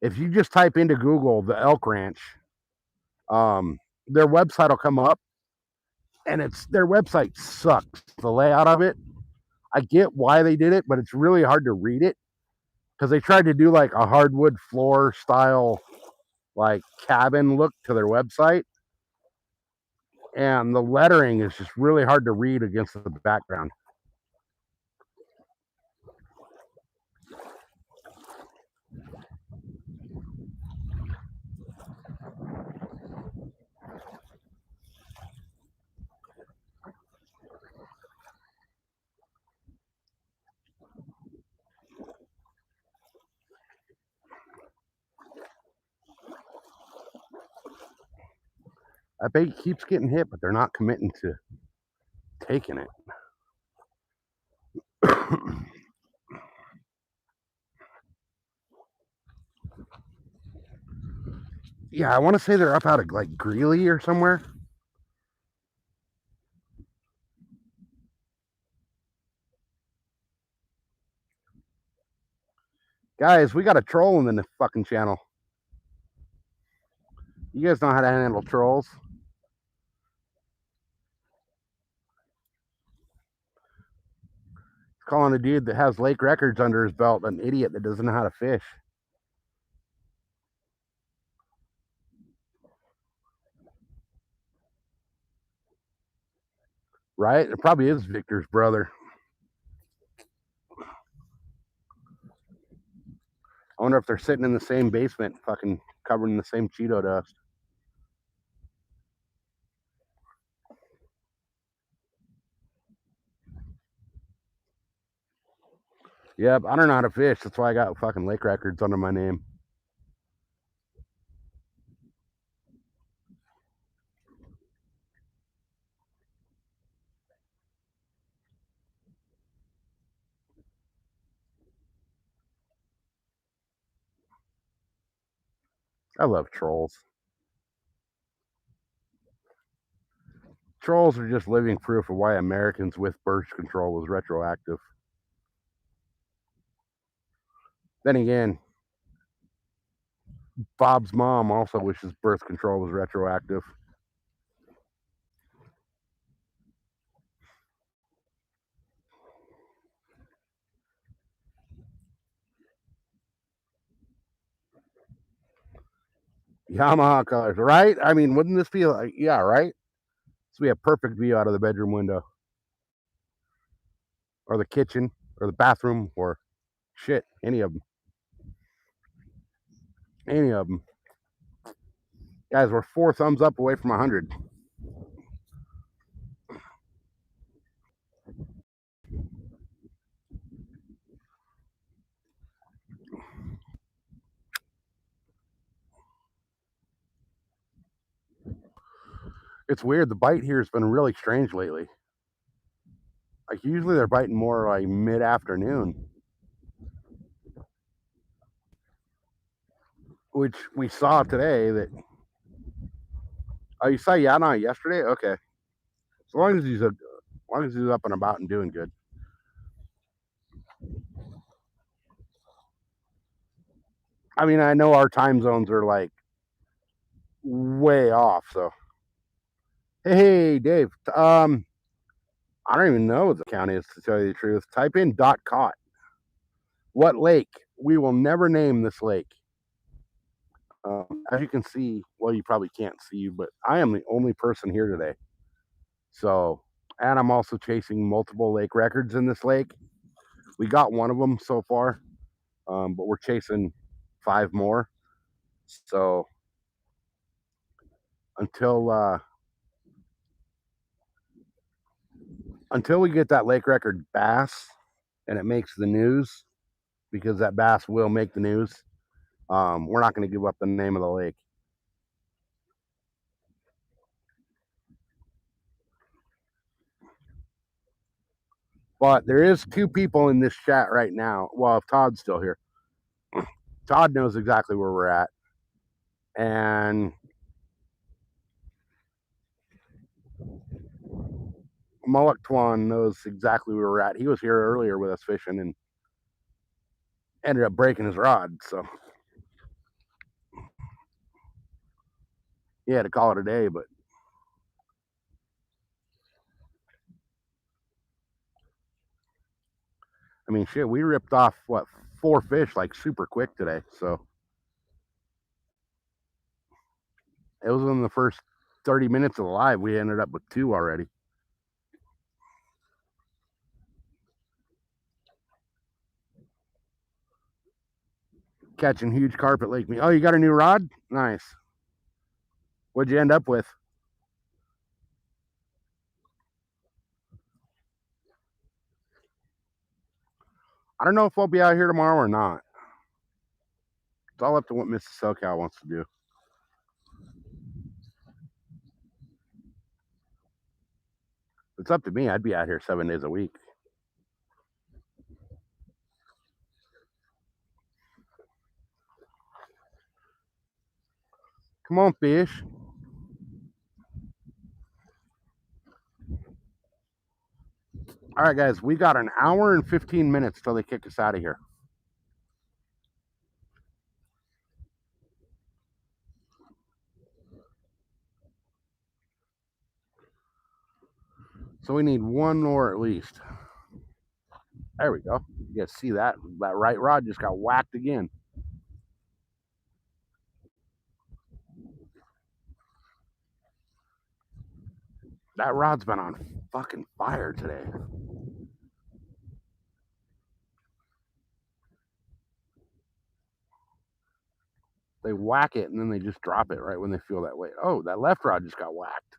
If you just type into Google the Elk Ranch, their website will come up, and their website sucks. The layout of it, I get why they did it, but it's really hard to read it because they tried to do like a hardwood floor style, like cabin look to their website, and the lettering is just really hard to read against the background. I bet he keeps getting hit, but they're not committing to taking it. Yeah, I want to say they're up out of like Greeley or somewhere. Guys, we got a troll in the fucking channel. You guys know how to handle trolls. Calling a dude that has lake records under his belt an idiot that doesn't know how to fish. Right? It probably is Victor's brother. I wonder if they're sitting in the same basement, fucking covered in the same Cheeto dust. Yep, I don't know how to fish. That's why I got fucking lake records under my name. I love trolls. Trolls are just living proof of why Americans with birth control was retroactive. Then again, Bob's mom also wishes birth control was retroactive. Yamaha colors, right? I mean, wouldn't this be like, yeah, right? So we have perfect view out of the bedroom window, or the kitchen, or the bathroom, or shit, any of them. Any of them. Guys, we're 4 thumbs up away from 100. It's weird. The bite here has been really strange lately. Like, usually they're biting more like mid-afternoon, which we saw today that. Oh, you saw Yana yesterday? Okay. As long as he's up and about and doing good. I mean, I know our time zones are like way off, so. Hey, Dave. I don't even know what the count is, to tell you the truth. Type in .caught. What lake? We will never name this lake. As you can see, well, you probably can't see, but I am the only person here today. So, and I'm also chasing multiple lake records in this lake. We got one of them so far, but we're chasing 5 more. So, until we get that lake record bass and it makes the news, because that bass will make the news, we're not going to give up the name of the lake. But there is 2 people in this chat right now. Well, if Todd's still here, Todd knows exactly where we're at, and Mullock Twan knows exactly where we're at. He was here earlier with us fishing and ended up breaking his rod, so he had to call it a day. But I mean, shit, we ripped off 4 fish like super quick today. So it was in the first 30 minutes of the live, we ended up with 2 already. Catching huge carp at Lake Me. Oh, you got a new rod? Nice. What'd you end up with? I don't know if I'll be out here tomorrow or not. It's all up to what Mrs. SoCal wants to do. If it's up to me, I'd be out here 7 days a week. Come on, fish. All right, guys, we got an hour and 15 minutes till they kick us out of here. So we need 1 more at least. There we go. You guys see that? That right rod just got whacked again. That rod's been on fucking fire today. They whack it and then they just drop it right when they feel that weight. Oh, that left rod just got whacked.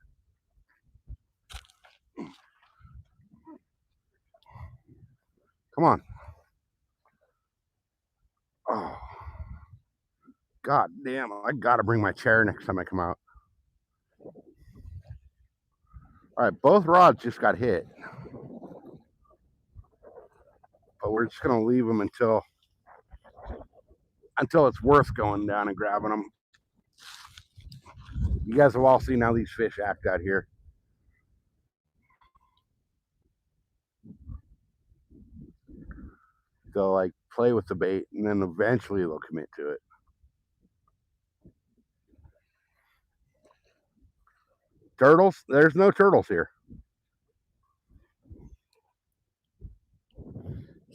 Come on. God damn, I gotta bring my chair next time I come out. All right, both rods just got hit. But we're just gonna leave them until it's worth going down and grabbing them. You guys have all seen how these fish act out here. They'll like play with the bait and then eventually they'll commit to it. Turtles? There's no turtles here.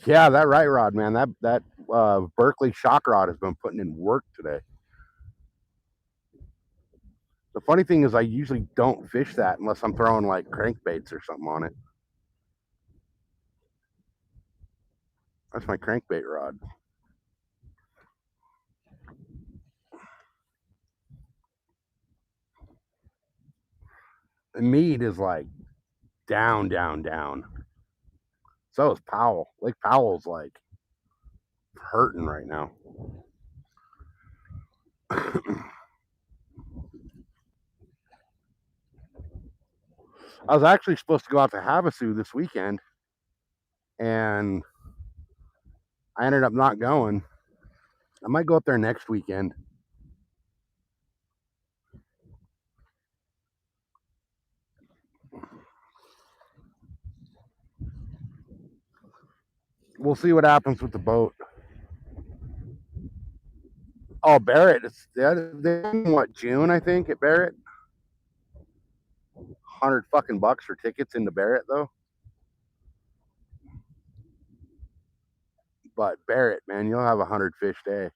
Yeah, that right rod, man. That Berkeley shock rod has been putting in work today. The funny thing is I usually don't fish that unless I'm throwing like crankbaits or something on it. That's my crankbait rod. The mead is like down, down, down. So is Powell. Lake Powell's like hurting right now. I was actually supposed to go out to Havasu this weekend, and I ended up not going. I might go up there next weekend. We'll see what happens with the boat. Oh, Barrett. It's what, June, I think, at Barrett. $100 fucking bucks for tickets into Barrett, though. But Barrett, man, you'll have 100 fish day.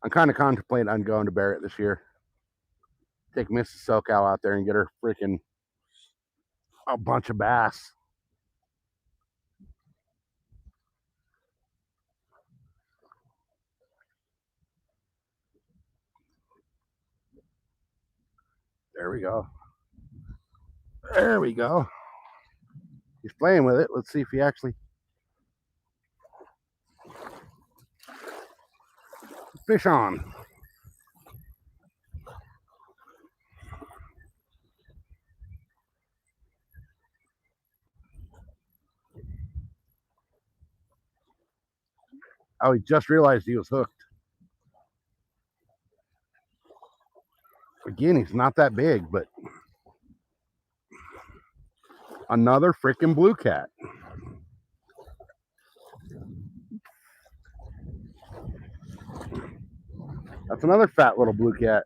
I'm kind of contemplating on going to Barrett this year. Take Mrs. SoCal out there and get her freaking a bunch of bass. There we go. There we go. He's playing with it. Let's see if he actually... Fish on. Oh, he just realized he was hooked. Again, he's not that big, but another freaking blue cat. That's another fat little blue cat.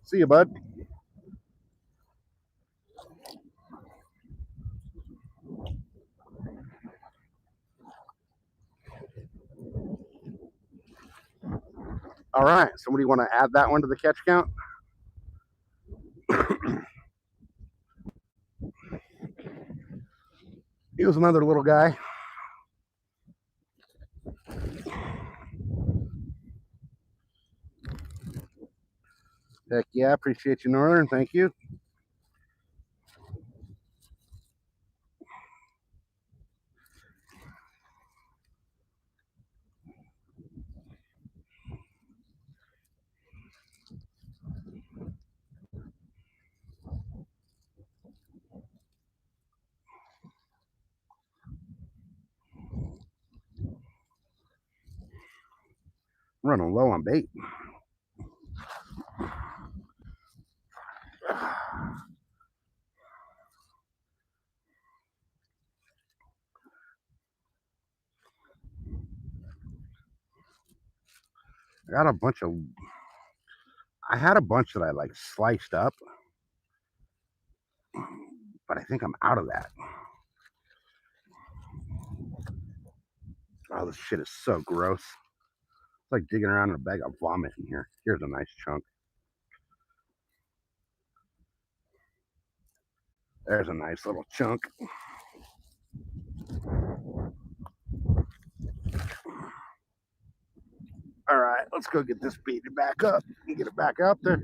See you, bud. All right. Somebody want to add that one to the catch count? He was another little guy. Heck yeah, appreciate you, Northern. Thank you. I'm running low on bait. I got a bunch of... I had a bunch that I like sliced up, but I think I'm out of that. Oh, this shit is so gross. It's like digging around in a bag of vomit in here. Here's a nice chunk. There's a nice little chunk. All right, let's go get this baited back up and get it back out there.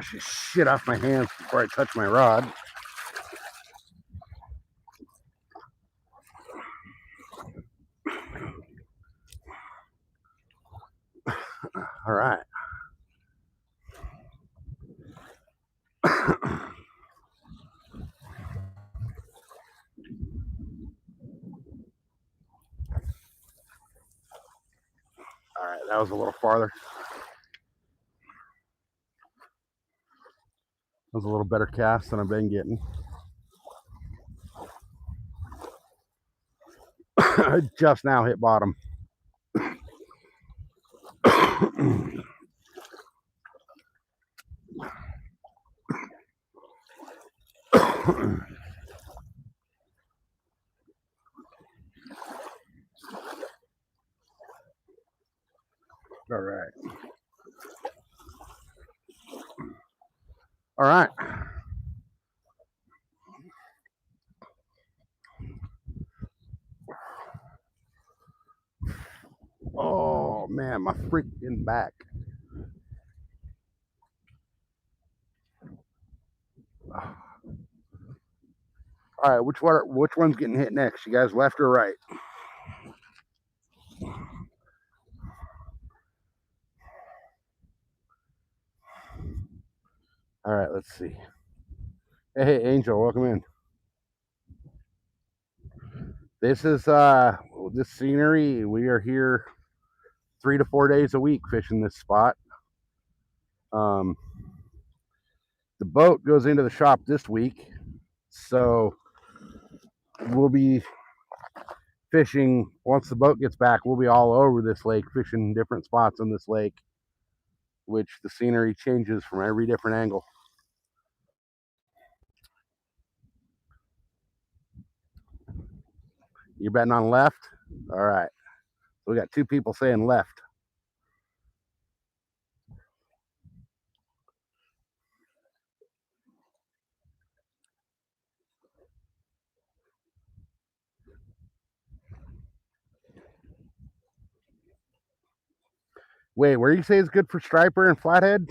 wash this shit off my hands before I touch my rod. All right. All right, that was a little farther. That was a little better cast than I've been getting. I just now hit bottom. All right. All right. Oh man, my freaking back. All right, which one's getting hit next? You guys, left or right? All right, let's see. Hey, Angel, welcome in. This is this scenery. We are here 3 to 4 days a week fishing this spot. The boat goes into the shop this week, so we'll be fishing once the boat gets back. We'll be all over this lake, fishing different spots on this lake, which the scenery changes from every different angle. You're betting on left? All right. We got 2 people saying left. Wait, where you say it's good for striper and flathead?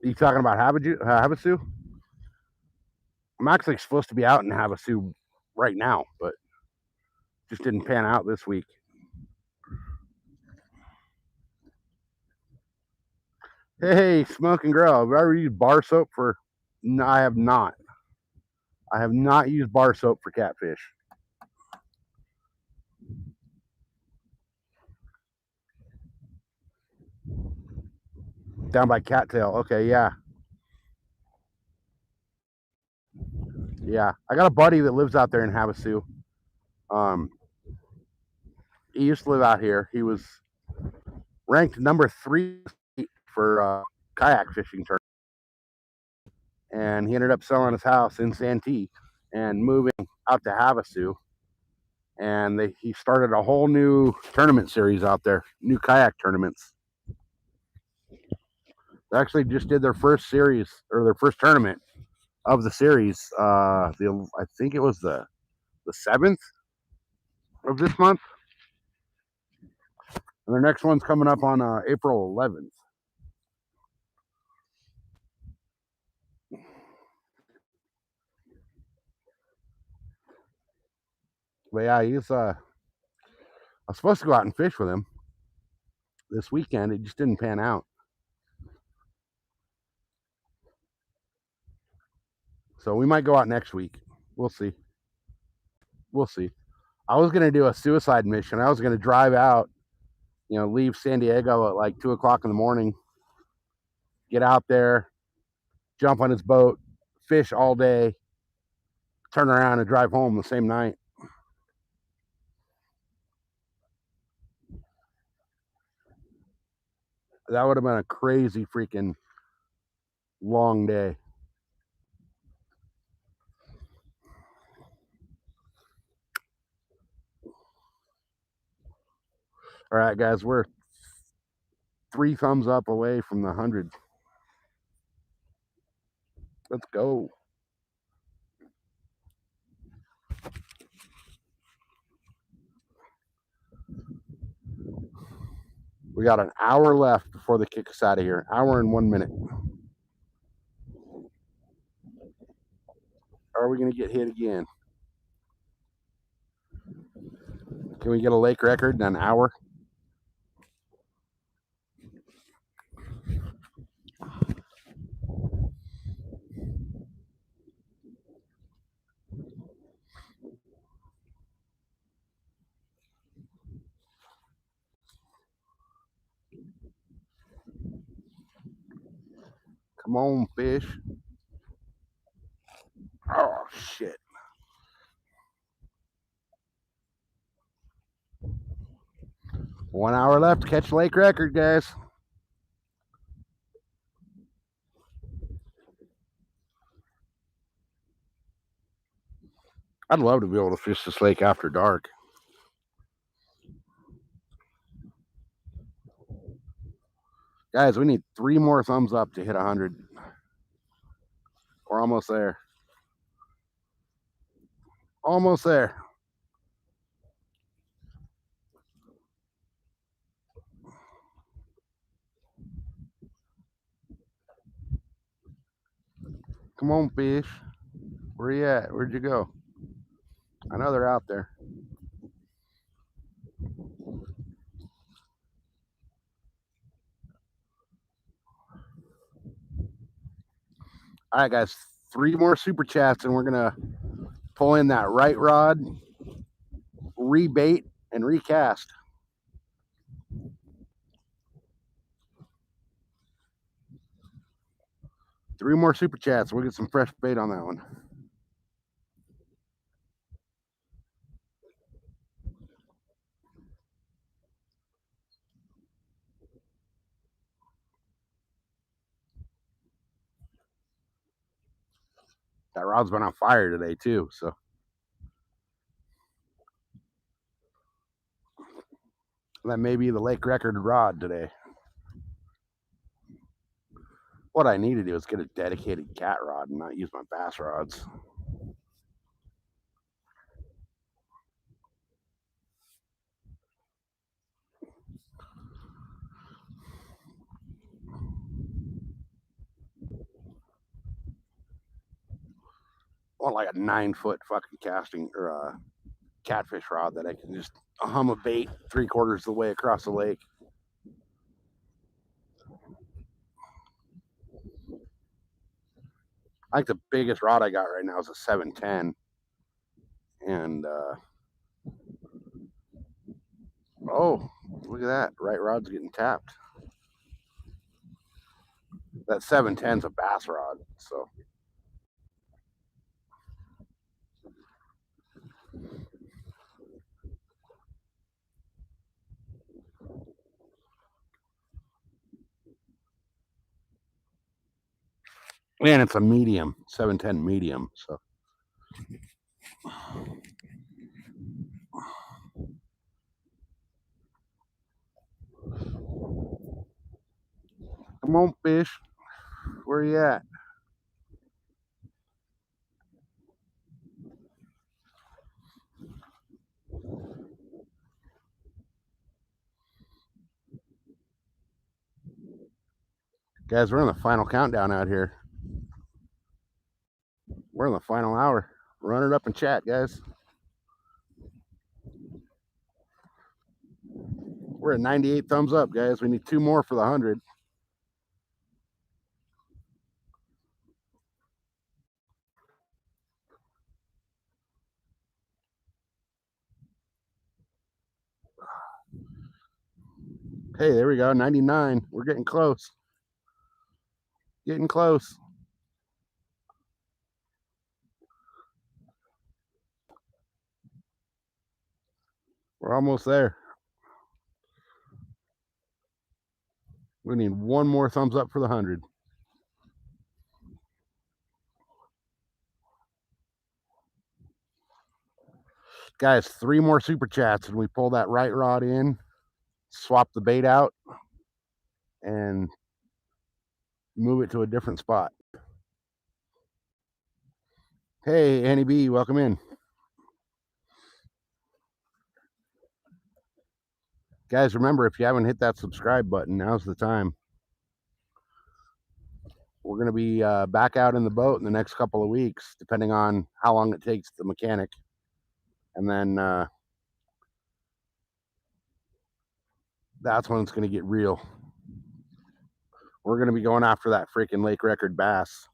Are you talking about Havasu? I'm actually supposed to be out in Havasu right now, but just didn't pan out this week. Hey, Smoke and Grill. Have I ever used bar soap for? No, I have not. I have not used bar soap for catfish. Down by Cattail. Okay, yeah. Yeah. I got a buddy that lives out there in Havasu. He used to live out here. He was ranked number 3 for kayak fishing tournament. And he ended up selling his house in Santee and moving out to Havasu. And he started a whole new tournament series out there, new kayak tournaments. They actually just did their first series, or their first tournament of the series. I think it was the 7th of this month. And their next one's coming up on April 11th. But yeah, I was supposed to go out and fish with him this weekend. It just didn't pan out. So we might go out next week. We'll see. We'll see. I was going to do a suicide mission. I was going to drive out, leave San Diego at like 2 o'clock in the morning, get out there, jump on his boat, fish all day, turn around and drive home the same night. That would have been a crazy freaking long day. All right, guys, we're 3 thumbs up away from the 100. Let's go. We got an hour left before they kick us out of here. Hour and 1 minute. Are we going to get hit again? Can we get a lake record in an hour? Come on, fish. Oh, shit. One hour left to catch lake record, guys. I'd love to be able to fish this lake after dark. Guys, we need 3 more thumbs up to hit 100. We're almost there. Almost there. Come on, fish. Where you at? Where'd you go? I know they're out there. All right, guys. 3 more super chats, and we're going to pull in that right rod, rebait, and recast. Three more super chats. We'll get some fresh bait on that one. That rod's been on fire today too, so that may be the lake record rod today. What I need to do is get a dedicated cat rod and not use my bass rods. I want like a 9-foot fucking casting or a catfish rod that I can just hum a bait 3/4 of the way across the lake. I think the biggest rod I got right now is a 710, and oh, look at that! Right rod's getting tapped. That 710's a bass rod, so. And it's a medium, 710 medium, so. Come on, fish. Where you at? Guys, we're in the final countdown out here. We're in the final hour. Run it up in chat, guys. We're at 98 thumbs up, guys. We need 2 more for the 100. Hey, there we go. 99. We're getting close. Getting close. We're almost there. We need 1 more thumbs up for the 100. Guys, 3 more super chats, and we pull that right rod in, swap the bait out, and move it to a different spot. Hey, Annie B, welcome in. Guys, remember, if you haven't hit that subscribe button, now's the time. We're going to be back out in the boat in the next couple of weeks, depending on how long it takes the mechanic. And then that's when it's going to get real. We're going to be going after that freaking lake record bass.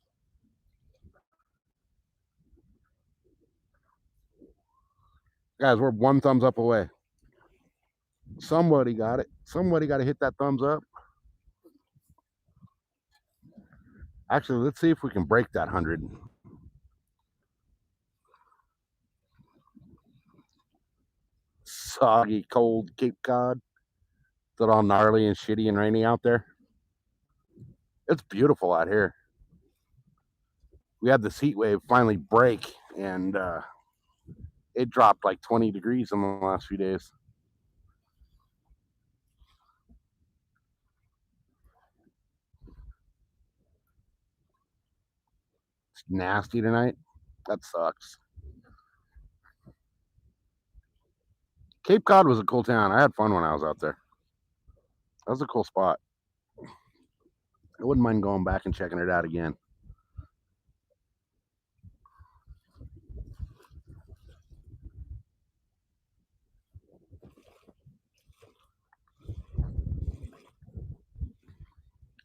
Guys, we're one thumbs up away. Somebody got it. Somebody got to hit that thumbs up. Actually, let's see if we can break that 100. Soggy, cold Cape Cod. Is it all gnarly and shitty and rainy out there? It's beautiful out here. We had this heat wave finally break, and it dropped like 20 degrees in the last few days. It's nasty tonight. That sucks. Cape Cod was a cool town. I had fun when I was out there. That was a cool spot. I wouldn't mind going back and checking it out again.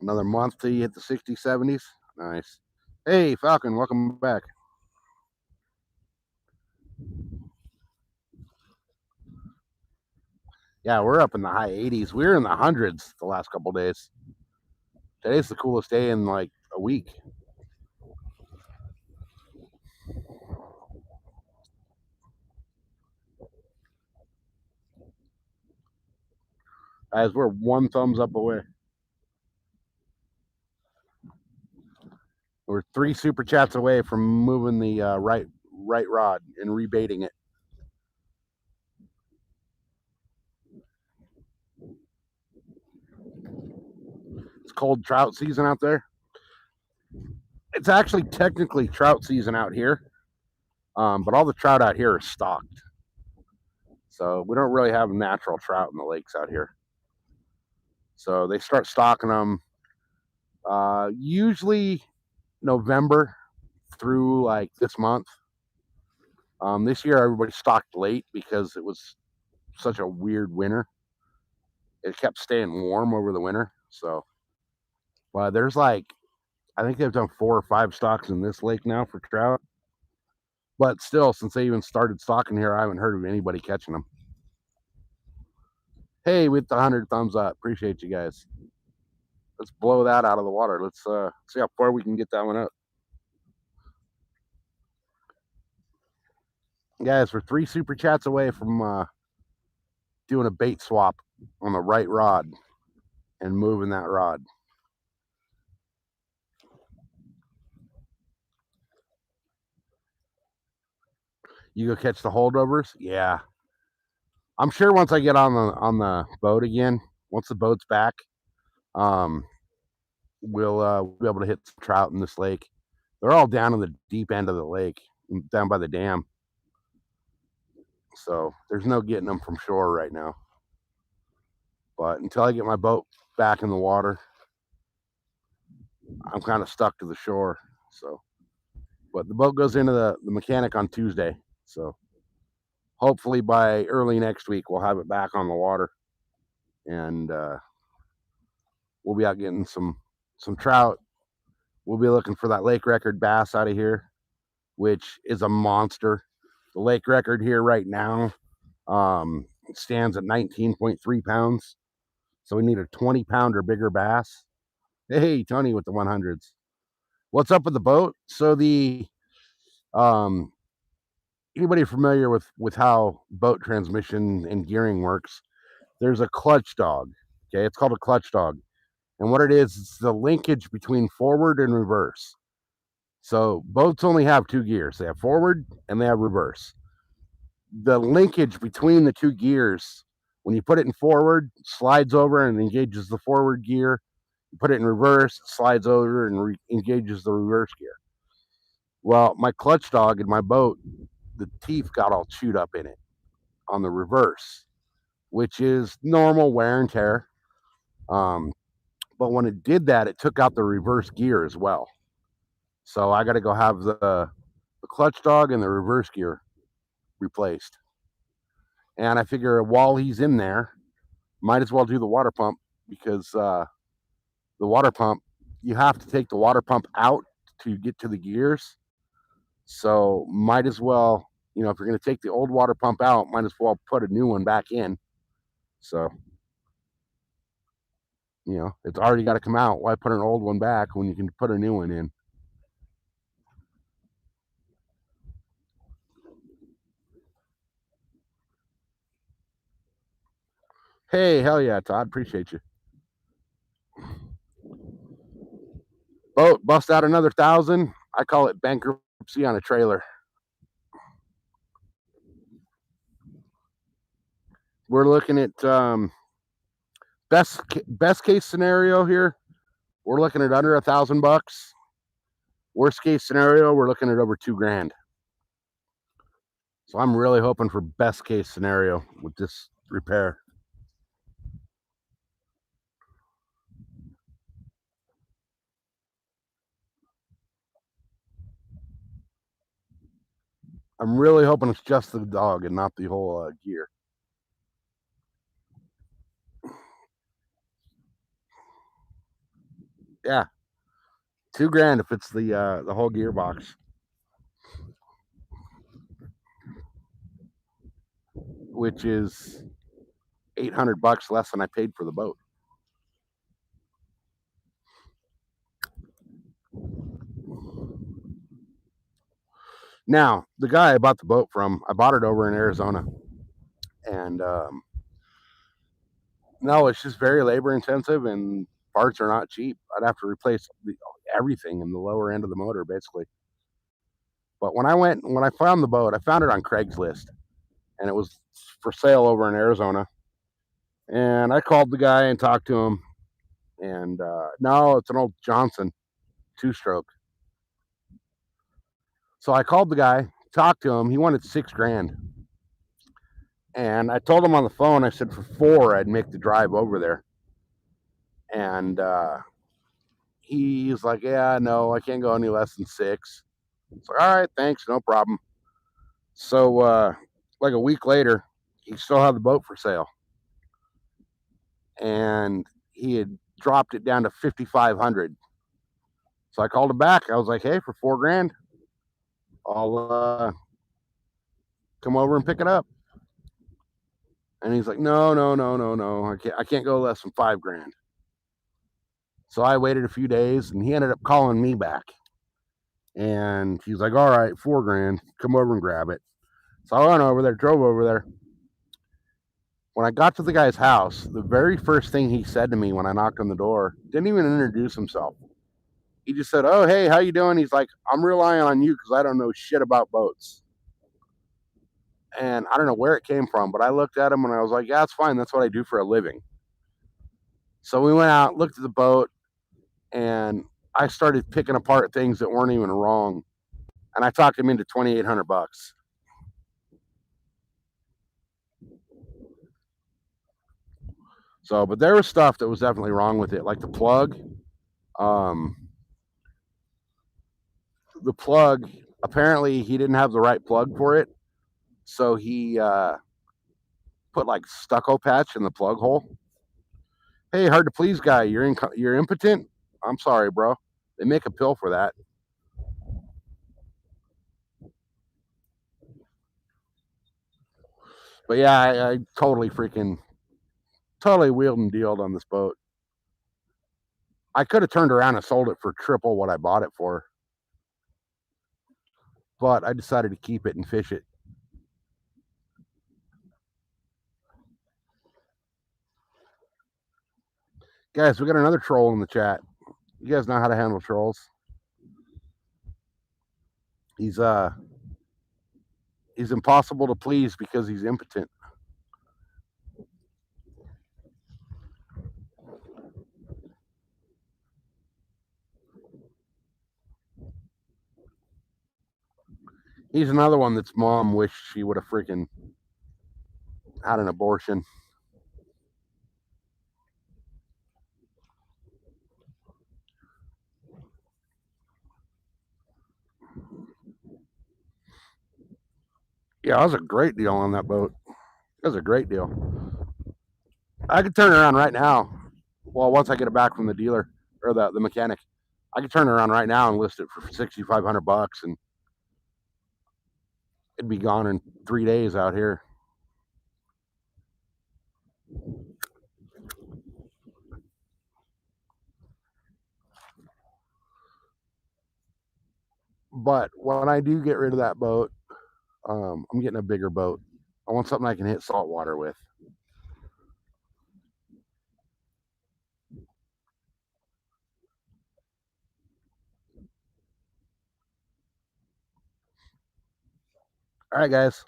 Another month till you hit the 60s, 70s. Nice. Hey, Falcon, welcome back. Yeah, we're up in the high 80s. We were in the hundreds the last couple days. Today's the coolest day in like a week. Guys, we're one thumbs up away. We're 3 super chats away from moving the right rod and rebaiting it. It's cold trout season out there. It's actually technically trout season out here, but all the trout out here are stocked. So we don't really have natural trout in the lakes out here. So they start stocking them usually November through like this month. This year everybody stocked late because it was such a weird winter. It kept staying warm over the winter. So, but there's like, I think they've done 4 or 5 stocks in this lake now for trout. But still, since they even started stocking here, I haven't heard of anybody catching them. Hey, with the 100 thumbs up, appreciate you guys. Let's blow that out of the water. Let's see how far we can get that one up. Guys, we're 3 super chats away from doing a bait swap on the right rod and moving that rod. You go catch the holdovers? Yeah. I'm sure once I get on the boat again, once the boat's back, we'll be able to hit some trout in this lake. They're all down in the deep end of the lake, down by the dam. So there's no getting them from shore right now. But until I get my boat back in the water, I'm kind of stuck to the shore. So, but the boat goes into the mechanic on Tuesday. So hopefully by early next week, we'll have it back on the water. And we'll be out getting some trout. We'll be looking for that lake record bass out of here, which is a monster. The lake record here right now stands at 19.3 pounds. So we need a 20-pounder bigger bass. Hey, Tony with the 100s. What's up with the boat? So the anybody familiar with how boat transmission and gearing works? There's a clutch dog. Okay, it's called a clutch dog. And what it is, it's the linkage between forward and reverse. So boats only have 2 gears. They have forward and they have reverse. The linkage between the 2 gears, when you put it in forward, slides over and engages the forward gear. You put it in reverse, it slides over and engages the reverse gear. Well, my clutch dog in my boat, the teeth got all chewed up in it on the reverse. which is normal wear and tear. But when it did that, it took out the reverse gear as well. So I got to go have the clutch dog and the reverse gear replaced. And I figure while he's in there, might as well do the water pump, because the water pump, you have to take the water pump out to get to the gears. So might as well, if you're going to take the old water pump out, might as well put a new one back in. So, it's already got to come out. Why put an old one back when you can put a new one in? Hey, hell yeah, Todd. Appreciate you. Boat bust out another 1,000. I call it bankruptcy on a trailer. We're looking at best case scenario here. We're looking at under $1,000. Worst case scenario, we're looking at over $2,000. So I'm really hoping for best case scenario with this repair. I'm really hoping it's just the dog and not the whole gear. Yeah, $2,000 if it's the whole gearbox, which is $800 less than I paid for the boat. Now, the guy I bought the boat from, I bought it over in Arizona, and no, it's just very labor intensive, and parts are not cheap. I'd have to replace everything in the lower end of the motor, basically. But when I found the boat, I found it on Craigslist, and it was for sale over in Arizona. And I called the guy and talked to him, and no, it's an old Johnson 2-stroke. So I called the guy, talked to him. He wanted $6,000, and I told him on the phone. I said for 4, I'd make the drive over there. And he's like, "Yeah, no, I can't go any less than 6." It's like, "All right, thanks, no problem." So like a week later, he still had the boat for sale, and he had dropped it down to 5,500. So I called him back. I was like, "Hey, for $4,000, I'll come over and pick it up." And he's like, "No, no, no, no, no. I can't go less than $5,000." So I waited a few days, and he ended up calling me back. And he's like, "All right, $4,000. Come over and grab it." So I went over there, drove over there. When I got to the guy's house, the very first thing he said to me when I knocked on the door, didn't even introduce himself. He just said, "Oh, hey, how you doing?" He's like, "I'm relying on you because I don't know shit about boats." And I don't know where it came from, but I looked at him and I was like, "Yeah, it's fine. That's what I do for a living." So we went out, looked at the boat, and I started picking apart things that weren't even wrong. And I talked him into $2,800. So, but there was stuff that was definitely wrong with it, like the plug. The plug, apparently he didn't have the right plug for it, so he put like stucco patch in the plug hole. Hey, hard to please guy, you're impotent? I'm sorry, bro. They make a pill for that. But yeah, I totally wheeled and dealed on this boat. I could have turned around and sold it for triple what I bought it for, but I decided to keep it and fish it. Guys, we got another troll in the chat. You guys know how to handle trolls. He's impossible to please because he's impotent. He's another one that's mom wished she would have freaking had an abortion. Yeah, that was a great deal on that boat. That was a great deal. I could turn around right now. Well, once I get it back from the dealer or the mechanic, I could turn around right now and list it for $6,500, and it'd be gone in 3 days out here. But when I do get rid of that boat, I'm getting a bigger boat. I want something I can hit saltwater with. All right, guys.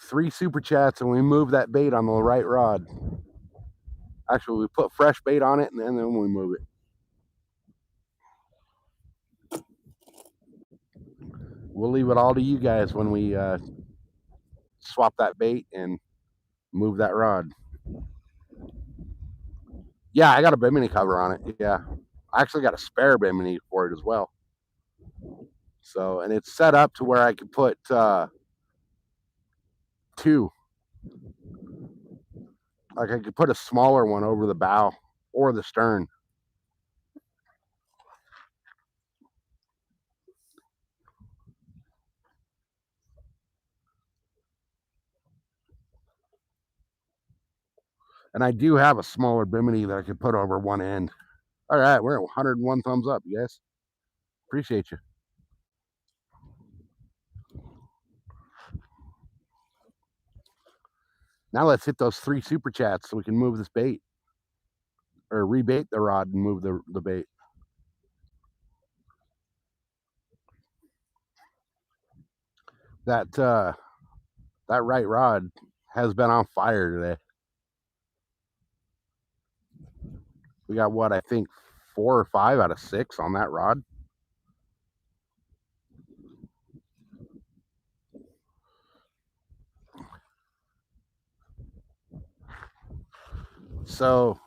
3 super chats, and we move that bait on the right rod. Actually, we put fresh bait on it, and then we move it. We'll leave it all to you guys when we swap that bait and move that rod. Yeah, I got a bimini cover on it. Yeah, I actually got a spare bimini for it as well. So, and it's set up to where I could put 2. Like I could put a smaller one over the bow or the stern. And I do have a smaller bimini that I could put over one end. All right, we're at 101 thumbs up, you guys. Appreciate you. Now let's hit those 3 super chats so we can move this bait. Or rebait the rod and move the bait. That right rod has been on fire today. We got what, I think 4 or 5 out of 6 on that rod. So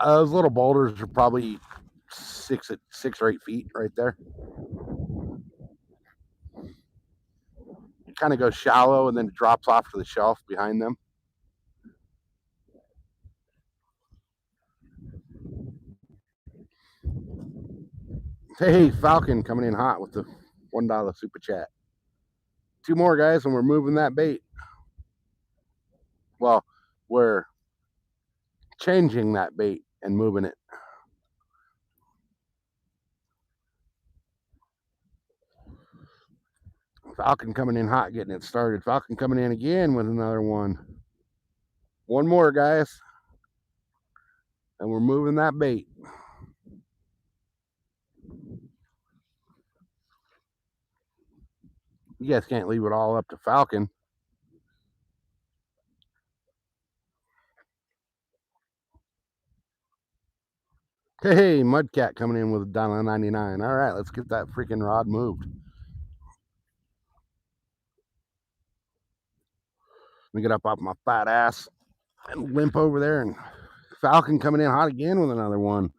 those little boulders are probably 6 or 8 feet right there. It kind of goes shallow and then it drops off to the shelf behind them. Hey, Falcon coming in hot with the $1 super chat. 2 more, guys, and we're moving that bait. Well, we're changing that bait and moving it. Falcon coming in hot, getting it started. Falcon coming in again with another one. 1 more, guys, and we're moving that bait. You guys can't leave it all up to Falcon. Hey, Mudcat coming in with $1.99. All right, let's get that freaking rod moved. Let me get up off my fat ass and limp over there. And Falcon coming in hot again with another one.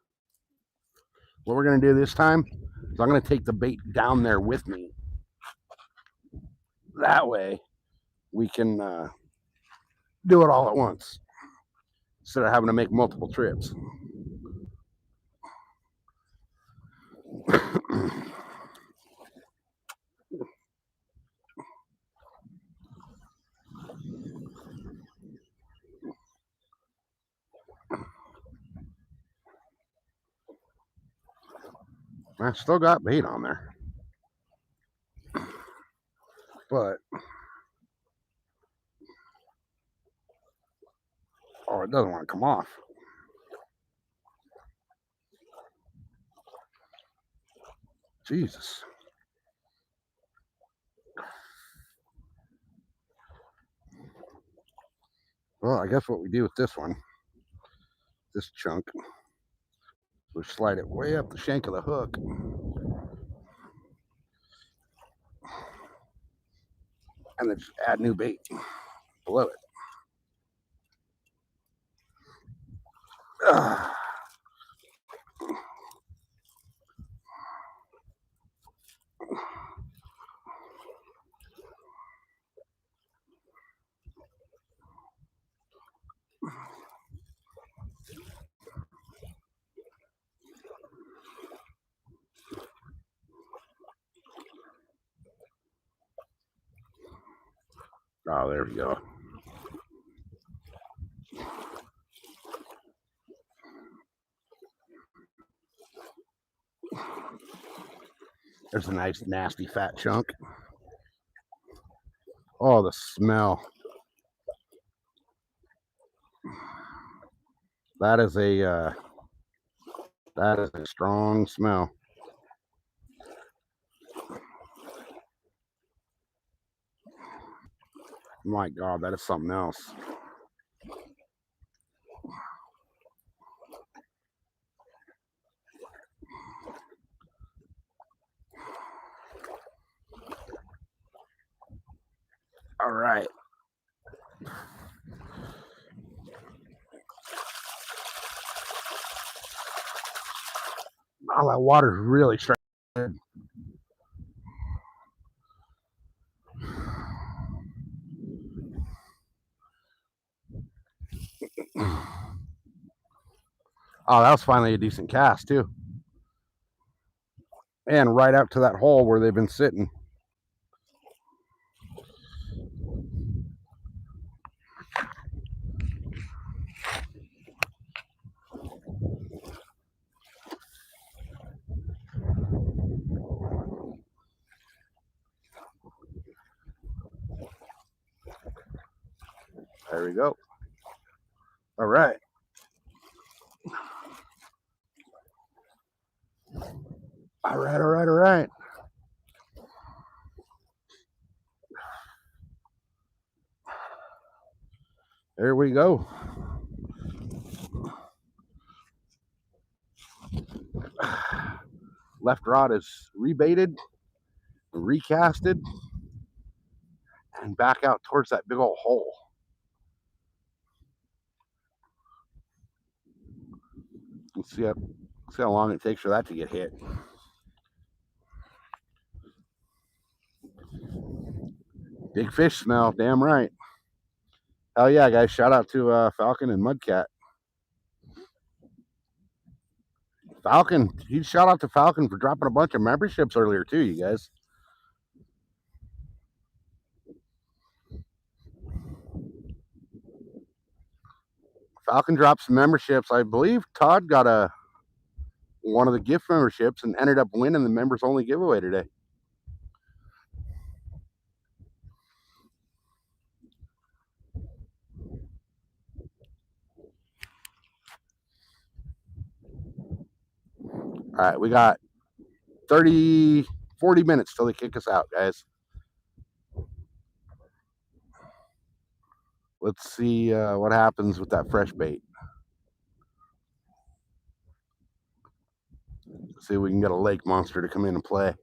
What we're going to do this time is I'm going to take the bait down there with me. That way we can do it all at once instead of having to make multiple trips. I still got bait on there, but oh, it doesn't want to come off. Jesus. Well, I guess what we do with this one, this chunk, we slide it way up the shank of the hook. And then just add new bait below it. Oh, there we go. There's a nice, nasty, fat chunk. Oh, the smell. That is a strong smell. My God, that is something else. All right. Oh, that water's really striking. Oh, that was finally a decent cast too. And right out to that hole where they've been sitting. There we go. All right. All right, all right, all right. There we go. Left rod is rebaited, recasted, and back out towards that big old hole. Let's see how long it takes for that to get hit. Big fish smell, damn right. Hell yeah, guys. Shout out to Falcon and Mudcat. Falcon, huge shout out to Falcon for dropping a bunch of memberships earlier too, you guys. Falcon dropped some memberships. I believe Todd got one of the gift memberships and ended up winning the members only giveaway today. All right, we got 40 minutes till they kick us out, guys. Let's see what happens with that fresh bait. See if we can get a lake monster to come in and play.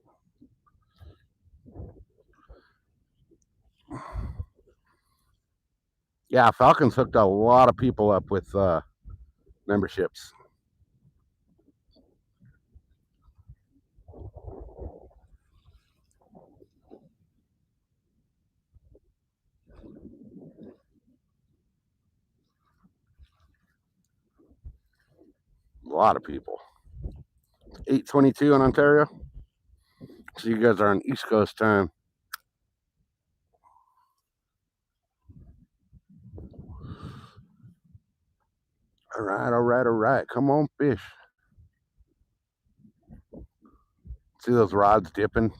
Yeah, Falcons hooked a lot of people up with memberships. A lot of people. 8:22 in Ontario. So you guys are on East Coast time. All right, all right, all right. Come on, fish. See those rods dipping?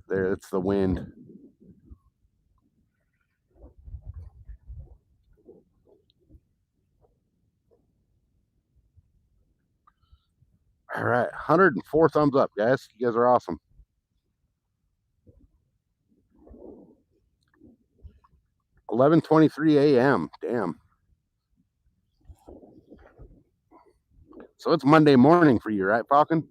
There, it's the wind. All right, 104 thumbs up, guys. You guys are awesome. $11:23 a.m. Damn. So it's Monday morning for you, right, Falcon?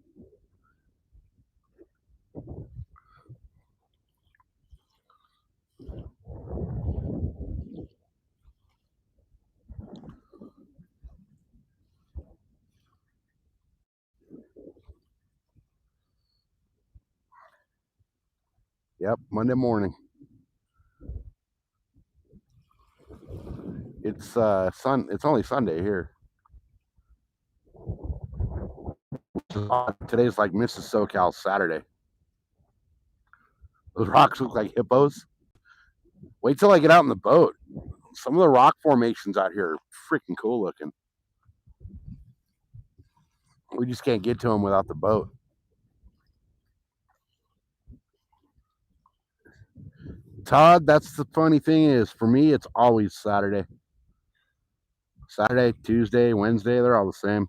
Yep, Monday morning. It's it's only Sunday here. Today's like Mrs. SoCal Saturday. Those rocks look like hippos. Wait till I get out in the boat. Some of the rock formations out here are freaking cool looking. We just can't get to them without the boat. Todd, that's the funny thing is, for me, it's always Saturday. Saturday, Tuesday, Wednesday, they're all the same.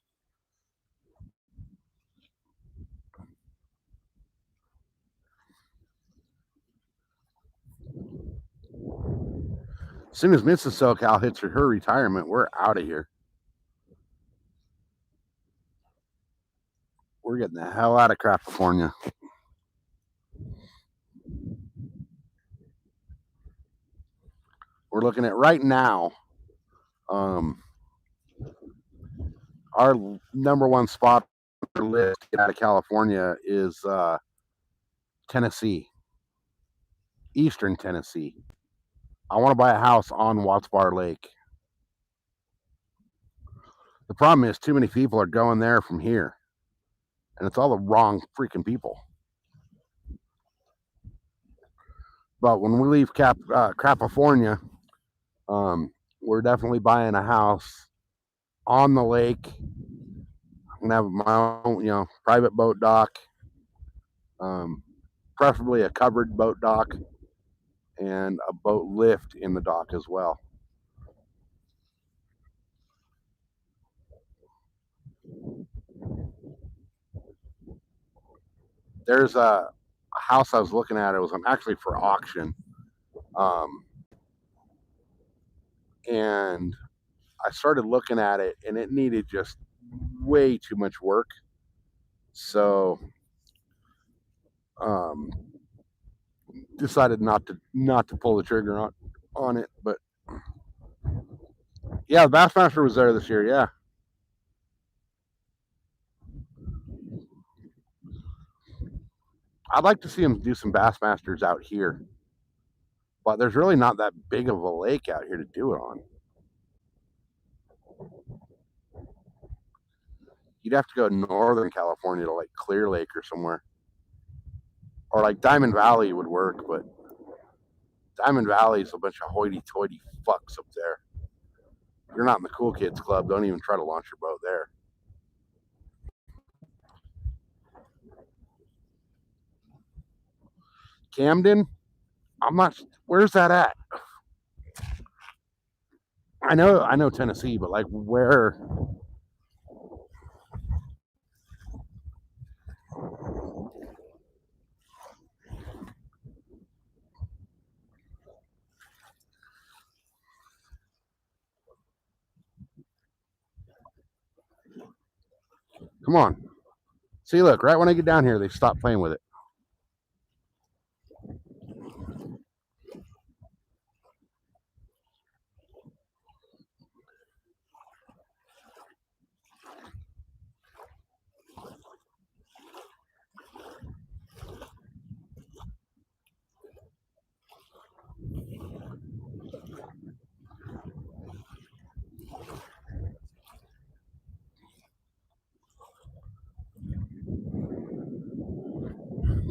As soon as Mrs. SoCal hits her retirement, we're out of here. We're getting the hell out of California. We're looking at right now. Our number one spot on our list to get out of California is Tennessee, Eastern Tennessee. I want to buy a house on Watts Bar Lake. The problem is too many people are going there from here, and it's all the wrong freaking people. But when we leave California, we're definitely buying a house on the lake. I'm gonna have my own, private boat dock, preferably a covered boat dock, and a boat lift in the dock as well. There's a house I was looking at. It was actually for auction, and I started looking at it, and it needed just way too much work. So, decided not to pull the trigger on it. But yeah, the Bassmaster was there this year. Yeah. I'd like to see him do some Bassmasters out here, but there's really not that big of a lake out here to do it on. You'd have to go Northern California to like Clear Lake or somewhere, or like Diamond Valley would work, but Diamond Valley is a bunch of hoity-toity fucks up there. If you're not in the cool kids club, don't even try to launch your boat there. Camden, I'm not. Where's that at? I know Tennessee, but like where? Come on. See, look, right when I get down here, they stop playing with it.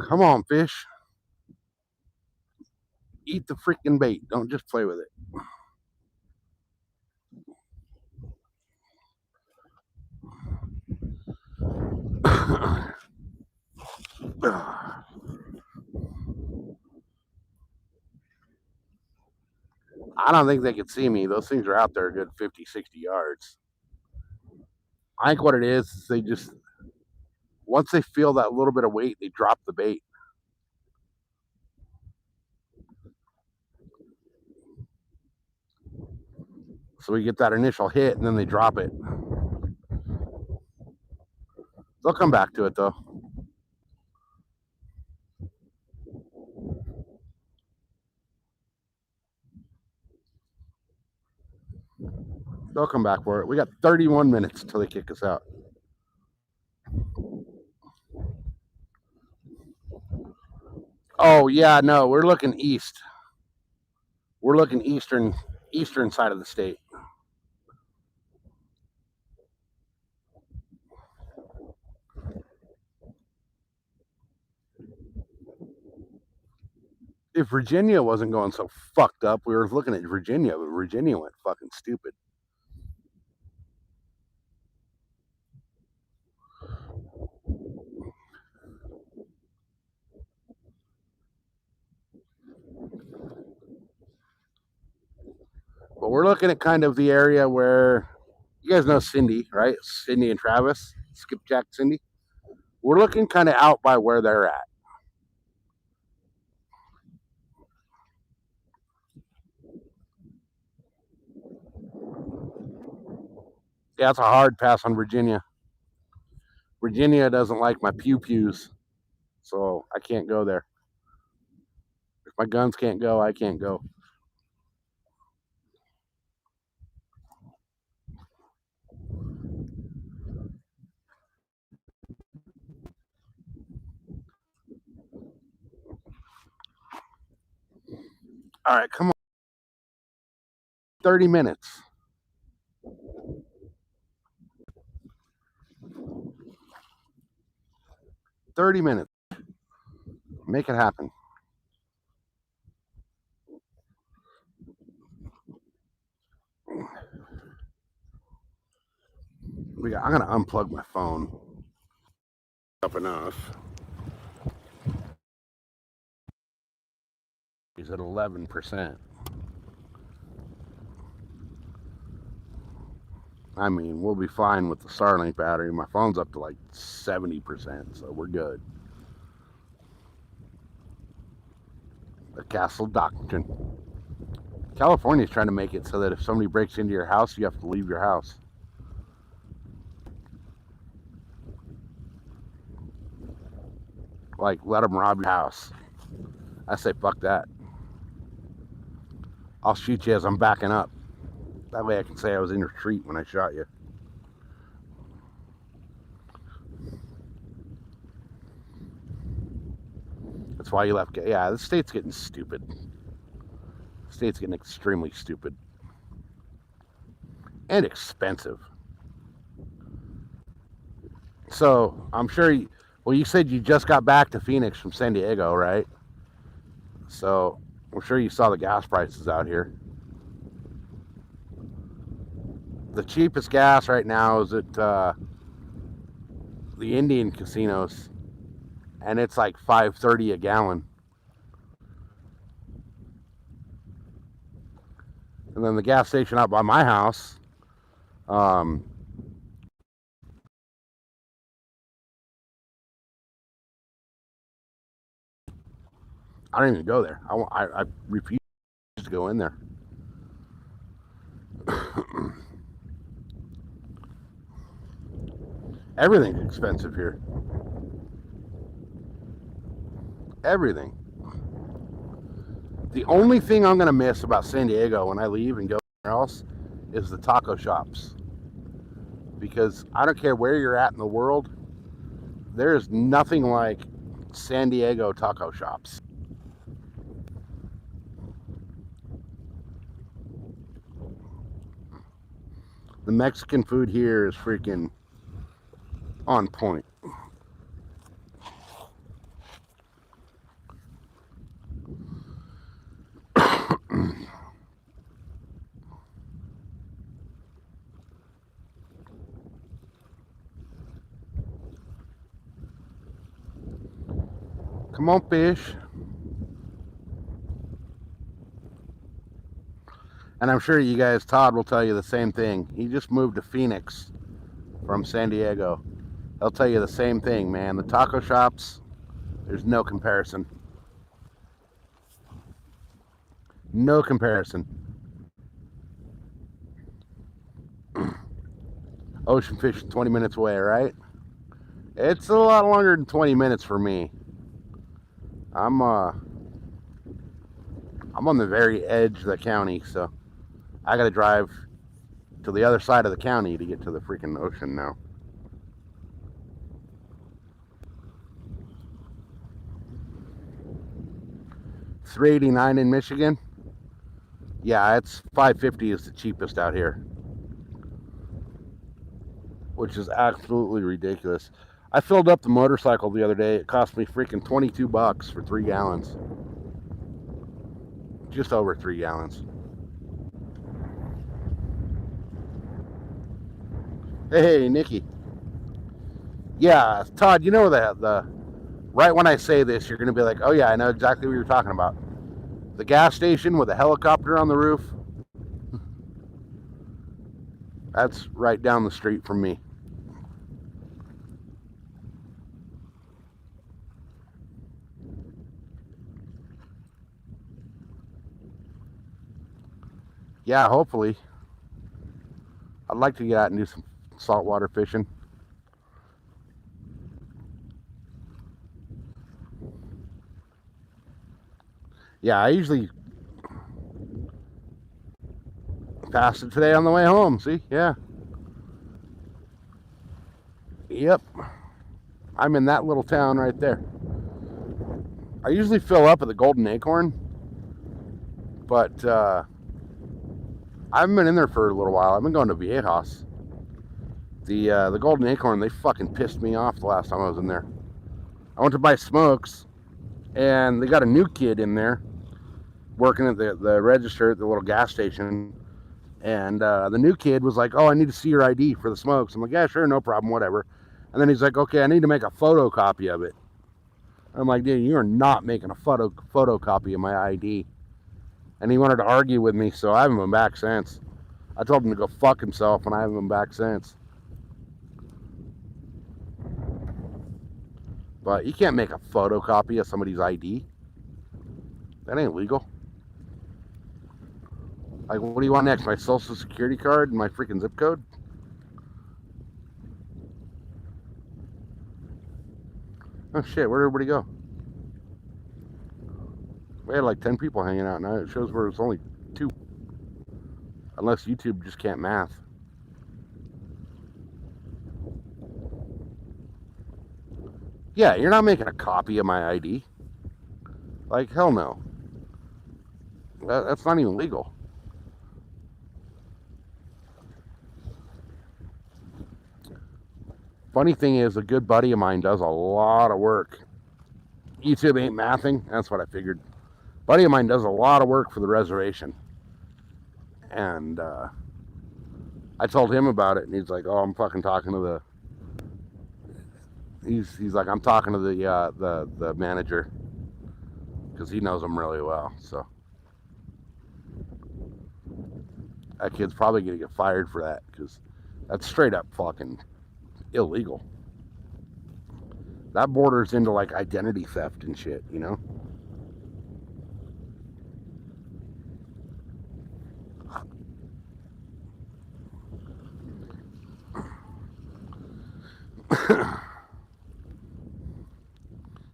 Come on, fish. Eat the freaking bait. Don't just play with it. I don't think they could see me. Those things are out there a good 50, 60 yards. I think what it is they just, once they feel that little bit of weight, they drop the bait. So we get that initial hit and then they drop it. They'll come back to it though. They'll come back for it. We got 31 minutes until they kick us out. Oh yeah, no, we're looking east. We're looking eastern side of the state. If Virginia wasn't going so fucked up, we were looking at Virginia, but Virginia went fucking stupid. But we're looking at kind of the area where you guys know Cindy, right? Cindy and Travis, Skipjack Cindy. We're looking kind of out by where they're at. Yeah, it's a hard pass on Virginia. Virginia doesn't like my pew pews, so I can't go there. If my guns can't go, I can't go. All right, come on. 30 minutes. 30 minutes. Make it happen. I'm going to unplug my phone. Up enough. He's at 11%. I mean, we'll be fine with the Starlink battery. My phone's up to like 70%, so we're good. The Castle Doctrine. California's trying to make it so that if somebody breaks into your house, you have to leave your house. Like, let them rob your house. I say, fuck that. I'll shoot you as I'm backing up. That way I can say I was in retreat when I shot you. That's why you left. Yeah, the state's getting stupid. The state's getting extremely stupid. And expensive. So, I'm sure you, well, you said you just got back to Phoenix from San Diego, right? So, I'm sure you saw the gas prices out here. The cheapest gas right now is at the Indian casinos, and it's like $5.30 a gallon. And then the gas station out by my house, I don't even go there. I refuse to go in there. Everything's expensive here. Everything. The only thing I'm going to miss about San Diego when I leave and go somewhere else is the taco shops. Because I don't care where you're at in the world, there is nothing like San Diego taco shops. The Mexican food here is freaking on point. Come on, fish. And I'm sure you guys, Todd will tell you the same thing. He just moved to Phoenix from San Diego. He'll tell you the same thing, man. The taco shops, there's no comparison. No comparison. Ocean fishing 20 minutes away, right? It's a lot longer than 20 minutes for me. I'm on the very edge of the county, so I gotta drive to the other side of the county to get to the freaking ocean now. $3.89 in Michigan. Yeah, it's $5.50 is the cheapest out here, which is absolutely ridiculous. I filled up the motorcycle the other day. It cost me freaking $22 for 3 gallons. just over 3 gallons. Hey, Nikki. Yeah, Todd, you know the right when I say this, you're going to be like, oh yeah, I know exactly what you're talking about. The gas station with a helicopter on the roof. That's right down the street from me. Yeah, hopefully. I'd like to get out and do some saltwater fishing. Yeah, I usually passed it today on the way home. See? Yeah. Yep. I'm in that little town right there. I usually fill up at the Golden Acorn, but I haven't been in there for a little while. I've been going to Viejas. The Golden Acorn, they fucking pissed me off the last time I was in there. I went to buy smokes, and they got a new kid in there working at the register at the little gas station. And the new kid was like, oh, I need to see your ID for the smokes. I'm like, yeah, sure, no problem, whatever. And then he's like, okay, I need to make a photocopy of it. I'm like, dude, you are not making a photocopy of my ID. And he wanted to argue with me, so I haven't been back since. I told him to go fuck himself, and I haven't been back since. But you can't make a photocopy of somebody's ID. That ain't legal. Like, what do you want next? My social security card and my freaking zip code? Oh shit, where'd everybody go? We had like 10 people hanging out now. It shows where it's only 2. Unless YouTube just can't math. Yeah, you're not making a copy of my ID. Like, hell no. That's not even legal. Funny thing is, a good buddy of mine does a lot of work. YouTube ain't mathing. That's what I figured. Buddy of mine does a lot of work for the reservation. And I told him about it, and he's like, oh, I'm fucking talking to the... He's like, I'm talking to the manager. Because he knows him really well, so... That kid's probably going to get fired for that, because that's straight up fucking illegal. That borders into like identity theft and shit, you know?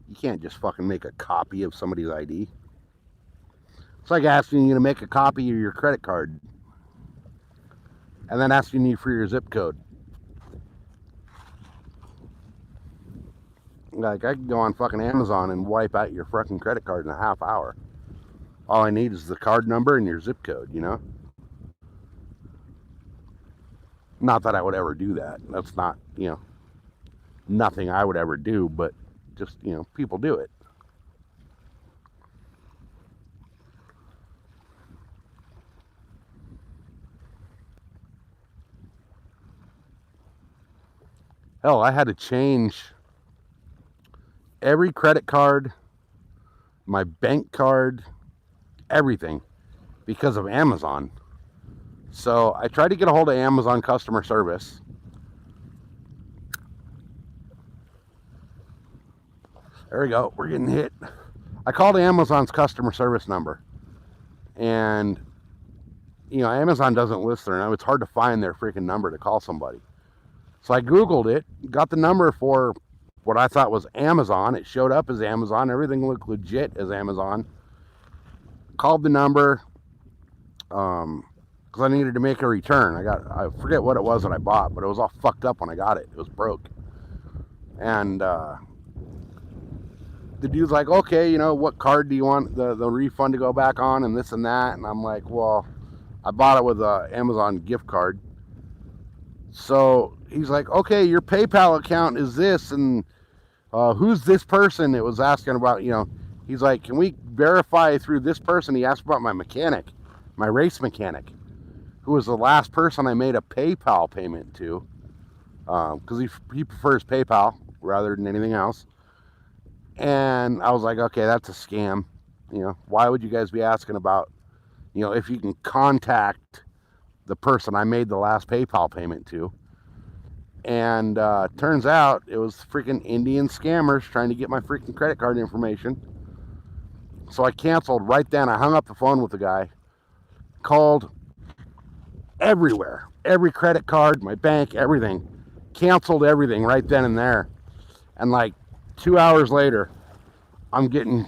You can't just fucking make a copy of somebody's ID. It's like asking you to make a copy of your credit card and then asking you for your zip code. Like, I could go on fucking Amazon and wipe out your fucking credit card in a half hour. All I need is the card number and your zip code, you know? Not that I would ever do that. That's not, you know, nothing I would ever do, but just, you know, people do it. Hell, I had to change every credit card, my bank card, everything because of Amazon. So I tried to get a hold of Amazon customer service. There we go. We're getting hit. I called Amazon's customer service number. And, you know, Amazon doesn't list their number. It's hard to find their freaking number to call somebody. So I Googled it, got the number for what I thought was Amazon. It showed up as Amazon. Everything looked legit as Amazon. Called the number because I needed to make a return. I forget what it was that I bought, but it was all fucked up when I got it. It was broke. And the dude's like, okay, you know, what card do you want the refund to go back on and this and that? And I'm like, well, I bought it with an Amazon gift card. So he's like, okay, your PayPal account is this, and who's this person? It was asking about, you know, He's like, can we verify through this person? He asked about my mechanic, my race mechanic, who was the last person I made a PayPal payment to, because he prefers PayPal rather than anything else. And I was like, okay, that's a scam. You know, why would you guys be asking about, you know, if you can contact the person I made the last PayPal payment to? And turns out it was freaking Indian scammers trying to get my freaking credit card information. So I canceled right then. I hung up the phone with the guy, called everywhere, every credit card, my bank, everything, canceled everything right then and there. And like 2 hours later, I'm getting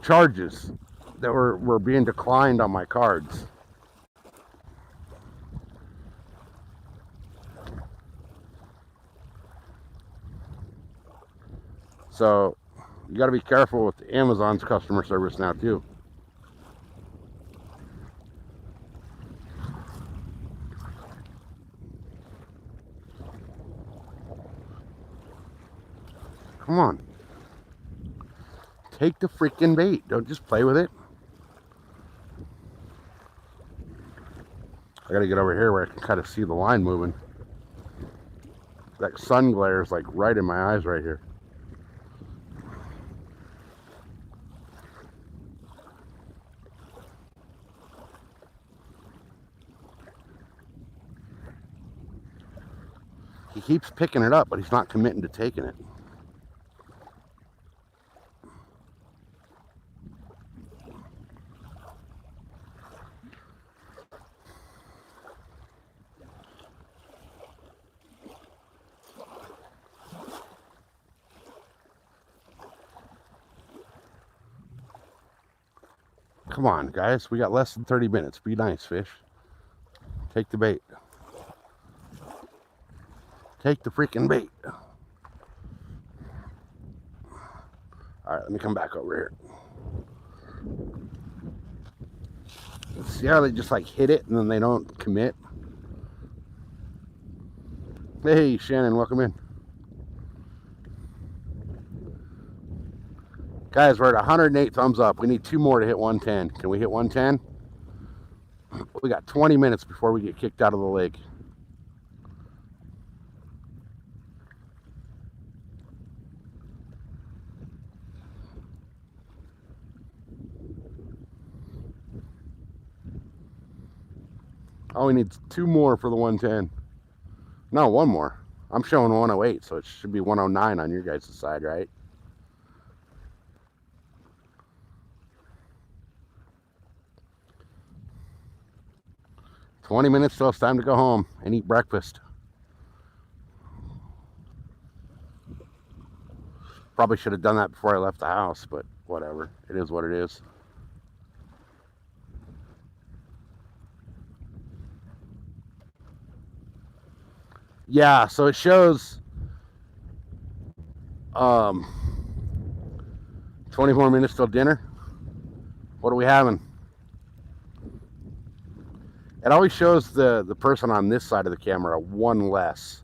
charges that were being declined on my cards. So you got to be careful with Amazon's customer service now too. Come on. Take the freaking bait. Don't just play with it. I gotta get over here where I can kind of see the line moving. That sun glare is like right in my eyes right here. He keeps picking it up, but he's not committing to taking it. Come on, guys. We got less than 30 minutes. Be nice, fish. Take the bait. Take the freaking bait. All right, let me come back over here. See how they just like hit it and then they don't commit? Hey, Shannon, welcome in. Guys, we're at 108 thumbs up. We need 2 more to hit 110. Can we hit 110? We got 20 minutes before we get kicked out of the lake. Oh, we need 2 more for the 110. No, 1 more. I'm showing 108, so it should be 109 on your guys' side, right? "20 minutes till it's time to go home and eat breakfast." Probably should have done that before I left the house, but whatever. It is what it is. Yeah, so it shows 20 more minutes till dinner. What are we having? It always shows the person on this side of the camera 1 less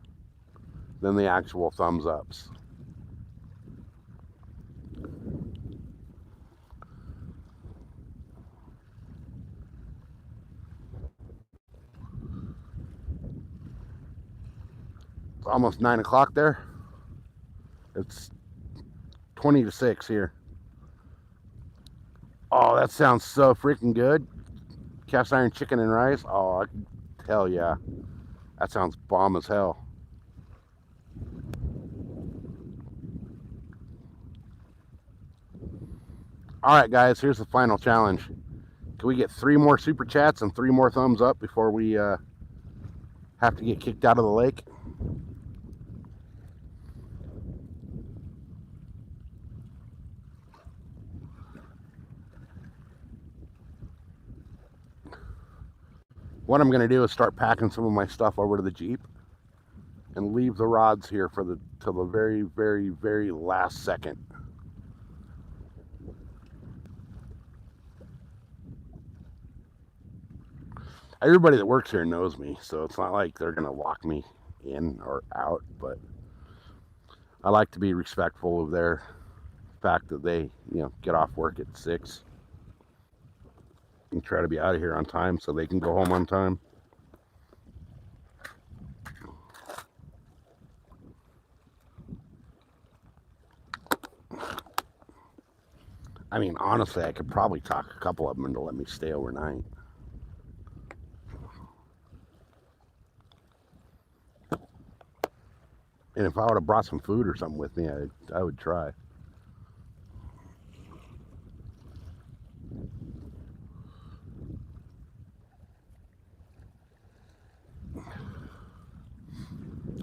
than the actual thumbs ups. It's almost 9 o'clock there. It's 20 to 6 here. Oh, that sounds so freaking good. Cast iron chicken and rice. Oh, hell yeah. That sounds bomb as hell. All right, guys, here's the final challenge. Can we get 3 more super chats and 3 more thumbs up before we have to get kicked out of the lake? What I'm going to do is start packing some of my stuff over to the Jeep and leave the rods here for till the very, very, very last second. Everybody that works here knows me, so it's not like they're going to lock me in or out, but I like to be respectful of their fact that they, get off work at 6 and try to be out of here on time so they can go home on time. I mean, honestly, I could probably talk a couple of them into let me stay overnight. And if I would have brought some food or something with me, I would try.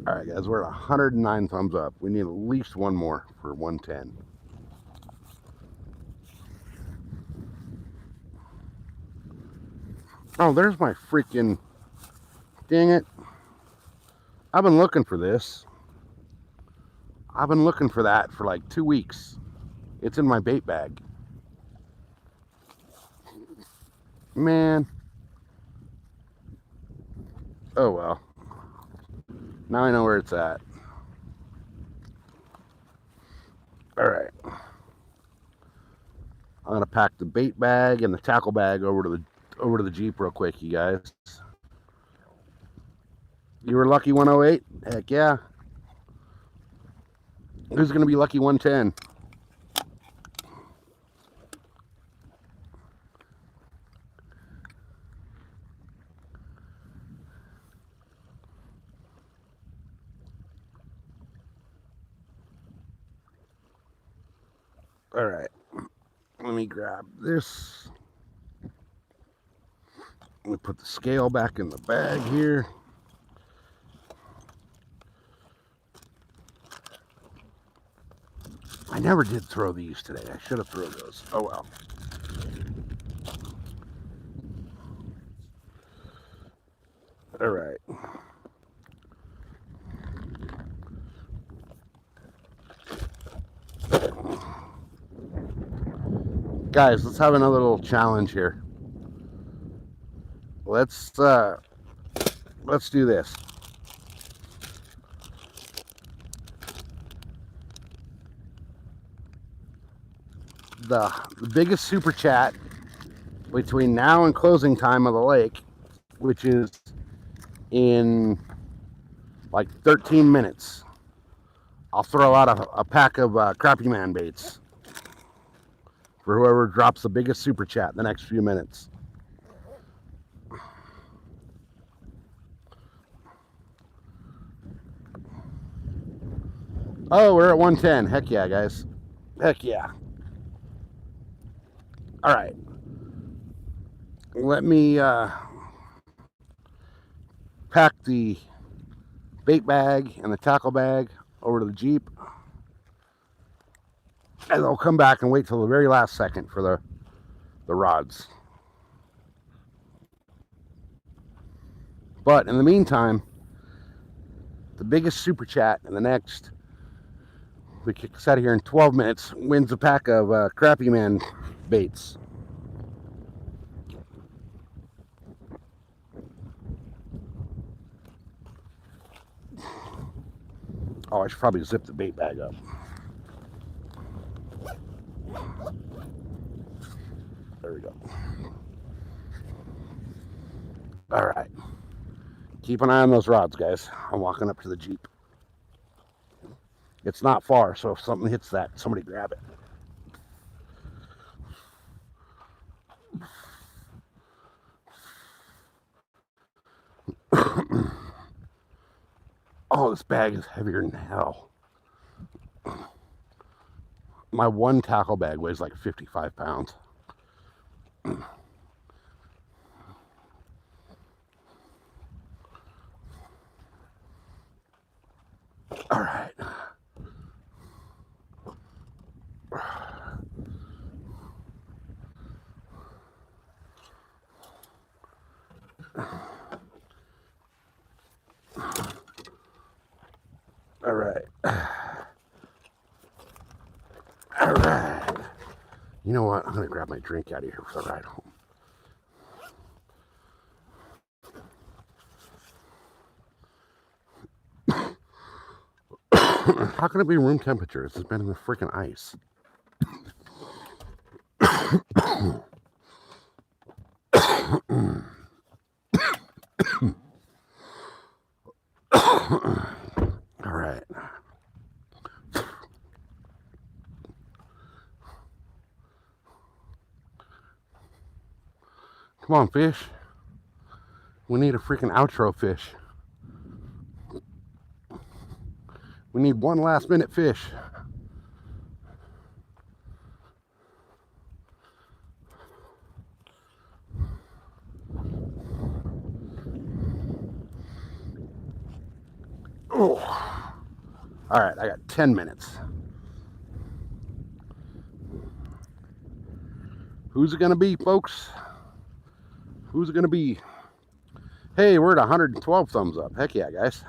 All right, guys, we're at 109 thumbs up. We need at least one more for 110. Oh, there's my freaking... Dang it. I've been looking for this. I've been looking for that for like 2 weeks. It's in my bait bag. Man. Oh, well. Now I know where it's at. All right. I'm going to pack the bait bag and the tackle bag over to the Jeep real quick, you guys. You were lucky 108? Heck yeah. Who's going to be lucky 110? All right. Let me grab this. Let me put the scale back in the bag here. I never did throw these today. I should have thrown those. Oh well. All right. Guys, let's have another little challenge here. Let's do this. The biggest super chat between now and closing time of the lake, which is in like 13 minutes, I'll throw out a pack of Crappie Man baits for whoever drops the biggest super chat in the next few minutes. Oh, we're at 110. Heck yeah, guys. Heck yeah. All right. Let me pack the bait bag and the tackle bag over to the Jeep. And I'll come back and wait till the very last second for the rods. But in the meantime, the biggest super chat in the next, we kick us out of here in 12 minutes, wins a pack of Crappie Man baits. Oh, I should probably zip the bait bag up. There we go. All right. Keep an eye on those rods, guys. I'm walking up to the Jeep. It's not far, so if something hits that, somebody grab it. Oh, this bag is heavier than hell. My one tackle bag weighs like 55 pounds. All right. All right. All right. You know what? I'm going to grab my drink out of here for the ride home. How can it be room temperature? It's been in the freaking ice. All right. Come on, fish. We need a freaking outro fish. We need one last minute fish. Oh. All right, I got 10 minutes. Who's it gonna be, folks? Who's it gonna be? Hey, we're at 112 thumbs up. Heck yeah, guys.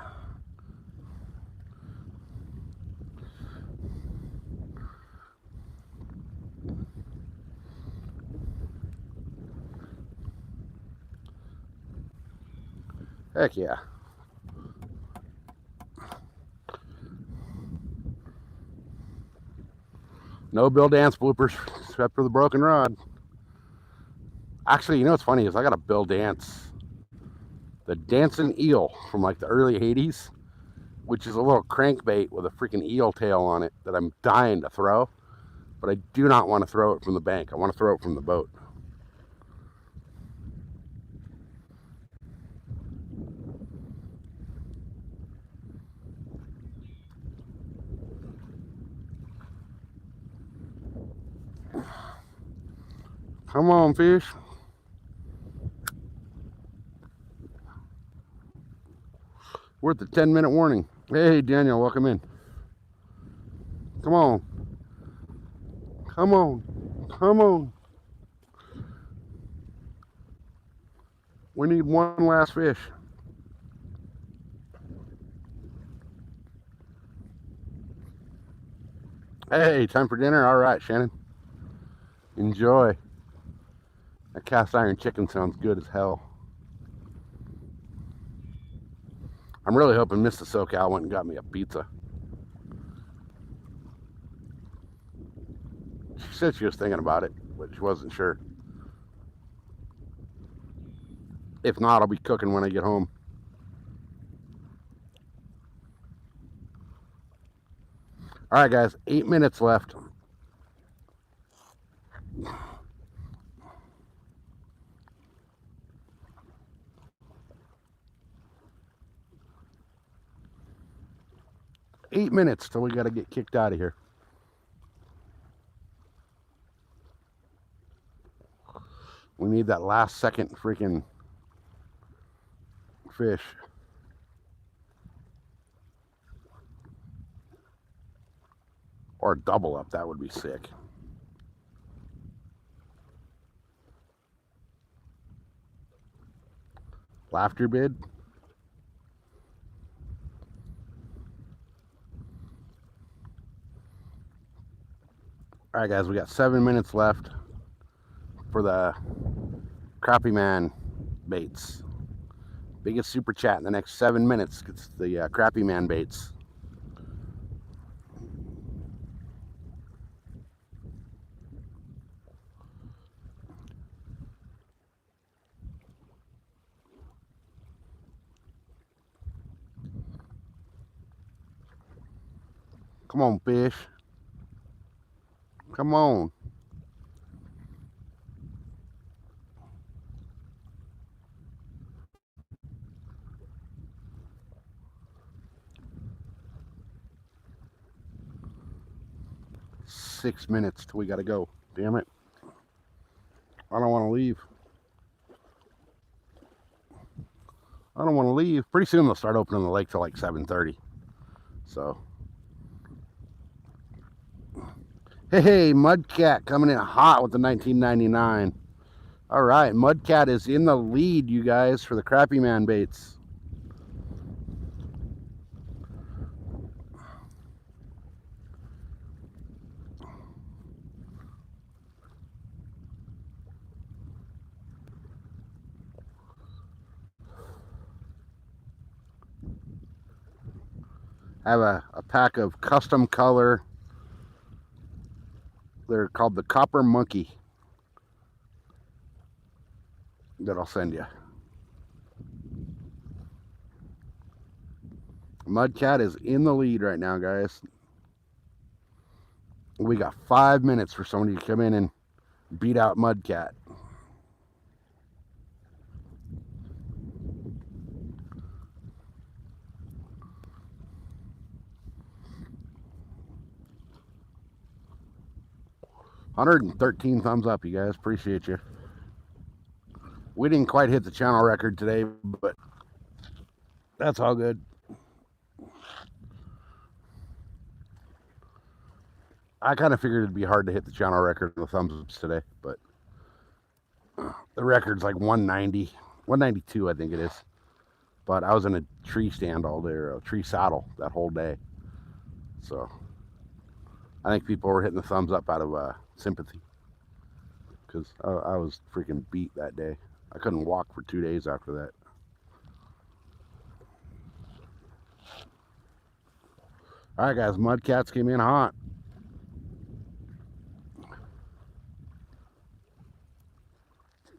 Heck yeah. No Bill Dance bloopers, except for the broken rod. Actually, you know what's funny is I got a Bill Dance, the dancing eel from like the early 80s, which is a little crankbait with a freaking eel tail on it that I'm dying to throw, but I do not want to throw it from the bank. I want to throw it from the boat. Come on, fish. We're at the 10-minute warning. Hey, Daniel, welcome in. Come on. Come on. Come on. We need one last fish. Hey, time for dinner? All right, Shannon. Enjoy. That cast iron chicken sounds good as hell. I'm really hoping Mr. SoCal went and got me a pizza. She said she was thinking about it, but she wasn't sure. If not, I'll be cooking when I get home. All right, guys, 8 minutes left. Eight minutes till we got to get kicked out of here. We need that last second freaking fish. Or a double up, that would be sick. Laughter bid. All right, guys, we got 7 minutes left for the Crappie Man baits. Biggest super chat in the next 7 minutes gets the Crappie Man baits. Come on, fish. Come on. Six minutes till we gotta go. Damn it. I don't want to leave. I don't want to leave. Pretty soon they'll start opening the lake till like 7:30. So. Hey, Mudcat coming in hot with the 1999. All right, Mudcat is in the lead, you guys, for the Crappie Man baits. I have a pack of custom color. They're called the Copper Monkey. that I'll send you. Mudcat is in the lead right now, guys. We got 5 minutes for somebody to come in and beat out Mudcat. $113 thumbs up, you guys. Appreciate you. We didn't quite hit the channel record today, but that's all good. I kind of figured it'd be hard to hit the channel record in the thumbs ups today, but the record's like 190, 192, I think it is. But I was in a tree stand all day, or a tree saddle that whole day. So I think people were hitting the thumbs up out of sympathy, because I was freaking beat that day. I couldn't walk for 2 days after that. All right, guys, Mudcats came in hot.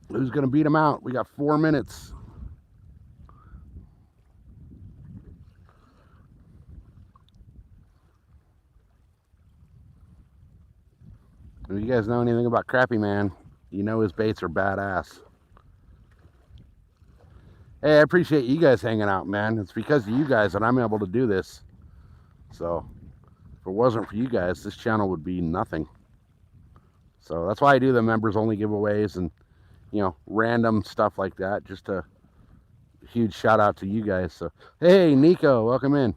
Who's going to beat him out? We got 4 minutes. If you guys know anything about Crappy Man, you know his baits are badass. Hey, I appreciate you guys hanging out, man. It's because of you guys that I'm able to do this. So, if it wasn't for you guys, this channel would be nothing. So, that's why I do the members only giveaways and, you know, random stuff like that. Just a huge shout out to you guys. So, hey, Nico, welcome in.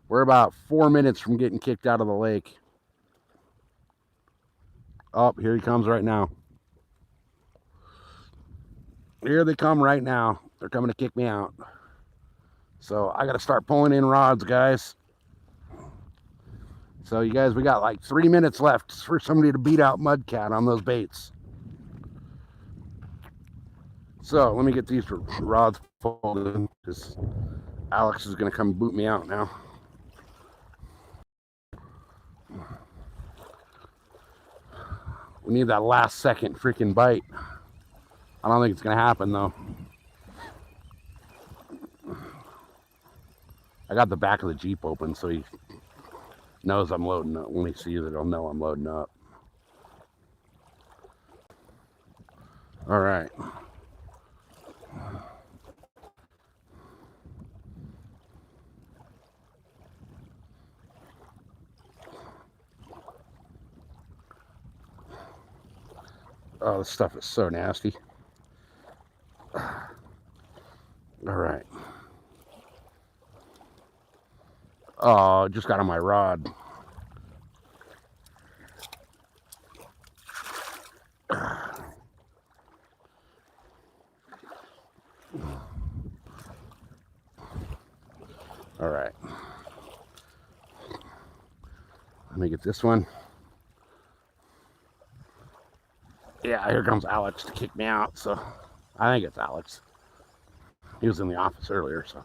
We're about 4 minutes from getting kicked out of the lake. Oh, here he comes right now. Here they come right now. They're coming to kick me out. So I got to start pulling in rods, guys. So you guys, we got like 3 minutes left for somebody to beat out Mudcat on those baits. So let me get these rods folded, because Alex is going to come boot me out now. We need that last second freaking bite. I don't think it's going to happen, though. I got the back of the Jeep open, so he knows I'm loading up. When he sees it, he'll know I'm loading up. All right. Oh, this stuff is so nasty. All right. Oh, just got on my rod. All right. Let me get this one. Yeah, here comes Alex to kick me out. So I think it's Alex. He was in the office earlier, so.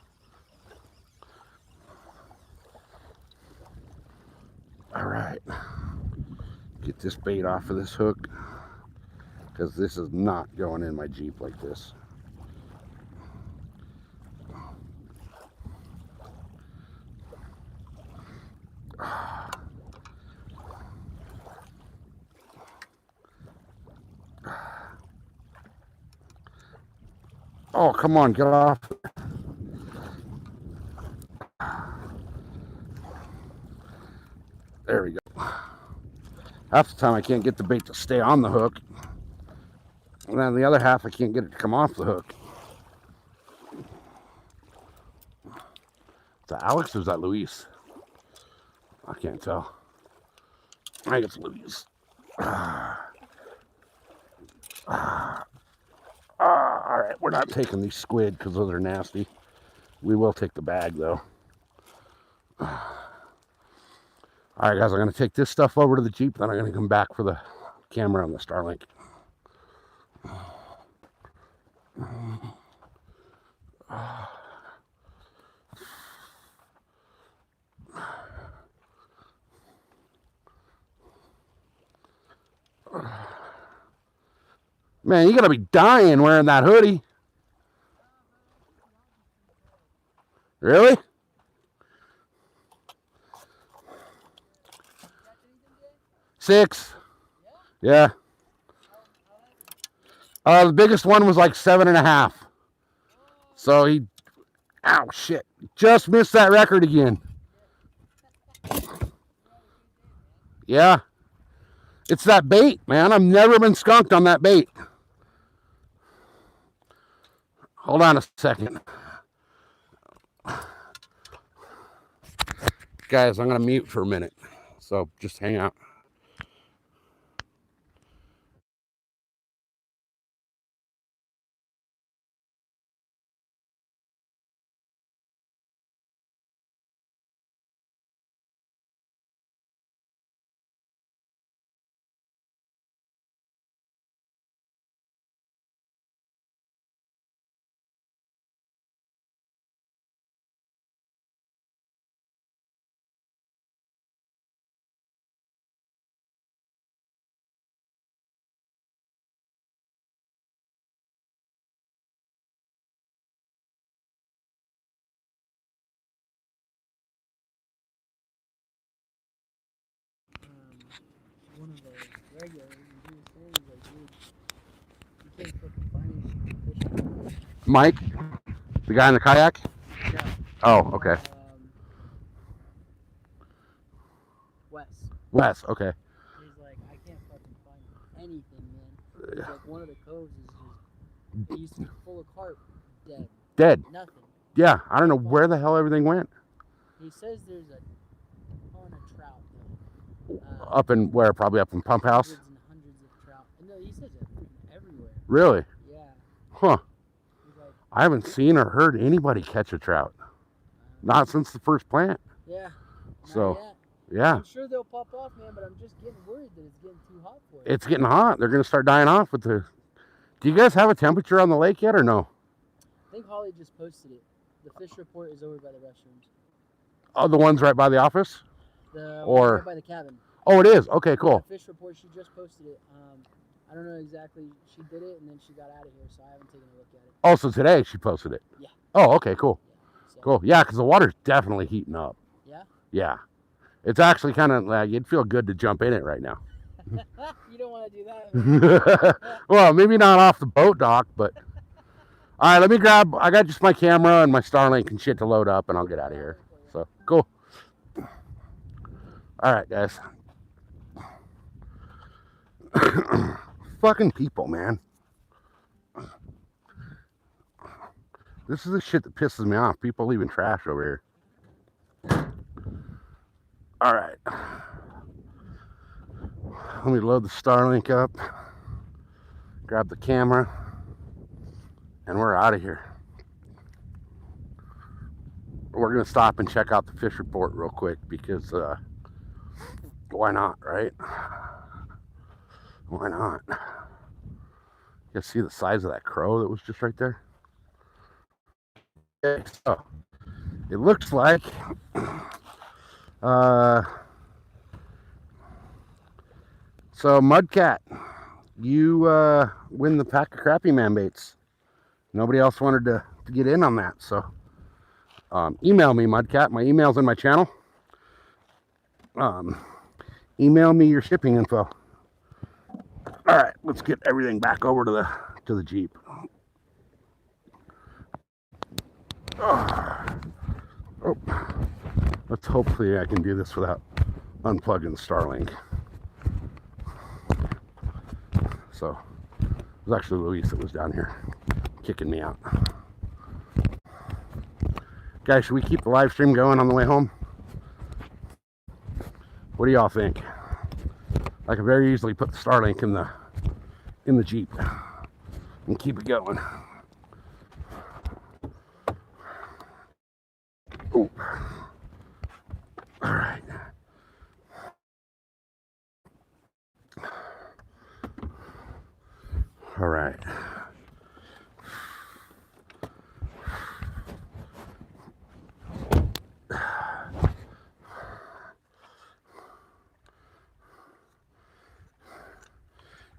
All right. Get this bait off of this hook, because this is not going in my Jeep like this. Oh, come on, get off. There we go. Half the time I can't get the bait to stay on the hook. And then the other half I can't get it to come off the hook. Is that Alex or is that Luis? I can't tell. I think it's Luis. All right, we're not taking these squid because those are nasty. We will take the bag though. All right, guys, I'm going to take this stuff over to the Jeep, then I'm going to come back for the camera on the Starlink. Man, you gotta be dying wearing that hoodie. Really? Six. Yeah. The biggest one was like 7.5. So he, ow, shit. Just missed that record again. Yeah. It's that bait, man. I've never been skunked on that bait. Hold on a second. Guys, I'm going to mute for a minute. So just hang out. One of the regulars, and he was saying, he's like, dude, you can't fucking find any fish. Mike, the guy in the kayak? Yeah. Oh, okay. Wes, okay. He's like, I can't fucking find anything, man. He's like, one of the coves is just, it used to be full of carp, dead. Dead. Nothing. Yeah, I don't know where the hell everything went. He says there's a ton of trout, though. Up in where? Probably up in Pump House? Hundreds and hundreds of trout. And no, he says they're everywhere. Really? Yeah. Huh. He's like, I haven't seen or heard anybody catch a trout. Not since the first plant. yeah. So, Not yet. yeah. I'm sure they'll pop off, man, but I'm just getting worried that it's getting too hot for it. It's getting hot. They're going to start dying off with the... Do you guys have a temperature on the lake yet or no? I think Holly just posted it. The fish report is over by the restrooms. Oh, the ones right by the office? The Or- one right by the cabin. Oh, it is? Okay, cool. The fish report, she just posted it. I don't know exactly. She did it, and then she got out of here, so I haven't taken a look at it. Oh, so today she posted it? Yeah. Oh, okay, cool. Yeah, so, Cool. Yeah, because the water's definitely heating up. Yeah? Yeah. It's actually kind of like, you'd feel good to jump in it right now. You don't want to do that. Well, maybe not off the boat dock, but... All right, let me grab... I got just my camera and my Starlink and shit to load up, and I'll get out of here. So, cool. All right, guys. Fucking people, man. This is the shit that pisses me off. People leaving trash over here. All right. Let me load the Starlink up. Grab the camera. And we're out of here. We're going to stop and check out the fish report real quick because why not, right? Why not? You guys see the size of that crow that was just right there? Okay, so it looks like so Mudcat, you win the pack of crappie man baits. Nobody else wanted to get in on that, so email me, Mudcat. My email's in my channel. Email me your shipping info. All right, let's get everything back over to the Jeep. Oh, let's hopefully I can do this without unplugging Starlink. So it was actually Luis that was down here kicking me out. Guys, should we keep the live stream going on the way home? What do y'all think? I could very easily put the Starlink in the Jeep and keep it going. Ooh. All right. All right.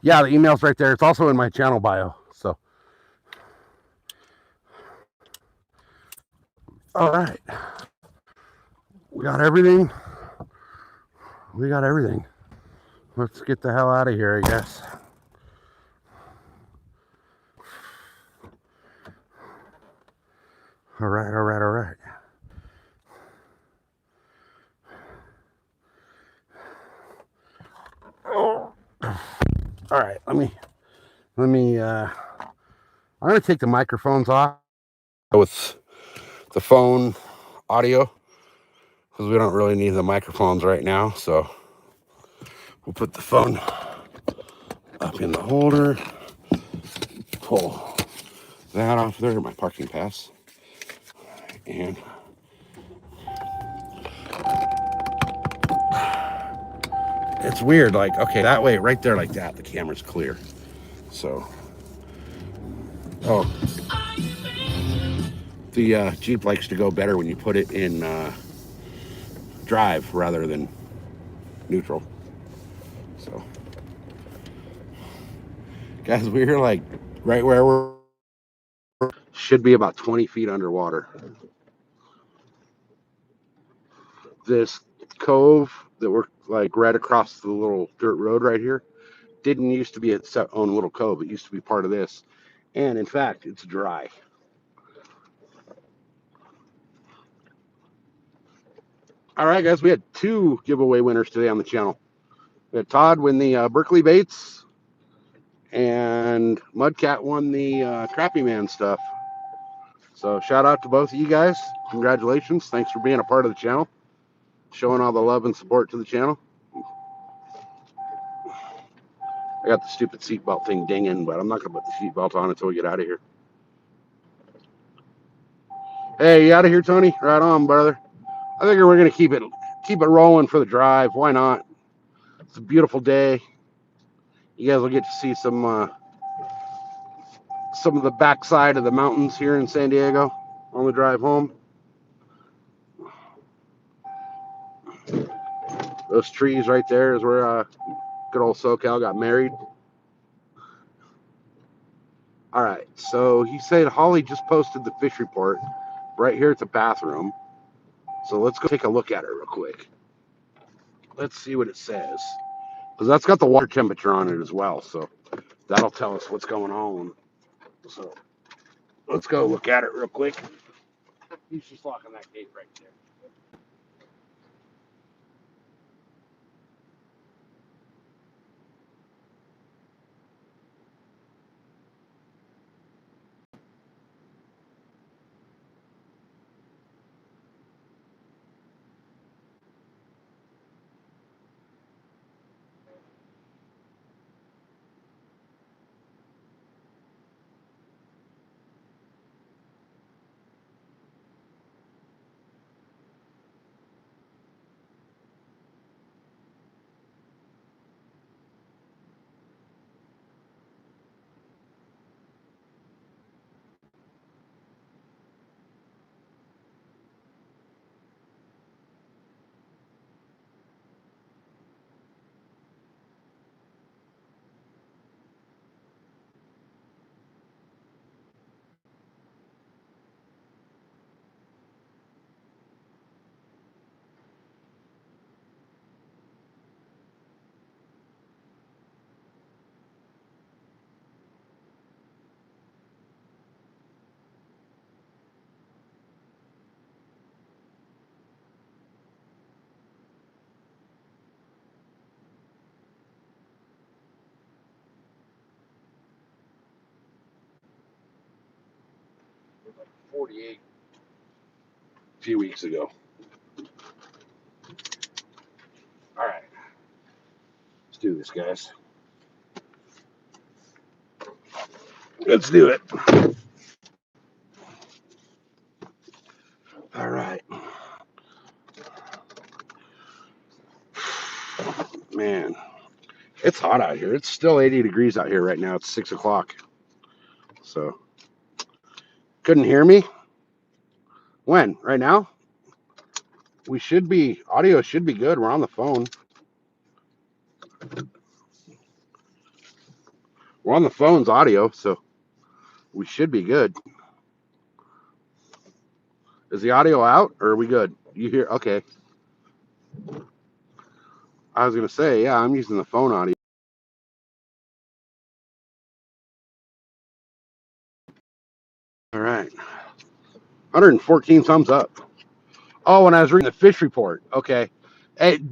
Yeah, the email's right there. It's also in my channel bio. So, all right, we got everything. We got everything. Let's get the hell out of here, I guess. All right, all right, all right. Oh. All right, let me I'm gonna take the microphones off with the phone audio because we don't really need the microphones right now. So we'll put the phone up in the holder, pull that off there, my parking pass, and it's weird. Like, okay, that way, right there, like that, the camera's clear. So, oh, the Jeep likes to go better when you put it in drive rather than neutral. So, guys, we're like right where we're should be about 20 feet underwater. This cove that we're like right across the little dirt road right here didn't used to be its own little cove. It used to be part of this. And in fact, it's dry. All right, guys, we had 2 giveaway winners today on the channel. We had Todd win the Berkeley baits, and Mudcat won the Crappy Man stuff. So shout out to both of you guys. Congratulations. Thanks for being a part of the channel, showing all the love and support to the channel. I got the stupid seatbelt thing dinging, but I'm not going to put the seatbelt on until we get out of here. Hey, you out of here, Tony? Right on, brother. I think we're going to keep it rolling for the drive. Why not? It's a beautiful day. You guys will get to see some of the backside of the mountains here in San Diego on the drive home. Those trees right there is where good old SoCal got married. All right, so he said Holly just posted the fish report right here at the bathroom. So let's go take a look at it real quick. Let's see what it says. Because that's got the water temperature on it as well. So that'll tell us what's going on. So let's go look at it real quick. He's just locking that gate right there. Like 48 a few weeks ago. All right. Let's do this, guys. Let's do it. All right. Man, it's hot out here. It's still 80 degrees out here right now. It's 6 o'clock. So, couldn't hear me? When? Right now? Audio should be good. We're on the phone. We're on the phone's audio, so we should be good. Is the audio out, or are we good? You hear? Okay. I was gonna say, yeah, I'm using the phone audio. All right. 114 thumbs up. Oh, and I was reading the fish report. Okay.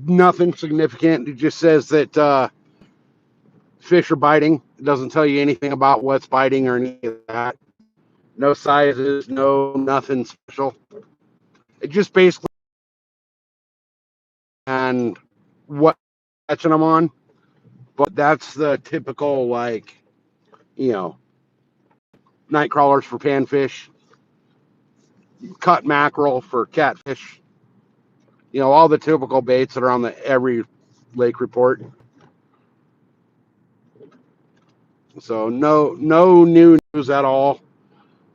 Nothing significant. It just says that fish are biting. It doesn't tell you anything about what's biting or any of that. No sizes, no nothing special. It just basically and what catching them on. But that's the typical, like, you know, night crawlers for panfish, cut mackerel for catfish. You know, all the typical baits that are on the every lake report. So no new news at all.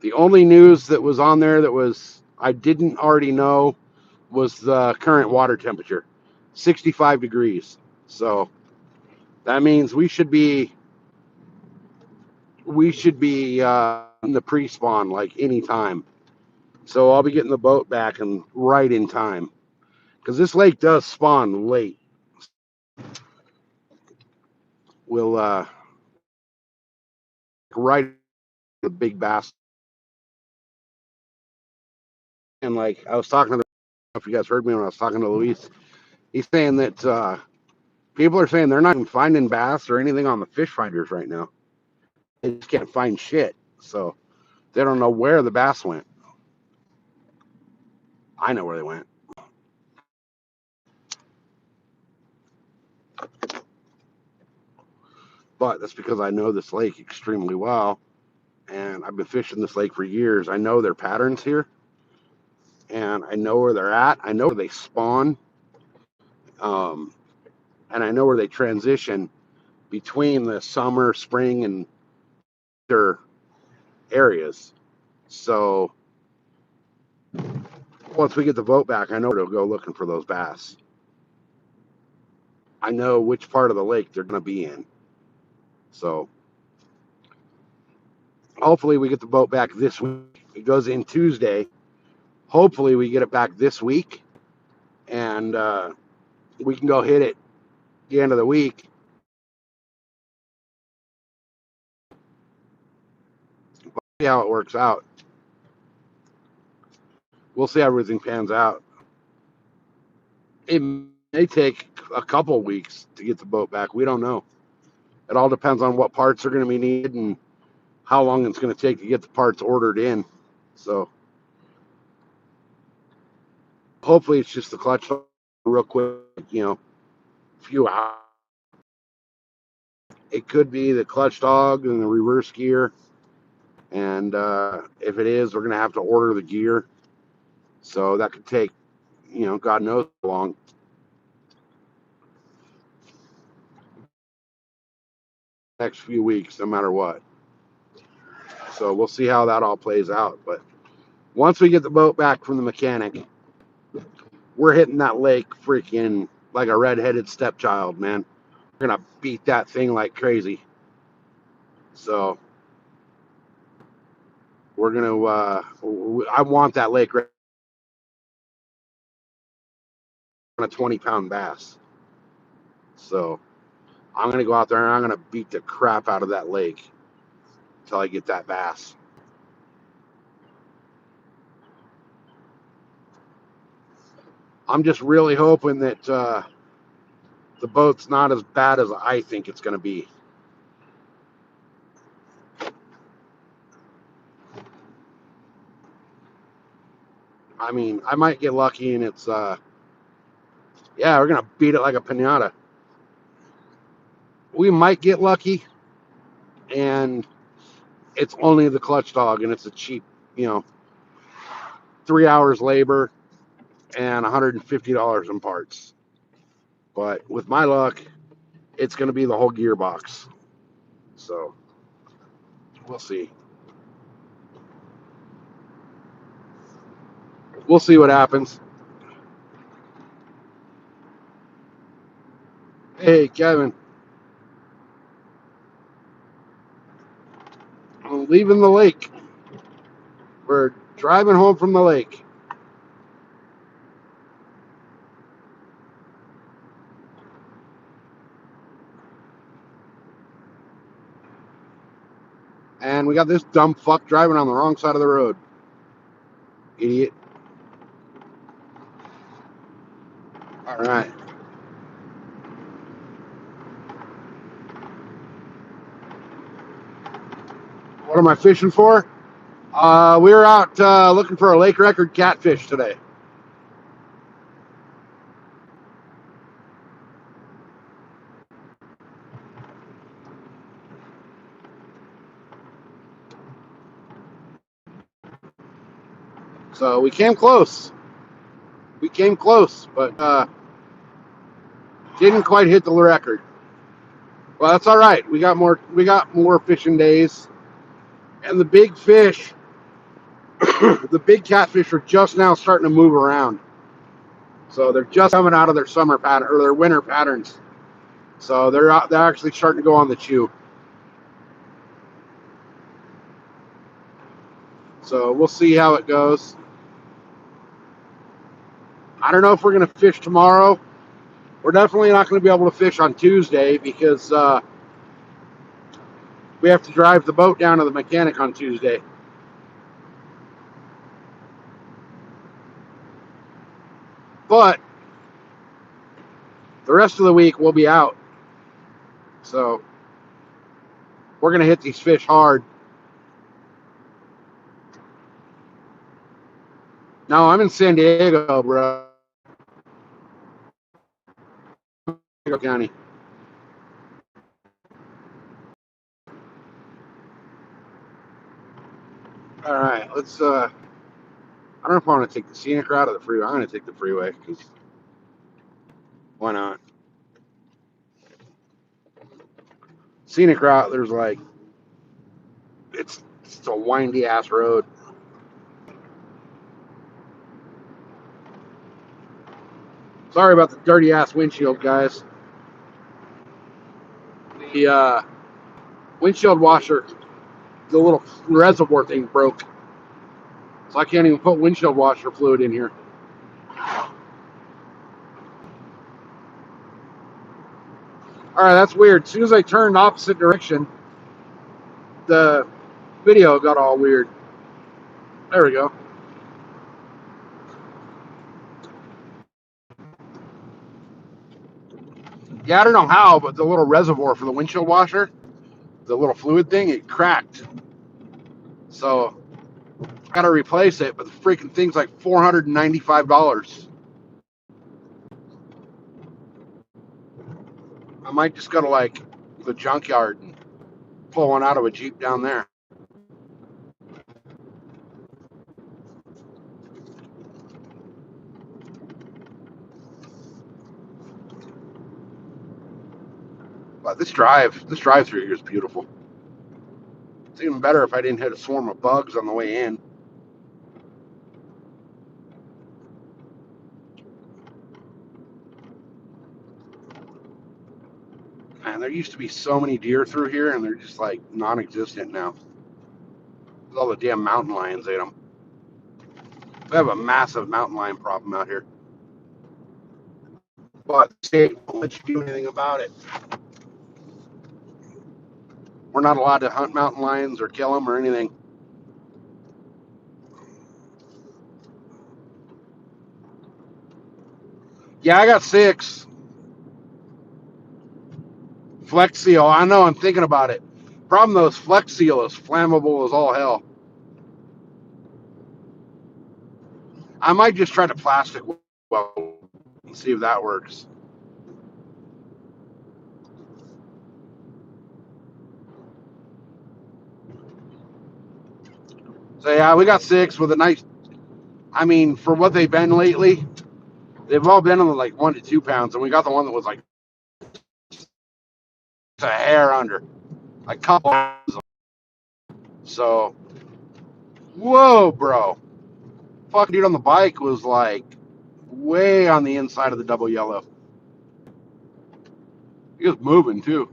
The only news that was on there that was I didn't already know was the current water temperature, 65 degrees. So that means we should be in the pre-spawn like any time. So I'll be getting the boat back and right in time because this lake does spawn late. We'll right the big bass. And like I was talking to, I don't know if you guys heard me when I was talking to Luis. He's saying that people are saying they're not even finding bass or anything on the fish finders right now. They just can't find shit. So they don't know where the bass went. I know where they went. But that's because I know this lake extremely well. And I've been fishing this lake for years. I know their patterns here. And I know where they're at. I know where they spawn. Um, and I know where they transition between the summer, spring, and winter areas. So once we get the boat back, I know where to go looking for those bass. I know which part of the lake they're going to be in. So hopefully we get the boat back this week. It goes in Tuesday. Hopefully we get it back this week, and we can go hit it the end of the week. See how it works out. We'll see how everything pans out. It may take a couple weeks to get the boat back. We don't know. It all depends on what parts are going to be needed and how long it's going to take to get the parts ordered in. So hopefully it's just the clutch real quick, few hours. It could be the clutch dog and the reverse gear. And if it is, we're going to have to order the gear. So that could take, God knows how long. Next few weeks, no matter what. So we'll see how that all plays out. But once we get the boat back from the mechanic, we're hitting that lake freaking like a redheaded stepchild, man. We're going to beat that thing like crazy. So we're going to, I want that lake on a 20-pound bass. So I'm going to go out there and I'm going to beat the crap out of that lake until I get that bass. I'm just really hoping that the boat's not as bad as I think it's going to be. I mean, I might get lucky and it's, we're going to beat it like a pinata. We might get lucky and it's only the clutch dog and it's a cheap, 3 hours labor and $150 in parts. But with my luck, it's going to be the whole gearbox. So we'll see. We'll see what happens. Hey, Kevin. leaving the lake. We're driving home from the lake. And we got this dumb fuck driving on the wrong side of the road. Idiot. All right. What am I fishing for? We were out looking for a lake record catfish today. So we came close. But didn't quite hit the record. Well, that's all right. We got more fishing days, and the big fish, the big catfish, are just now starting to move around. So they're just coming out of their summer pattern or their winter patterns. So they're actually starting to go on the chew. So we'll see how it goes. I don't know if we're going to fish tomorrow. We're definitely not going to be able to fish on Tuesday because we have to drive the boat down to the mechanic on Tuesday. But the rest of the week we'll be out. So we're going to hit these fish hard. No, I'm in San Diego, bro. County. All right, let's. I don't know if I want to take the scenic route or the freeway. I'm going to take the freeway because why not? Scenic route, there's like it's a windy ass road. Sorry about the dirty ass windshield, guys. The windshield washer, the little reservoir thing broke, so I can't even put windshield washer fluid in here. All right, that's weird. As soon as I turned opposite direction, the video got all weird. There we go. Yeah, I don't know how, but the little reservoir for the windshield washer, the little fluid thing, it cracked. So I got to replace it, but the freaking thing's like $495. I might just go to like the junkyard and pull one out of a Jeep down there. But this drive through here is beautiful. It's even better if I didn't hit a swarm of bugs on the way in. Man, there used to be so many deer through here, and they're just like non-existent now. All the damn mountain lions ate them. We have a massive mountain lion problem out here. But the state won't let you do anything about it. We're not allowed to hunt mountain lions or kill them or anything. Yeah, I got 6. Flex Seal. I know, I'm thinking about it. Problem though is Flex Seal is flammable as all hell. I might just try to plastic weld and see if that works. So yeah, we got 6 with a nice. I mean, for what they've been lately, they've all been in like 1 to 2 pounds, and we got the one that was like a hair under, like a couple pounds. So, whoa, bro! Fucking dude on the bike was like way on the inside of the double yellow. He was moving too.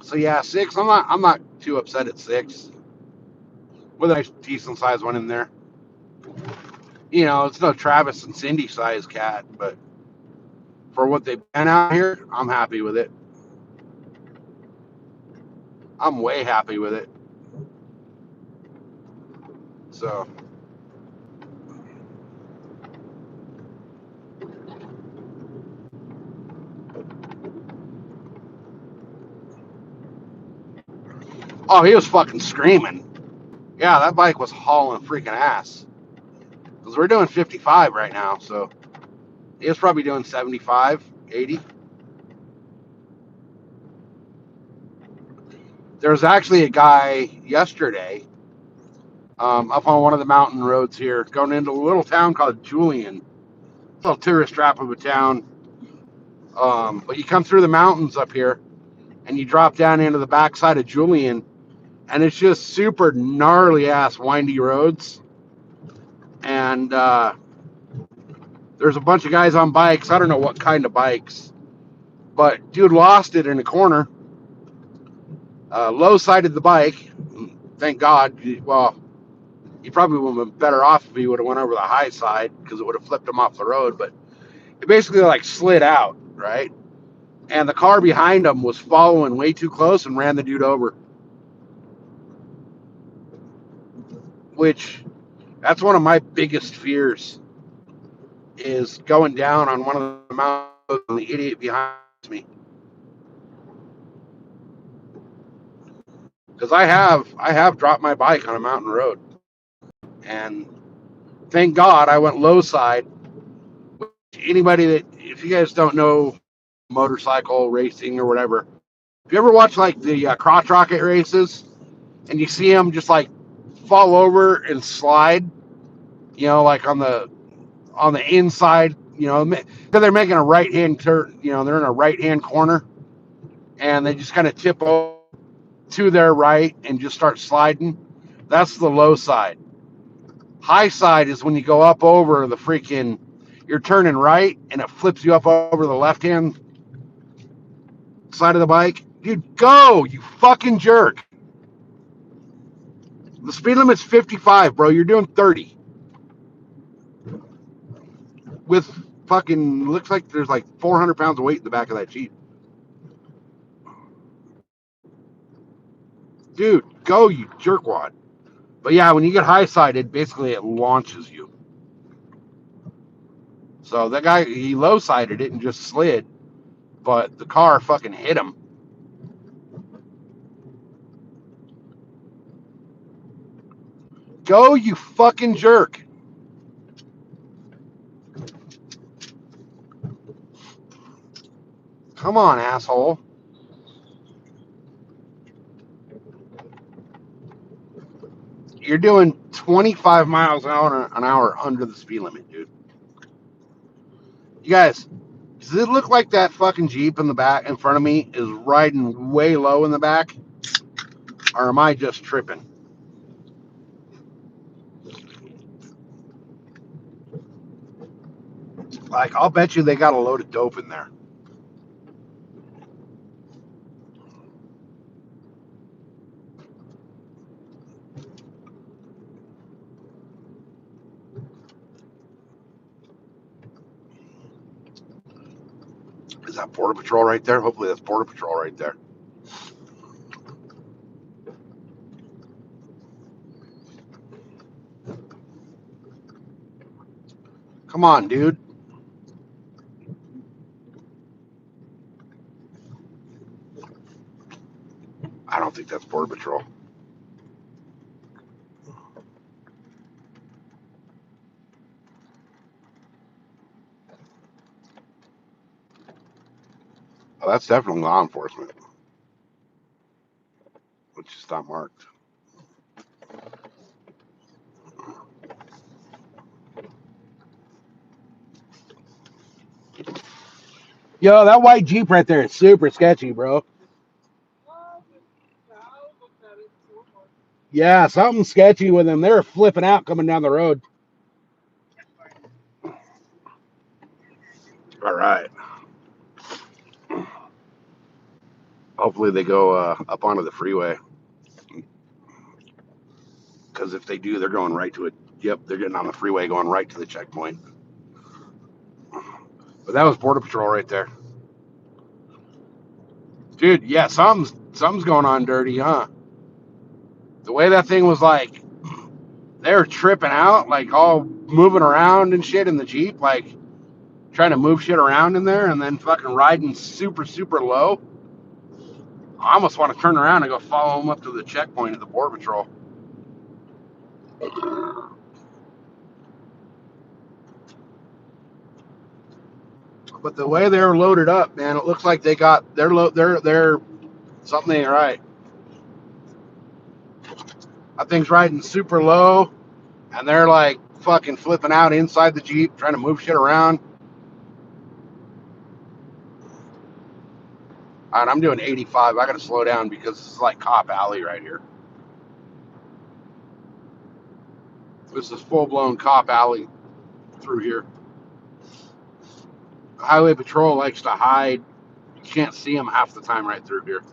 So yeah, 6. I'm not too upset at 6 with a nice decent sized one in there. You know, it's no Travis and Cindy size cat, but for what they've been out here, I'm happy with it. I'm way happy with it. So oh, he was fucking screaming. Yeah, that bike was hauling freaking ass. Because we're doing 55 right now, so he was probably doing 75, 80. There was actually a guy yesterday up on one of the mountain roads here going into a little town called Julian. It's a little tourist trap of a town. But you come through the mountains up here and you drop down into the backside of Julian, and it's just super gnarly ass windy roads. And there's a bunch of guys on bikes. I don't know what kind of bikes, but dude lost it in a corner. Low sided the bike. Thank God. Well, he probably would have been better off if he would have went over the high side because it would have flipped him off the road. But it basically like slid out, right? And the car behind him was following way too close and ran the dude over. Which, that's one of my biggest fears, is going down on one of the mountains and the idiot behind me. Because I have dropped my bike on a mountain road, and thank God I went low side. Anybody that, if you guys don't know motorcycle racing or whatever, if you ever watch like the crotch rocket races and you see them just like fall over and slide, you know, like on the inside, you know, because they're making a right hand turn, you know, they're in a right hand corner and they just kind of tip over to their right and just start sliding. That's the low side. High side is when you go up over the freaking, you're turning right and it flips you up over the left hand side of the bike. Dude, go, you fucking jerk. The speed limit's 55, bro. You're doing 30. With fucking, looks like there's like 400 pounds of weight in the back of that Jeep. Dude, go, you jerkwad. But yeah, when you get high sided, basically it launches you. So that guy, he low sided it and just slid, but the car fucking hit him. Go, you fucking jerk. Come on, asshole. You're doing 25 miles an hour under the speed limit, dude. You guys, does it look like that fucking Jeep in the back in front of me is riding way low in the back? Or am I just tripping? Like, I'll bet you they got a load of dope in there. Is that Border Patrol right there? Hopefully that's Border Patrol right there. Come on, dude. I don't think that's Border Patrol. Oh, that's definitely law enforcement, which is not marked. Yo, that white Jeep right there is super sketchy, bro. Yeah, something sketchy with them. They're flipping out coming down the road. All right. Hopefully they go up onto the freeway. Because if they do, they're going right to it. Yep, they're getting on the freeway going right to the checkpoint. But that was Border Patrol right there. Dude, yeah, something's going on dirty, huh? The way that thing was like, they were tripping out, like all moving around and shit in the Jeep, like trying to move shit around in there and then fucking riding super, super low. I almost want to turn around and go follow them up to the checkpoint of the Border Patrol. But the way they were loaded up, man, it looks like they got they're something ain't right. That thing's riding super low, and they're like fucking flipping out inside the Jeep, trying to move shit around. All right, I'm doing 85. I gotta slow down because this is like cop alley right here. This is full blown cop alley through here. Highway Patrol likes to hide. You can't see them half the time right through here.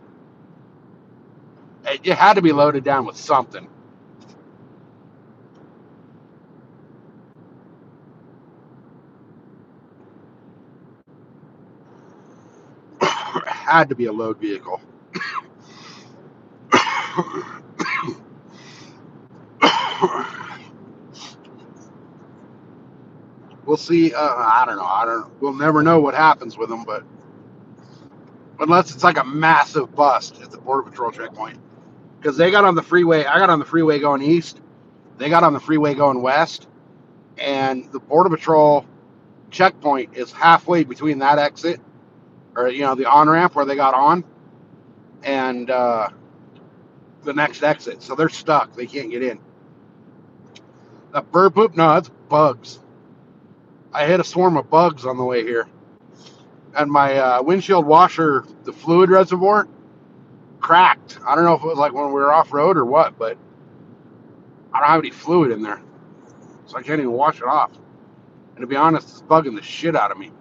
It had to be loaded down with something. It had to be a load vehicle. We'll see. I don't know. We'll never know what happens with them, but unless it's like a massive bust at the Border Patrol checkpoint, because they got on the freeway. I got on the freeway going east. They got on the freeway going west, and the Border Patrol checkpoint is halfway between that exit, or the on ramp where they got on, and the next exit. So they're stuck. They can't get in. That bird poop? No, that's bugs. I hit a swarm of bugs on the way here. And my windshield washer, the fluid reservoir, cracked. I don't know if it was like when we were off road or what, but I don't have any fluid in there. So I can't even wash it off. And to be honest, it's bugging the shit out of me.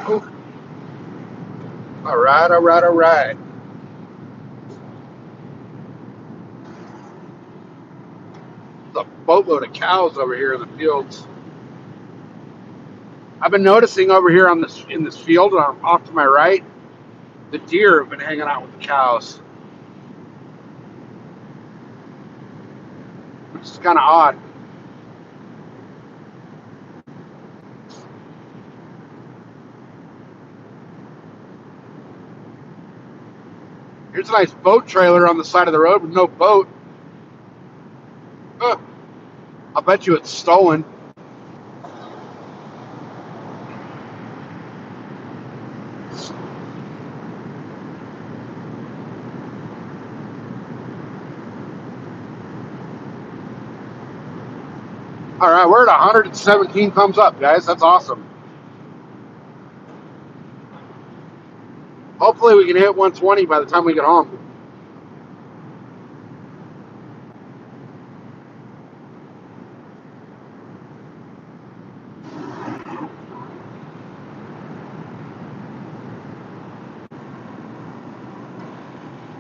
Oh. All right, all right, all right. There's a boatload of cows over here in the fields. I've been noticing over here in this field off to my right, the deer have been hanging out with the cows, which is kind of odd. Here's a nice boat trailer on the side of the road with no boat. I'll bet you it's stolen. All right, we're at 117 thumbs up, guys. That's awesome. Hopefully we can hit 120 by the time we get home.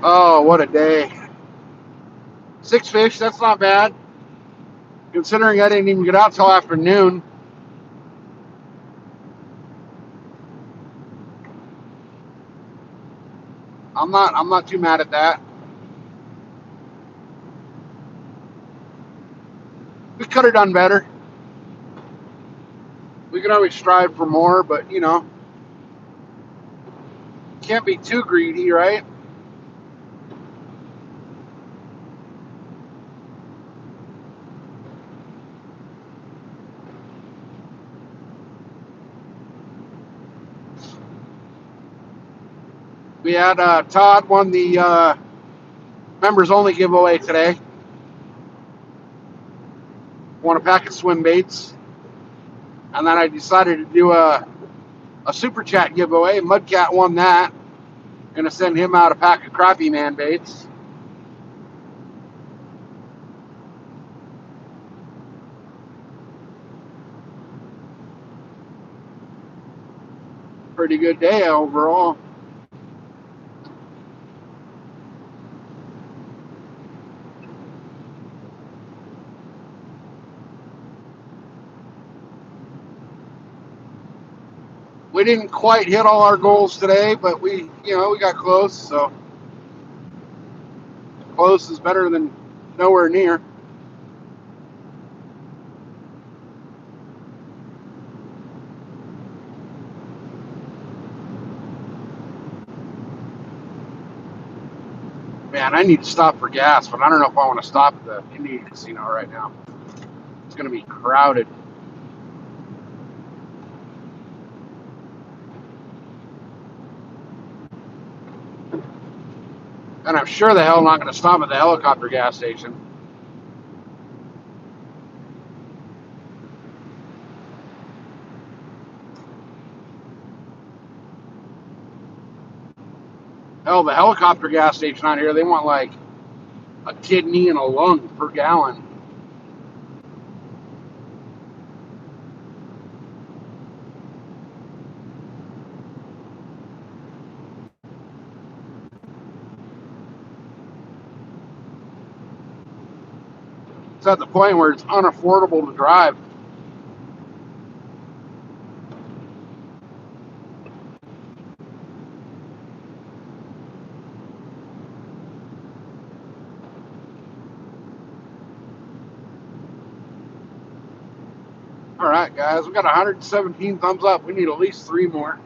Oh, what a day. 6 fish, that's not bad. Considering I didn't even get out till afternoon. I'm not too mad at that. We could have done better. We could always strive for more, but can't be too greedy, right? We had Todd won the members only giveaway today. Won a pack of swim baits. And then I decided to do a super chat giveaway. Mudcat won that. Gonna send him out a pack of crappie man baits. Pretty good day overall. We didn't quite hit all our goals today, but we got close. So close is better than nowhere near. Man, I need to stop for gas, but I don't know if I want to stop at the Indian Casino right now. It's going to be crowded. And I'm sure the hell not going to stop at the helicopter gas station. Hell, the helicopter gas station out here, they want like a kidney and a lung per gallon. It's at the point where it's unaffordable to drive. All right, guys, we got 117 thumbs up. We need at least 3 more.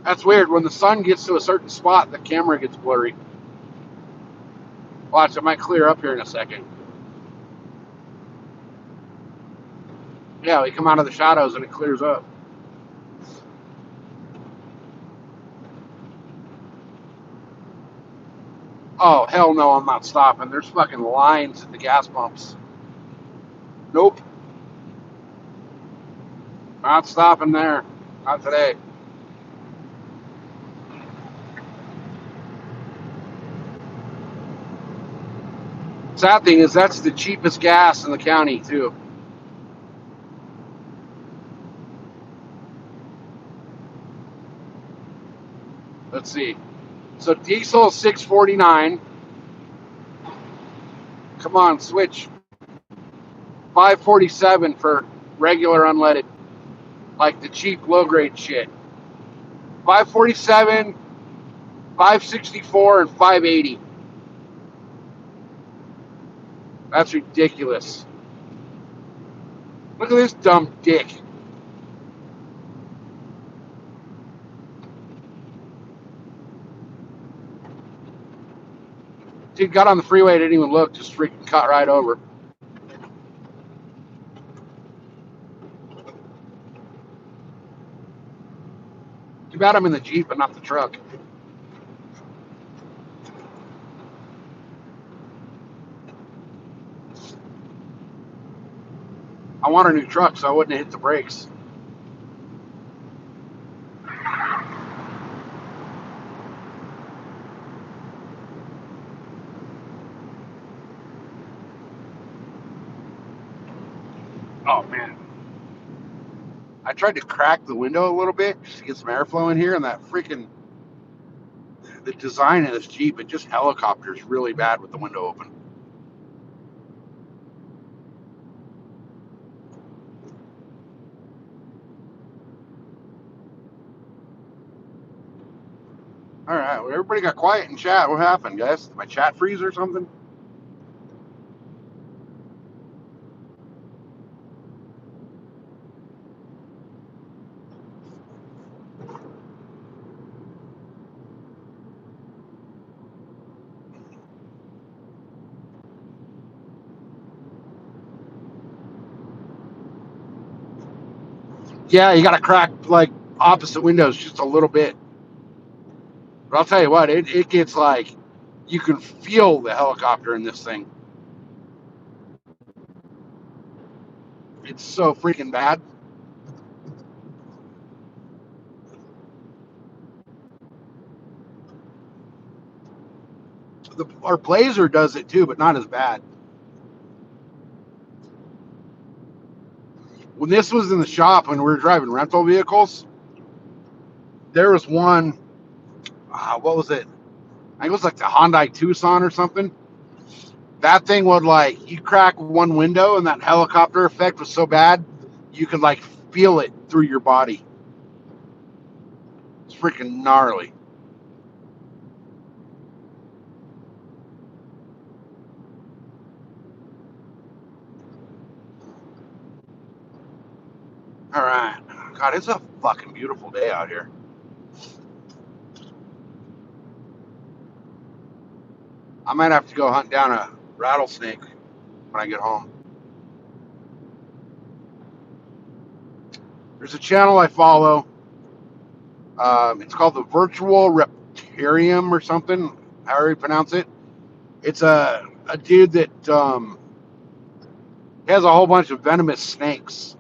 That's weird. When the sun gets to a certain spot, the camera gets blurry. Watch, it might clear up here in a second. Yeah, we come out of the shadows and it clears up. Oh, hell no, I'm not stopping. There's fucking lines at the gas pumps. Nope. Not stopping there. Not today. Sad thing is, that's the cheapest gas in the county, too. Let's see. So diesel is $6.49. Come on, switch. $5.47 for regular unleaded, like the cheap low grade shit. $5.47, $5.64, and $5.80. That's ridiculous. Look at this dumb dick. Dude got on the freeway, didn't even look, just freaking cut right over. Too bad I'm in the Jeep and not the truck. I want a new truck, so I wouldn't have hit the brakes. Oh, man. I tried to crack the window a little bit just to get some airflow in here, and that freaking... The design of this Jeep, it just helicopters really bad with the window open. All right, well, everybody got quiet in chat. What happened, guys? Did my chat freeze or something? Yeah, you got to crack like opposite windows just a little bit. But I'll tell you what, it gets like, you can feel the helicopter in this thing. It's so freaking bad. our Blazer does it too, but not as bad. When this was in the shop, when we were driving rental vehicles, there was one. What was it? I think it was like the Hyundai Tucson or something. That thing would like you crack one window, and that helicopter effect was so bad, you could like feel it through your body. It's freaking gnarly. All right, God, it's a fucking beautiful day out here. I might have to go hunt down a rattlesnake when I get home. There's a channel I follow. It's called the Virtual Reptarium or something, however you pronounce it. It's a dude that has a whole bunch of venomous snakes,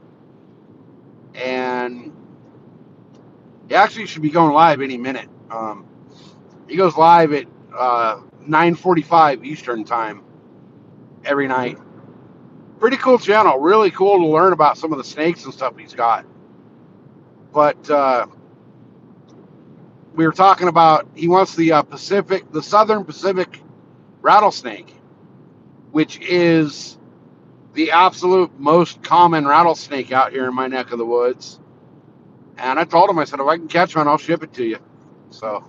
and he actually should be going live any minute. He goes live at 9:45 Eastern time every night. Pretty cool channel. Really cool to learn about some of the snakes and stuff he's got. But we were talking about he wants the Southern Pacific rattlesnake, which is the absolute most common rattlesnake out here in my neck of the woods. And I told him, I said, if I can catch one, I'll ship it to you. So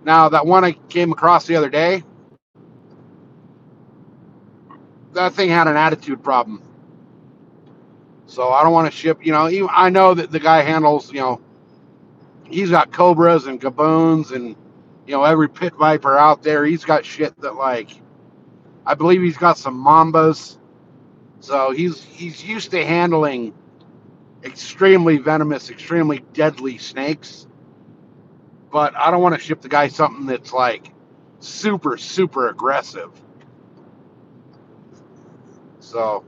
now that one I came across the other day, that thing had an attitude problem. So I don't want to ship, I know that the guy handles, he's got cobras and gaboons and, every pit viper out there. He's got shit that I believe he's got some mambas. So he's used to handling extremely venomous, extremely deadly snakes. But I don't want to ship the guy something that's like super, super aggressive. So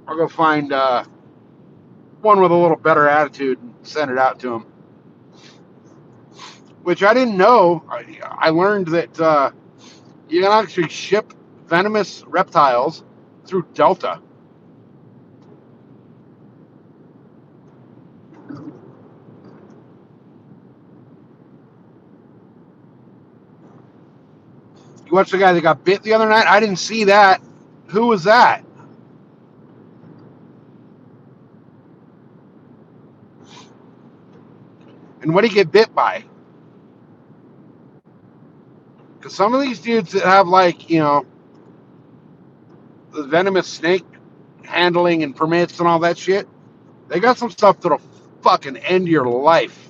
I'll go find one with a little better attitude and send it out to him. Which I didn't know. I learned that you can actually ship venomous reptiles through Delta. You watched the guy that got bit the other night? I didn't see that. Who was that? And what did he get bit by? Because some of these dudes that have the venomous snake handling and permits and all that shit, they got some stuff that'll fucking end your life.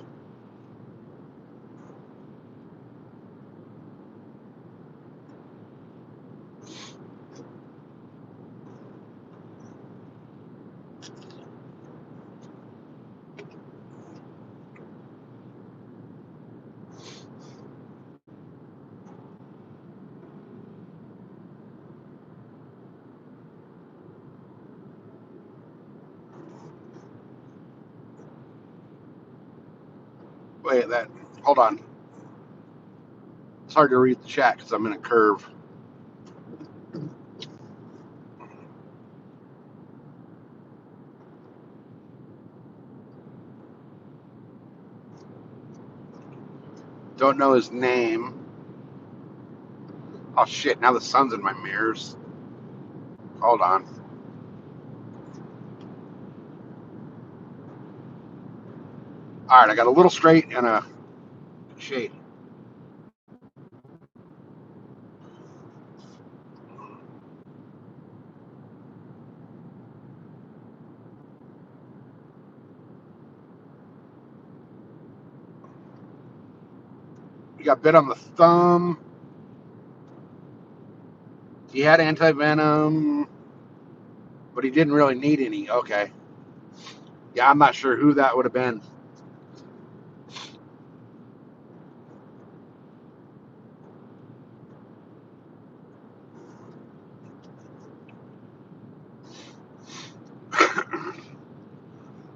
Wait, hold on. It's hard to read the chat because I'm in a curve. Don't know his name. Oh shit, now the sun's in my mirrors. Hold on. Alright, I got a little straight and a shade. He got bit on the thumb. He had anti-venom, but he didn't really need any. Okay. Yeah, I'm not sure who that would have been.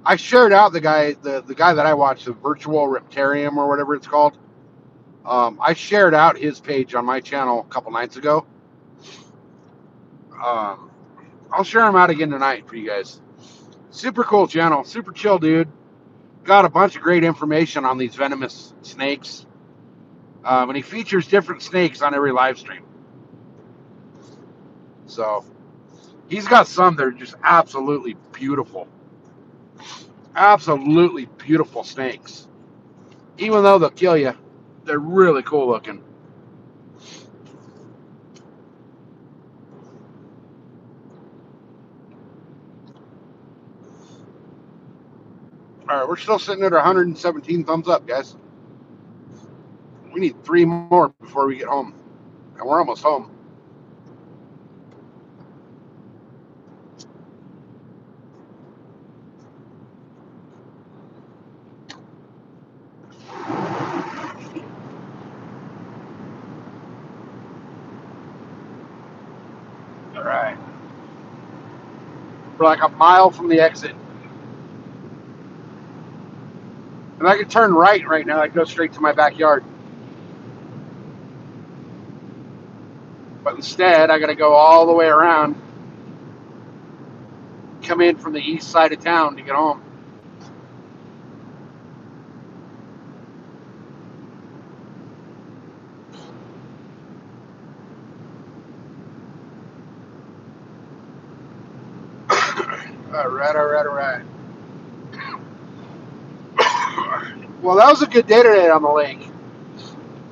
I shared out the guy that I watched, the virtual Riptarium or whatever it's called. I shared out his page on my channel a couple nights ago. Um, I'll share him out again tonight for you guys. Super cool channel, super chill dude. Got a bunch of great information on these venomous snakes. And he features different snakes on every live stream. So he's got some that are just absolutely beautiful. Absolutely beautiful snakes. Even though they'll kill you, they're really cool looking. All right, we're still sitting at 117 thumbs up, guys. We need 3 more before we get home. And we're almost home. All right. We're like a mile from the exit. And I could turn right now. I'd go straight to my backyard. But instead, I got to go all the way around, come in from the east side of town to get home. All right. Well, that was a good day today on the lake.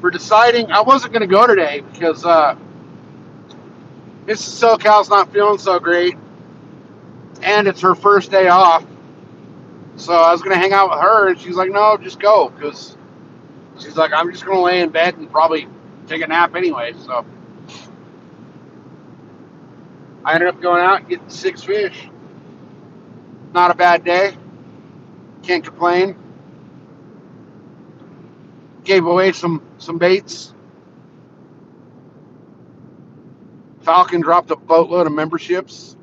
For deciding, I wasn't going to go today because Mrs. SoCal's not feeling so great, and it's her first day off. So I was going to hang out with her, and she's like, no, just go, because she's like, I'm just going to lay in bed and probably take a nap anyway. So I ended up going out and getting 6 fish. Not a bad day. Can't complain. Gave away some baits. Falcon dropped a boatload of memberships,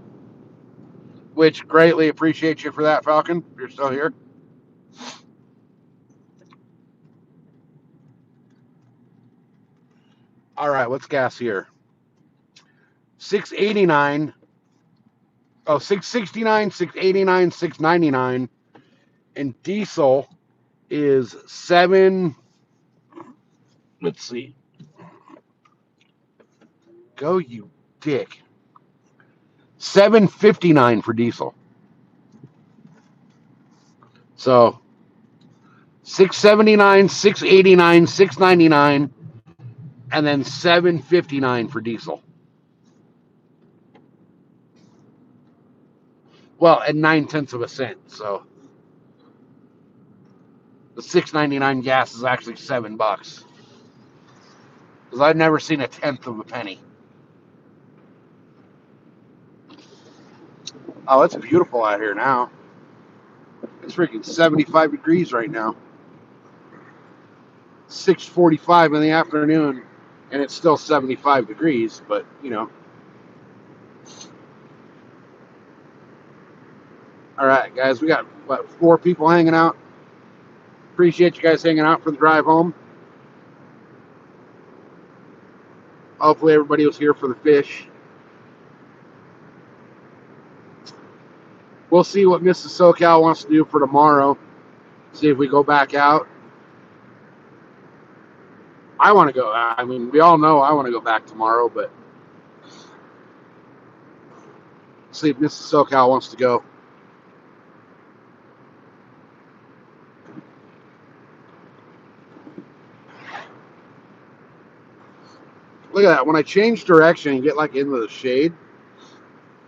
which greatly appreciate you for that, Falcon, if you're still here. All right, what's gas here? 689. Oh, 669, 689, 699. And diesel is 7. Let's see. Go, you dick. 759 for diesel. So 679, 689, 699, and then 759 for diesel. Well, at 9/10 of a cent. So the 6.99 gas is actually $7. Because I've never seen a tenth of a penny. Oh, it's beautiful out here now. It's freaking 75 degrees right now. 6:45 in the afternoon, and it's still 75 degrees, but you know. All right, guys, we got what, 4 people hanging out. Appreciate you guys hanging out for the drive home. Hopefully everybody was here for the fish. We'll see what Mrs. SoCal wants to do for tomorrow. See if we go back out. I want to go. I mean, we all know I want to go back tomorrow, but see if Mrs. SoCal wants to go. Look at that. When I change direction and get like into the shade,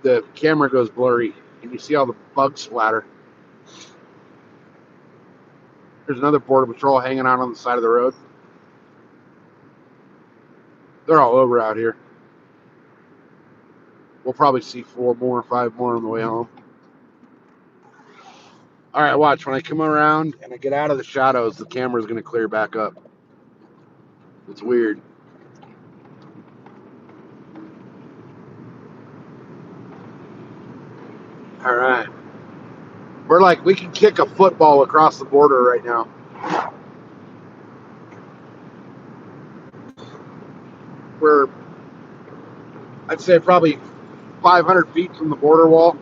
the camera goes blurry and you see all the bug splatter. There's another border patrol hanging out on the side of the road. They're all over out here. We'll probably see 4 more, 5 more on the way home. All right, watch. When I come around and I get out of the shadows, the camera's going to clear back up. It's weird. All right. We're like, we can kick a football across the border right now. We're, I'd say, probably 500 feet from the border wall.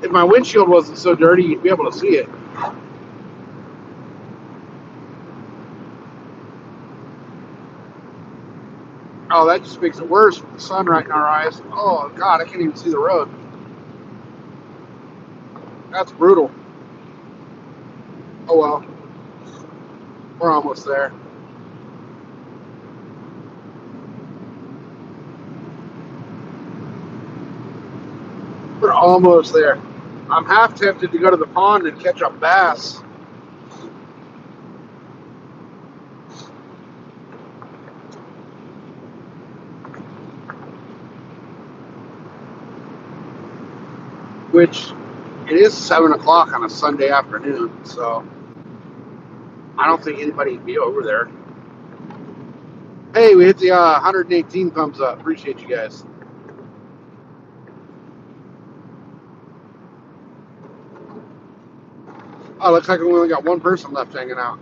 If my windshield wasn't so dirty, you'd be able to see it. Oh, that just makes it worse with the sun right in our eyes. Oh, God, I can't even see the road. That's brutal. Oh, well. We're almost there. We're almost there. I'm half tempted to go to the pond and catch a bass. Which, it is 7 o'clock on a Sunday afternoon, so I don't think anybody would be over there. Hey, we hit the 118 thumbs up. Appreciate you guys. Oh, looks like we only got one person left hanging out.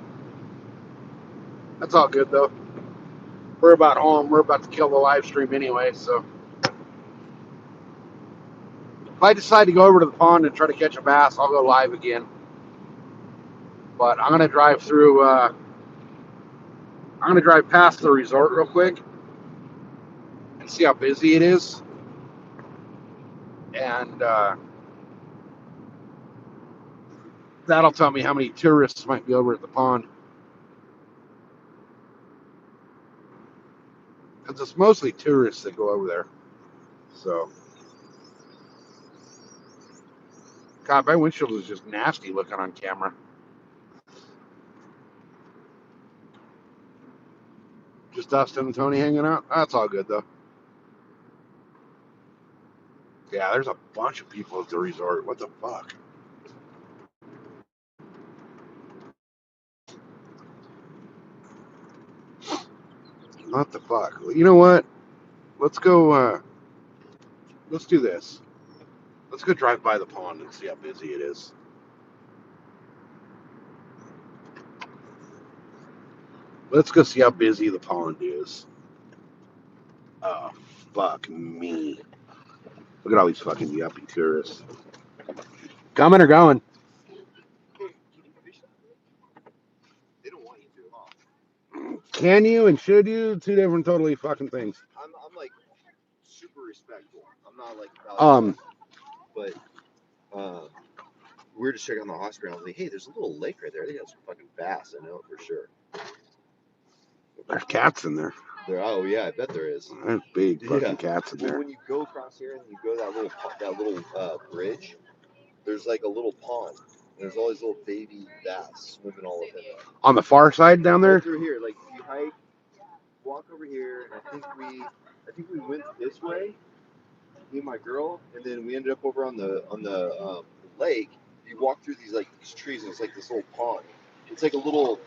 That's all good, though. We're about home. We're about to kill the live stream anyway, so. If I decide to go over to the pond and try to catch a bass, I'll go live again. But I'm going to drive through, I'm going to drive past the resort real quick and see how busy it is. And that'll tell me how many tourists might be over at the pond. Because it's mostly tourists that go over there. So. God, my windshield is just nasty looking on camera. Just Dustin and Tony hanging out? That's all good, though. Yeah, there's a bunch of people at the resort. What the fuck? What the fuck? You know what? Let's go, let's do this. Let's go drive by the pond and see how busy it is. Let's go see how busy the pond is. Oh, fuck me. Look at all these fucking yuppie tourists. Coming or going? They don't want you to, huh? Can you and should you? Two different totally fucking things. I'm like super respectful. I'm not like but we were just checking on the hospital. I was like, hey, there's a little lake right there. They got some fucking bass. I know it for sure. There's cats in there. Oh yeah, I bet there is. There's big fucking cats in Well, there. when you go across here and you go that little bridge, there's like a little pond. And there's all these little baby bass swimming all up in it. On the far side down there? Right through here, like if you hike, walk over here, and I think we went this way, me and my girl, and then we ended up over on the lake. You walk through these trees, and it's like this little pond. It's like a little.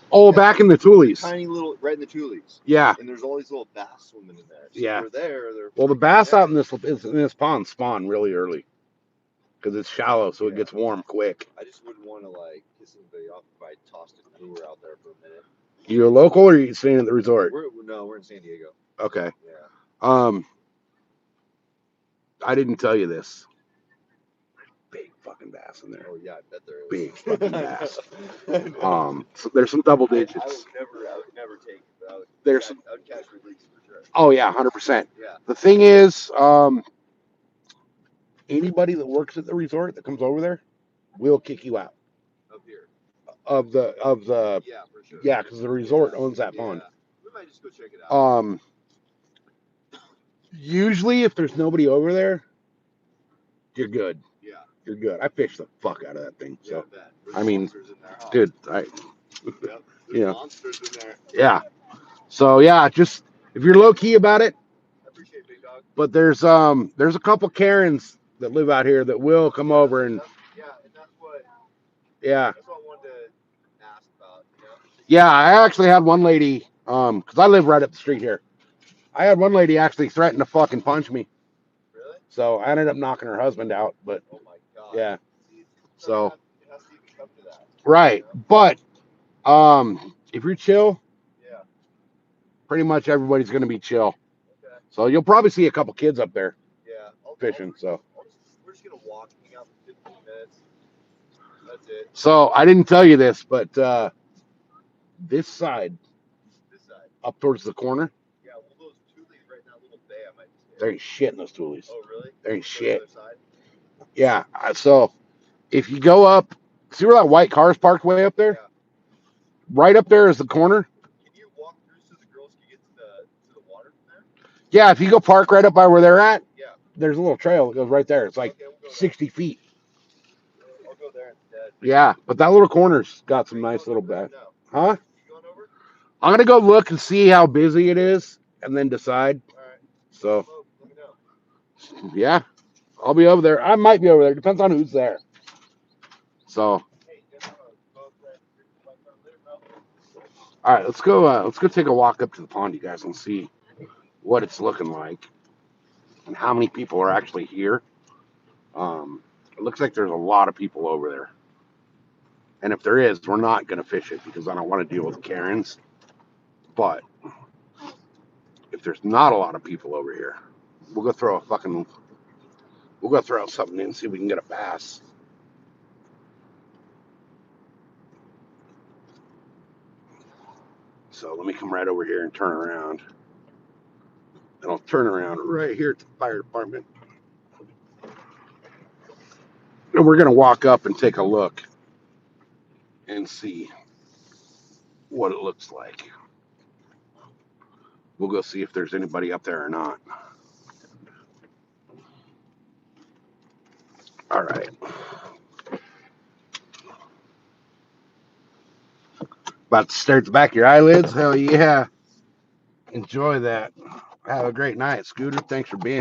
Oh, back in the Tulies. Tiny little, right in the Tulies. Yeah. And there's all these little bass swimming in there. So yeah. they're there. Well, the bass out in this pond spawn really early because it's shallow, so it gets warm quick. I just wouldn't want to piss anybody off if I tossed a lure out there for a minute. You a local or are you staying at the resort? We're in San Diego. Okay. Yeah. I didn't tell you this. Big fucking bass in there. Oh yeah, I bet there is. Big fucking bass. So there's some double digits. I would never take it, but I would catch release for sure. Oh yeah, 100%. Yeah. The thing is, anybody that works at the resort that comes over there will kick you out. Up here. Of the yeah, for sure. Yeah, because the resort owns that pond. We might just go check it out. Usually if there's nobody over there, you're good. Yeah. You're good. I fished the fuck out of that thing. So yeah, I mean, there, dude, there's monsters in there. Yeah. So yeah, just if you're low key about it. I appreciate it, big dog. But there's a couple Karens that live out here that will come over and That's what yeah. That's what I wanted to ask about. Yeah, I actually had one lady, because I live right up the street here. I had one lady actually threaten to fucking punch me. So I ended up knocking her husband out, but Oh my god. yeah. See, So it has to even come to that. right, but if you're chill, Yeah. pretty much everybody's gonna be chill. Okay. So you'll probably see a couple kids up there Yeah. fishing. So we're just gonna walk, hang out for 15 minutes. That's it. so I didn't tell you this, but this side This side. up towards the corner, Yeah. Well, those tulies right now, little bay, I might be there scared. ain't shit in those tulies. Oh really? There ain't Go to the shit. other side? Yeah. So if you go up, see where that white car's parked way up there? Yeah. Right up there is the corner. Can you walk through so the girls can get to the water from there? Yeah, if you go park right up by where they're at, Yeah. there's a little trail that goes right there. It's like Okay, we'll go 60 feet. there. I'll go there instead. Yeah, but that little corner's got some Are you nice going little over? bed. No. Huh? You going over? I'm gonna go look and see how busy it is and then decide. All right. So Well, let me know. yeah, I'll be over there. I might be over there. Depends on who's there. So Hey, you guys want to go outside and drink some white later, bro? all right, let's go. Let's go take a walk up to the pond, you guys, and see what it's looking like and how many people are actually here. It looks like there's a lot of people over there, and if there is, we're not gonna fish it because I don't want to deal with Karens. But if there's not a lot of people over here, we'll go throw something in and see if we can get a bass. So let me come right over here and turn around. And I'll turn around right here at the fire department. And we're going to walk up and take a look and see what it looks like. We'll go see if there's anybody up there or not. All right. About to stare at the back of your eyelids? Hell yeah. Enjoy that. Have a great night, Scooter. Thanks for being